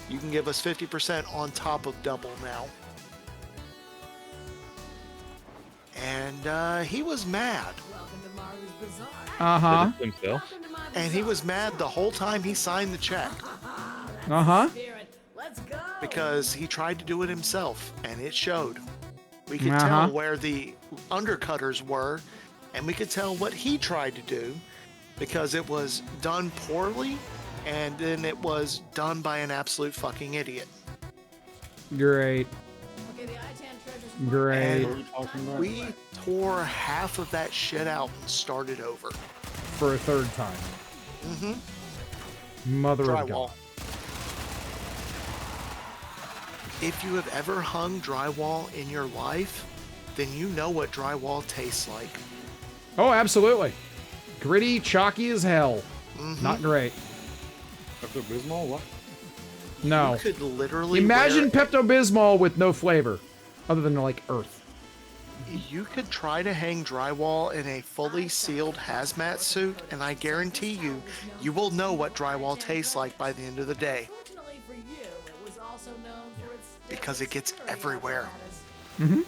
S8: You can give us 50% on top of double now. And he was mad.
S1: Uh-huh.
S12: Himself.
S8: And he was mad the whole time he signed the check.
S1: Uh-huh.
S8: Because he tried to do it himself, and it showed. We could
S1: Uh-huh.
S8: tell where the undercutters were, and we could tell what he tried to do, because it was done poorly, and then it was done by an absolute fucking idiot.
S1: Great. Great.
S8: And we tore half of that shit out and started over.
S1: For a third time.
S8: Mm-hmm.
S1: Mother of
S8: Drywall.
S1: God.
S8: If you have ever hung drywall in your life, then you know what drywall tastes like.
S1: Oh, absolutely. Gritty, chalky as hell.
S8: Mhm.
S1: Not great.
S16: Pepto-Bismol? What?
S1: No.
S8: You could literally
S1: Imagine
S8: wear-
S1: Pepto-Bismol with no flavor, other than like earth.
S8: You could try to hang drywall in a fully sealed hazmat suit, and I guarantee you, you will know what drywall tastes like by the end of the day. Because it gets everywhere.
S1: Mm-hmm.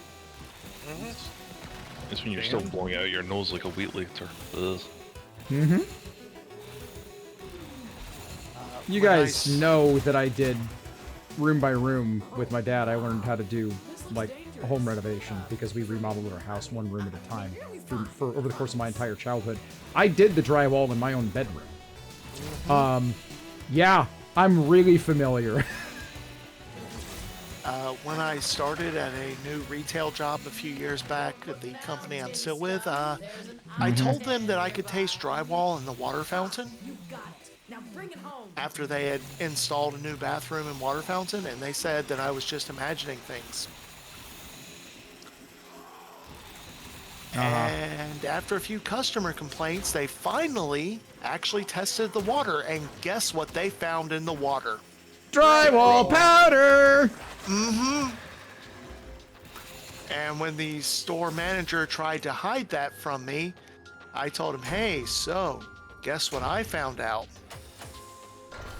S12: It's when you're still blowing out your nose like a wheat liter. Ugh.
S1: Mm-hmm. You
S8: when
S1: guys know that I did room by room with my dad. I learned how to do like a home renovation because we remodeled our house one room at a time for over the course of my entire childhood. I did the drywall in my own bedroom. Yeah, I'm really familiar.
S8: When I started at a new retail job a few years back at the company I'm still with, I told them that I could taste drywall in the water fountain after they had installed a new bathroom and water fountain, and they said that I was just imagining things. And after a few customer complaints, they finally actually tested the water, and guess what they found in the water?
S1: Drywall powder!
S8: Mm-hmm. And when the store manager tried to hide that from me, I told him, hey, so, guess what I found out?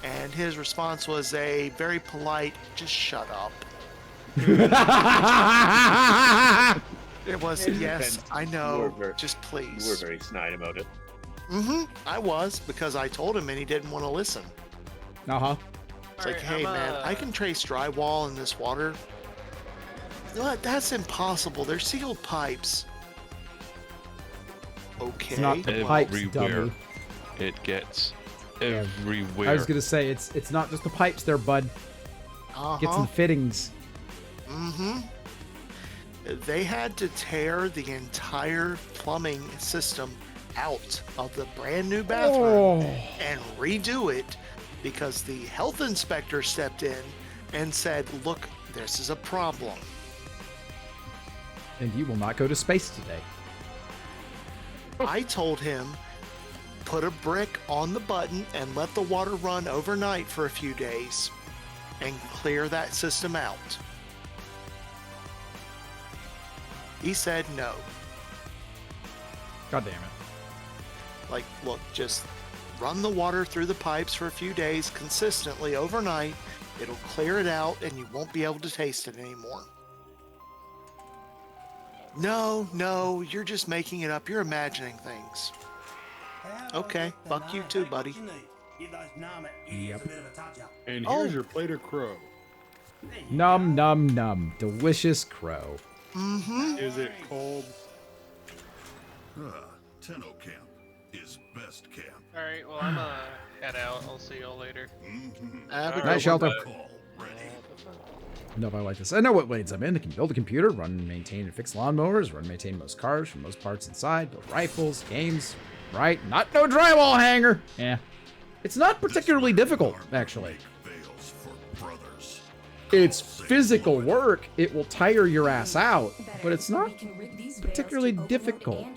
S8: And his response was a very polite, just shut up. It was, yes, I know, just please.
S14: You were very snide about it.
S8: Mm-hmm, I was, because I told him and he didn't want to listen.
S1: Uh-huh.
S8: It's like, hey, man, I can trace drywall in this water. What? That's impossible. They're sealed pipes. Okay.
S1: It's not the pipes, dummy.
S12: It gets everywhere.
S1: I was gonna say it's not just the pipes there, bud. Get some fittings.
S8: Mm-hmm. They had to tear the entire plumbing system out of the brand new bathroom and redo it because the health inspector stepped in and said, look, this is a problem.
S1: And you will not go to space today.
S8: I told him, put a brick on the button and let the water run overnight for a few days and clear that system out. He said no.
S1: God damn it.
S8: Like, look, just run the water through the pipes for a few days consistently overnight. It'll clear it out and you won't be able to taste it anymore. No, you're just making it up. You're imagining things. Okay, fuck you too, buddy.
S1: Yep.
S16: And here's your plate of crow.
S1: Num num num. Delicious crow.
S8: Mm-hmm.
S16: Is it cold?
S9: Tenno camp is best camp.
S3: Alright, well, I'm head out. I'll see y'all later.
S1: Night shelter. No, I like this. I know what lanes I'm in. I can build a computer, run, maintain, and fix lawnmowers, run, maintain most cars from most parts inside, build rifles, games, right? Not no drywall hanger. Yeah. It's not particularly difficult, actually. It's physical work. It will tire your ass out, but it's not particularly difficult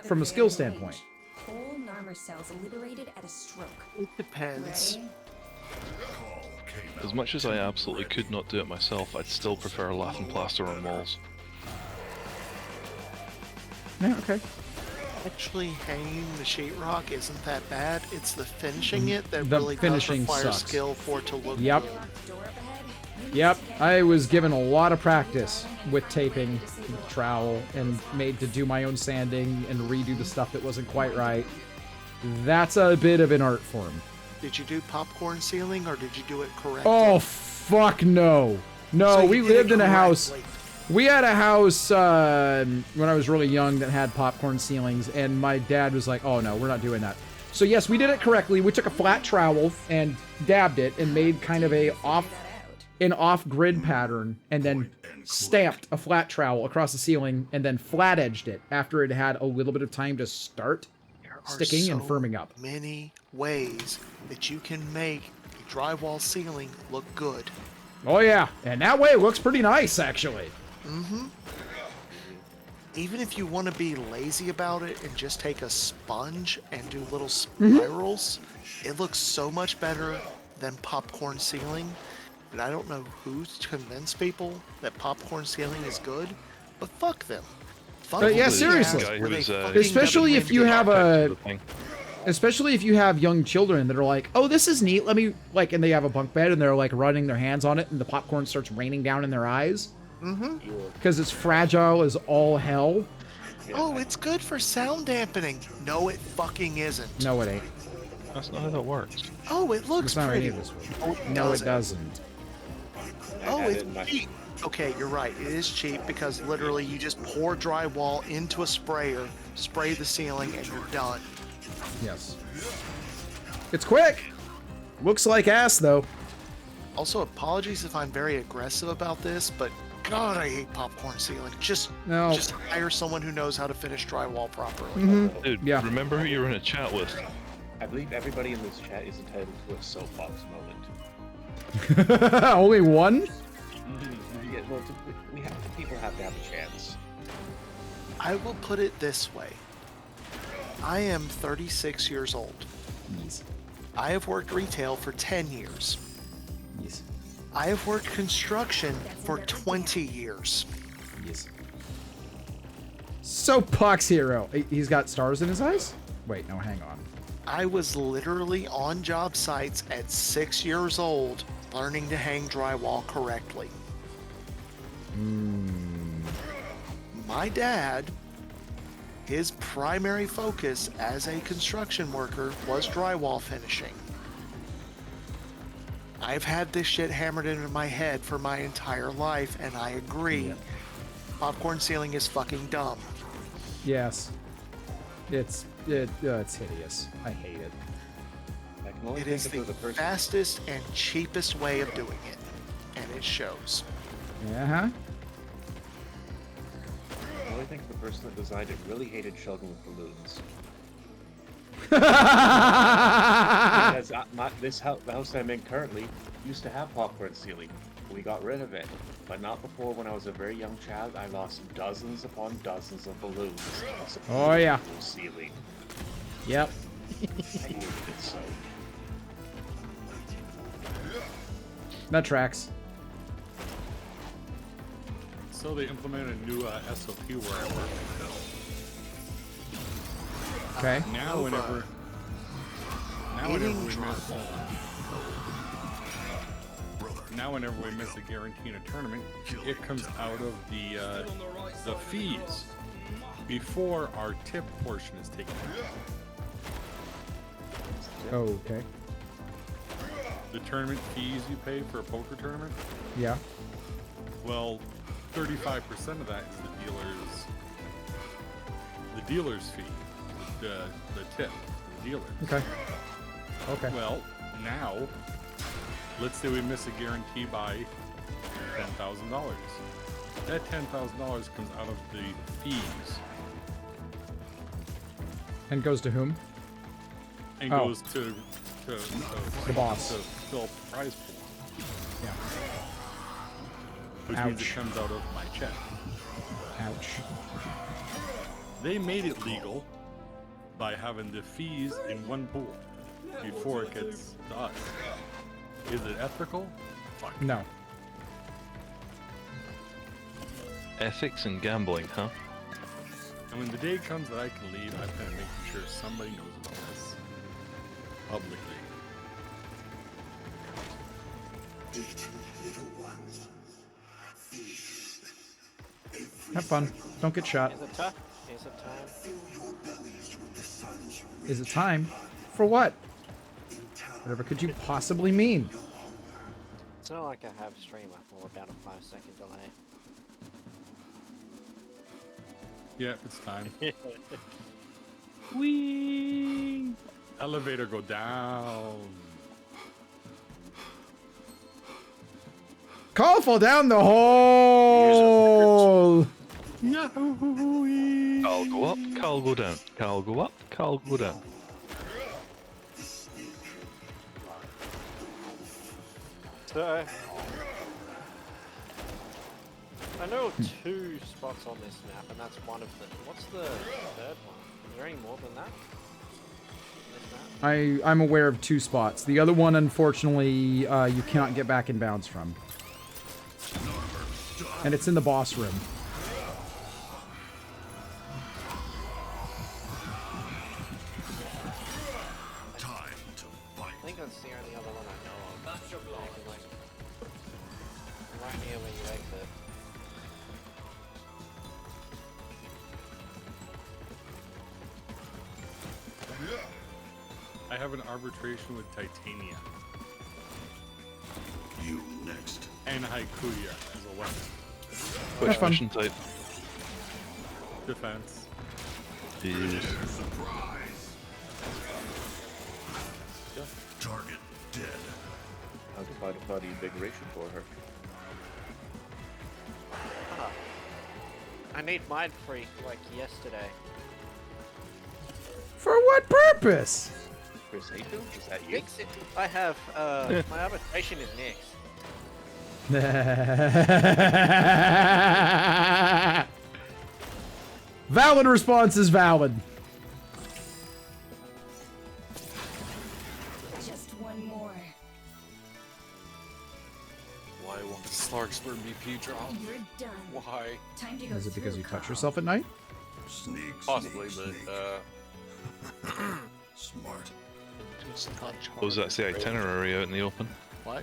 S1: from a skill standpoint.
S5: Whole armor cells liberated at a stroke.
S8: It depends.
S12: As much as I absolutely could not do it myself, I'd still prefer laughing plaster on walls.
S1: Yeah, okay.
S8: Actually, hanging the sheetrock isn't that bad. It's the finishing it that
S1: The
S8: really does
S1: finishing
S8: require
S1: sucks.
S8: skill for it to look
S1: Yep.
S8: good.
S1: Yep, I was given a lot of practice with taping the trowel and made to do my own sanding and redo the stuff that wasn't quite right. That's a bit of an art form.
S8: Did you do popcorn sealing or did you do it correctly?
S1: Oh, fuck no. No,
S8: So you
S1: we
S8: did it
S1: lived in a house.
S8: correctly.
S1: We had a house when I was really young that had popcorn ceilings, and my dad was like, oh no, we're not doing that. So yes, we did it correctly. We took a flat trowel and dabbed it and made kind of an off-grid pattern, and then stamped a flat trowel across the ceiling and then flat-edged it after it had a little bit of time to start sticking and firming up.
S8: Many ways that you can make a drywall ceiling look good.
S1: Oh yeah, and that way it looks pretty nice, actually.
S8: Mm-hmm. Even if you want to be lazy about it and just take a sponge and do little spirals, it looks so much better than popcorn ceiling. And I don't know who's convinced people that popcorn ceiling is good, but fuck them. Fuck
S1: Yeah,
S8: them.
S1: seriously. Especially if you have especially if you have young children that are like, oh, this is neat, let me, like, and they have a bunk bed and they're like running their hands on it and the popcorn starts raining down in their eyes.
S8: Mm-hmm.
S1: Because it's fragile as all hell.
S8: Oh, it's good for sound dampening. No, it fucking isn't.
S1: No, it ain't.
S12: That's not how that works.
S8: Oh, it looks
S1: That's not
S8: pretty.
S1: any of this
S8: Oh,
S1: works. No, it doesn't.
S8: Oh, it's cheap. Okay, you're right. It is cheap because literally you just pour drywall into a sprayer, spray the ceiling, and you're done.
S1: Yes. It's quick. Looks like ass, though.
S8: Also, apologies if I'm very aggressive about this, but God, I hate popcorn ceiling. Just hire someone who knows how to finish drywall properly.
S12: Dude, remember who you were in a chat with?
S14: I believe everybody in this chat is entitled to a soapbox moment.
S1: Only one?
S14: Yeah, well, people have to have a chance.
S8: I will put it this way. I am 36 years old.
S1: Yes.
S8: I have worked retail for 10 years.
S1: Yes.
S8: I have worked construction for 20 years.
S1: Yes. Soapbox hero. He's got stars in his eyes? Wait, no, hang on.
S8: I was literally on job sites at 6 years old learning to hang drywall correctly. My dad, his primary focus as a construction worker was drywall finishing. I've had this shit hammered into my head for my entire life, and I agree. Popcorn ceiling is fucking dumb.
S1: Yes. It's hideous. I hate it.
S8: It is the fastest and cheapest way of doing it, and it shows.
S1: Uh-huh.
S14: I only think the person that designed it really hated chugging with balloons. Because the house I'm in currently used to have popcorn ceiling. We got rid of it, but not before. When I was a very young child, I lost dozens upon dozens of balloons.
S1: Oh, yeah.
S14: Ceiling.
S1: Yep.
S14: I hated it so.
S1: That tracks.
S16: So they implemented a new SOP where I work.
S1: Okay.
S16: Now whenever we miss a guarantee in a tournament, it comes out of the fees before our tip portion is taken out.
S1: Okay.
S16: The tournament fees you pay for a poker tournament?
S1: Yeah.
S16: Well, 35% of that is the dealer's fee, the tip, the dealer.
S1: Okay. Okay.
S16: Well, now, let's say we miss a guarantee by $10,000. That $10,000 comes out of the fees.
S1: And goes to whom?
S16: And goes to
S1: the boss.
S16: To fill prize pool.
S1: Yeah.
S16: Which means it comes out of my check.
S1: Ouch.
S16: They made it legal by having the fees in one pool before it gets to us. Is it ethical? Fuck.
S1: No.
S12: Ethics and gambling, huh?
S16: And when the day comes that I can leave, I'm gonna make sure somebody knows about this publicly.
S1: Have fun. Don't get shot.
S20: Is it tough? Is it time?
S1: Is it time? For what? Whatever could you possibly mean?
S20: It's not like I have streamer for about a 5-second delay.
S16: Yeah, it's time. Whee! Elevator go down.
S1: Call fall down the hole!
S16: Yahoo!
S12: Carl go up, Carl go down. Carl go up, Carl go down.
S20: So, I know 2 spots on this map, and that's one of them. What's the third one? Is there any more than that?
S1: I'm aware of 2 spots. The other one, unfortunately, you cannot get back in bounds from. And it's in the boss room.
S20: I think that's the only other one I know of. That's your block. Right near where you exit.
S16: I have an arbitration with Titania.
S9: You next.
S16: And Haikuya as a weapon.
S12: Which mission type?
S16: Defense.
S12: Jeez.
S9: Target dead.
S14: How to fight a bloody big ration for her.
S20: I need mine free like yesterday.
S1: For what purpose?
S14: Chris Hayton? Is that you?
S20: Fix it. I have my arbitration is next.
S1: Valid response is valid.
S5: Just one more.
S2: Why won't the Slarksburg BP drop?
S5: You're done.
S2: Why?
S5: Time to go
S1: Is it because
S5: through,
S1: you touch
S5: Carl.
S1: yourself at night?
S2: Possibly, but
S8: Smart.
S12: Oh, that's the itinerary out in the open.
S8: What?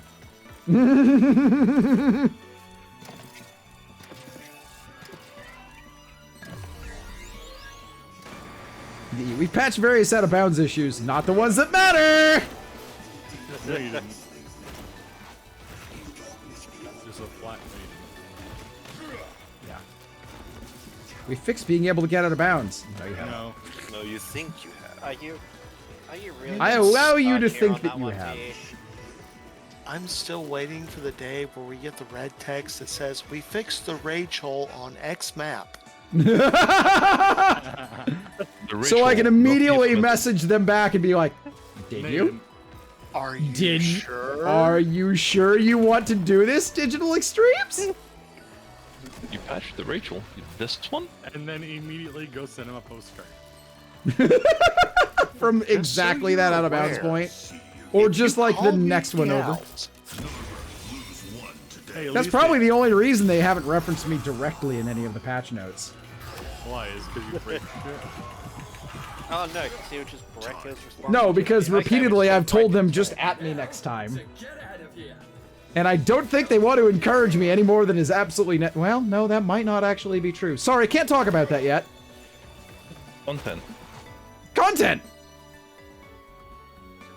S1: We've patched various out of bounds issues, not the ones that matter!
S16: No, you didn't. Just a flat rating.
S1: Yeah. We fixed being able to get out of bounds. No, you haven't.
S16: No.
S2: no, you think you have.
S20: Are you really?
S1: I allow you to
S20: here
S1: think
S20: on
S1: that you
S20: one,
S1: have.
S20: Fish?
S8: I'm still waiting for the day where we get the red text that says, we fixed the rage hole on X map.
S1: So I can immediately message them back and be like, did you?
S8: Are you sure?
S1: Are you sure you want to do this, Digital Extremes?
S12: You patched the Rachel. This one?
S16: And then immediately go send him a postcard.
S1: From exactly that out of bounds point. Or just like the next one over.
S16: Hey,
S1: That's probably the only reason they haven't referenced me directly in any of the patch notes.
S16: Why? Is because you break shit?
S20: Oh no, because he would just break his response.
S1: No, because
S20: Okay,
S1: repeatedly
S20: so
S1: I've told
S20: break
S1: them
S20: it.
S1: just at me next time. And I don't think they want to encourage me any more than is absolutely well, no, that might not actually be true. Sorry, can't talk about that yet.
S12: Content.
S1: Content!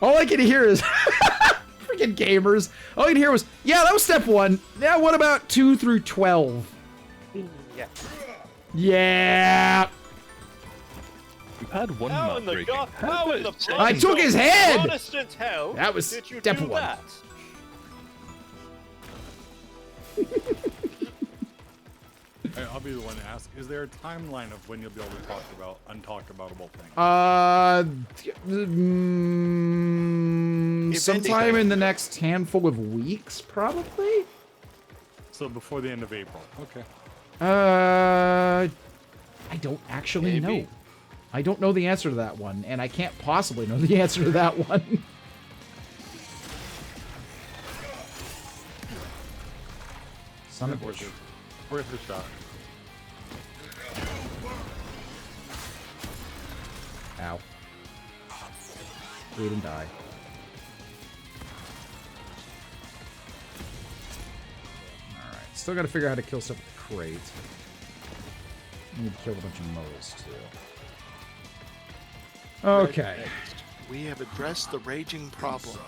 S1: All I can hear is freaking gamers. All I can hear was, yeah, that was step 1. Now what about 2 through 12?
S20: Yeah.
S1: Yeah.
S12: You had one
S20: How
S12: map
S20: in the
S12: breaking.
S20: God?
S12: How
S20: How in the
S12: about
S1: I took his head!
S20: Protestant hell
S1: That was
S20: did you
S1: step
S20: do
S1: 1.
S20: that?
S16: Hey, I'll be the one to ask. Is there a timeline of when you'll be able to talk about untalked aboutable things?
S1: Sometime in the next handful of weeks, probably?
S16: So before the end of April. Okay.
S1: I don't actually know. I don't know the answer to that one, and I can't possibly know the answer to that one. Son of a bitch.
S16: Worth a shot.
S1: Ow. Bleed and die. Alright, still gotta figure out how to kill stuff with the crate. I need to kill a bunch of moles, too. Okay.
S8: We have addressed the raging problem.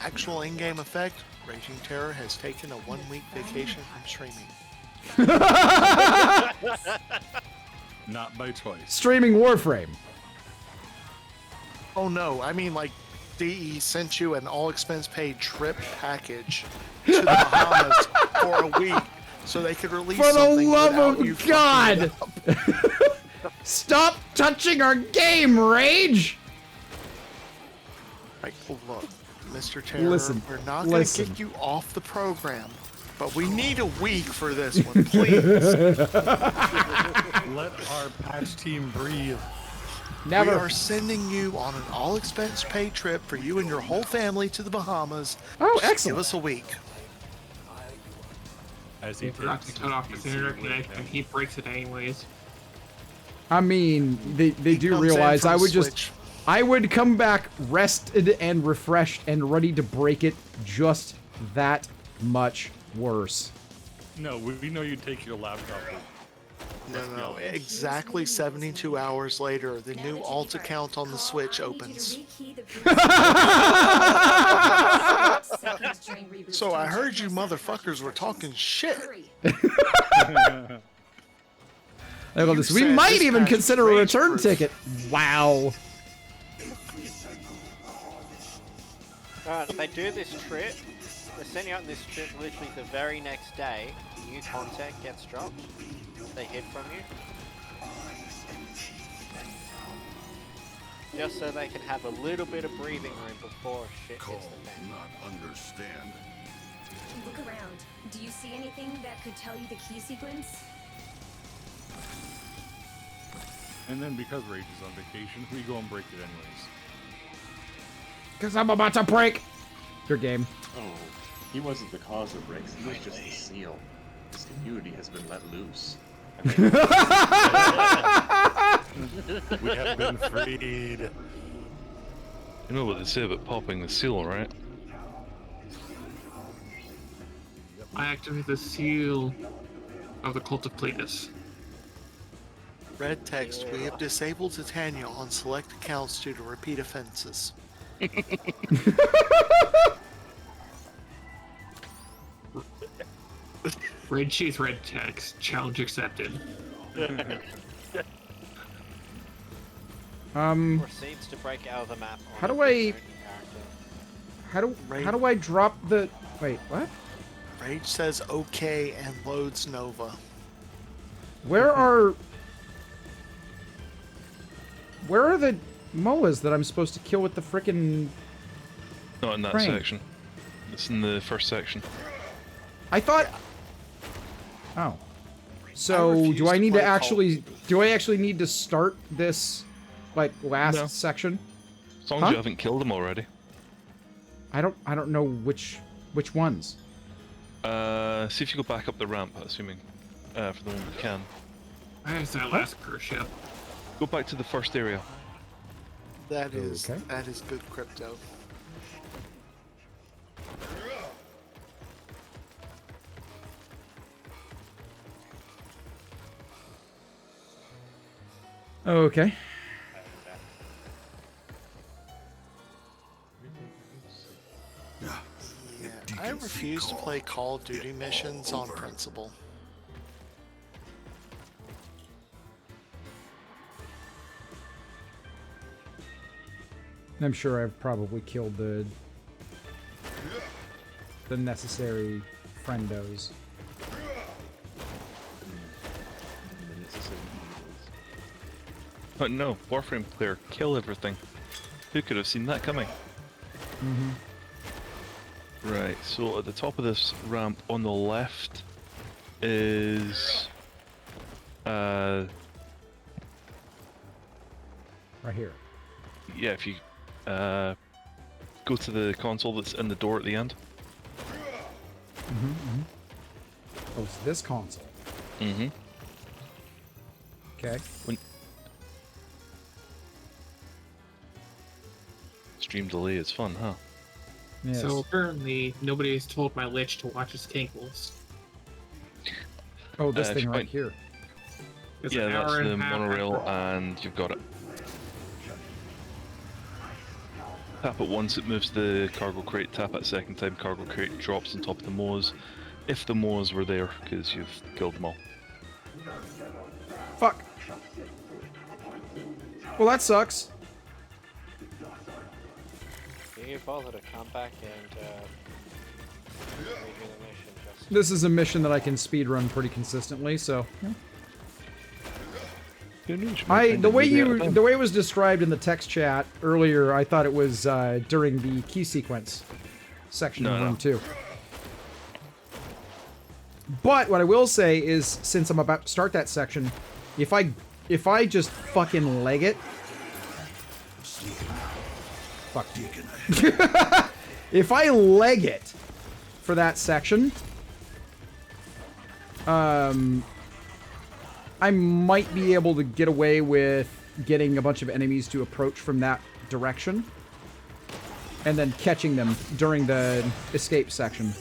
S8: Actual in-game effect, Raging Terror has taken a 1-week vacation from streaming.
S16: Not by choice.
S1: Streaming Warframe.
S8: Oh no, I mean like DE sent you an all-expense-paid trip package to the Bahamas for a week so they could release
S1: For the
S8: something
S1: love
S8: without you
S1: of God!
S8: fucking it up.
S1: Stop touching our game, Rage!
S8: Like, look, Mr. Terror,
S1: Listen,
S8: we're not going to
S1: listen.
S8: kick you off the program, but we need a week for this one, please.
S16: Let our patch team breathe.
S1: Never.
S8: We are sending you on an all-expense-paid trip for you and your whole family to the Bahamas.
S1: Oh,
S8: Just
S1: excellent.
S8: Give us a week.
S16: As
S4: He forgot to cut off his internet connection. He breaks it anyways.
S1: I mean, they do
S8: comes in
S1: realize
S8: from
S1: I would
S8: Switch.
S1: I would come back rested and refreshed and ready to break it just that much worse.
S16: No, we know you take your laptop.
S8: No. Exactly 72 hours later, the new alt account on the Switch opens. So I heard you motherfuckers were talking shit.
S1: How about this? We
S8: said
S1: might
S8: this
S1: even
S8: patch
S1: consider a
S8: rage
S1: return
S8: proof.
S1: ticket. Wow.
S20: Alright, if they do this trip, they're sending out this trip literally the very next day, new content gets dropped. They hid from you. Just so they can have a little bit of breathing room before shit hits the fan.
S17: Not understand.
S21: Look around. Do you see anything that could tell you the key sequence?
S16: And then because Rage is on vacation, we go and break it anyways.
S1: Because I'm about to break your game.
S14: Oh, he wasn't the cause of breaks, he was just the seal. His community has been let loose.
S16: We have been freed.
S12: You know what they say about popping the seal, right?
S4: I activate the seal of the Cult of Cletus.
S8: Red text, we have disabled Titania on select accounts due to repeat offenses.
S4: Red cheese, red text. Challenge accepted.
S20: Proceeds to break out of the map.
S1: How do I? How do I drop the? Wait, what?
S8: Rage says okay and loads Nova.
S1: Where are the MOAs that I'm supposed to kill with the frickin'?
S12: Not in that
S1: Crane?
S12: section. It's in the first section.
S1: I thought. Oh. So do I need to actually? Do I actually need to start this, like last
S12: No.
S1: section?
S12: As long as you haven't killed them already.
S1: I don't know which ones.
S12: See if you go back up the ramp, assuming for the one you can.
S4: There's that last cruise ship.
S12: Go back to the first area.
S8: That is
S1: Okay.
S8: that is good crypto.
S1: Okay.
S8: Yeah, I refuse to play Call of Duty missions on principle.
S1: I'm sure I've probably killed the necessary friendos.
S12: But no, Warframe player, kill everything. Who could have seen that coming?
S1: Mm-hmm.
S12: Right, so at the top of this ramp on the left is
S1: Right here.
S12: yeah, if you go to the console that's in the door at the end.
S1: Oh, it's this console.
S12: Mm-hmm.
S1: Okay.
S12: stream delay is fun, huh?
S1: Yes.
S4: So apparently nobody has told my lich to watch his cankles.
S1: Oh, this thing right
S12: fine.
S1: here.
S4: It's
S12: Yeah,
S4: an
S12: that's
S4: hour and
S12: the
S4: a half
S12: monorail,
S4: after all.
S12: and you've got it. Tap it once, it moves the cargo crate. Tap it a second time, cargo crate drops on top of the Moas. If the Moas were there, because you've killed them all.
S1: Fuck. Well, that sucks.
S20: You bother to come back and redo the mission, just
S1: This is a mission that I can speedrun pretty consistently, so. The way it was described in the text chat earlier, I thought it was during the key sequence section of room 2. But what I will say is, since I'm about to start that section, if I just fucking leg it, fuck. If I leg it for that section, I might be able to get away with getting a bunch of enemies to approach from that direction and then catching them during the escape section.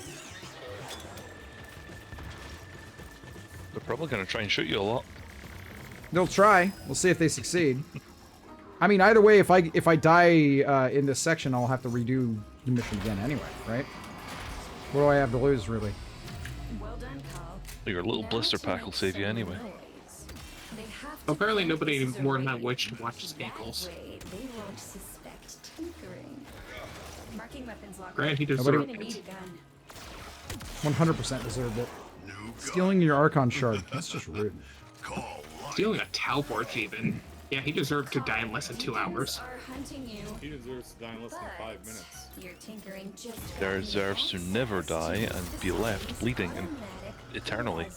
S12: They're probably going to try and shoot you a lot.
S1: They'll try. We'll see if they succeed. I mean, either way, if I die in this section, I'll have to redo the mission again anyway, right? What do I have to lose, really?
S5: Well done, Carl.
S12: Your little blister pack will save you anyway.
S4: Apparently nobody more than my witch to watch his ankles.
S21: They won't suspect tinkering.
S5: Marking weapons locked.
S4: Grant, he
S1: Nobody-
S4: deserved
S5: Need a
S4: it.
S5: gun.
S1: 100% deserved it. Stealing your Archon shard. That's just rude.
S4: Stealing a Talborch even. Yeah, he deserved to die in less than 2 hours.
S5: Are hunting you.
S16: He deserves to die in less than 5 minutes.
S5: You're tinkering just
S12: There deserves to never die and be left bleeding eternally.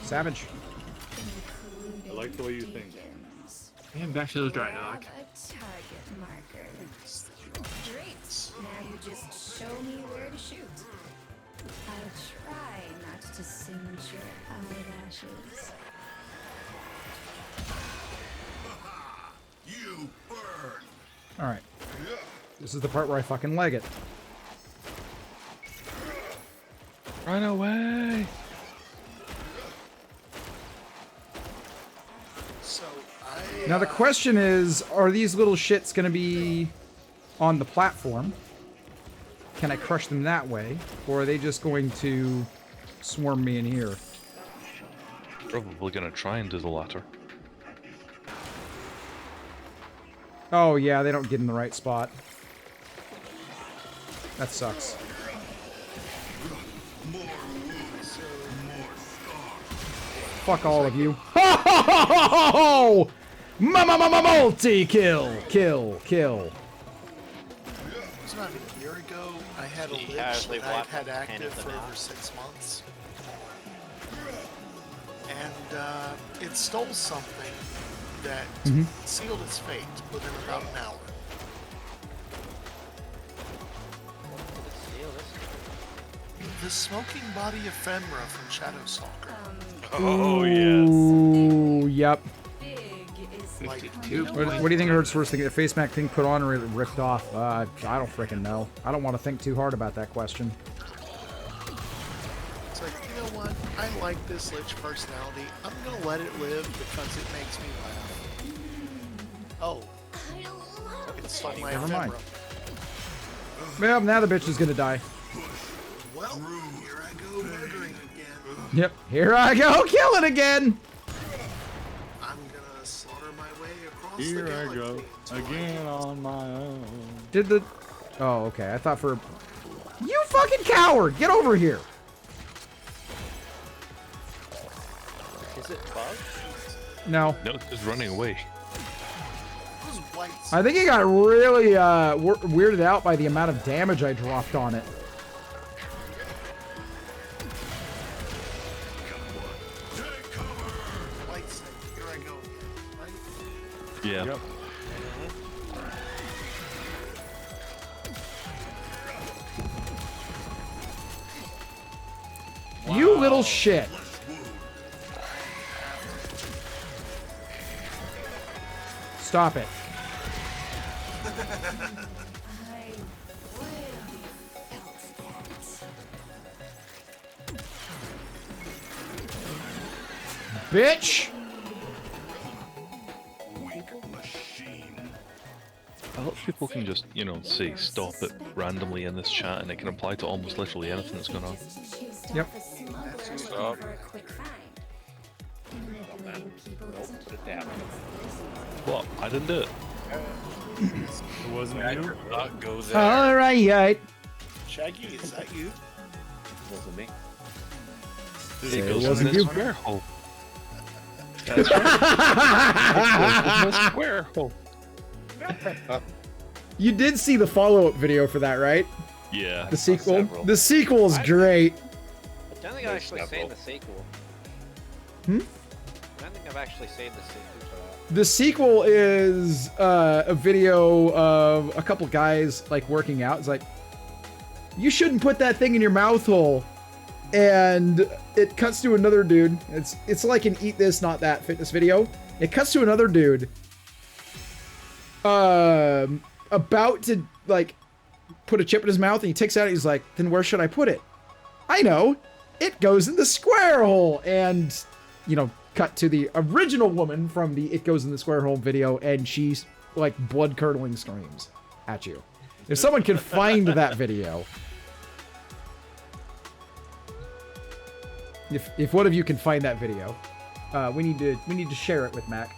S1: Savage.
S16: I like the way you think.
S4: And back to the dry dog.
S21: A target marker. Great. Now you just show me where to shoot. I'll try not to singe your eyelashes.
S17: You burn.
S1: Alright. This is the part where I fucking leg it.
S12: Run away!
S8: So
S1: Now the question is, are these little shits gonna be on the platform? Can I crush them that way? Or are they just going to swarm me in here?
S12: Probably going to try and do the latter.
S1: Oh yeah, they don't get in the right spot. That sucks. Fuck all of you. Ho! Multi-kill! Kill!
S8: It was about a year ago. I had a lich that I've had active for over 6 months. And it stole something that sealed its fate within about an hour. The smoking body ephemera from Shadowstalker.
S2: Oh,
S1: Ooh, yep.
S8: Like,
S1: What do you think hurts first, to get a face mask thing put on or ripped off? I don't freaking know. I don't want to think too hard about that question.
S8: it's like, you know what? I like this lich personality. I'm gonna let it live because it makes me laugh. Oh. It stole my
S1: Never mind.
S8: ephemera.
S1: Well, now the bitch is gonna die.
S8: Well, here I go murdering again.
S1: Yep, here I go killing again!
S8: I'm gonna slaughter my way across
S16: Here
S8: the
S16: I
S8: galaxy.
S16: go, again on my own.
S1: Did the... Oh, okay. I thought for... You fucking coward! Get over here!
S20: Is it bugged?
S1: No.
S12: No, it's just running away.
S1: I think he got really weirded out by the amount of damage I dropped on it.
S8: Here I go again, right?
S12: Yeah.
S16: Yep.
S1: You little shit. Stop it. Bitch!
S12: I hope people can just, you know, say stop it randomly in this chat and it can apply to almost literally anything that's going on.
S1: Yep.
S2: Stop.
S14: Put it down.
S12: What? I didn't do it.
S16: It wasn't you?
S2: Not go there.
S1: Alright.
S8: Shaggy, is that you?
S14: It wasn't me.
S12: It
S1: It
S12: goes
S1: wasn't
S12: in
S1: you.
S12: the square hole. That's right. It goes in the square hole.
S1: You did see the follow-up video for that, right?
S12: Yeah.
S1: The sequel?
S14: several.
S1: The sequel is great.
S20: I don't think I've actually seen the sequel.
S1: Hmm?
S20: I don't think I've actually seen the sequel to that.
S1: The sequel is a video of a couple guys like working out. It's like, you shouldn't put that thing in your mouth hole. And it cuts to another dude. It's like an eat this, not that fitness video. It cuts to another dude. About to like put a chip in his mouth, and he takes it out. He's like, then where should I put it? I know. It goes in the square hole. And, you know, cut to the original woman from the It Goes in the Square Hole video, and she's like blood-curdling screams at you. If someone can find that video, if one of you can find that video, we need to share it with Mac.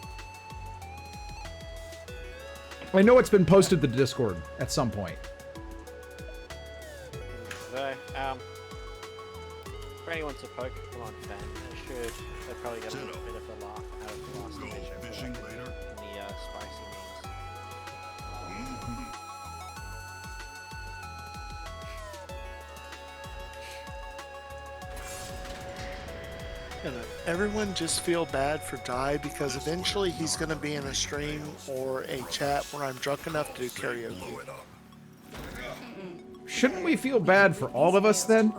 S1: I know it's been posted to the Discord at some point.
S20: So, for anyone's a Pokemon fan, they probably got a little bit of a laugh out of the last image in the spicy memes.
S8: Everyone just feel bad for Dai because eventually he's going to be in a stream or a chat where I'm drunk enough to do karaoke.
S1: Shouldn't we feel bad for all of us then?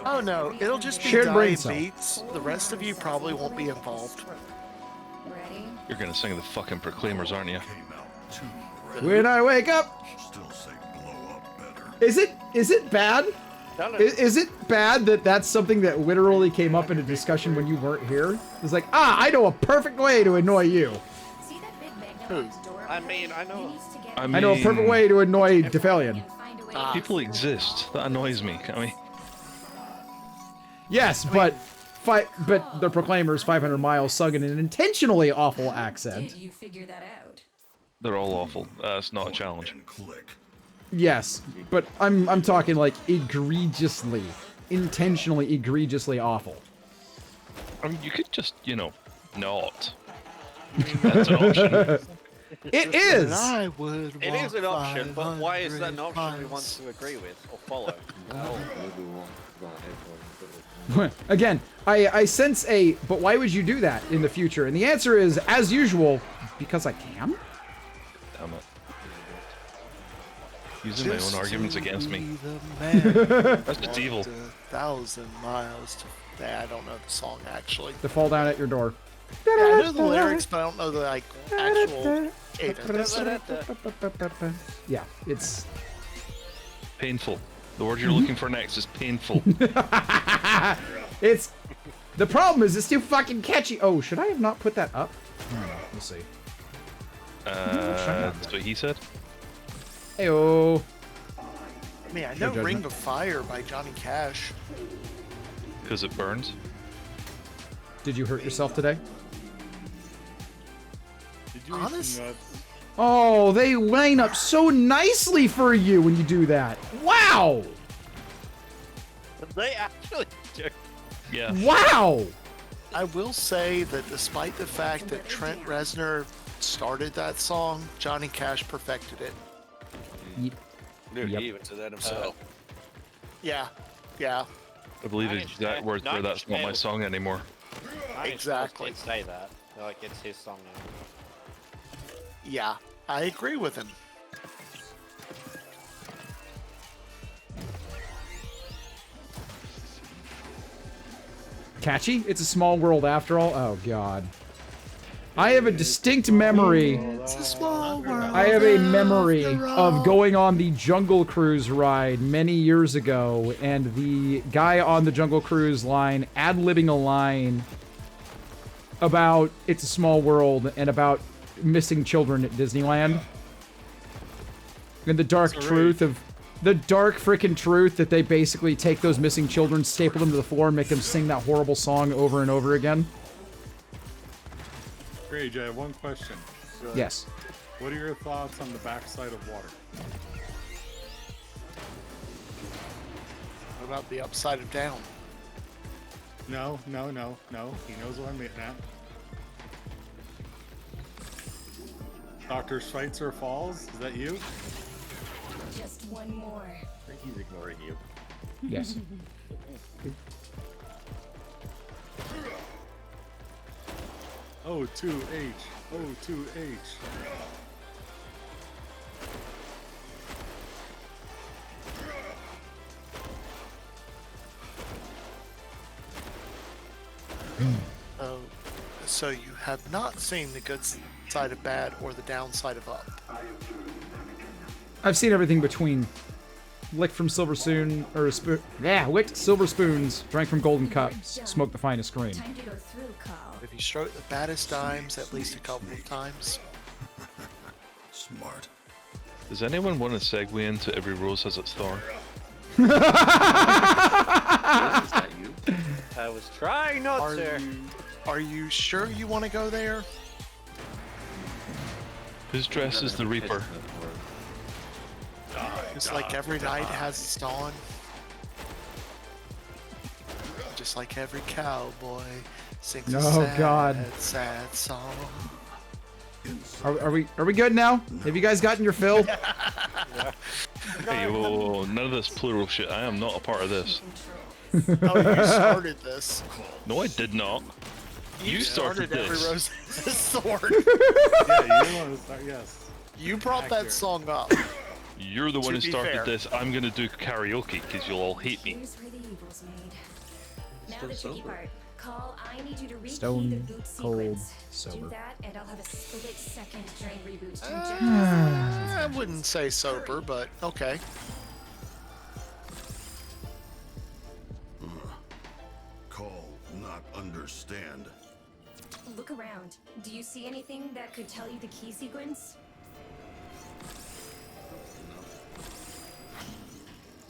S8: Oh no, it'll just be
S1: Shared
S8: Dai
S1: brain
S8: and
S1: cell.
S8: Beats. The rest of you probably won't be involved.
S12: You're gonna sing the fucking Proclaimers, aren't you?
S1: When I wake up, is it bad? Is it bad that that's something that literally came up in a discussion when you weren't here? It's like, I know a perfect way to annoy you.
S20: I mean, I know.
S1: I know a perfect way to annoy Defalion.
S12: People exist. That annoys me. I mean,
S1: Yes, but the Proclaimers 500 miles sung in an intentionally awful accent.
S21: You figure that out.
S12: they're all awful. It's not a challenge.
S1: Yes, but I'm talking like egregiously, intentionally egregiously awful.
S12: I mean, you could just, you know, not. That's an option.
S1: It is!
S20: It is an option, but why is that an option we want to agree with or follow?
S1: Again, I sense a, but why would you do that in the future? And the answer is, as usual, because I can?
S12: Damn it. Using my own arguments against me. That's just evil.
S8: 1,000 miles to... I don't know the song, actually.
S1: To fall down at your door.
S8: Yeah, I know the lyrics, but I don't know the like actual cadence.
S1: Yeah, it's...
S12: Painful. The word you're looking for next is painful.
S1: It's... The problem is it's too fucking catchy. Oh, should I have not put that up? Let's see.
S12: That's what he said?
S1: Heyo.
S8: I mean, I know Ring of Fire by Johnny Cash.
S12: Because it burns?
S1: Did you hurt yourself today?
S16: Did you
S8: Honestly?
S1: Oh, they line up so nicely for you when you do that. Wow!
S20: They actually do.
S12: Yeah.
S1: Wow!
S8: I will say that despite the fact that Trent Reznor started that song, Johnny Cash perfected it.
S2: Dude, he even said that himself.
S8: Yeah, yeah.
S12: I believe his exact words were, that's not my song anymore.
S8: Exactly.
S20: Did say that. Like, it's his song now.
S8: Yeah, I agree with him.
S1: Catchy? It's a small world after all? Oh, God. I have a distinct memory.
S8: It's a small world
S1: I have a memory of going on the Jungle Cruise ride many years ago, and the guy on the Jungle Cruise line ad-libbing a line about It's a Small World and about missing children at Disneyland. And the dark truth of... The dark freaking truth that they basically take those missing children, staple them to the floor, and make them sing that horrible song over and over again.
S16: Rage, I have one question.
S1: Yes.
S16: What are your thoughts on the backside of water?
S8: What about the upside of down?
S16: No. He knows what I'm getting at. Dr. Schweitzer Falls, is that you?
S21: Just one more.
S14: I think he's ignoring you.
S1: Yes.
S16: O2H. O2H.
S8: Oh, so you have not seen the good side of bad or the downside of up.
S1: I've seen everything between. Licked from silver spoon, or spoon. Yeah, licked silver spoons, drank from golden cups, smoked the finest cream.
S21: Time to go through, Carl.
S8: If you stroke the baddest dimes at least a couple of times.
S9: Smart.
S12: Does anyone want to segue into Every Rose Has Its Thorn?
S20: I was trying not to.
S8: Are you sure you want to go there?
S12: Whose dress is the Reaper?
S8: Just like every night has its dawn. Just like every cowboy sings a sad song.
S1: Are we good now? Have you guys gotten your fill?
S12: Hey, whoa, none of this plural shit. I am not a part of this.
S8: Oh, you started this.
S12: No, I did not. You started this.
S8: Every Rose Has Its Thorn.
S16: Yeah, you want to start, yes.
S8: You brought that song up.
S12: You're the one who started this. I'm gonna do karaoke because you'll all hate me.
S21: Here's where the evil's made. Now the tricky part. Carl, I need you to rekey
S1: Stone
S21: the boot
S1: cold
S21: sequence.
S1: sober.
S21: Do that, and I'll have a split second during reboot to
S8: I wouldn't say sober, but okay.
S9: Call, not understand.
S21: Look around. Do you see anything that could tell you the key sequence?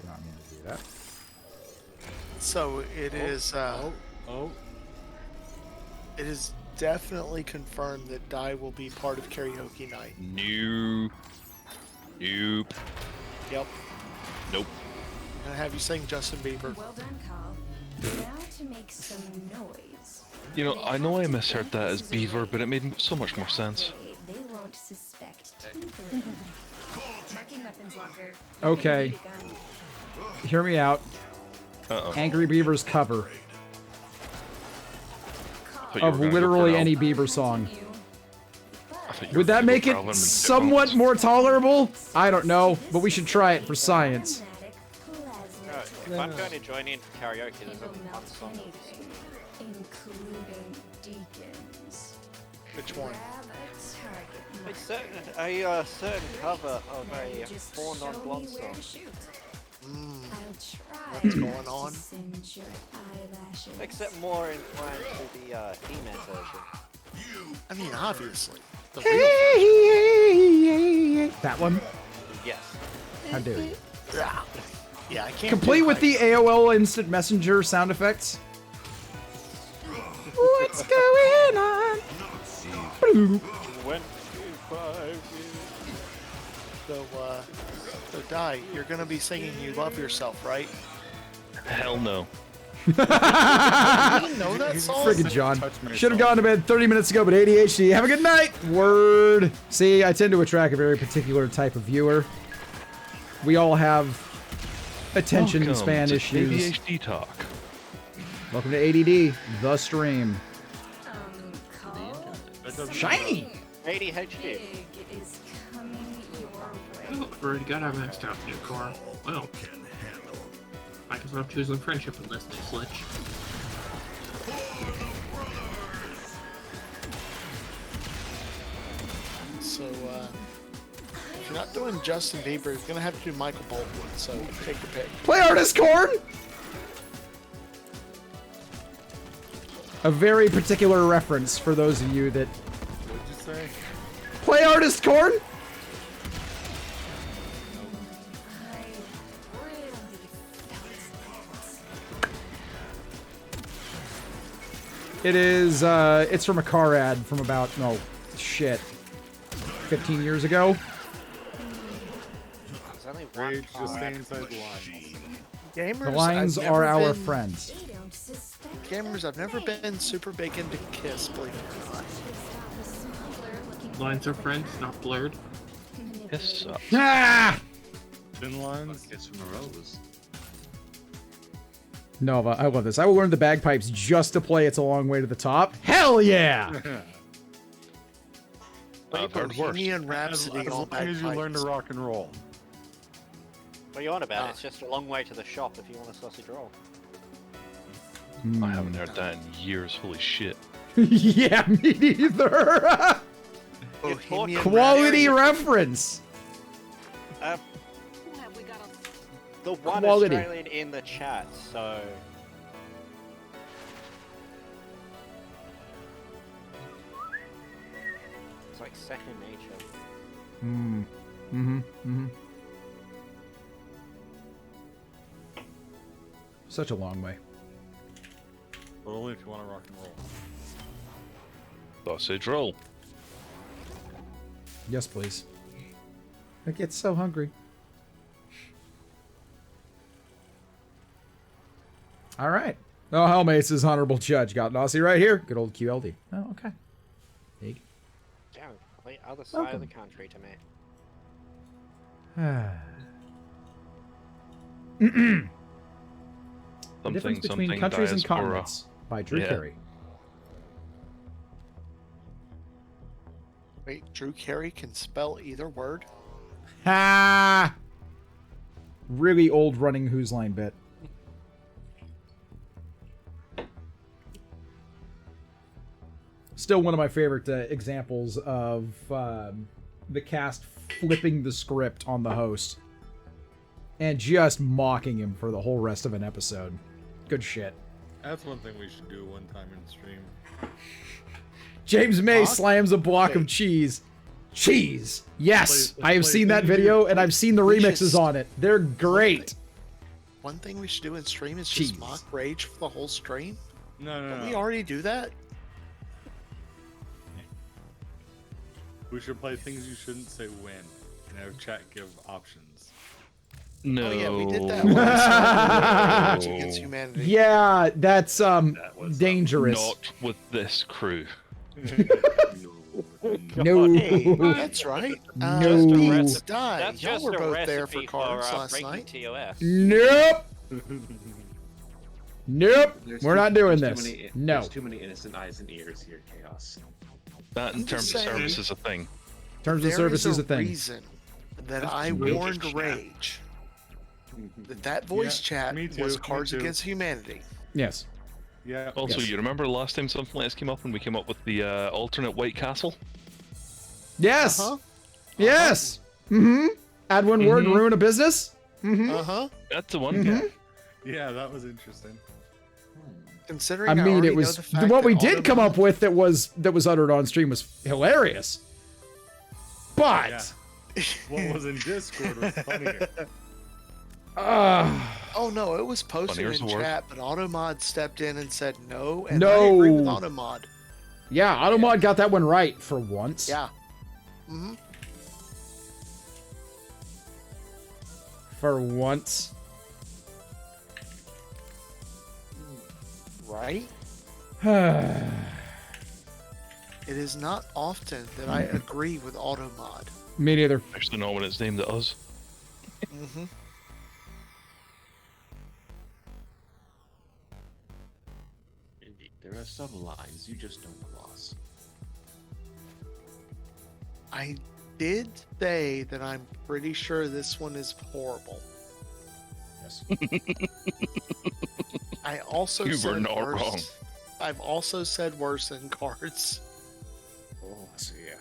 S1: Do not mean to do that.
S8: So it is. It is definitely confirmed that Dai will be part of karaoke night.
S12: Nope.
S8: Yep.
S12: Nope.
S8: I'm gonna have you sing Justin Bieber.
S21: Well done, Carl. Now to make some noise.
S12: You know, I know I misheard that as Beaver, but it made so much more sense.
S21: They won't suspect tinkering. Marking weapons locker.
S1: Okay. Hear me out. Angry Beaver's cover of literally any Bieber song. Would that make it somewhat more tolerable? I don't know, but we should try it for science.
S20: If I'm going to join in for karaoke, there's only one song.
S21: Including deacons.
S8: Which one?
S20: A certain cover of a Four Non-Blonde song.
S8: What's going on?
S20: Except more inclined to the He-Man version.
S8: I mean, obviously. The real
S1: That one?
S20: Yes.
S1: How dare you?
S8: Yeah, I can't.
S1: Complete with the AOL Instant Messenger sound effects. What's going on?
S8: So Dai, you're gonna be singing "You Love Yourself," right?
S12: Hell no.
S8: You didn't know that song?
S1: Friggin' John. Should have gone to bed 30 minutes ago, but ADHD. Have a good night. Word. See, I tend to attract a very particular type of viewer. We all have attention span issues.
S12: ADHD talk.
S1: Welcome to ADD, the stream. Shiny.
S20: ADHD.
S4: Oh, we've already got our maxed out new car. Well, Microsoft choosing friendship in this new Switch.
S8: So, If you're not doing Justin Bieber, you're gonna have to do Michael Bolton. So take your pick.
S1: Play artist corn. A very particular reference for those of you that.
S16: What'd you say?
S1: Play artist corn. It is, it's from a car ad from about, 15 years ago.
S16: Rage just stay inside the lines.
S8: Gamers,
S1: The lines
S8: I've
S1: are
S8: never
S1: our
S8: been-
S1: friends.
S8: Gamers, I've never been super big into Kiss, believe it or not.
S4: Lines are friends, not blurred.
S12: Yes.
S1: Ah!
S16: Thin lines.
S14: Kiss from a rose.
S1: Nova, I love this. I will learn the bagpipes just to play It's a Long Way to the Top. Hell yeah!
S8: Play Bohemian Rhapsody
S16: As
S8: on
S16: long as you learn to
S8: bagpipes.
S16: rock and roll.
S20: What are you on about? It's just a long way to the shop if you want a sausage roll.
S12: I haven't heard that in years. Holy shit.
S1: Yeah, me neither.
S8: Bohemian
S1: Quality reference.
S20: The one
S1: Quality.
S20: Australian in the chat, so... It's like second nature.
S1: Such a long way.
S16: But only if you want to rock and roll.
S12: Sausage roll.
S1: Yes, please. I get so hungry. All right. Oh, Hellmace's honorable judge got Nossie right here. Good old QLD. Oh, okay. There you
S20: Down, the other side of the country to me.
S1: go. The
S12: Something,
S1: Difference Between
S12: something
S1: Countries and
S12: diaspora.
S1: Continents by Drew
S12: Yeah.
S1: Carey.
S8: Wait, Drew Carey can spell either word?
S1: Ha! Really old running Who's Line bit. Still one of my favorite examples of the cast flipping the script on the host and just mocking him for the whole rest of an episode. Good shit.
S16: That's one thing we should do one time in stream.
S1: James May
S8: Mock?
S1: slams a block of
S8: Wait.
S1: cheese. Cheese! Yes!
S16: Let's
S1: I have
S16: play
S1: seen that
S16: things you
S1: video
S16: do.
S1: and I've seen the
S8: We
S1: remixes
S8: should-
S1: on it. They're great.
S8: One thing we should do in stream is
S1: Cheese.
S8: just mock Rage for the whole stream.
S16: No, no,
S8: Don't
S16: no.
S8: we already do that?
S16: We should play things you shouldn't say when, and have chat give options.
S12: No.
S8: Oh yeah, we did that once. Rage Against Humanity.
S1: Yeah, that's
S16: was,
S1: dangerous.
S12: Not with this crew.
S1: No.
S8: That's right.
S1: No.
S8: Pete's died.
S20: That's
S8: Y'all
S20: just
S8: were
S20: a
S8: both there
S20: recipe
S8: for cards last
S20: breaking
S8: night.
S20: TOS.
S1: Nope. Nope. We're not doing
S14: there's
S1: this.
S14: too many-
S1: No.
S14: There's too many innocent eyes and ears here, Chaos.
S12: That in
S8: I'm
S12: terms
S8: just
S12: of
S8: saying.
S12: service is a thing.
S1: Terms of
S8: There
S1: service is a thing.
S8: reason that I
S12: real
S8: warned
S12: chat.
S8: Rage that voice chat
S16: me too,
S8: was
S16: me
S8: Cards
S16: too.
S8: Against Humanity.
S1: Yes.
S16: Yeah.
S12: Also,
S1: Yes.
S12: you remember the last time something like this came up when we came up with the alternate White Castle?
S1: Yes.
S8: Uh-huh.
S1: Yes. Mm-hmm. Add one word and ruin a business. Mm-hmm.
S8: Uh-huh.
S12: That's the one.
S1: Mhm.
S16: Yeah, that was interesting.
S8: Considering
S1: I mean,
S8: already
S1: it was
S8: know the fact
S1: what
S8: that
S1: we did come
S8: Autobot-
S1: up with that was uttered on stream was hilarious. But
S16: Yeah. What was in Discord was funnier.
S8: Oh no, it was posted
S12: Funnyer's
S8: in
S12: the word.
S8: chat, but Automod stepped in and said no, and I agree with
S1: No.
S8: Automod.
S1: yeah, Automod got that one right for once.
S8: Yeah. Mm-hmm.
S1: For once.
S8: Right?
S1: Mm-hmm.
S8: It is not often that I agree with Automod.
S1: Me neither.
S12: Actually, not when it's named at us.
S8: Mm-hmm.
S14: Indeed, there are some lines you just don't cross.
S8: I did say that I'm pretty sure this one is horrible.
S1: Yes.
S8: I also
S12: You were
S8: said
S12: not
S8: worse.
S12: wrong.
S8: I've also said worse in cards.
S14: Oh, so yeah.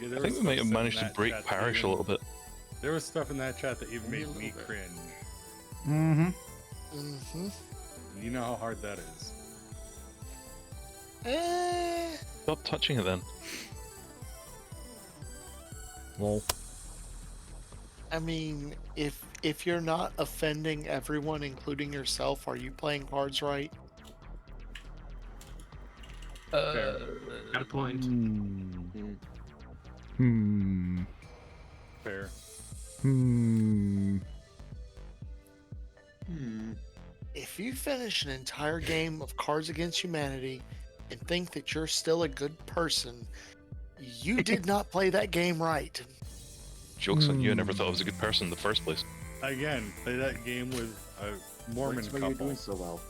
S16: Yeah, there
S12: I think
S16: was
S12: we might have
S16: stuff in
S12: managed to
S16: that
S12: break
S16: chat that
S12: Parish a
S16: even-
S12: little bit.
S16: There was stuff in that chat that even
S11: Only a
S16: made me
S11: little bit.
S16: cringe.
S1: Mm-hmm.
S8: Mm-hmm.
S16: You know how hard that is.
S12: Stop touching it then.
S1: Well,
S8: I mean, if you're not offending everyone, including yourself, are you playing cards right?
S4: Got a point.
S16: Fair.
S8: If you finish an entire game of Cards Against Humanity and think that you're still a good person, you did not play that game right.
S12: Joke's on you, I never thought I was a good person in the first place.
S16: Again, play that game with a Mormon
S14: That's why you're
S16: couple.
S14: doing so well.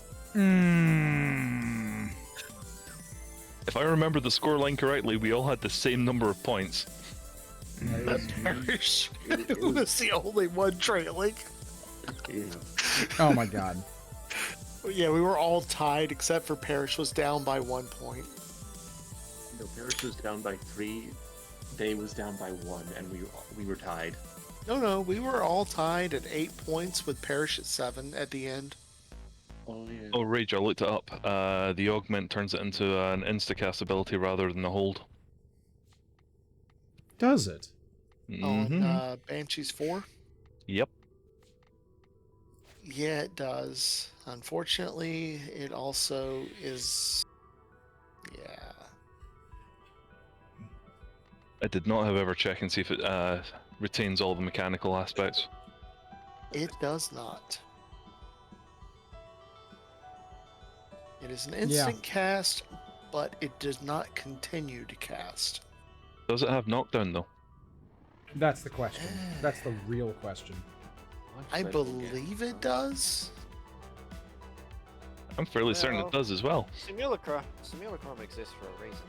S12: If I remember the scoreline correctly, we all had the same number of points.
S8: Parrish was the only one trailing.
S1: oh my god.
S8: Yeah, we were all tied except for Parrish was down by 1 point.
S14: No, Parrish was down by 3. Day was down by 1, and we were tied.
S8: No, we were all tied at 8 points with Parrish at 7 at the end.
S14: Oh yeah.
S12: Oh, Rage, I looked it up. The augment turns it into an instacast ability rather than a hold.
S1: Does it?
S8: On Banshees 4?
S12: Yep.
S8: Yeah, it does. Unfortunately, it also is... Yeah.
S12: I did not, however, check and see if it retains all the mechanical aspects.
S8: It does not. It is an instant cast, but it does not continue to cast.
S12: Does it have knockdown, though?
S1: That's the question. That's the real question.
S8: I believe it does.
S12: I'm fairly certain it does as well.
S20: Simulacrum exists for a reason.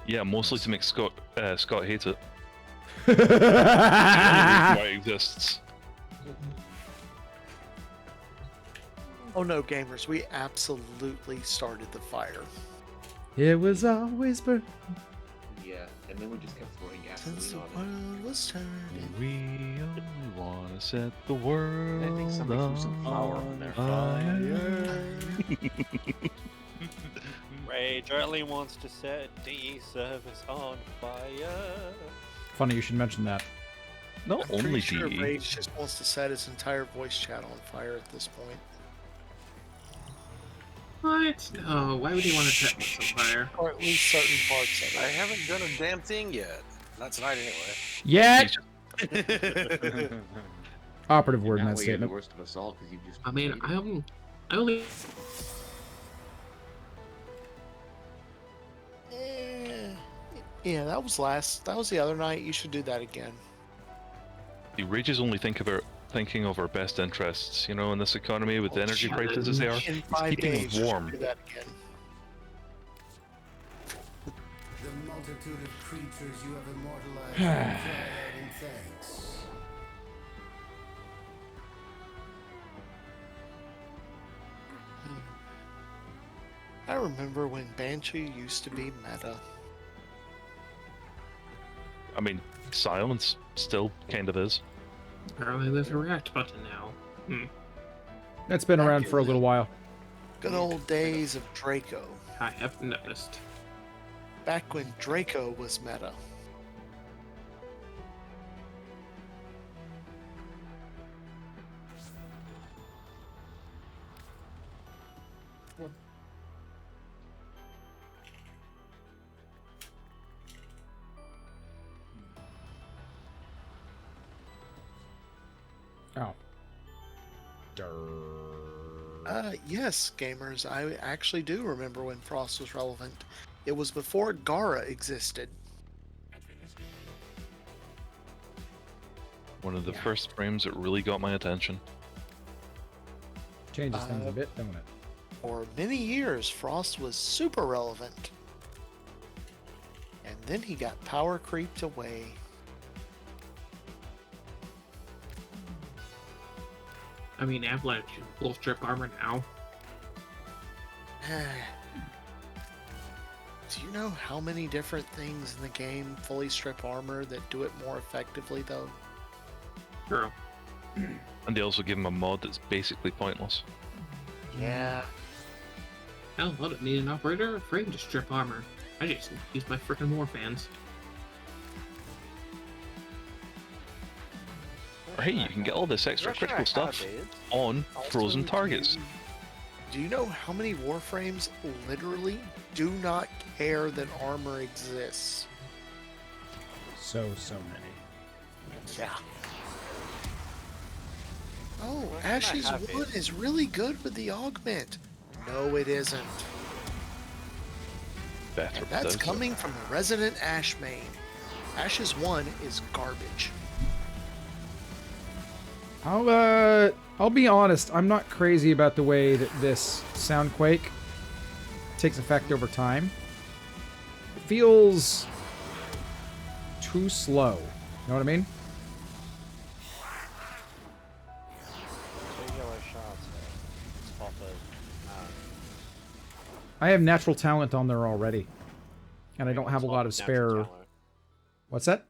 S12: Yeah, mostly to make Scott hate it. Why it exists.
S8: Oh no, gamers, we absolutely started the fire.
S1: It was always burning.
S14: Yeah, and then we just kept throwing
S8: Since the
S14: gasoline on it.
S8: world was turning.
S12: We only want to set the world
S14: I think somebody threw some flour on there.
S20: Rage only wants to set the service on fire.
S1: Funny you should mention that.
S12: Not
S8: I'm
S12: only
S8: pretty sure
S12: DE.
S8: Rage just wants to set his entire voice chat on fire at this point.
S4: What? No, why would he want to set us on fire?
S8: Or at least certain parts of it.
S2: I haven't done a damn thing yet. Not tonight, anyway.
S1: Yet! Operative word in
S14: Now
S1: that
S14: we are the
S1: statement.
S14: worst of us all because you just.
S4: I mean, I only.
S8: Yeah, that was the other night. You should do that again.
S12: The Rages only thinking of our best interests, you know, in this economy with the energy prices as they are.
S8: In
S12: He's
S8: 5
S12: keeping
S8: days,
S12: us
S8: you should
S12: warm.
S8: do that again.
S7: The multitude of creatures you have immortalized in pride and thanks.
S8: I remember when Banshee used to be meta.
S12: I mean, silence still kind of is.
S4: Apparently there's a react button now.
S1: That's been around for a little while.
S8: Good old days of Draco.
S4: I have noticed.
S8: Back when Draco was meta.
S1: Oh.
S8: Yes, gamers, I actually do remember when Frost was relevant. It was before Gara existed.
S12: One of the first frames that really got my attention.
S1: Changes things a bit, don't it?
S8: For many years, Frost was super relevant. And then he got power creeped away.
S4: I mean, Avalanche full strip armor now.
S8: Do you know how many different things in the game fully strip armor that do it more effectively, though?
S4: True.
S12: And they also give him a mod that's basically pointless.
S8: Yeah.
S4: Hell, I don't need an operator or frame to strip armor. I just use my frickin' war fans.
S12: Or hey, you can get all this extra critical stuff on frozen targets.
S8: Do you know how many Warframes literally do not care that armor exists?
S1: So many.
S8: Yeah. Oh, Ash's Wood is really good with the augment. No, it isn't.
S12: Better.
S8: And that's coming from the resident Ash main. Ash's 1 is garbage.
S1: I'll be honest, I'm not crazy about the way that this Soundquake takes effect over time. It feels too slow. You know what I mean?
S20: 2 yellow shards here. Top of,
S1: I have natural talent on there already. And I don't have a lot of spare... What's that?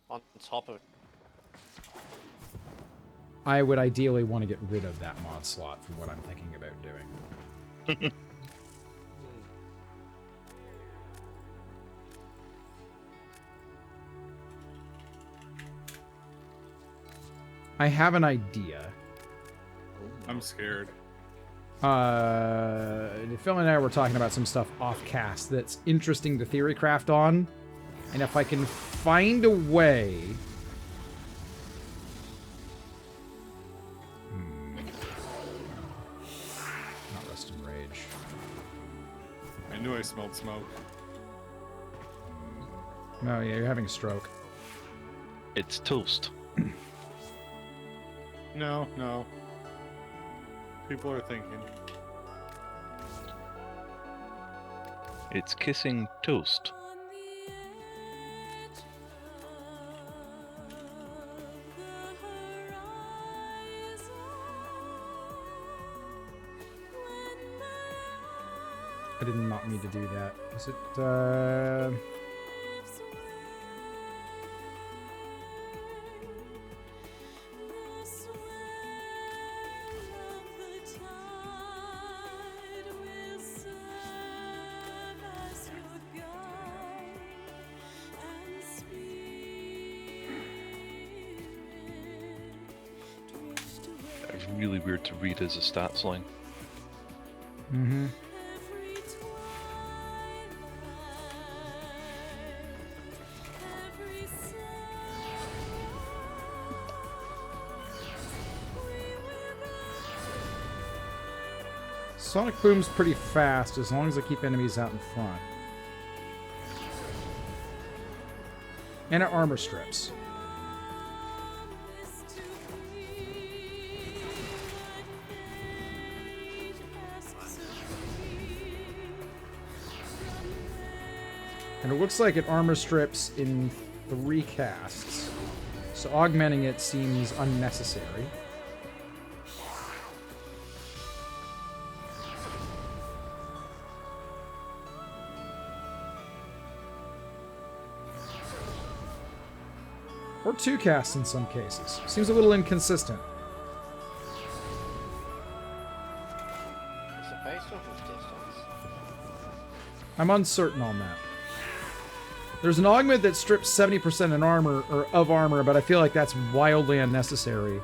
S20: on top of...
S1: I would ideally want to get rid of that mod slot for what I'm thinking about doing. I have an idea.
S16: I'm scared.
S1: Phil and I were talking about some stuff off-cast that's interesting to theorycraft on. And if I can find a way... Not Rest and Rage.
S16: I knew I smelled smoke.
S1: No, yeah, you're having a stroke.
S12: It's toast.
S16: No. People are thinking.
S12: It's kissing toast.
S1: I did not mean to do that. Is it,
S12: It's really weird to read as a stats line.
S1: Mm-hmm. Sonic Boom's pretty fast as long as I keep enemies out in front. And it armor strips. And it looks like it armor strips in 3 casts. So augmenting it seems unnecessary. Or 2 casts in some cases. Seems a little inconsistent.
S20: Is it based off of distance?
S1: I'm uncertain on that. There's an augment that strips 70% in armor, or of armor, but I feel like that's wildly unnecessary.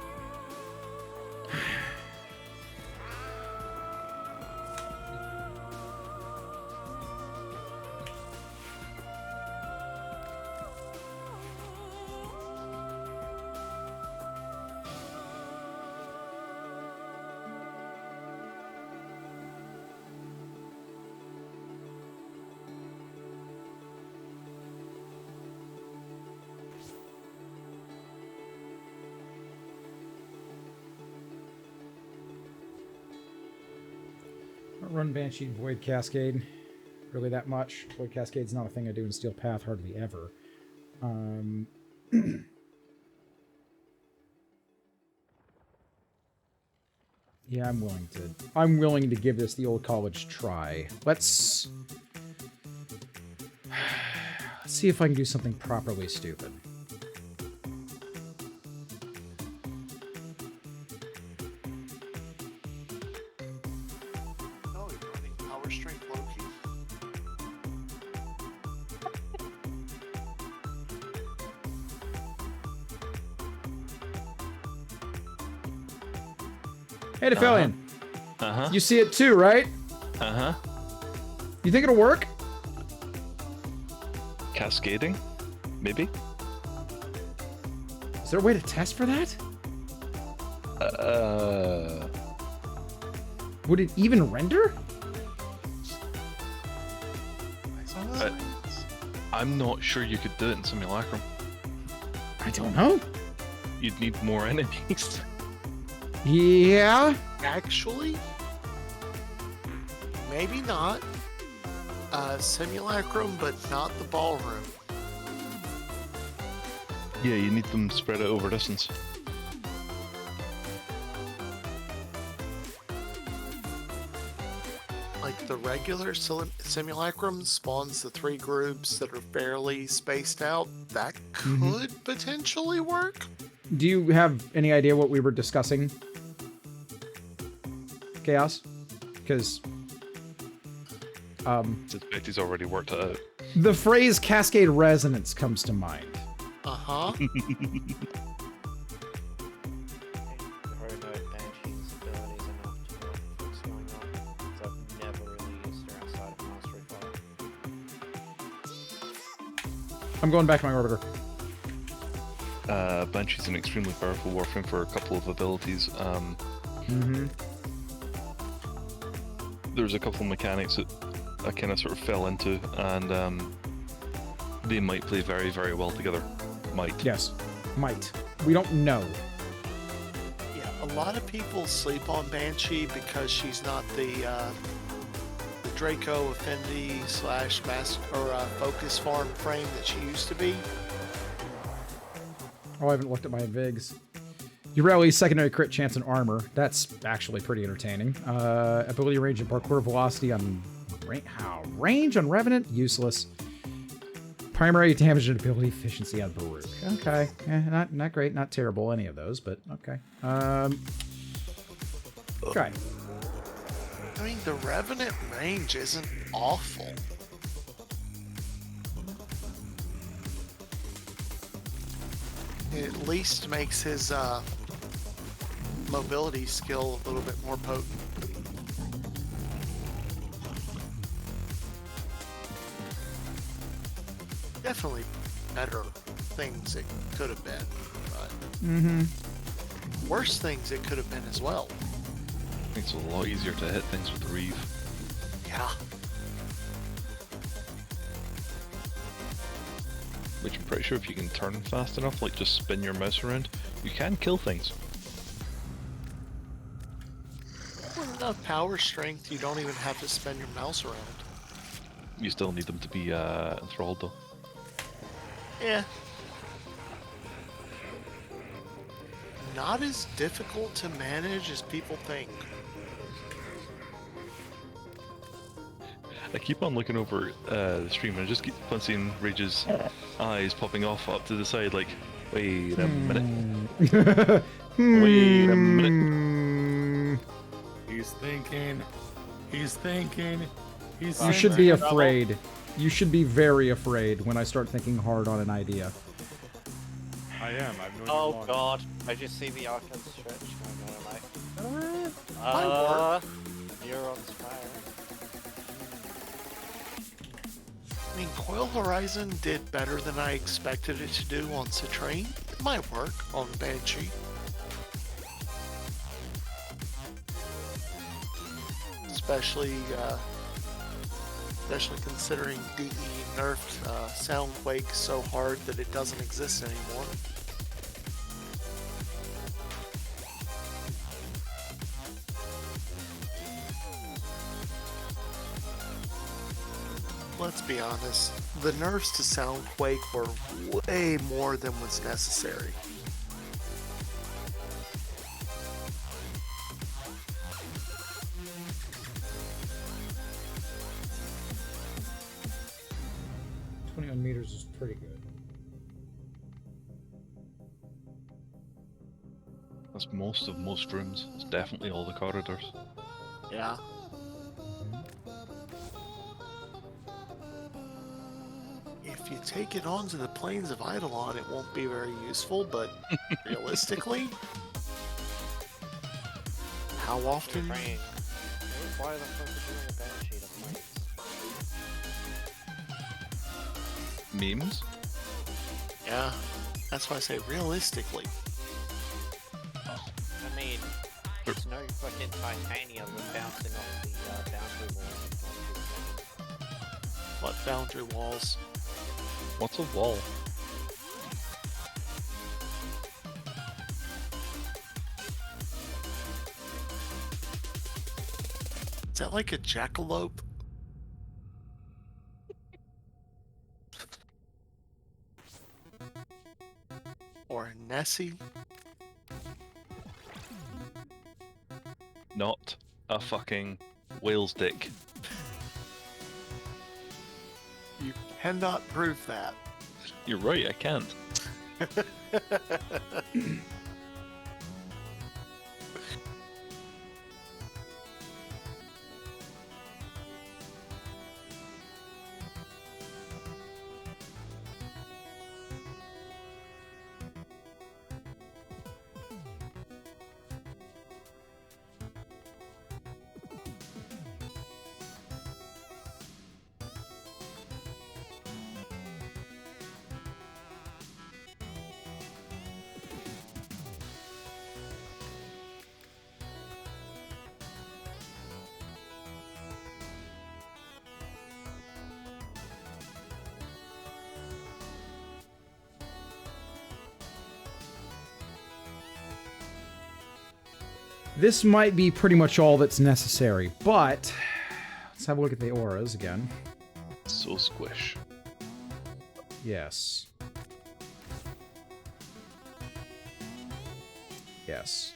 S1: Run Banshee Void Cascade really that much. Void Cascade's not a thing I do in Steel Path hardly ever. Yeah, I'm willing to give this the old college try. Let's Let's see if I can do something properly stupid.
S8: Oh, you're running power strength Loki.
S1: Hey, Defillion.
S12: Uh-huh.
S1: You see it too, right?
S12: Uh-huh.
S1: You think it'll work?
S12: Cascading? Maybe?
S1: Is there a way to test for that? Would it even render?
S12: I'm not sure you could do it in Simulacrum.
S1: I don't know.
S12: You'd need more enemies.
S1: Yeah.
S8: Actually, maybe not. Simulacrum, but not the ballroom.
S12: Yeah, you need them spread out over distance.
S8: Like the regular Simulacrum spawns the 3 groups that are fairly spaced out. That could potentially work.
S1: Do you have any idea what we were discussing? Chaos? Because...
S12: Since Betty's already worked it out.
S1: the phrase Cascade Resonance comes to mind.
S8: Uh-huh.
S1: I'm going back to my orbiter.
S12: Banshee's an extremely powerful Warframe for a couple of abilities. There's a couple of mechanics that I kind of sort of fell into, and they might play very, very well together. Might.
S1: Yes. Might. We don't know.
S8: Yeah, a lot of people sleep on Banshee because she's not the Draco Affinity / Master or Focus Farm frame that she used to be.
S1: Oh, I haven't looked at my Vigs. You rally secondary crit chance and armor. That's actually pretty entertaining. Ability range and parkour velocity on... range on Revenant? Useless. Primary damage and ability efficiency on Baruch. Okay. Not great, not terrible, any of those, but okay. Okay.
S8: I mean, the Revenant range isn't awful. It at least makes his mobility skill a little bit more potent. Definitely better things it could have been, but worse things it could have been as well.
S12: It's a lot easier to hit things with the Reeve.
S8: Yeah.
S12: Which I'm pretty sure if you can turn fast enough, like just spin your mouse around, you can kill things.
S8: With enough power strength, you don't even have to spin your mouse around.
S12: You still need them to be enthralled though.
S8: Yeah. Not as difficult to manage as people think.
S12: I keep on looking over the stream and I just keep on seeing Rage's eyes popping off up to the side like, wait a minute. Wait a minute.
S16: He's thinking. He's thinking. He's
S1: You should be afraid. You should be very afraid when I start thinking hard on an idea.
S16: I am. I've known
S20: Oh
S16: you long.
S20: god, I just see the arcade stretch going on like. Neurons fire.
S8: I mean, Coil Horizon did better than I expected it to do on Citrain. It might work on Banshee. Especially considering DE nerfed Soundquake so hard that it doesn't exist anymore. Let's be honest, the nerfs to Soundquake were way more than was necessary.
S1: Meters of pretty good.
S12: That's most of most rooms. It's definitely all the corridors.
S8: Yeah. If you take it onto the plains of Eidolon, it won't be very useful, but realistically, how often?
S20: Why are the fuck doing a bad sheet of planes?
S12: Memes?
S8: Yeah, that's why I say realistically.
S20: I mean, it's no fucking titanium with bouncing off the boundary walls.
S8: What boundary walls?
S12: What's a wall?
S8: Is that like a jackalope? Or a Nessie?
S12: Not a fucking whale's dick.
S8: You cannot prove that.
S12: You're right, I can't.
S1: This might be pretty much all that's necessary, but let's have a look at the auras again.
S12: So squish.
S1: Yes. Yes.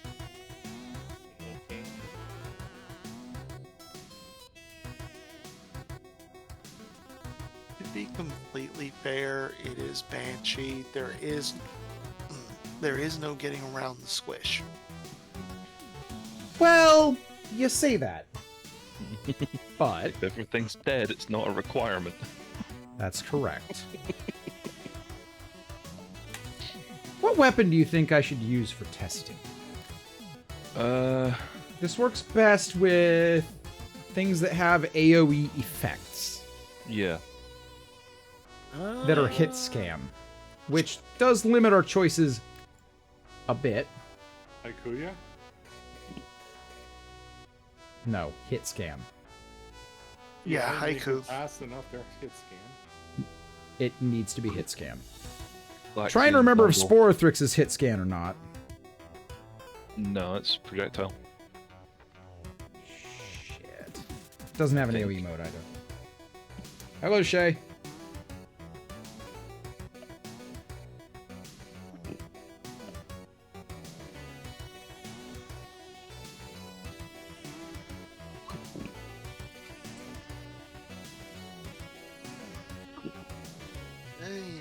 S8: To be completely fair, it is Banshee. There is no getting around the squish.
S1: Well, you say that. But
S12: if everything's dead, it's not a requirement.
S1: That's correct. What weapon do you think I should use for testing? This works best with things that have AoE effects.
S12: Yeah.
S1: That are hit scam, which does limit our choices a bit.
S16: Haikuya?
S1: No, hit scam.
S8: Yeah, haiku.
S16: Fast enough, they're hit scan.
S1: It needs to be hit scam.
S12: Black
S1: Trying to
S12: Sea
S1: remember if
S12: Bundle.
S1: Sporothrix is hit scan or not.
S12: No, it's projectile.
S1: Shit. Doesn't have an AoE mode either. Hello, Shay.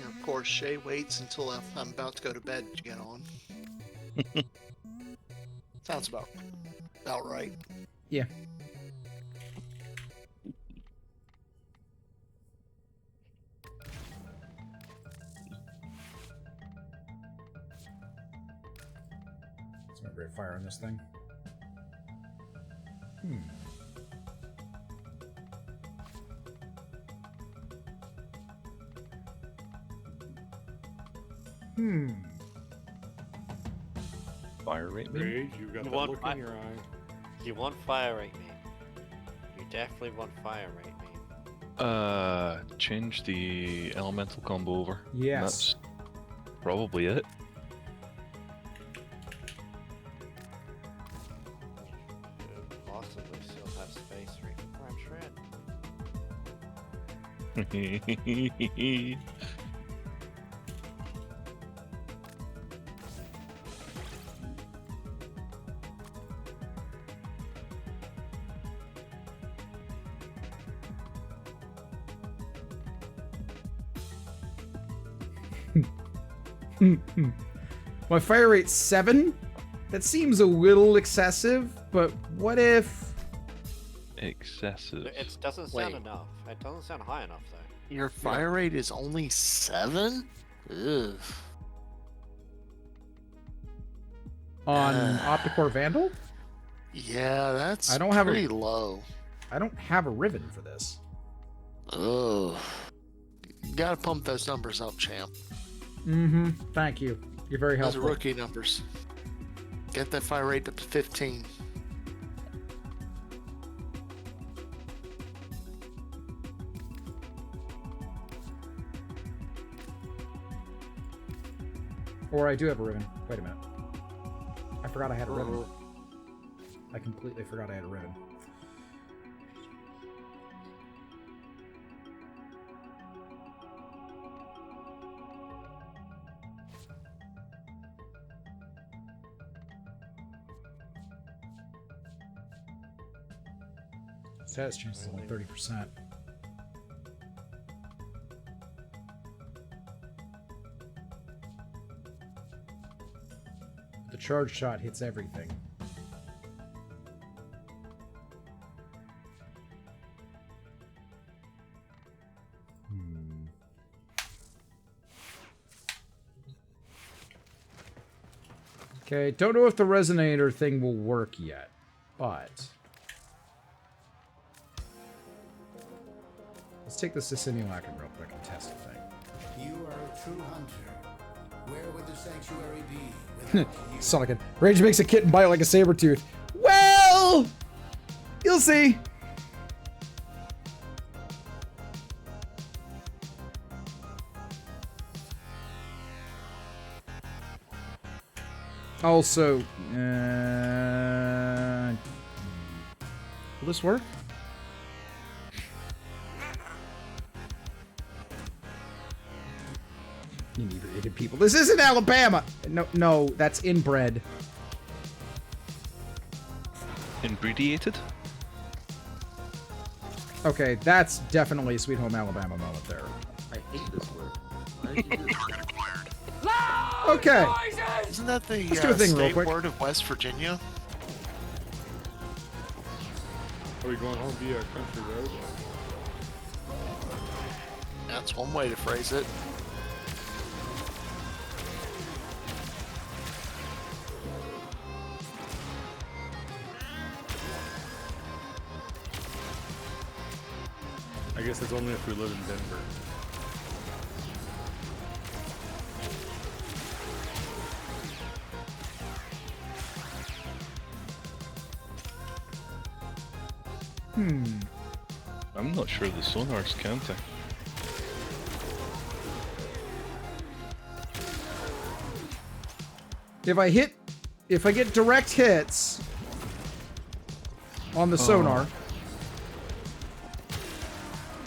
S8: Of course, Shay waits until I'm about to go to bed to get on. Sounds about right.
S1: Yeah. Let's make great fire on this thing.
S12: Fire rate me?
S16: Rage, you've got
S20: You
S16: that
S20: want
S16: look in your eye.
S20: You want fire rate me. You definitely want fire rate me.
S12: Change the elemental combo over.
S1: Yes.
S12: That's probably it.
S20: Could possibly still have space for prime shred.
S1: My fire rate's 7? That seems a little excessive, but what if...
S12: Excessive.
S20: It doesn't sound enough. It doesn't sound high enough, though.
S8: Your fire rate is only 7? Ugh.
S1: On Opticore Vandal?
S8: Yeah, that's
S1: I don't have
S8: pretty low.
S1: I don't have a Riven for this.
S8: Oh. You gotta pump those numbers up, champ.
S1: Mm-hmm. Thank you. You're very
S8: Those
S1: helpful.
S8: are rookie numbers. Get that fire rate up to 15.
S1: Or I do have a Riven. Wait a minute. I forgot I had a Riven. I completely forgot I had a Riven. Status change is only 30%. The charge shot hits everything. Okay, don't know if the resonator thing will work yet, but... Let's take this Sicinilacan real quick and test the thing.
S7: You are a true hunter. Where would the sanctuary be without you?
S1: Sonic. Rage makes a kitten bite like a saber tooth. Well, you'll see. Also, will this work? Inebriated people. This isn't Alabama. No, that's inbred.
S12: Inbreediated?
S1: Okay, that's definitely a Sweet Home Alabama moment there.
S11: I hate this word. Why did you do this?
S1: Okay.
S8: Isn't that the
S1: Let's do a thing real
S8: state
S1: quick.
S8: word of West Virginia?
S16: Are we going home via country road?
S8: That's one way to phrase it.
S16: I guess it's only if we live in Denver.
S12: I'm not sure the sonar's counting.
S1: If I get direct hits on the sonar,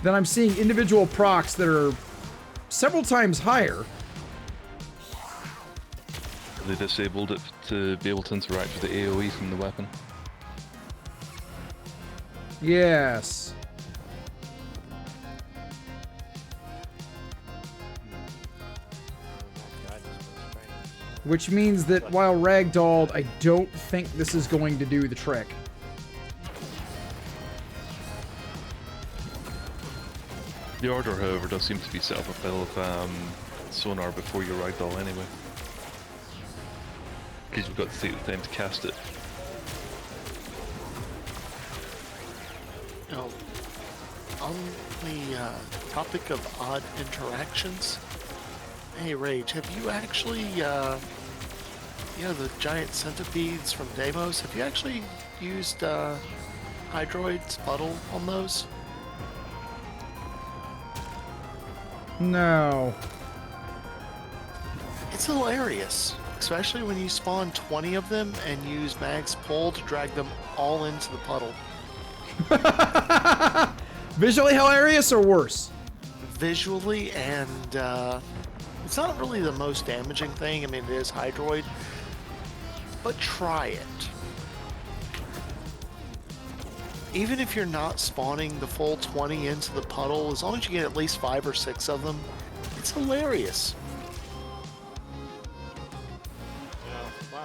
S1: then I'm seeing individual procs that are several times higher.
S12: They disabled it to be able to interact with the AoE from the weapon.
S1: Yes. Which means that while ragdolled, I don't think this is going to do the trick.
S12: The order, however, does seem to be set up a bit of sonar before you ragdoll anyway. Because you've got to take the time to cast it.
S8: You know, on the topic of odd interactions, hey Rage, have you actually, you know, the giant centipedes from Deimos, have you actually used Hydroid's puddle on those?
S1: No.
S8: It's hilarious, especially when you spawn 20 of them and use Mag's pull to drag them all into the puddle.
S1: Visually hilarious or worse?
S8: Visually, and it's not really the most damaging thing. I mean, it is Hydroid, but try it. Even if you're not spawning the full 20 into the puddle, as long as you get at least 5 or 6 of them, it's hilarious.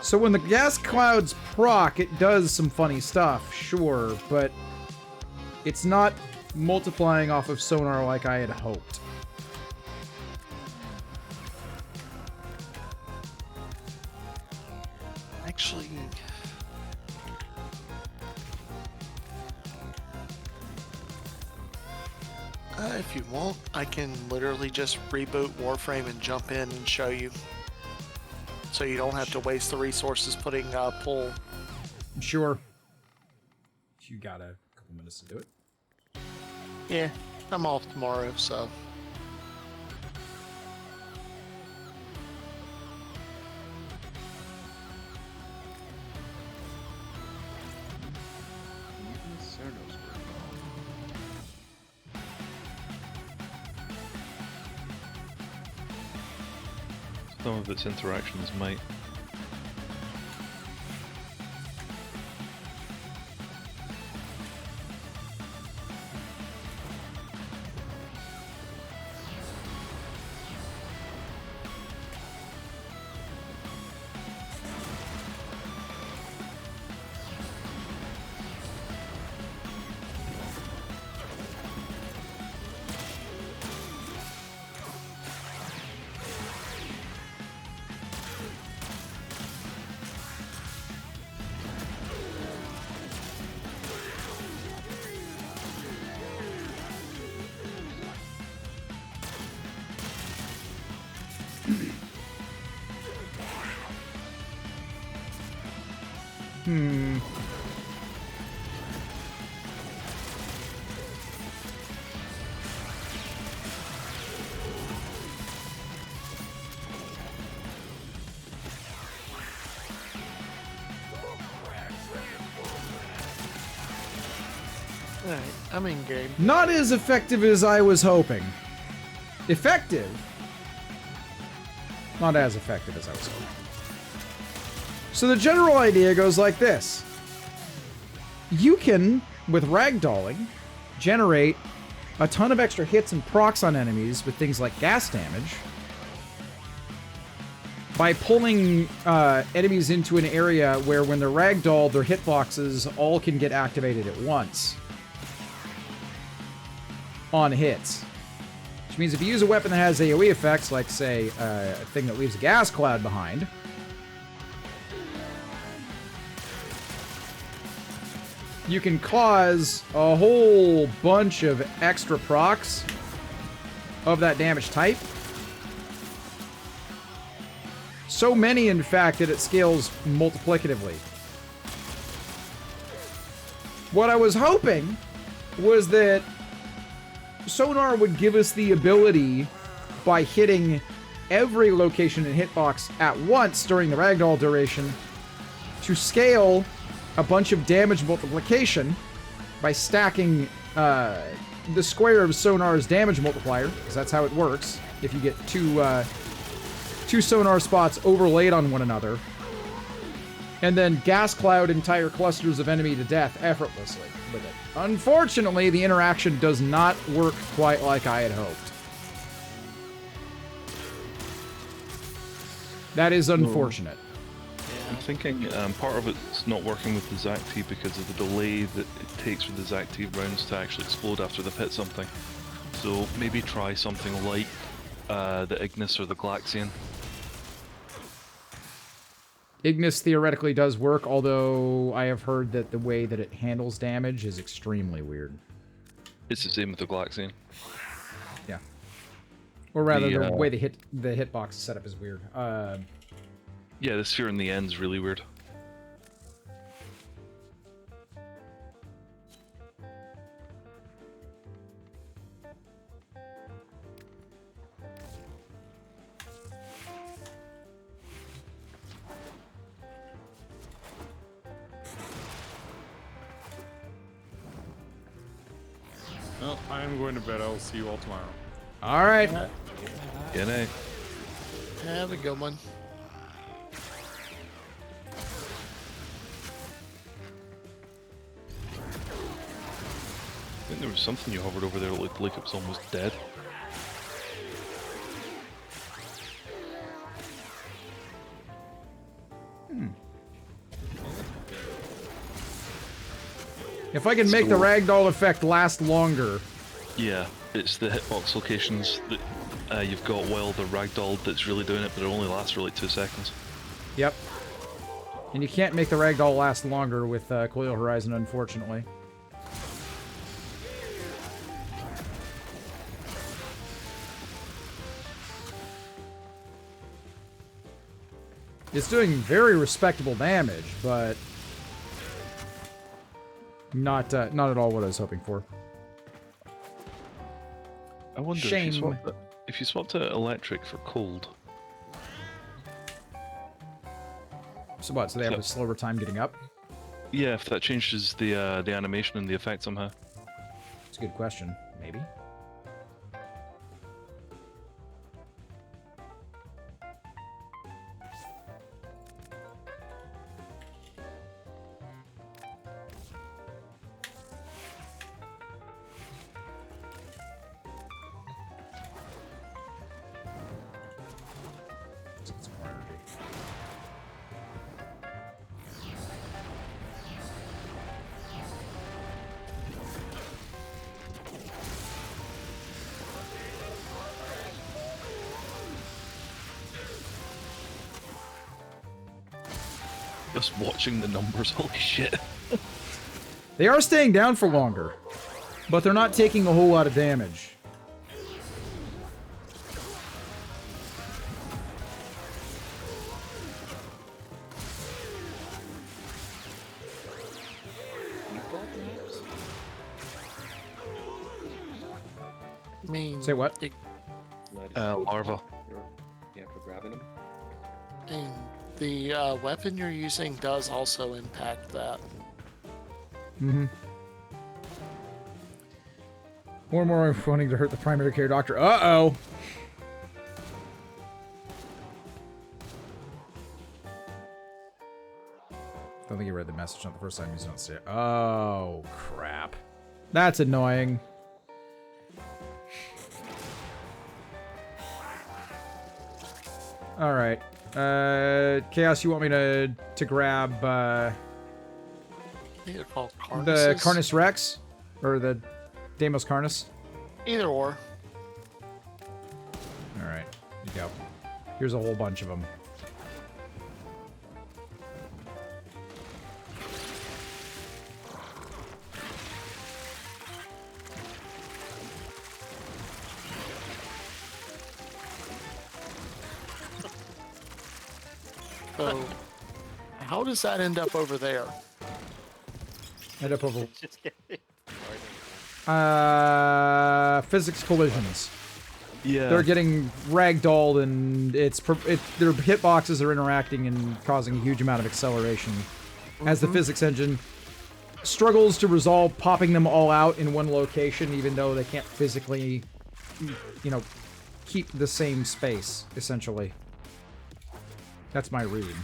S1: So when the gas clouds proc, it does some funny stuff, sure, but it's not multiplying off of sonar like I had hoped.
S8: Actually, if you want, I can literally just reboot Warframe and jump in and show you. So you don't have to waste the resources putting pull.
S1: Sure. You got a couple minutes to do it.
S8: Yeah, I'm off tomorrow, so.
S12: Some of its interactions might.
S8: Alright, I'm in game.
S1: Not as effective as I was hoping. Effective. Not as effective as I was hoping. So the general idea goes like this. You can, with ragdolling, generate a ton of extra hits and procs on enemies with things like gas damage by pulling enemies into an area where when they're ragdolled, their hitboxes all can get activated at once on hits. Which means if you use a weapon that has AoE effects, like, say, a thing that leaves a gas cloud behind, you can cause a whole bunch of extra procs of that damage type. So many, in fact, that it scales multiplicatively. What I was hoping was that sonar would give us the ability, by hitting every location and hitbox at once during the ragdoll duration, to scale a bunch of damage multiplication by stacking the square of sonar's damage multiplier, because that's how it works. If you get two sonar spots overlaid on one another, and then gas cloud entire clusters of enemy to death effortlessly with it. Unfortunately, the interaction does not work quite like I had hoped. That is unfortunate.
S12: I'm thinking part of it's not working with the Zacti because of the delay that it takes for the Zacti rounds to actually explode after they've hit something. So maybe try something like the Ignis or the Glaxian.
S1: Ignis theoretically does work, although I have heard that the way that it handles damage is extremely weird.
S12: It's the same with the Glaxian.
S1: Yeah. Or rather, the way the hitbox setup is weird.
S12: Yeah, the sphere in the end's really weird.
S16: Well, I am going to bed. I will see you all tomorrow.
S1: All right.
S12: Good night.
S8: Have a good one.
S12: I think there was something you hovered over there that looked like it was almost dead.
S1: If I can make the ragdoll effect last longer.
S12: Yeah, it's the hitbox locations that you've got while the ragdoll that's really doing it, but it only lasts for like 2 seconds.
S1: Yep. And you can't make the ragdoll last longer with Coil Horizon, unfortunately. It's doing very respectable damage, but not at all what I was hoping for.
S12: I wonder
S1: Shame.
S12: if you swapped out electric for cold.
S1: So what? So they have a slower time getting up?
S12: Yeah, if that changes the animation and the effect somehow.
S1: It's a good question. Maybe.
S12: Just watching the numbers, holy shit.
S1: They are staying down for longer, but they're not taking a whole lot of damage.
S15: I mean,
S1: Say what?
S12: Larva.
S14: Yeah, for grabbing them.
S15: And the weapon you're using does also impact that.
S1: Mm-hmm. More and more wanting to hurt the primary care doctor. Uh-oh! Don't think you read the message not the first time you don't see it. Oh, crap. That's annoying. Alright. Chaos, you want me to grab
S15: They're called
S1: the
S15: Carnisses.
S1: Carnis Rex? Or the Deimos Carnis?
S15: Either or.
S1: Alright, here you go. Here's a whole bunch of them.
S15: So, how does that end up over there?
S1: End up over.
S20: Just kidding.
S1: Physics collisions.
S12: Yeah.
S1: They're getting ragdolled, and their hitboxes are interacting and causing a huge amount of acceleration. As the physics engine struggles to resolve popping them all out in one location, even though they can't physically, you know, keep the same space, essentially. That's my read.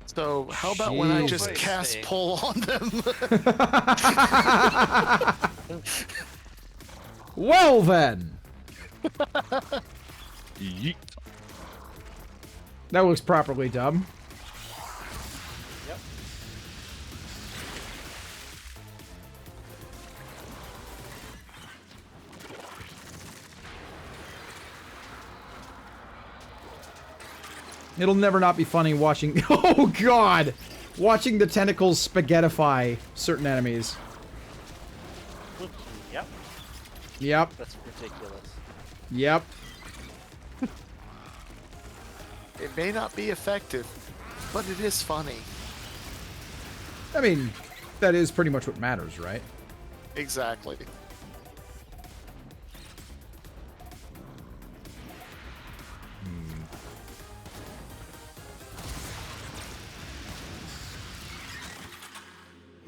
S15: So, how about when I just cast pull on them?
S1: Well then!
S12: Yeet.
S1: That looks properly dumb.
S20: Yep.
S1: It'll never not be funny watching... Oh, God! Watching the tentacles spaghettify certain enemies.
S20: Yep.
S1: Yep.
S20: That's ridiculous.
S1: Yep.
S15: It may not be effective, but it is funny.
S1: I mean, that is pretty much what matters, right?
S15: Exactly.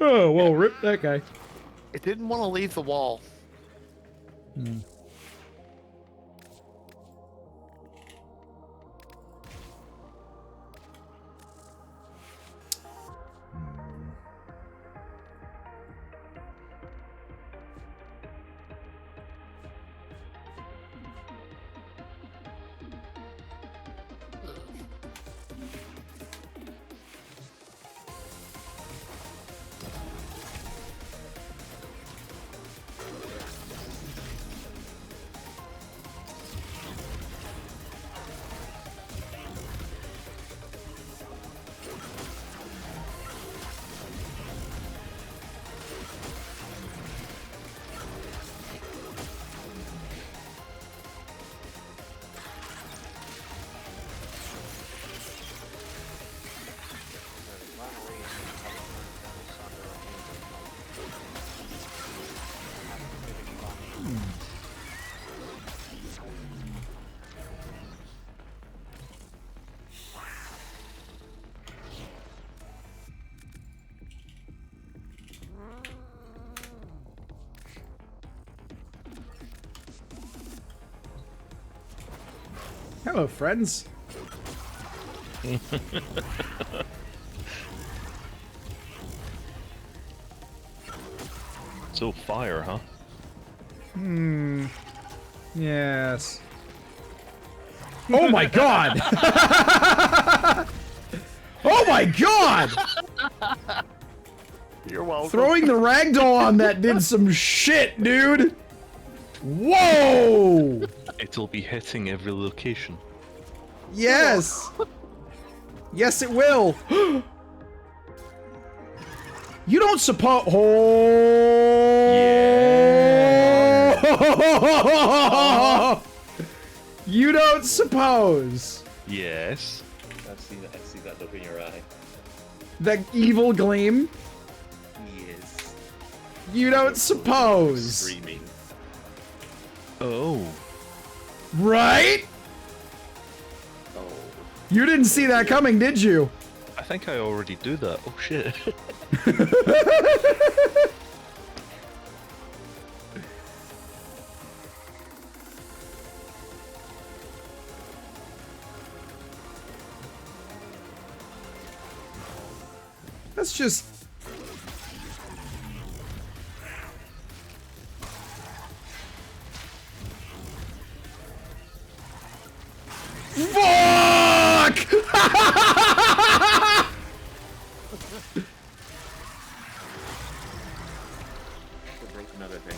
S15: Oh,
S1: well, rip that guy.
S15: It didn't want to leave the wall.
S1: Hello, friends.
S12: So fire, huh?
S1: Hmm. Yes. Oh my god! Oh my god!
S6: You're welcome.
S1: Throwing the ragdoll on that did some shit, dude! Whoa!
S12: It'll be hitting every location.
S1: Yes! Yes, it will! You don't suppose. Oh! You don't suppose.
S12: Yes.
S14: I see that look in your eye.
S1: That evil gleam.
S14: Yes.
S1: You don't suppose.
S14: Screaming.
S12: Oh.
S1: Right?
S14: Oh.
S1: You didn't see that coming, did you?
S12: I think I already do that. Oh shit.
S1: That's just... Fuck!
S14: Break another thing.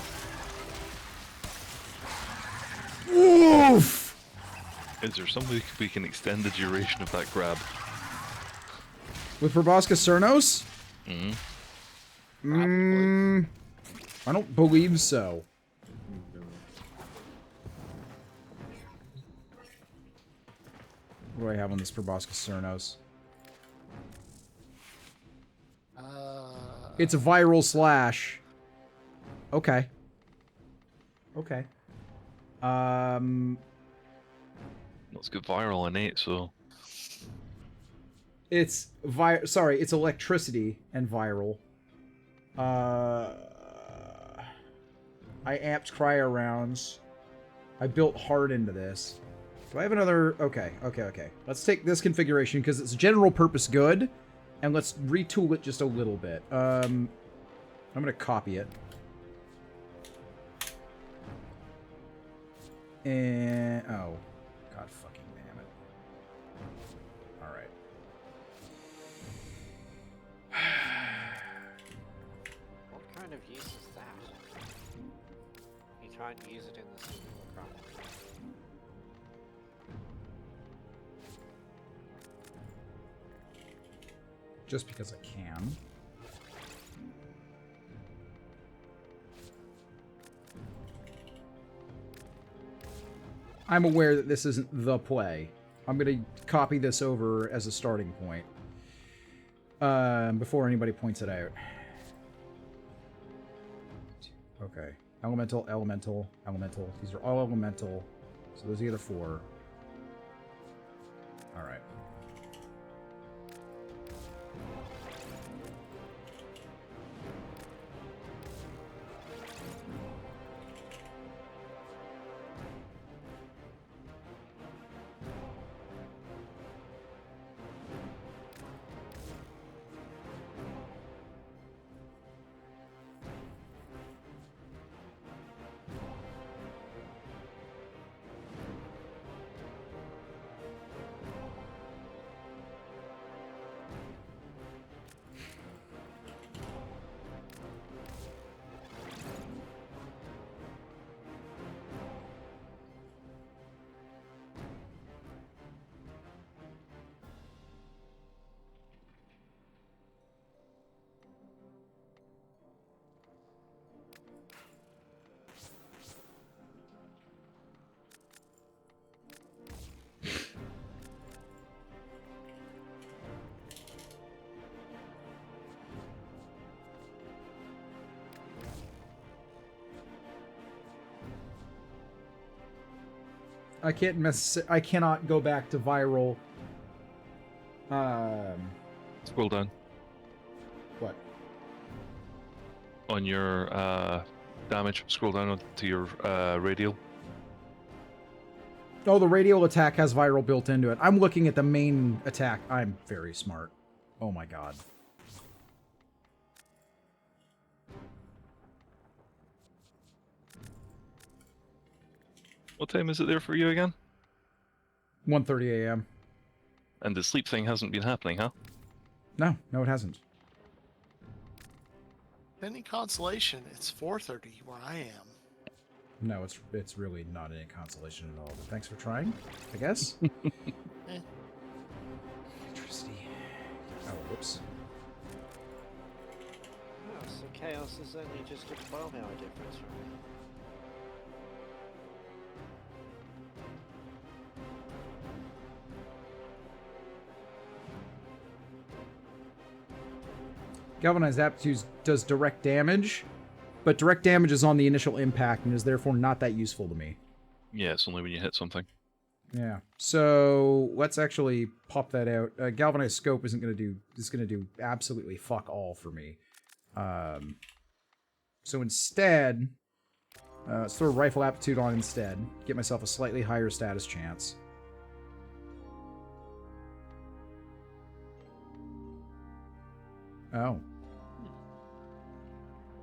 S1: Oof!
S12: Is there some way we can extend the duration of that grab?
S1: With Proboscis Cernos?
S12: Mm-hmm.
S1: I don't believe so. What do I have on this Proboscis Cernos? It's a viral slash. Okay. Okay.
S12: Let's get viral in 8, so...
S1: It's it's electricity and viral. I amped cryo rounds. I built hard into this. Do I have another? Okay. Let's take this configuration because it's general purpose good, and let's retool it just a little bit. I'm gonna copy it. And oh, god fucking damn it! All right.
S20: What kind of use is that? You try and use it in the single crime.
S1: Just because I can. I'm aware that this isn't the play. I'm gonna copy this over as a starting point. Before anybody points it out. Okay. Elemental, elemental, elemental. These are all elemental. So those are the 4. Alright. I cannot go back to viral.
S12: Scroll down.
S1: What?
S12: On your damage, scroll down to your radial.
S1: Oh, the radial attack has viral built into it. I'm looking at the main attack. I'm very smart. Oh my god.
S12: What time is it there for you again?
S1: 1:30 a.m.
S12: And the sleep thing hasn't been happening, huh?
S1: No, it hasn't.
S15: Any consolation, it's 4:30 where I am.
S1: No, it's really not any consolation at all. But thanks for trying, I guess. Electricity. Oh, whoops.
S20: Oh, so Chaos is only just a 12-hour difference from me.
S1: Galvanized Aptitudes does direct damage, but direct damage is on the initial impact and is therefore not that useful to me.
S12: Yeah, it's only when you hit something.
S1: Yeah. So let's actually pop that out. Galvanized Scope is gonna do absolutely fuck all for me. So instead, let's throw Rifle Aptitude on instead. Get myself a slightly higher status chance. Oh.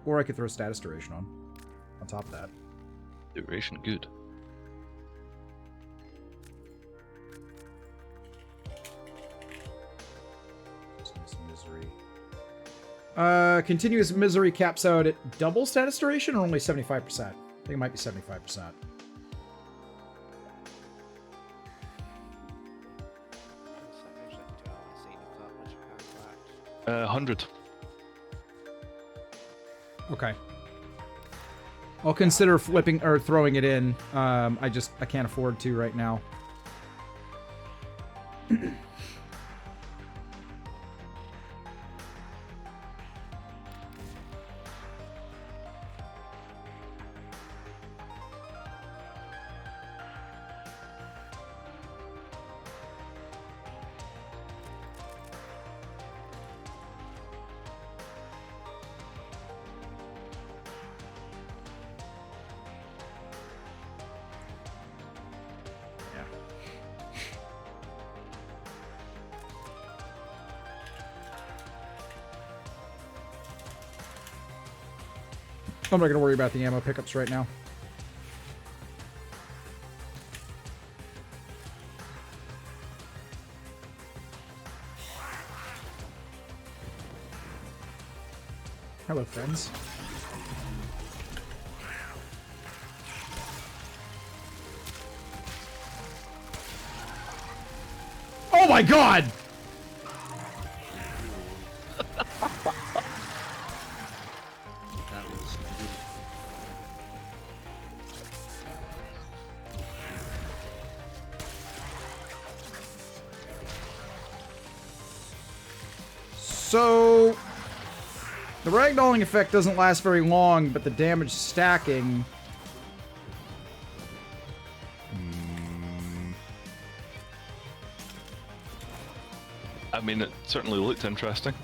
S1: Or I could throw status duration on top of that.
S12: Duration, good.
S1: Misery. Continuous misery caps out at double status duration or only 75%? I think it might be 75%.
S12: 100.
S1: Okay. I'll consider flipping or throwing it in. I can't afford to right now. I'm not going to worry about the ammo pickups right now. Hello, friends. Oh my god! So, the ragdolling effect doesn't last very long, but the damage stacking...
S12: I mean, it certainly looked interesting.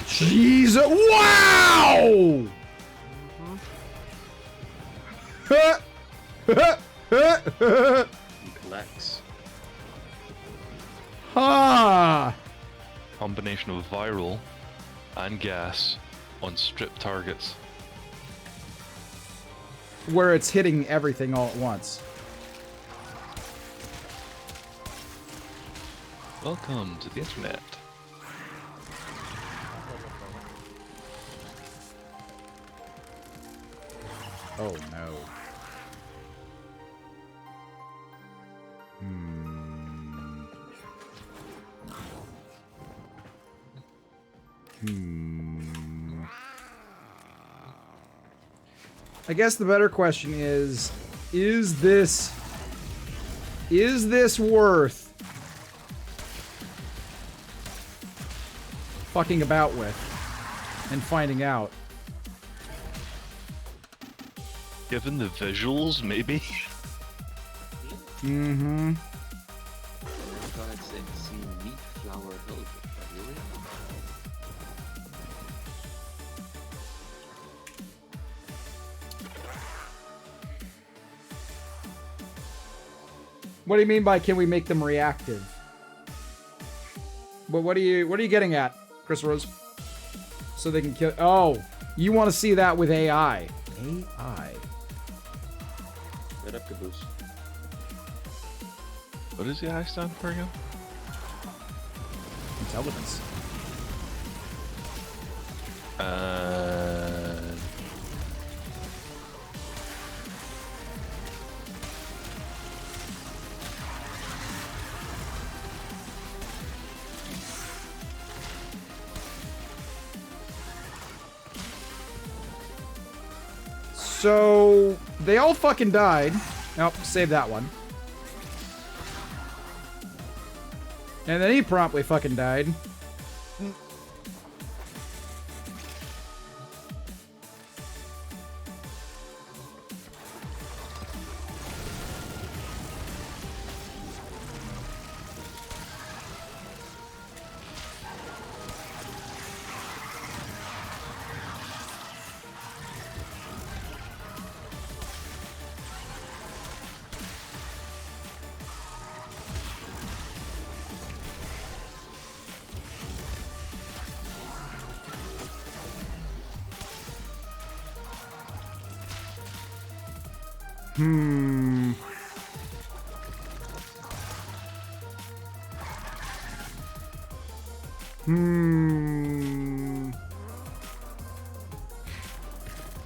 S1: Jesus! Wow!
S11: Complex.
S1: Ah!
S12: Combination of viral and gas on strip targets.
S1: Where it's hitting everything all at once.
S12: Welcome to the internet.
S1: Oh no. I guess the better question is this worth fucking about with and finding out?
S12: Given the visuals, maybe?
S1: Mm-hmm.
S11: God said, see wheat flour help. Really?
S1: What do you mean by can we make them reactive? But what are you getting at, Chris Rose? So they can kill. Oh, you want to see that with AI? AI.
S14: Right up caboose.
S12: What does the I stand for again?
S1: Intelligence. So they all fucking died. Nope, save that one. And then he promptly fucking died.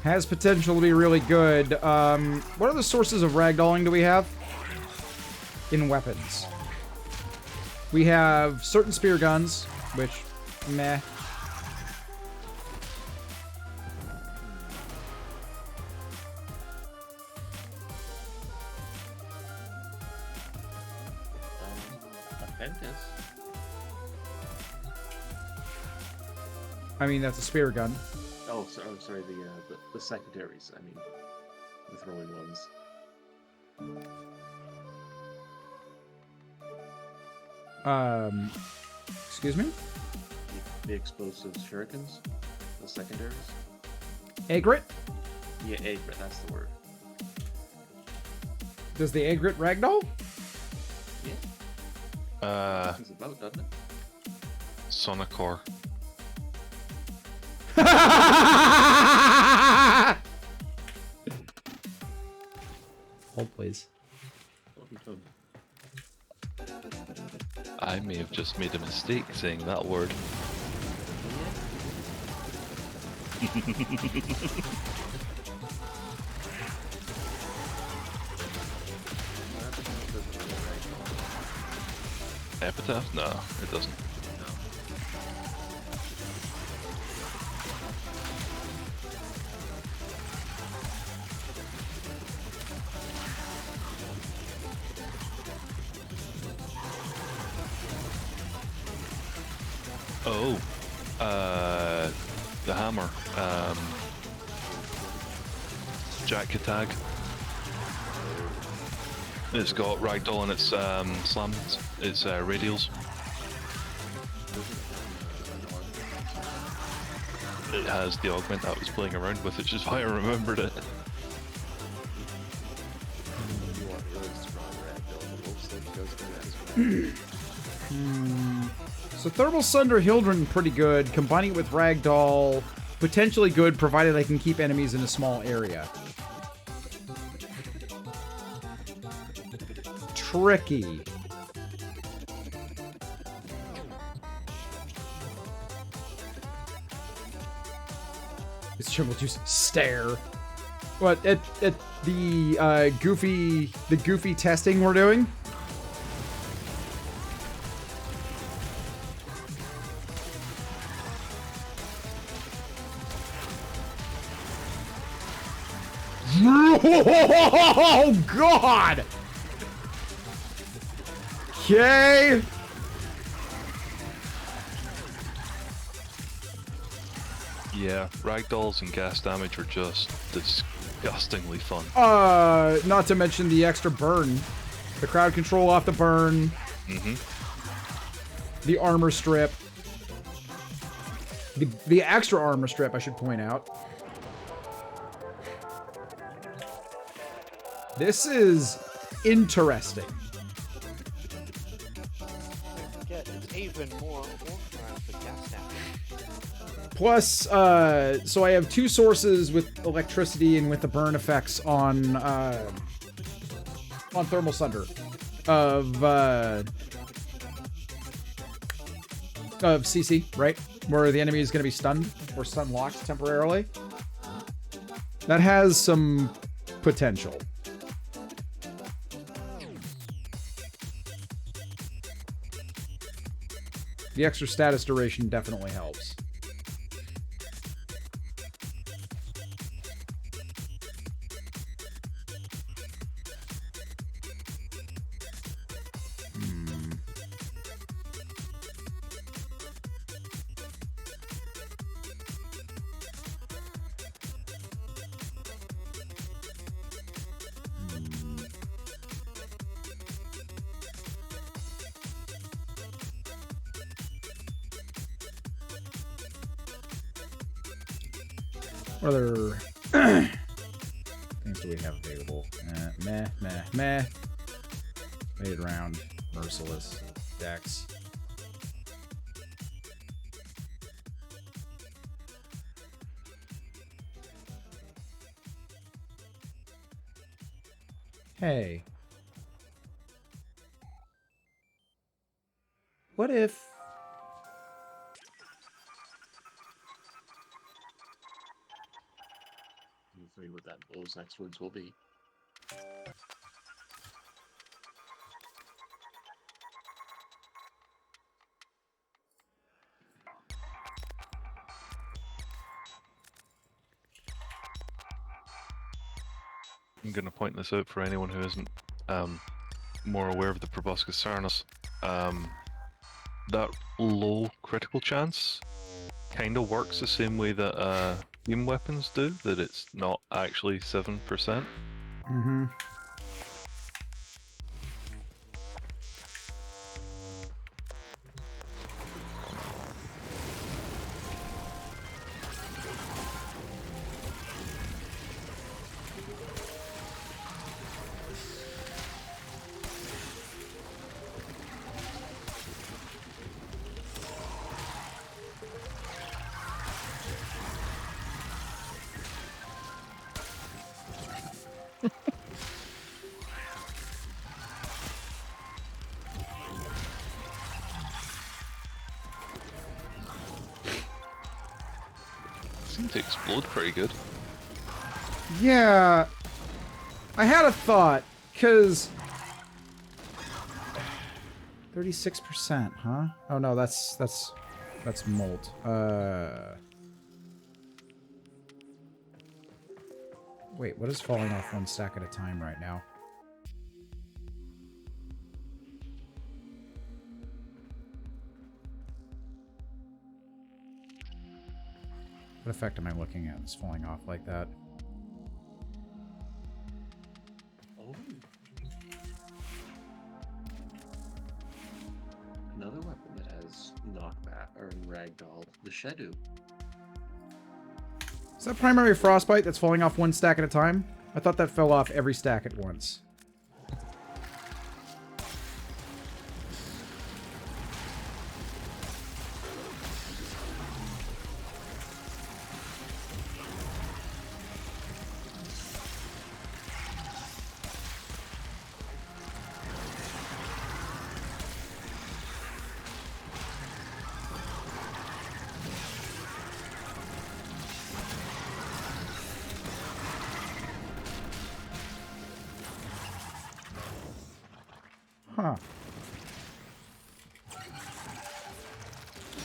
S1: Has potential to be really good. What other sources of ragdolling do we have? In weapons. We have certain spear guns, which, meh. I mean, that's a spear gun.
S14: Oh, sorry. The secondaries. I mean, the throwing ones.
S1: Excuse me?
S14: The explosive shurikens. The secondaries.
S1: Agrit?
S14: Yeah, Agrit. That's the word.
S1: Does the Agrit ragdoll?
S14: Yeah. It's about, doesn't it?
S12: Sonicor.
S1: Hold, please.
S12: I may have just made a mistake saying that word. Epitaph? No, it doesn't. Oh, the hammer. Jack Katag. It's got ragdoll and its slams, its radials. It has the augment that I was playing around with, which is why I remembered it.
S1: So Thermal Sunder Hildren pretty good. Combining it with Ragdoll, potentially good, provided I can keep enemies in a small area. Tricky. It's Triple Juice. Stare. What, at the goofy testing we're doing? Oh, God! Okay.
S12: Yeah, ragdolls and gas damage are just disgustingly fun.
S1: Not to mention the extra burn. The crowd control off the burn.
S12: Mm-hmm.
S1: The armor strip. The extra armor strip, I should point out. This is interesting.
S20: even more authorized for gas damage.
S1: Plus, so I have 2 sources with electricity and with the burn effects on Thermal Sunder of CC, right? Where the enemy is going to be stunned or stun locked temporarily. That has some potential. The extra status duration definitely helps. What other things do we have available? Meh. Made round, Merciless, Dex. Hey. What if...
S11: What that those next words will be.
S12: I'm going to point this out for anyone who isn't more aware of the Proboscis Sarnus. That low critical chance kind of works the same way that beam weapons do, that it's not actually 7%.
S1: Mm-hmm.
S12: Seemed to explode pretty good.
S1: Yeah, I had a thought, because 36%, huh? Oh no, that's molt. Wait, what is falling off 1 stack at a time right now? What effect am I looking at? It's falling off like that.
S11: Oh. Another weapon that has knockback or ragdoll, the Shedu.
S1: Is that primary frostbite that's falling off 1 stack at a time? I thought that fell off every stack at once. Huh.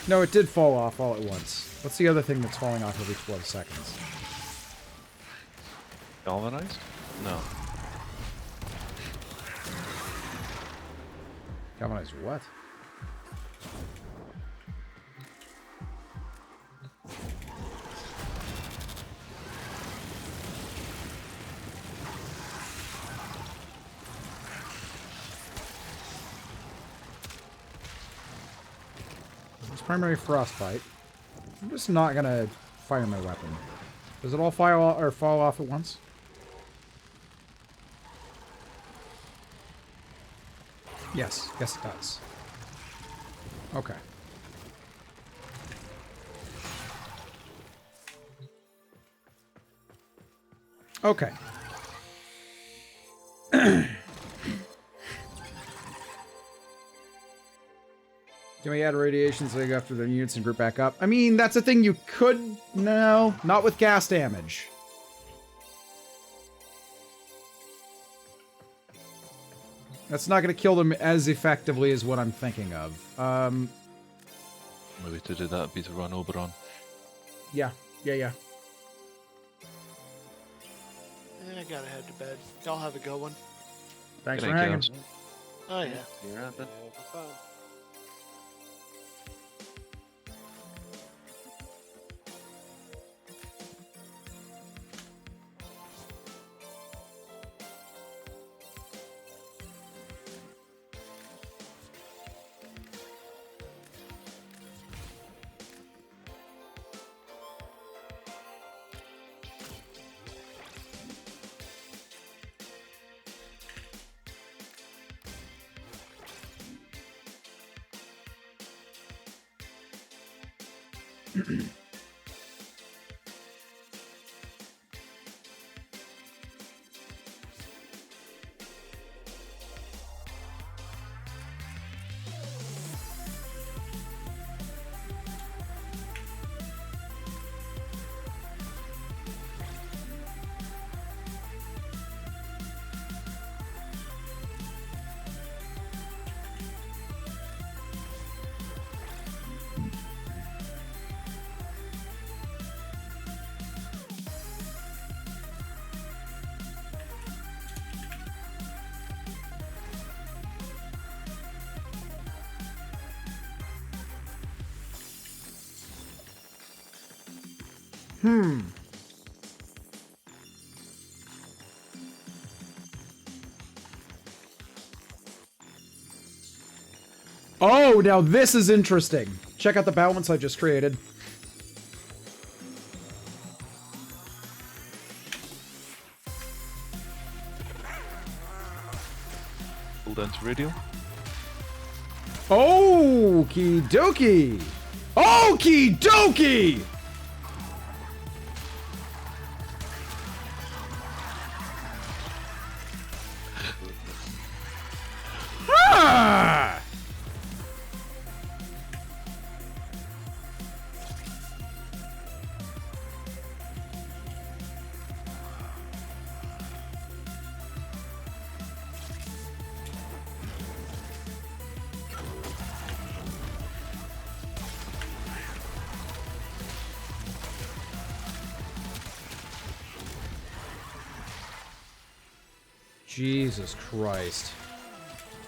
S1: No, it did fall off all at once. What's the other thing that's falling off every 12 seconds?
S12: Galvanized? No.
S1: Galvanized what? Primary frostbite. I'm just not gonna fire my weapon. Does it all fire or fall off at once? Yes, it does. Okay. Okay. Can we add radiation so they go after their units and group back up? I mean, that's a thing you could... No, not with gas damage. That's not going to kill them as effectively as what I'm thinking of.
S12: Maybe to do that would be to run Oberon.
S1: Yeah.
S15: I gotta head to bed. Y'all have a good one.
S1: Thanks for hanging.
S15: Oh, yeah.
S11: You're up.
S1: Oh, now this is interesting. Check out the balance I just created.
S12: Hold down to radio.
S1: Okie dokie! Okie dokie! Ah! Jesus Christ.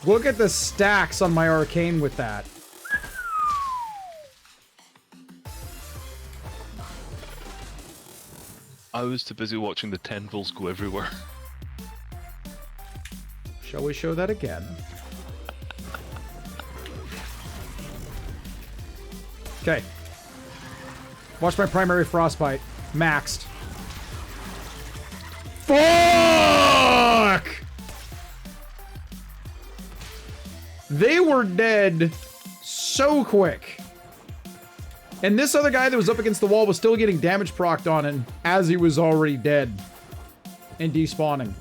S1: Look at the stacks on my arcane with that.
S12: I was too busy watching the tendrils go everywhere.
S1: Shall we show that again? Okay. Watch my primary frostbite. Maxed. Fuck! They were dead so quick. And this other guy that was up against the wall was still getting damage procced on him as he was already dead and despawning.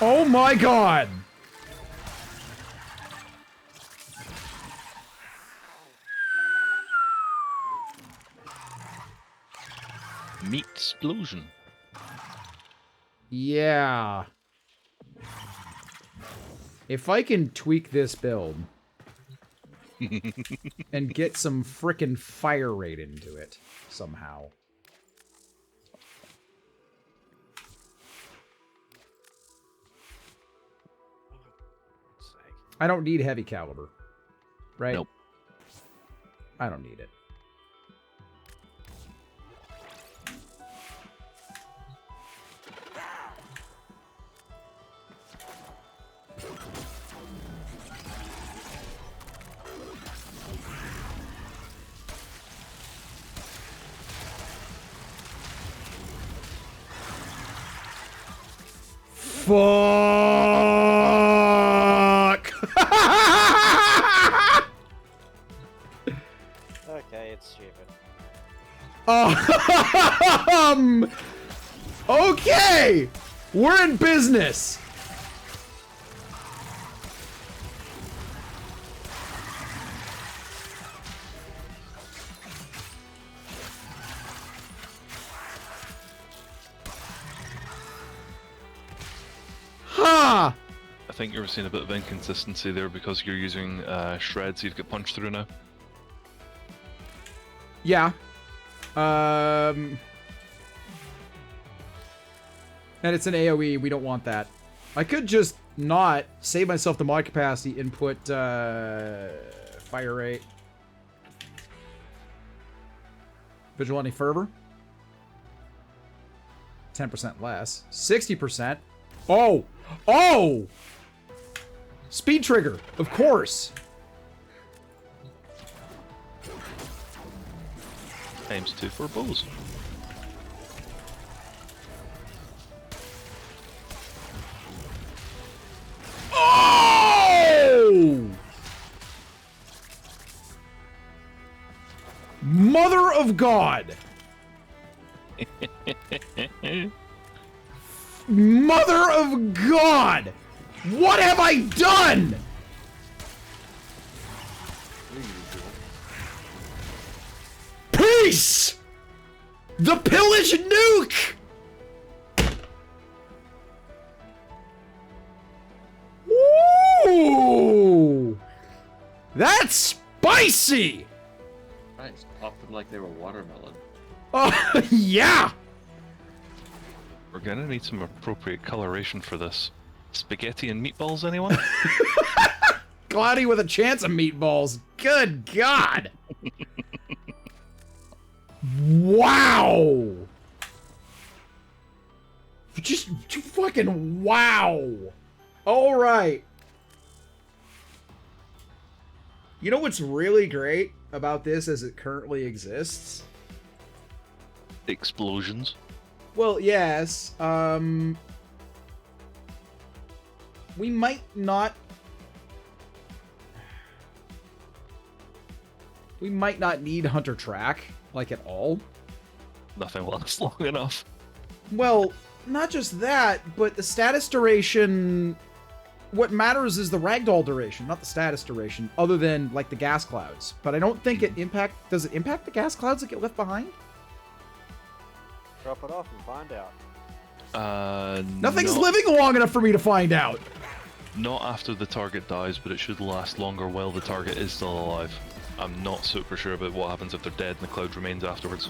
S1: Oh my god!
S12: Meat explosion.
S1: Yeah. If I can tweak this build and get some frickin' fire rate into it somehow. I don't need heavy caliber, right?
S12: Nope.
S1: I don't need it. Fuck!
S20: Okay, it's stupid.
S1: Okay! We're in business! Ha!
S12: I think you're seeing a bit of inconsistency there because you're using shreds. You'd get punched through now.
S1: Yeah. And it's an AoE. We don't want that. I could just not save myself the mod capacity, input fire rate. Vigilante fervor. 10% less. 60%. Oh! Oh! Speed trigger, of course.
S12: Aims 2 for bows.
S1: Oh! Mother of God! Mother of God! What have I done? Peace! The pillage nuke! Ooh! That's spicy!
S14: Nice. Popped them like they were watermelon.
S1: Oh, yeah!
S12: We're gonna need some appropriate coloration for this. Spaghetti and meatballs, anyone?
S1: Cloudy with a chance of meatballs. Good God! Wow! Just fucking wow! All right. You know what's really great about this as it currently exists?
S12: Explosions.
S1: Well, yes. We might not need Hunter Track, like, at all.
S12: Nothing lasts long enough.
S1: Well, not just that, but the status duration... What matters is the ragdoll duration, not the status duration, other than, like, the gas clouds. But I don't think it does it impact the gas clouds that get left behind?
S20: Drop it off and find out.
S1: Nothing's living long enough for me to find out.
S12: Not after the target dies, but it should last longer while the target is still alive. I'm not super sure about what happens if they're dead and the cloud remains afterwards.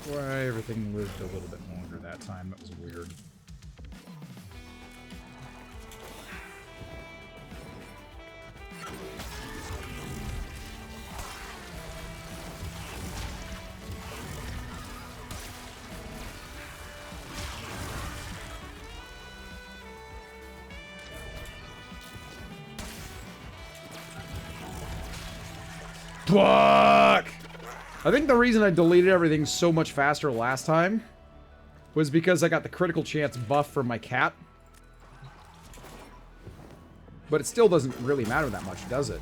S1: Why everything lived a little bit longer that time. That was weird. Fuck! I think the reason I deleted everything so much faster last time was because I got the critical chance buff from my cat. But it still doesn't really matter that much, does it?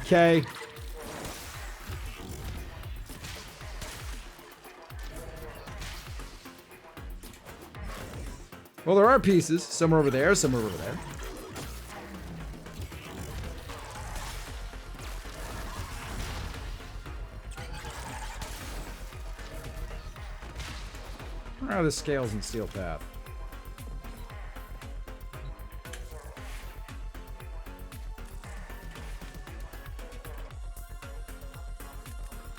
S1: Okay. Well, there are pieces. Some are over there, some are over there. Where are the scales and steel path?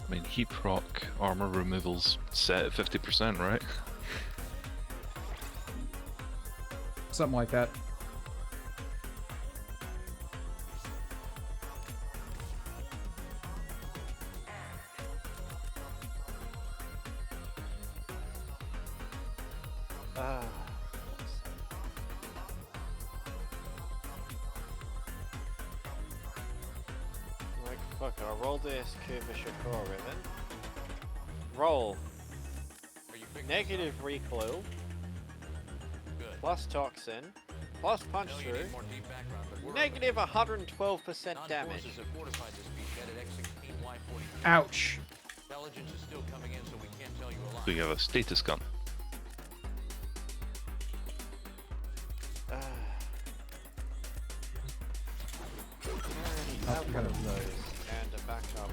S12: I mean, heat proc armor removal's set at 50%, right?
S1: Something like that.
S20: Fuck it, I'll roll this Kuba Shakur ribbon. Roll. Negative recoil. Plus toxin. Plus punch through. Negative 112% damage.
S1: Ouch.
S12: So you have a status gun.
S20: Have one of those and a backup.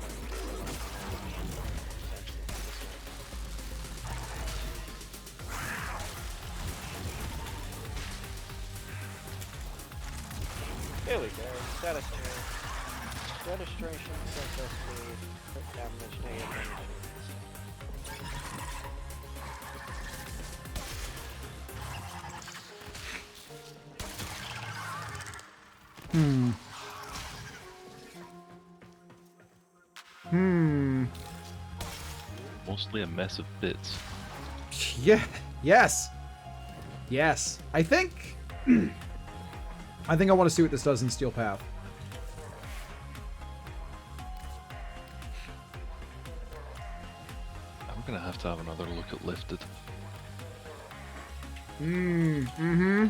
S20: There we go. Status change. Registration, success speed, quick damage, negative damage.
S12: Mostly a mess of bits.
S1: Yeah. Yes. Yes. I think I want to see what this does in Steel Path.
S12: I'm gonna have to have another look at Lifted.
S1: Mm-hmm.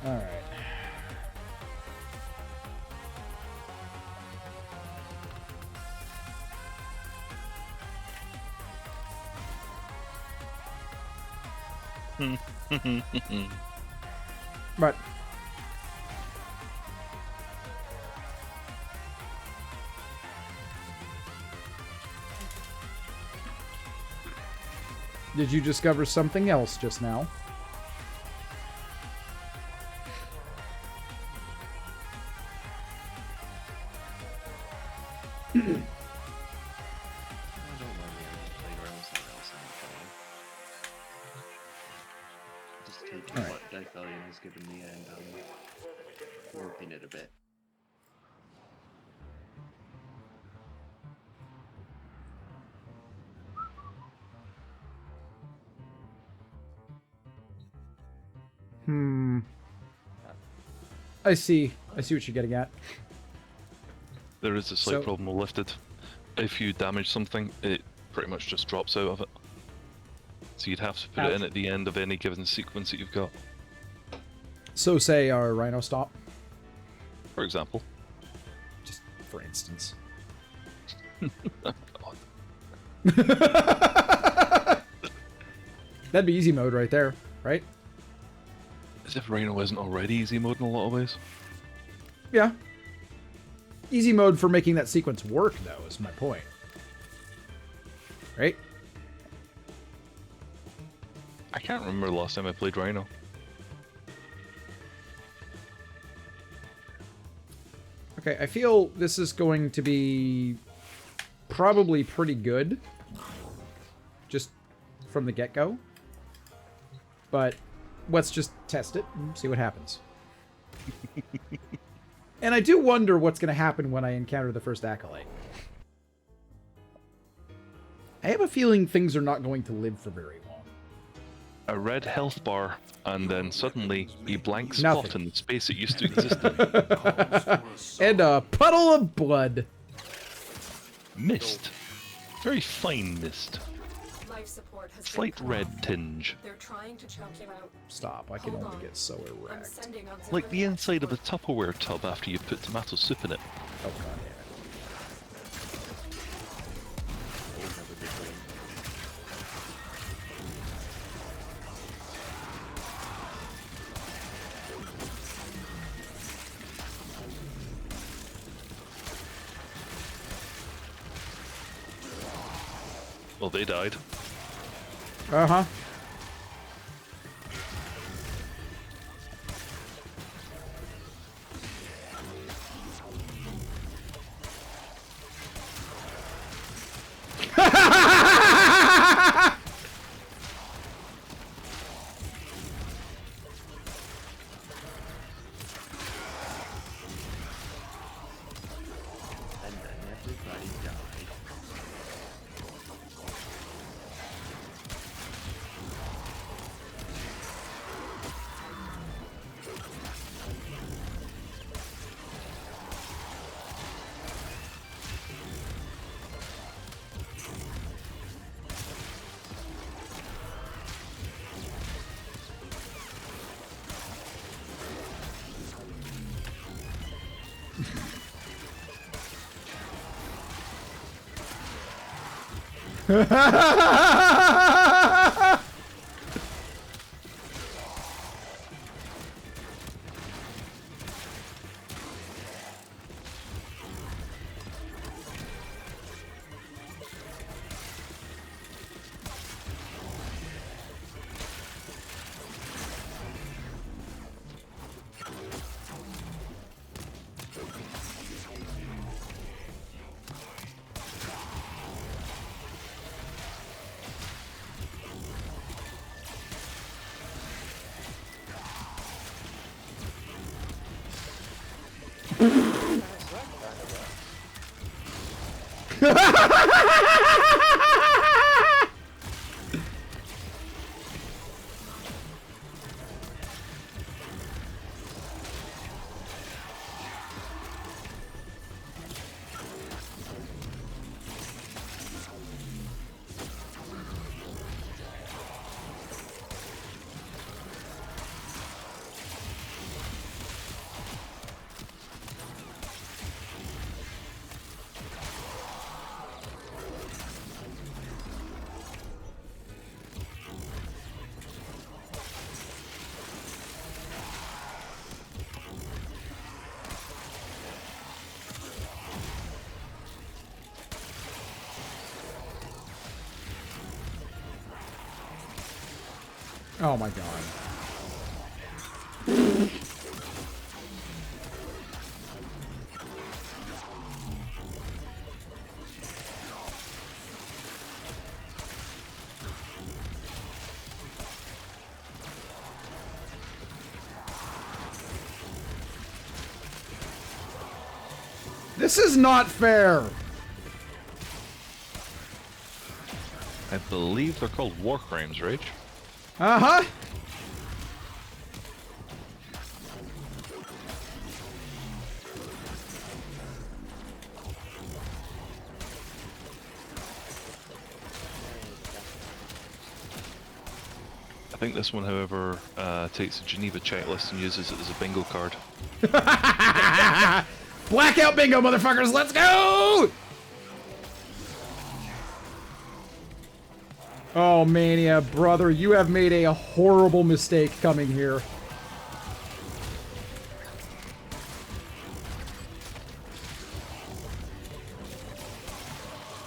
S1: All right. But did you discover something else just now?
S11: Taking what Dithelion has given me and working it a bit.
S1: I see what you're getting at.
S12: There is a slight problem with Lifted. If you damage something, it pretty much just drops out of it. So you'd have to put it in at the end of any given sequence that you've got.
S1: So say our Rhino Stomp,
S12: for example.
S1: Just for instance.
S12: God.
S1: That'd be easy mode right there, right?
S12: As if Rhino isn't already easy mode in a lot of ways.
S1: Yeah. Easy mode for making that sequence work, though, is my point. Right?
S12: I can't remember the last time I played Rhino.
S1: Okay, I feel this is going to be probably pretty good. Just from the get-go. But let's just test it and see what happens. And I do wonder what's going to happen when I encounter the first Acolyte. I have a feeling things are not going to live for very long.
S12: A red health bar, and then suddenly a blank spot in the space it used to exist in.
S1: And a puddle of blood.
S12: Mist. Very fine mist.
S21: Life support has
S12: Slight red tinge.
S21: They're trying to choke you out.
S1: Stop, I can only get so erect.
S12: Like the inside of a Tupperware tub after you put tomato soup in it.
S1: Oh god, yeah.
S12: Well, they died.
S1: Uh-huh. Oh my god. This is not fair.
S12: I believe they're called Warframes, right?
S1: Uh-huh.
S12: I think this one, however, takes a Geneva checklist and uses it as a bingo card.
S1: Blackout bingo, motherfuckers! Let's go! Oh, Mania, brother, you have made a horrible mistake coming here.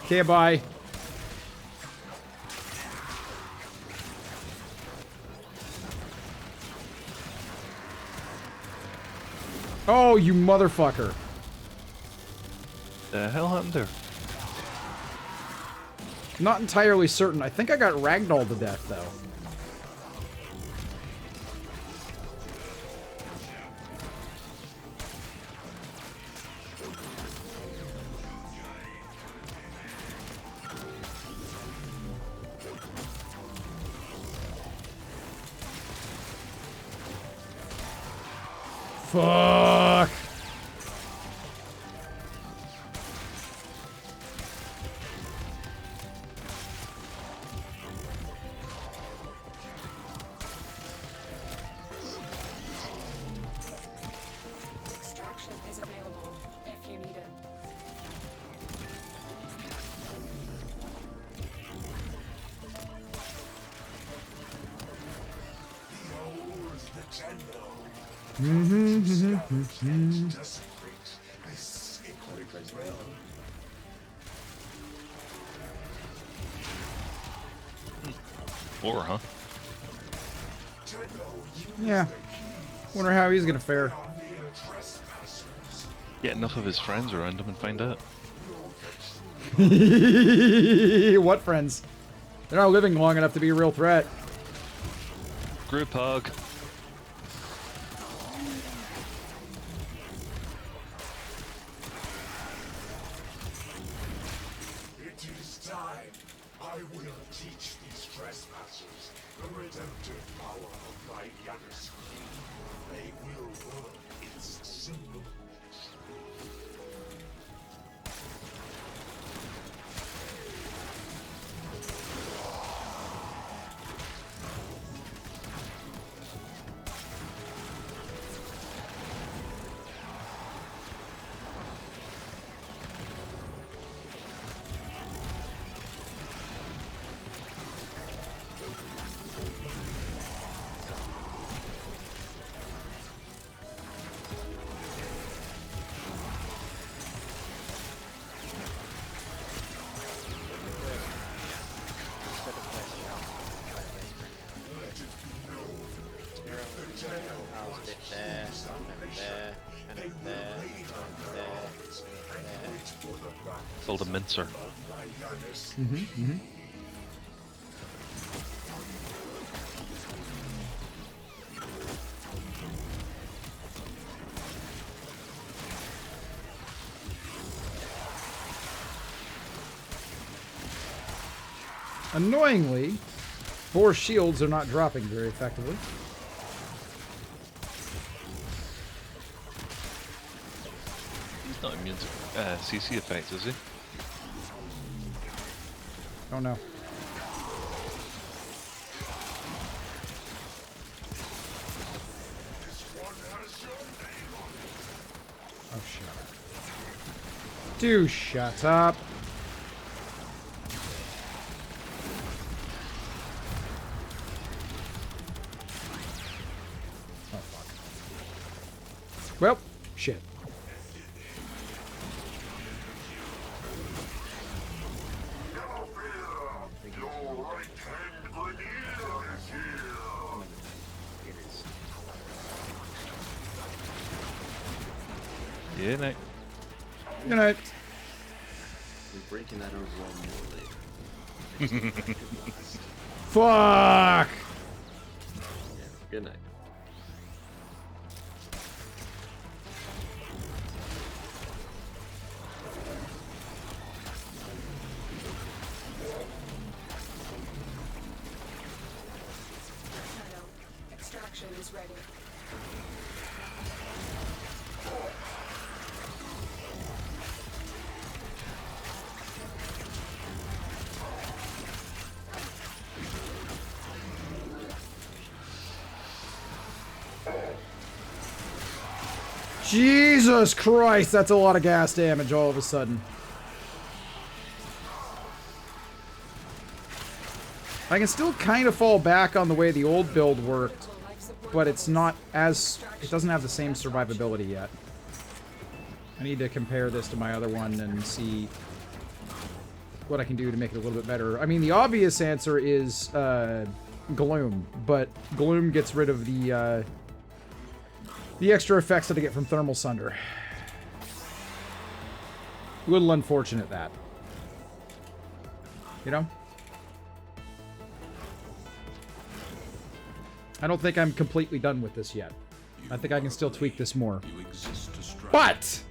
S1: Okay, bye. Oh, you motherfucker.
S12: The hell happened there?
S1: Not entirely certain. I think I got ragdolled to death, though. Fuck!
S5: Extraction is available if you need it.
S12: Or, huh?
S1: Yeah. Wonder how he's gonna fare.
S12: Get enough of his friends around him and find out.
S1: What friends? They're not living long enough to be a real threat.
S12: Group hug.
S17: It is time. I will teach these trespassers the redemptive power of my Yanis. They will learn its symbols.
S12: Called a mincer.
S1: Annoyingly, Boar shields are not dropping very effectively.
S12: He's not immune to CC effects, is he?
S1: Oh no. Oh, shut up. Do shut up. Oh, fuck. Well, shit.
S12: Yeah, Nick.
S1: Good night.
S11: We're breaking that over one more later.
S1: Fuck!
S11: Yeah, good night.
S5: Extraction is ready.
S1: Jesus Christ, that's a lot of gas damage all of a sudden. I can still kind of fall back on the way the old build worked, but it's not as... it doesn't have the same survivability yet. I need to compare this to my other one and see what I can do to make it a little bit better. I mean, the obvious answer is Gloom, but Gloom gets rid of the extra effects that I get from Thermal Sunder. A little unfortunate, that. You know? I don't think I'm completely done with this yet. I think I can still tweak this more. But!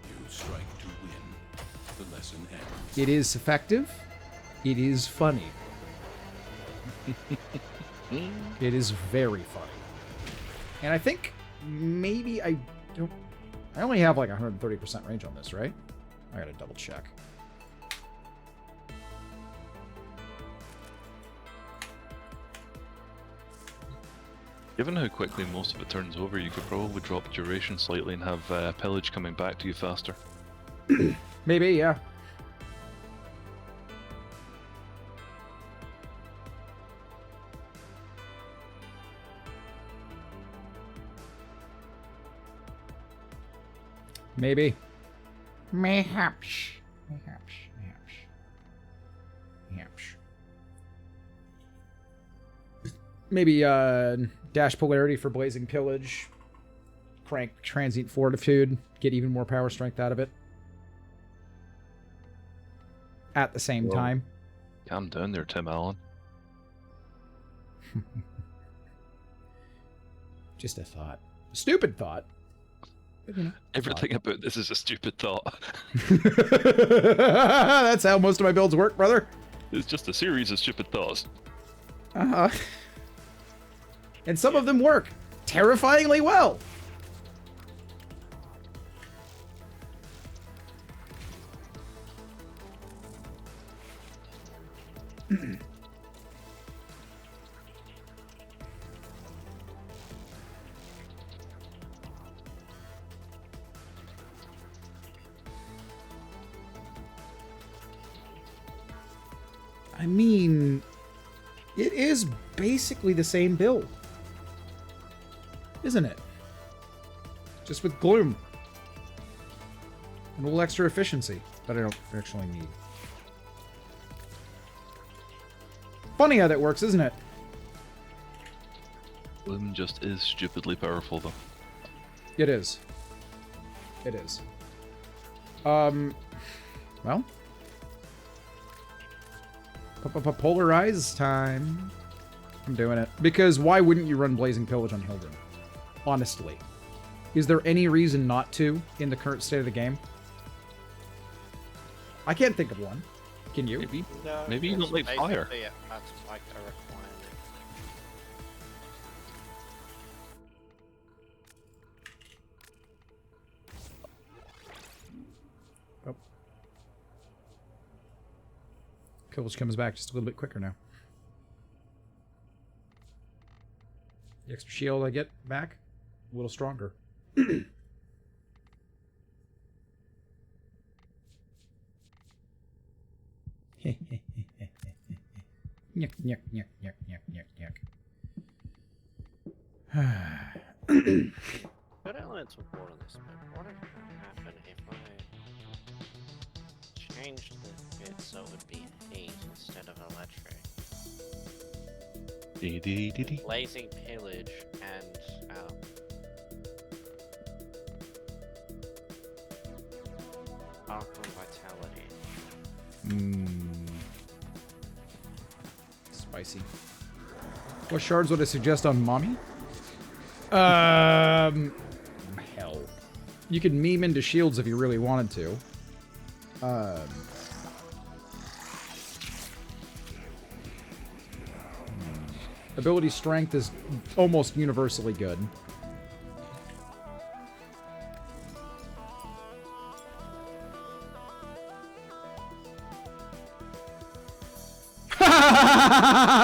S1: It is effective. It is funny. It is very funny. And I think maybe I don't... I only have like 130% range on this, right? I gotta double check.
S12: Given how quickly most of it turns over, you could probably drop duration slightly and have pillage coming back to you faster.
S1: Maybe, yeah. Maybe. Mayhaps. Mayhaps. Mayhaps. Mayhaps. Maybe, dash polarity for blazing pillage. Crank transient fortitude. Get even more power strength out of it. At the same time.
S12: Calm down there, Tim Allen.
S1: Just a thought. A stupid thought. But, you know,
S12: Everything about this is a stupid thought.
S1: That's how most of my builds work, brother.
S12: It's just a series of stupid thoughts.
S1: Uh-huh. And some of them work terrifyingly well. I mean, it is basically the same build, isn't it? Just with Gloom. And a little extra efficiency that I don't actually need. Funny how that works, isn't it?
S12: Gloom just is stupidly powerful, though.
S1: It is. It is. Well, Polarize time. I'm doing it. Because why wouldn't you run Blazing Pillage on Hildren? Honestly. Is there any reason not to in the current state of the game? I can't think of one. Can you?
S12: Maybe you don't like fire.
S20: Yeah, that's like a requirement.
S1: Oh. Pillage comes back just a little bit quicker now. The extra shield I get back, a little stronger. Yuck, yuck, yuck, yuck, yuck, yuck, yuck.
S20: Good elements of water in this map. What would happen if I changed the bit so it would be heat instead of electric? Blazing Pillage and Archon Vitality.
S1: Spicy. What shards would I suggest on Mommy? Hell. You could meme into shields if you really wanted to. Ability strength is almost universally good.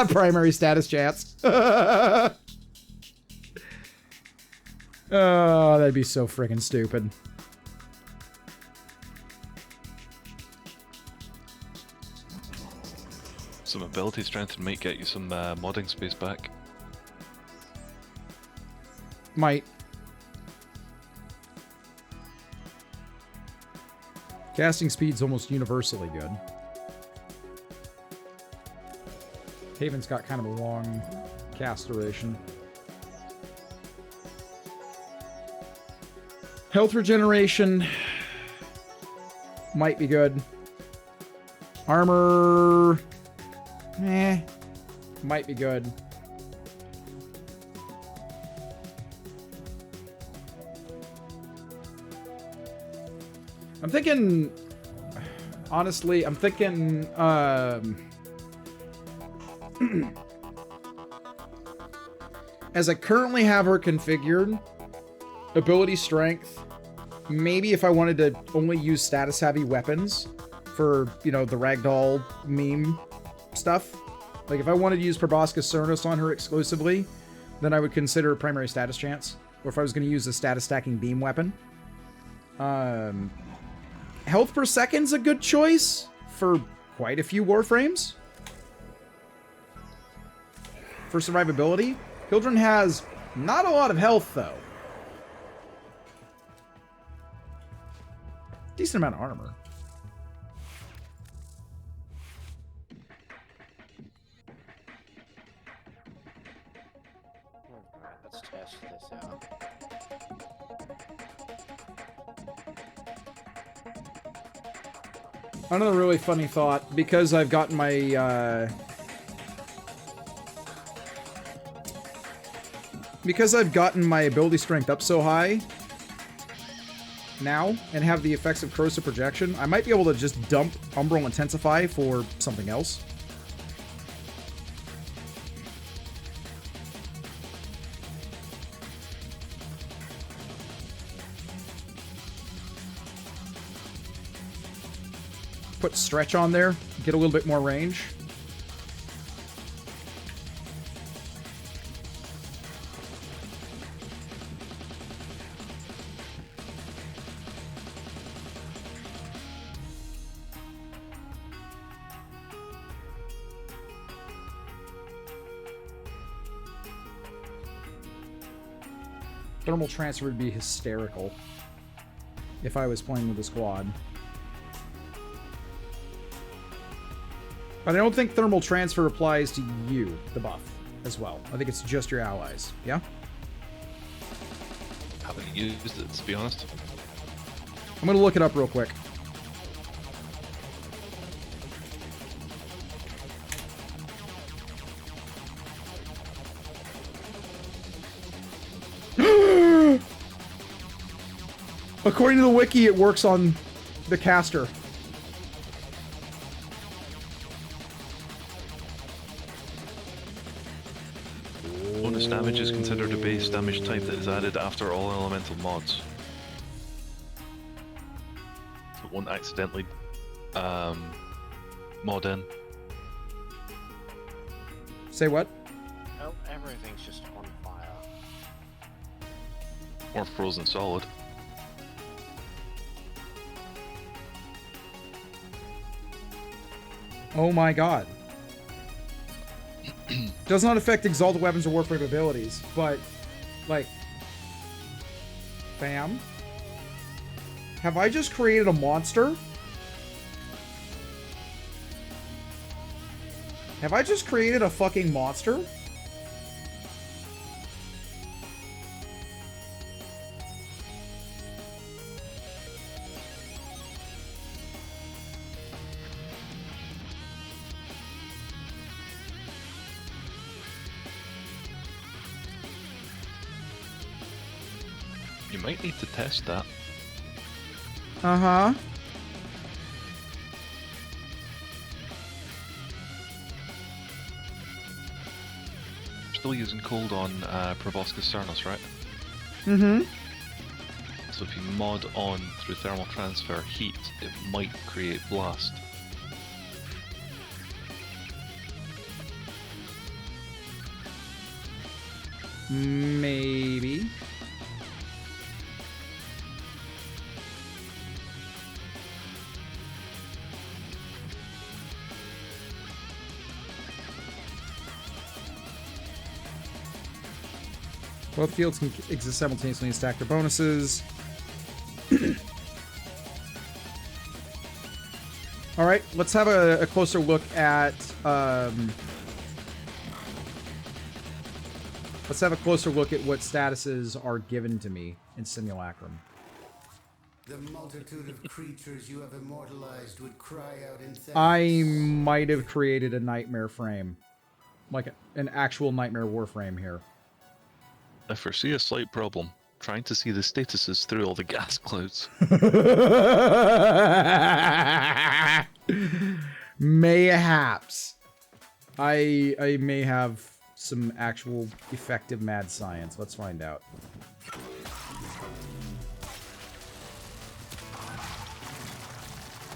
S1: Primary status chats. Oh, that'd be so freaking stupid.
S12: Some ability strength might get you some modding space back.
S1: Might. Casting speed's almost universally good. Haven's got kind of a long cast duration. Health regeneration might be good. Armor, might be good. I'm thinking, honestly, I'm thinking, as I currently have her configured, ability strength, maybe if I wanted to only use status-heavy weapons for, you know, the ragdoll meme stuff, like if I wanted to use Proboscis Cernos on her exclusively, then I would consider primary status chance, or if I was going to use a status-stacking beam weapon. Health per second's a good choice for quite a few Warframes. For survivability, Hildren has not a lot of health, though. Decent amount of armor.
S20: Alright, let's test this out.
S1: Another really funny thought, because I've gotten my, because I've gotten my ability strength up so high now, and have the effects of corrosive projection, I might be able to just dump Umbral Intensify for something else. Put Stretch on there, get a little bit more range. Thermal transfer would be hysterical if I was playing with a squad. But I don't think thermal transfer applies to you, the buff, as well. I think it's just your allies. Yeah?
S12: Haven't used it, to be honest.
S1: I'm gonna look it up real quick. According to the wiki, it works on the caster.
S12: Bonus damage is considered a base damage type that is added after all elemental mods. So it won't accidentally mod in.
S1: Say what?
S20: Well, everything's just on fire.
S12: Or frozen solid.
S1: Oh my god. Does not affect exalted weapons or Warframe abilities, but, like... Fam? Have I just created a monster? Have I just created a fucking monster?
S12: You might need to test that.
S1: Uh-huh.
S12: Still using cold on Proboscis Cernus, right?
S1: Mm-hmm.
S12: So if you mod on through thermal transfer heat, it might create blast.
S1: Maybe. Both fields can exist simultaneously and stack their bonuses. All right, let's have a closer look at. Let's have a closer look at what statuses are given to me in Simulacrum.
S7: The multitude of creatures you have immortalized would cry out in thanks.
S1: I might have created a nightmare frame, like an actual nightmare warframe here.
S12: I foresee a slight problem. Trying to see the statuses through all the gas clouds.
S1: Mayhaps. I may have some actual effective mad science. Let's find out.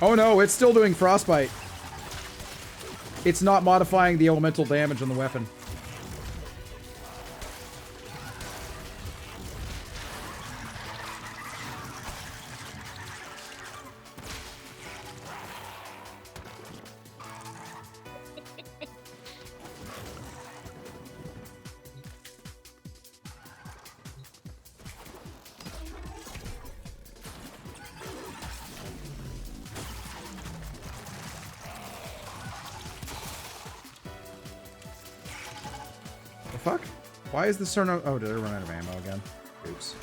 S1: Oh no, it's still doing frostbite. It's not modifying the elemental damage on the weapon. Fuck? Why is the Cerno... Oh, did I run out of ammo again? Oops.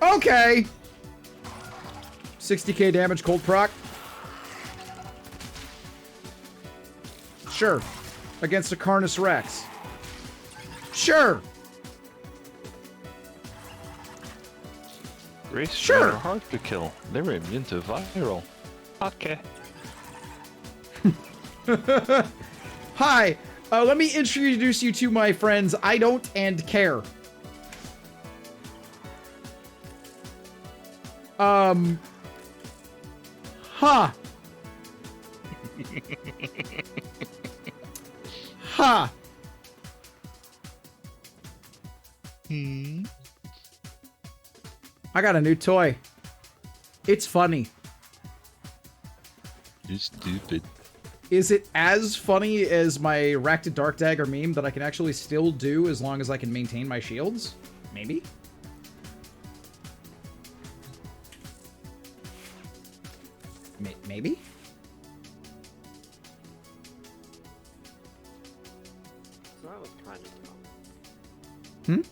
S1: Okay. 60k damage, cold proc. Sure. Against a Carnus Rex. Sure.
S12: Race
S1: Sure.
S12: are hard to kill. They're immune to viral. Okay.
S1: Hi. Let me introduce you to my friends. I don't and care. Huh. Huh. I got a new toy. It's funny.
S12: You're stupid.
S1: Is it as funny as my Racked Dark Dagger meme that I can actually still do as long as I can maintain my shields? Maybe? Maybe?
S20: So that was kind of dumb.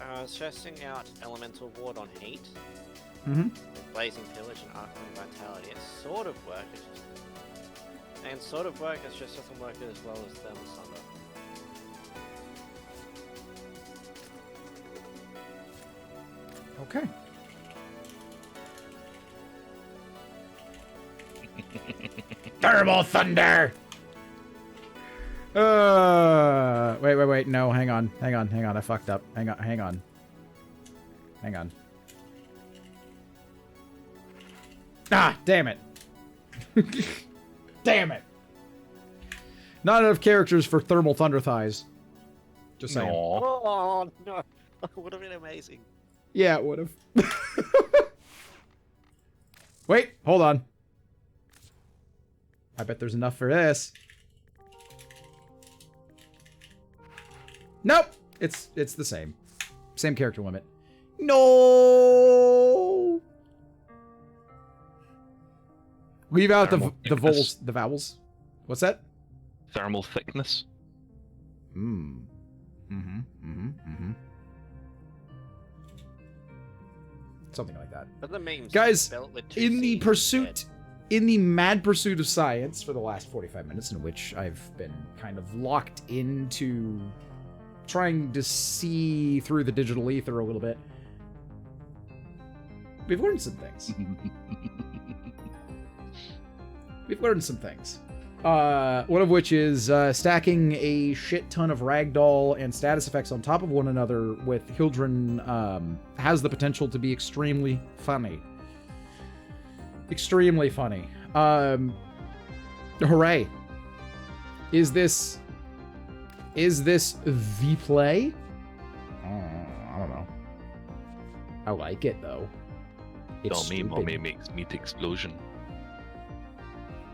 S20: I was testing out Elemental Ward on Heat.
S1: Mm-hmm.
S20: With Blazing Pillage and Arcane Vitality. It sort of worked. And sort of worked, it just doesn't work as well as Thermal Sunder.
S1: Okay. Thermal Thunder! Wait. No, hang on. I fucked up. Hang on. Ah, damn it. Damn it. Not enough characters for Thermal Thunder Thighs. Just saying.
S20: Oh, no. That would have been amazing.
S1: Yeah, it would have. Wait, hold on. I bet there's enough for this. Nope. It's the same. Same character limit. No. Leave out the vowels. What's that?
S12: Thermal thickness.
S1: Something like that.
S20: But the memes
S1: guys,
S20: built with two
S1: in the
S20: Cs
S1: pursuit, in the mad pursuit of science for the last 45 minutes, in which I've been kind of locked into trying to see through the digital ether a little bit, we've learned some things. One of which is stacking a shit ton of ragdoll and status effects on top of one another with Hildren has the potential to be extremely funny. Extremely funny. Hooray. Is this the play? I don't know. I like it though. It's
S12: Tell me, mommy makes meat explosion.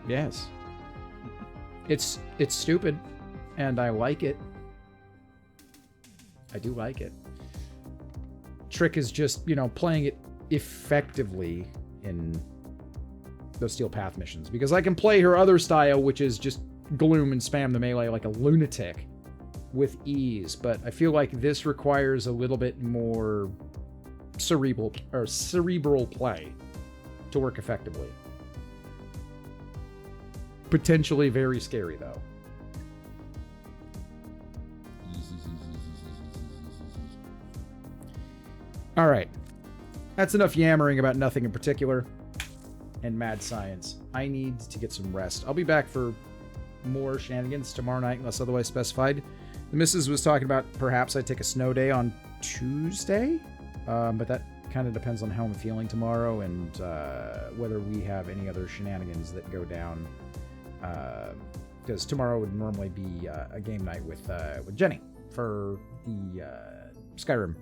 S1: Yes. It's stupid, and I like it. I do like it. Trick is just, playing it effectively in those Steel Path missions, because I can play her other style, which is just gloom and spam the melee like a lunatic with ease, but I feel like this requires a little bit more cerebral play to work effectively. Potentially very scary, though. All right. That's enough yammering about nothing in particular and mad science. I need to get some rest. I'll be back for more shenanigans tomorrow night, unless otherwise specified. The missus was talking about perhaps I take a snow day on Tuesday, but that kind of depends on how I'm feeling tomorrow and whether we have any other shenanigans that go down. Because tomorrow would normally be a game night with Jenny for the Skyrim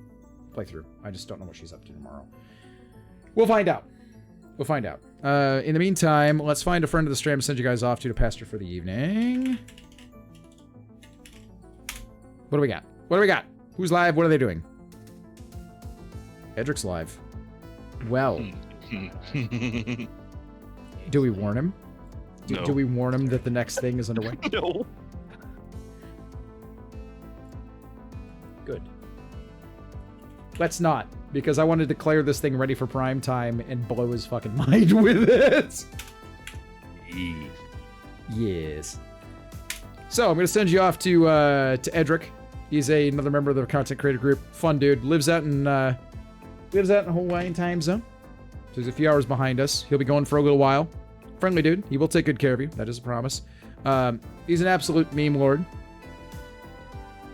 S1: playthrough. I just don't know what she's up to tomorrow. We'll find out. In the meantime, let's find a friend of the stream to send you guys off to pasture for the evening. What do we got? Who's live? What are they doing? Edric's live. Well. Do we warn him?
S12: No.
S1: Do we warn him that the next thing is underway?
S12: No.
S1: Good. Let's not, because I want to declare this thing ready for prime time and blow his fucking mind with it. Yes. So I'm going to send you off to Edric. He's another member of the content creator group. Fun dude. Lives out in Hawaiian time zone. So he's a few hours behind us. He'll be going for a little while. Friendly dude. He will take good care of you. That is a promise. He's an absolute meme lord.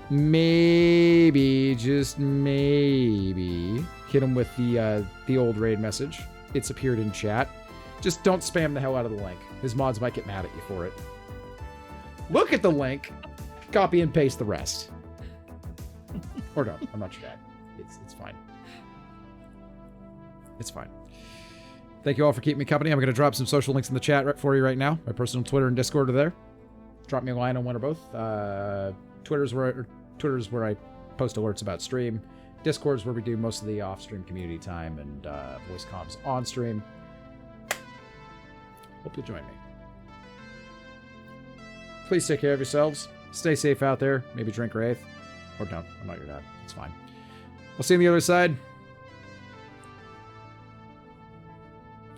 S1: Maybe, just maybe, hit him with the old raid message. It's appeared in chat. Just don't spam the hell out of the link. His mods might get mad at you for it. Look at the link. Copy and paste the rest. Or don't. I'm not sure that. It's fine. It's fine. Thank you all for keeping me company. I'm going to drop some social links in the chat for you right now. My personal Twitter and Discord are there. Drop me a line on one or both. Twitter's where I post alerts about stream. Discord's where we do most of the off-stream community time and voice comms on stream. Hope you'll join me. Please take care of yourselves. Stay safe out there. Maybe drink Wraith. Or don't. I'm not your dad. It's fine. I'll see you on the other side.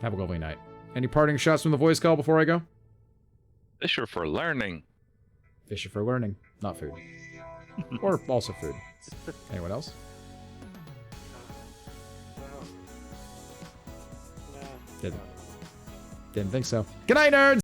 S1: Have a lovely night. Any parting shots from the voice call before I go?
S12: Fisher for learning.
S1: Fisher for learning, not food. Or also food. Anyone else? Didn't think so. Good night, nerds!